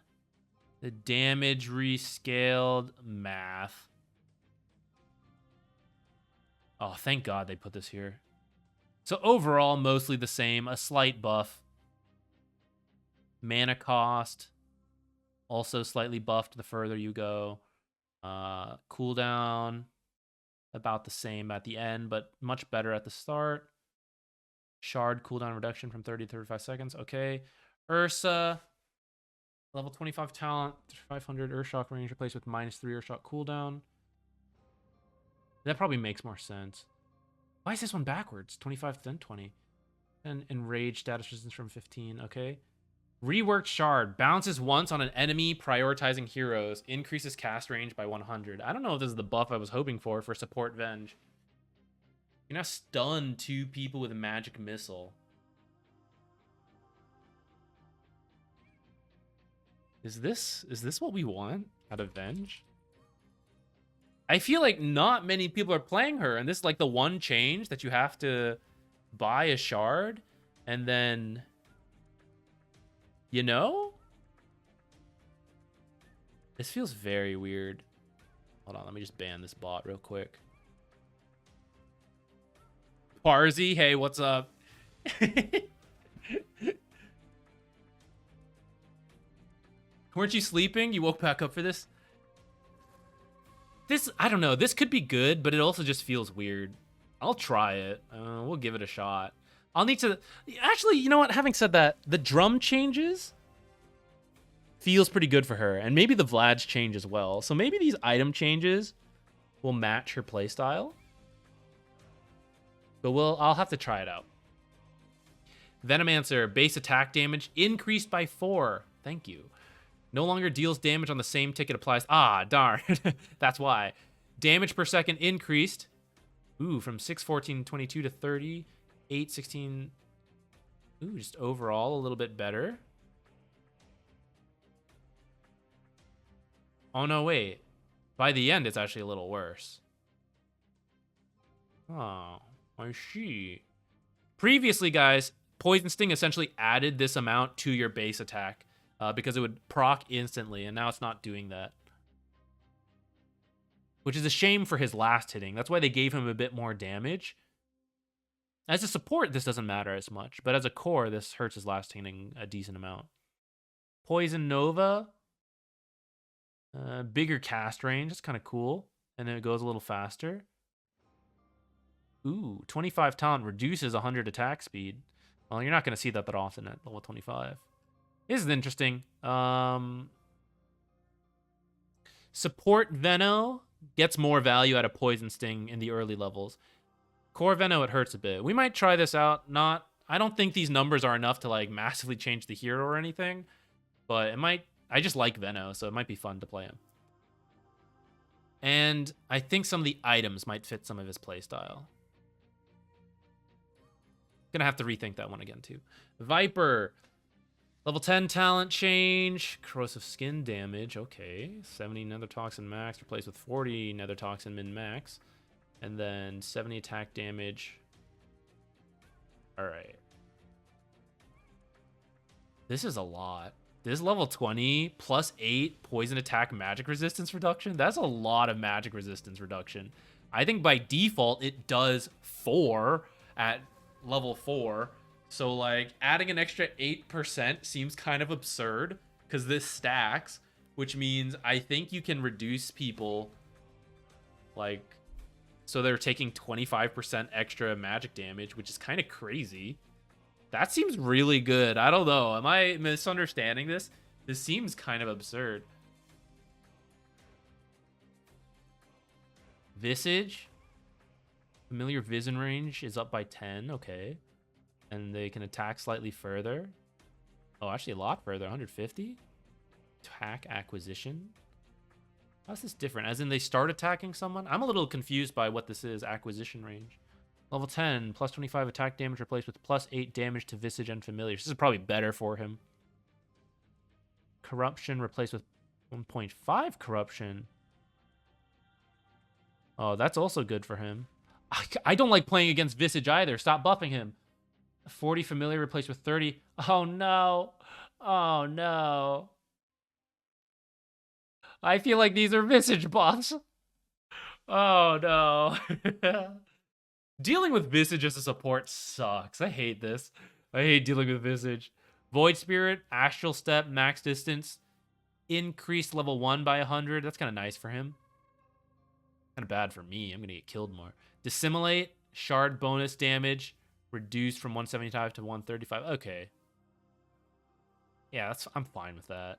The damage rescaled. Math. Oh, thank God they put this here. So overall, mostly the same. A slight buff. Mana cost. Also slightly buffed the further you go. Cooldown. About the same at the end, but much better at the start. Shard cooldown reduction from 30 to 35 seconds. Okay. Ursa. Level 25 talent. 500 Urshock range replaced with -3 Urshock cooldown. That probably makes more sense. Why is this one backwards? 25 then 20. And enraged status resistance from 15. Okay. Reworked Shard. Bounces once on an enemy prioritizing heroes. Increases cast range by 100. I don't know if this is the buff I was hoping for support Venge. You now stun 2 people with a magic missile. Is this what we want out of Venge? I feel like not many people are playing her, and this is like the one change that you have to buy a shard, and then, you know? This feels very weird. Hold on, let me just ban this bot real quick. Parzi, hey, what's up? Weren't you sleeping? You woke back up for this? This, I don't know. This could be good, but it also just feels weird. I'll try it. We'll give it a shot. I'll need to... Actually, you know what? Having said that, the drum changes feels pretty good for her. And maybe the Vlad's change as well. So maybe these item changes will match her playstyle. But I'll have to try it out. Venomancer, base attack damage increased by 4. Thank you. No longer deals damage on the same ticket applies. Ah, darn. That's why. Damage per second increased. Ooh, from 614.22 to 30. 816. Ooh, just overall a little bit better. Oh, no, wait. By the end, it's actually a little worse. Oh, I see. Previously, guys, Poison Sting essentially added this amount to your base attack. Because it would proc instantly, and now it's not doing that. Which is a shame for his last hitting. That's why they gave him a bit more damage. As a support, this doesn't matter as much, but as a core, this hurts his last hitting a decent amount. Poison Nova. Bigger cast range. That's kind of cool. And then it goes a little faster. Ooh, 25 talent reduces 100 attack speed. Well, you're not going to see that often at level 25. This is interesting. Support Veno gets more value out of Poison Sting in the early levels. Core Veno, it hurts a bit. We might try this out. I don't think these numbers are enough to like massively change the hero or anything, but it might. I just like Veno, so it might be fun to play him. And I think some of the items might fit some of his playstyle. Gonna have to rethink that one again too. Viper. Level 10 talent change, corrosive skin damage, okay. 70 nether toxin max replaced with 40 nether toxin min max. And then 70 attack damage. Alright. This is a lot. This level 20 plus 8 poison attack magic resistance reduction. That's a lot of magic resistance reduction. I think by default it does 4 at level 4. So, like, adding an extra 8% seems kind of absurd because this stacks, which means I think you can reduce people, like, so they're taking 25% extra magic damage, which is kind of crazy. That seems really good. I don't know. Am I misunderstanding this? This seems kind of absurd. Visage. Familiar vision range is up by 10. Okay. And they can attack slightly further. Oh, actually a lot further. 150. Attack acquisition. How's this different? As in they start attacking someone? I'm a little confused by what this is. Acquisition range. Level 10. Plus 25 attack damage replaced with plus 8 damage to Visage and Familiar. This is probably better for him. Corruption replaced with 1.5 corruption. Oh, that's also good for him. I don't like playing against Visage either. Stop buffing him. 40 familiar replaced with 30. Oh no. Oh no. I feel like these are visage buffs. Oh no. Dealing with visage as a support sucks. I hate this. I hate dealing with visage. Void Spirit, Astral Step, max distance, increased level 1 by 100. That's kind of nice for him. Kind of bad for me. I'm going to get killed more. Dissimulate, shard bonus damage, reduced from 175 to 135. Okay. Yeah, I'm fine with that.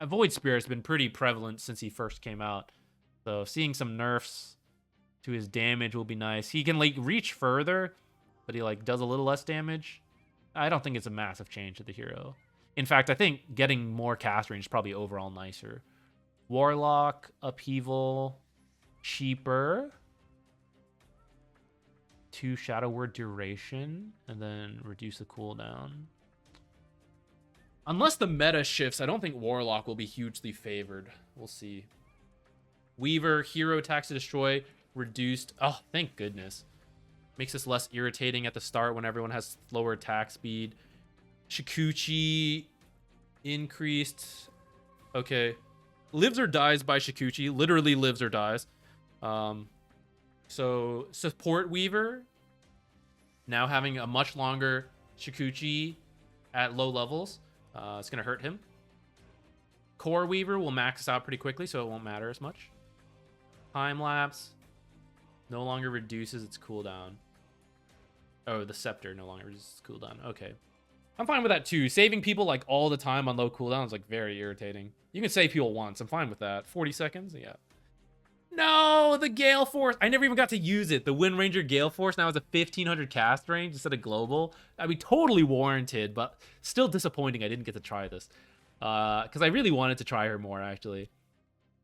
Void Spirit's been pretty prevalent since he first came out. So seeing some nerfs to his damage will be nice. He can like reach further, but he like does a little less damage. I don't think it's a massive change to the hero. In fact, I think getting more cast range is probably overall nicer. Warlock, Upheaval, cheaper. 2 Shadow Word duration, and then reduce the cooldown. Unless the meta shifts, I don't think Warlock will be hugely favored. We'll see. Weaver, hero attacks to destroy, reduced. Oh, thank goodness. Makes this less irritating at the start when everyone has lower attack speed. Shikuchi, increased. Okay. Lives or dies by Shikuchi. Literally lives or dies. So, support Weaver. Now having a much longer Shikuchi at low levels. It's going to hurt him. Core Weaver will max us out pretty quickly, so it won't matter as much. Time Lapse no longer reduces its cooldown. Oh, the Scepter no longer reduces its cooldown. Okay. I'm fine with that too. Saving people like all the time on low cooldown is like very irritating. You can save people once. I'm fine with that. 40 seconds? Yeah. No, the Gale Force. I never even got to use it. The Wind Ranger Gale Force now has a 1500 cast range instead of global. I mean, totally warranted, but still disappointing I didn't get to try this. Because I really wanted to try her more, actually.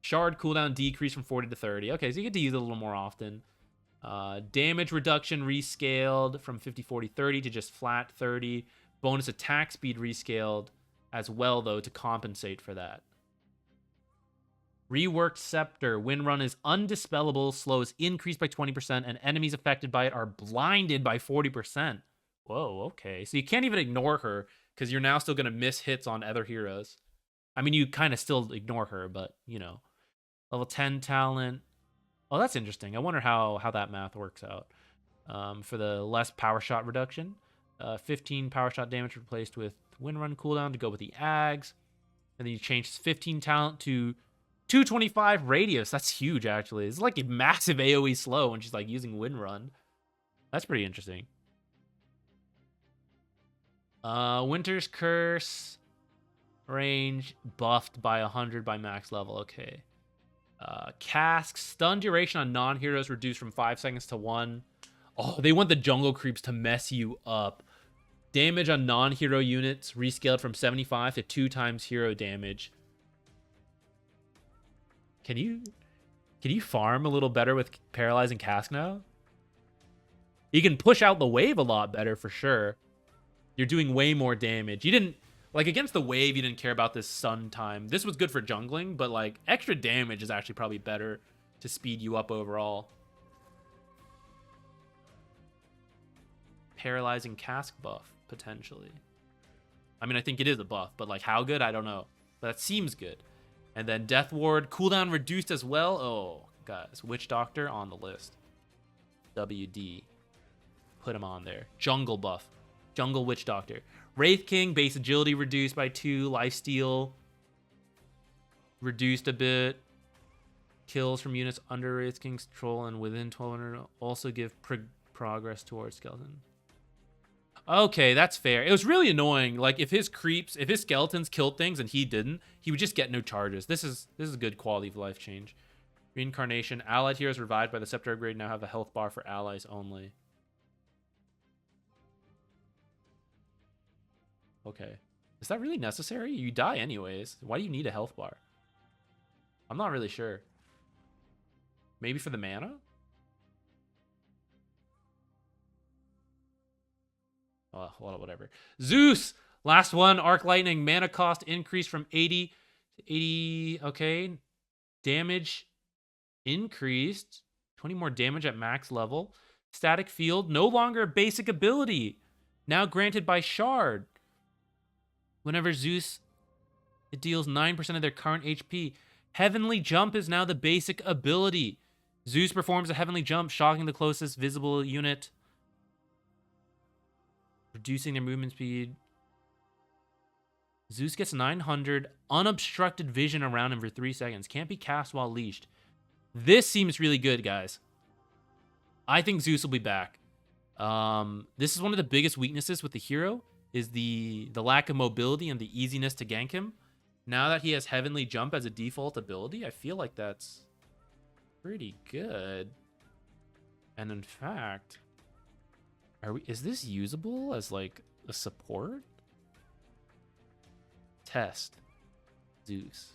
Shard cooldown decrease from 40 to 30. Okay, so you get to use it a little more often. Damage reduction rescaled from 50, 40, 30 to just flat 30. Bonus attack speed rescaled as well, though, to compensate for that. Reworked Scepter. Wind Run is undispellable, slows increased by 20%, and enemies affected by it are blinded by 40%. Whoa, okay. So you can't even ignore her, because you're now still going to miss hits on other heroes. I mean, you kind of still ignore her, but, you know. Level 10 talent. Oh, that's interesting. I wonder how that math works out. For the less power shot reduction. 15 power shot damage replaced with Wind Run cooldown to go with the Ags. And then you change 15 talent to 225 radius. That's huge, actually. It's like a massive AoE slow when she's like using Wind Run. That's pretty interesting. Winter's Curse. Range buffed by 100 by max level. Okay. Casks. Stun duration on non-heroes reduced from 5 seconds to 1. Oh, they want the jungle creeps to mess you up. Damage on non-hero units rescaled from 75 to 2 times hero damage. Can you farm a little better with Paralyzing Cask now? You can push out the wave a lot better for sure. You're doing way more damage. You didn't, like against the wave, you didn't care about this sun time. This was good for jungling, but like extra damage is actually probably better to speed you up overall. Paralyzing Cask buff, potentially. I mean, I think it is a buff, but like how good? I don't know. But that seems good. And then Death Ward, cooldown reduced as well. Oh, guys. Witch Doctor on the list. WD. Put him on there. Jungle buff. Jungle Witch Doctor. Wraith King, base agility reduced by 2. Lifesteal reduced a bit. Kills from units under Wraith King's control and within 1200 also give progress towards skeleton. Okay, that's fair. It was really annoying. Like if his skeletons killed things and he didn't, he would just get no charges. This is a good quality of life change. Reincarnation. Allied heroes revived by the Scepter upgrade now have a health bar for allies only. Okay. Is that really necessary? You die anyways. Why do you need a health bar? I'm not really sure. Maybe for the mana? Oh, well, whatever. Zeus! Last one. Arc Lightning. Mana cost increased from 80 to 80. Okay. Damage increased. 20 more damage at max level. Static Field. No longer a basic ability. Now granted by Shard. Whenever Zeus, it deals 9% of their current HP. Heavenly Jump is now the basic ability. Zeus performs a Heavenly Jump, shocking the closest visible unit, reducing their movement speed. Zeus gets 900 unobstructed vision around him for 3 seconds. Can't be cast while leashed. This seems really good, guys. I think Zeus will be back. This is one of the biggest weaknesses with the hero, is the lack of mobility and the easiness to gank him. Now that he has Heavenly Jump as a default ability, I feel like that's pretty good. And in fact, is this usable as like a support? Test Zeus.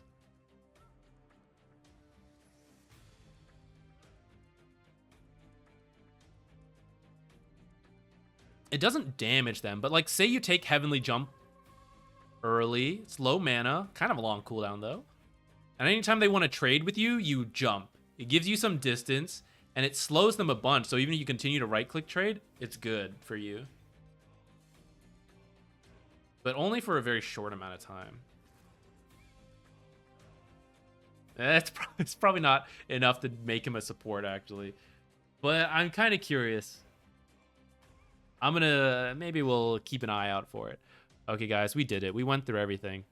It doesn't damage them, but like say you take Heavenly Jump early, it's low mana, kind of a long cooldown though. And anytime they want to trade with you, you jump. It gives you some distance and it slows them a bunch. So even if you continue to right click trade, it's good for you. But only for a very short amount of time. It's probably not enough to make him a support actually. But I'm kind of curious. Maybe we'll keep an eye out for it. Okay, guys, we did it. We went through everything.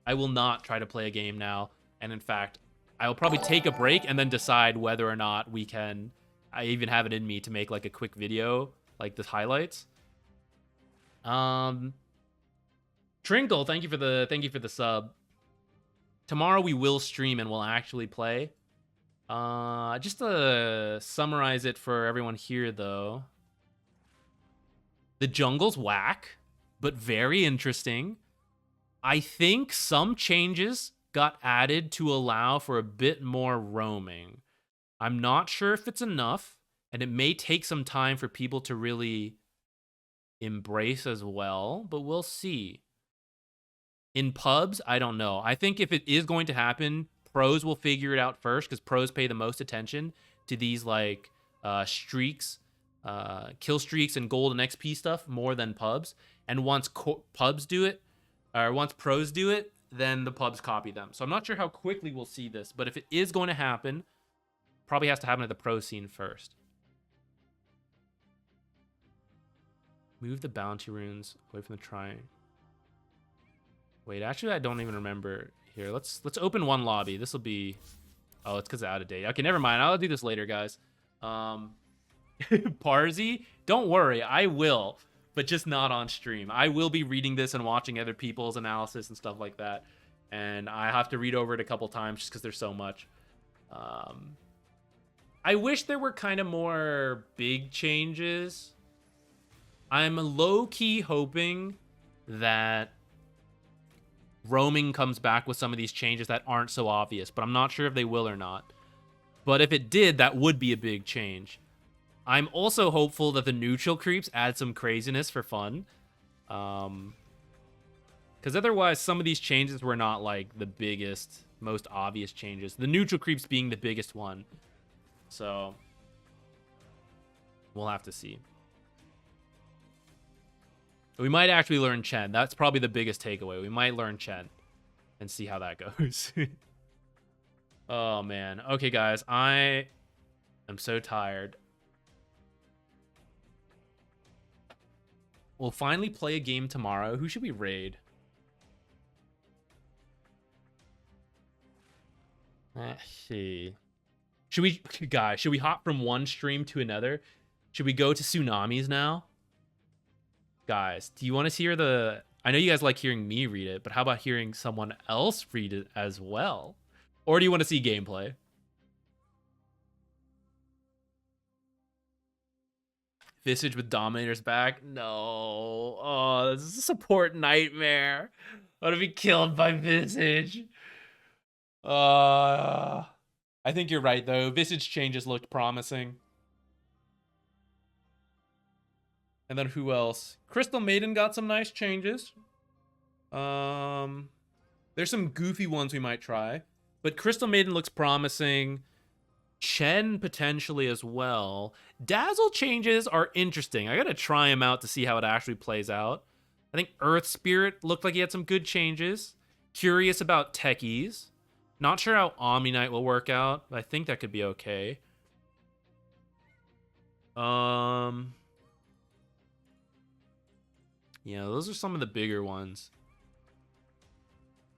I will not try to play a game now. And in fact, I will probably take a break and then decide whether or not I even have it in me to make like a quick video, like the highlights. Trinkle, thank you for the sub. Tomorrow we will stream and we'll actually play. Just to summarize it for everyone here though. The jungle's whack, but very interesting. I think some changes got added to allow for a bit more roaming. I'm not sure if it's enough, and it may take some time for people to really embrace as well, but we'll see. In pubs, I don't know. I think if it is going to happen, pros will figure it out first, because pros pay the most attention to these like streaks, kill streaks and gold and XP stuff more than pubs. And once pubs do it, or once pros do it, then the pubs copy them. So I'm not sure how quickly we'll see this, but if it is going to happen, probably has to happen at the pro scene first. Move the bounty runes away from the triangle. Wait, actually, I don't even remember. Here, let's open one lobby. This will be... Oh, it's because it's out of date. Okay, never mind. I'll do this later, guys. Parsi, don't worry. I will, but just not on stream. I will be reading this and watching other people's analysis and stuff like that. And I have to read over it a couple times just because there's so much. I wish there were kind of more big changes. I'm low-key hoping that roaming comes back with some of these changes that aren't so obvious, but I'm not sure if they will or not. But if it did, that would be a big change. I'm also hopeful that the neutral creeps add some craziness for fun. Because otherwise, some of these changes were not like the biggest, most obvious changes. The neutral creeps being the biggest one. So, we'll have to see. We might actually learn Chen. That's probably the biggest takeaway. We might learn Chen and see how that goes. Oh, man. Okay, guys. I am so tired. We'll finally play a game tomorrow. Who should we raid? Let's see. Should we hop from one stream to another? Should we go to Tsunamis now? Guys, do you want to hear the... I know you guys like hearing me read it, but how about hearing someone else read it as well? Or do you want to see gameplay? Visage with Dominator's back? No. Oh, this is a support nightmare. I want to be killed by Visage. I think you're right, though. Visage changes looked promising. And then who else? Crystal Maiden got some nice changes. There's some goofy ones we might try. But Crystal Maiden looks promising. Chen potentially as well. Dazzle changes are interesting. I gotta try him out to see how it actually plays out. I think Earth Spirit looked like he had some good changes. Curious about Techies. Not sure how Omni Knight will work out, but I think that could be okay. Yeah, those are some of the bigger ones.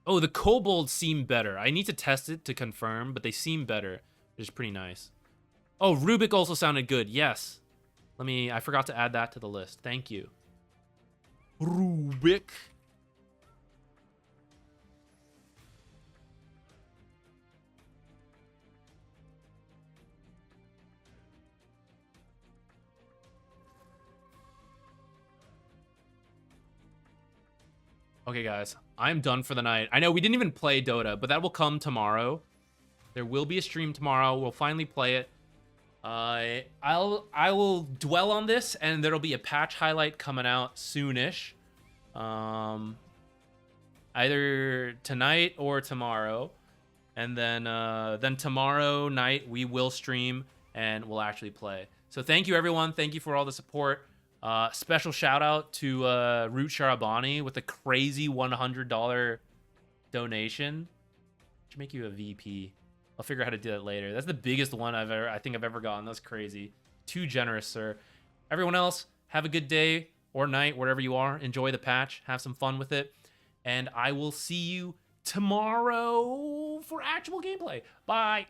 Oh, the kobolds seem better. I need to test it to confirm, but they seem better, which is pretty nice. Oh, Rubik also sounded good. Yes. I forgot to add that to the list. Thank you. Rubik. Okay, guys, I'm done for the night. I know we didn't even play Dota, but that will come tomorrow. There will be a stream tomorrow. We'll finally play it. I will dwell on this, and there'll be a patch highlight coming out soonish. Either tonight or tomorrow, and then tomorrow night we will stream and we'll actually play. So thank you, everyone. Thank you for all the support. Special shout out to Root Sharabani with a crazy $100 donation. Should make you a VP. I'll figure out how to do that later. That's the biggest one I think I've ever gotten. That's crazy. Too generous, sir. Everyone else, have a good day or night, wherever you are. Enjoy the patch. Have some fun with it. And I will see you tomorrow for actual gameplay. Bye.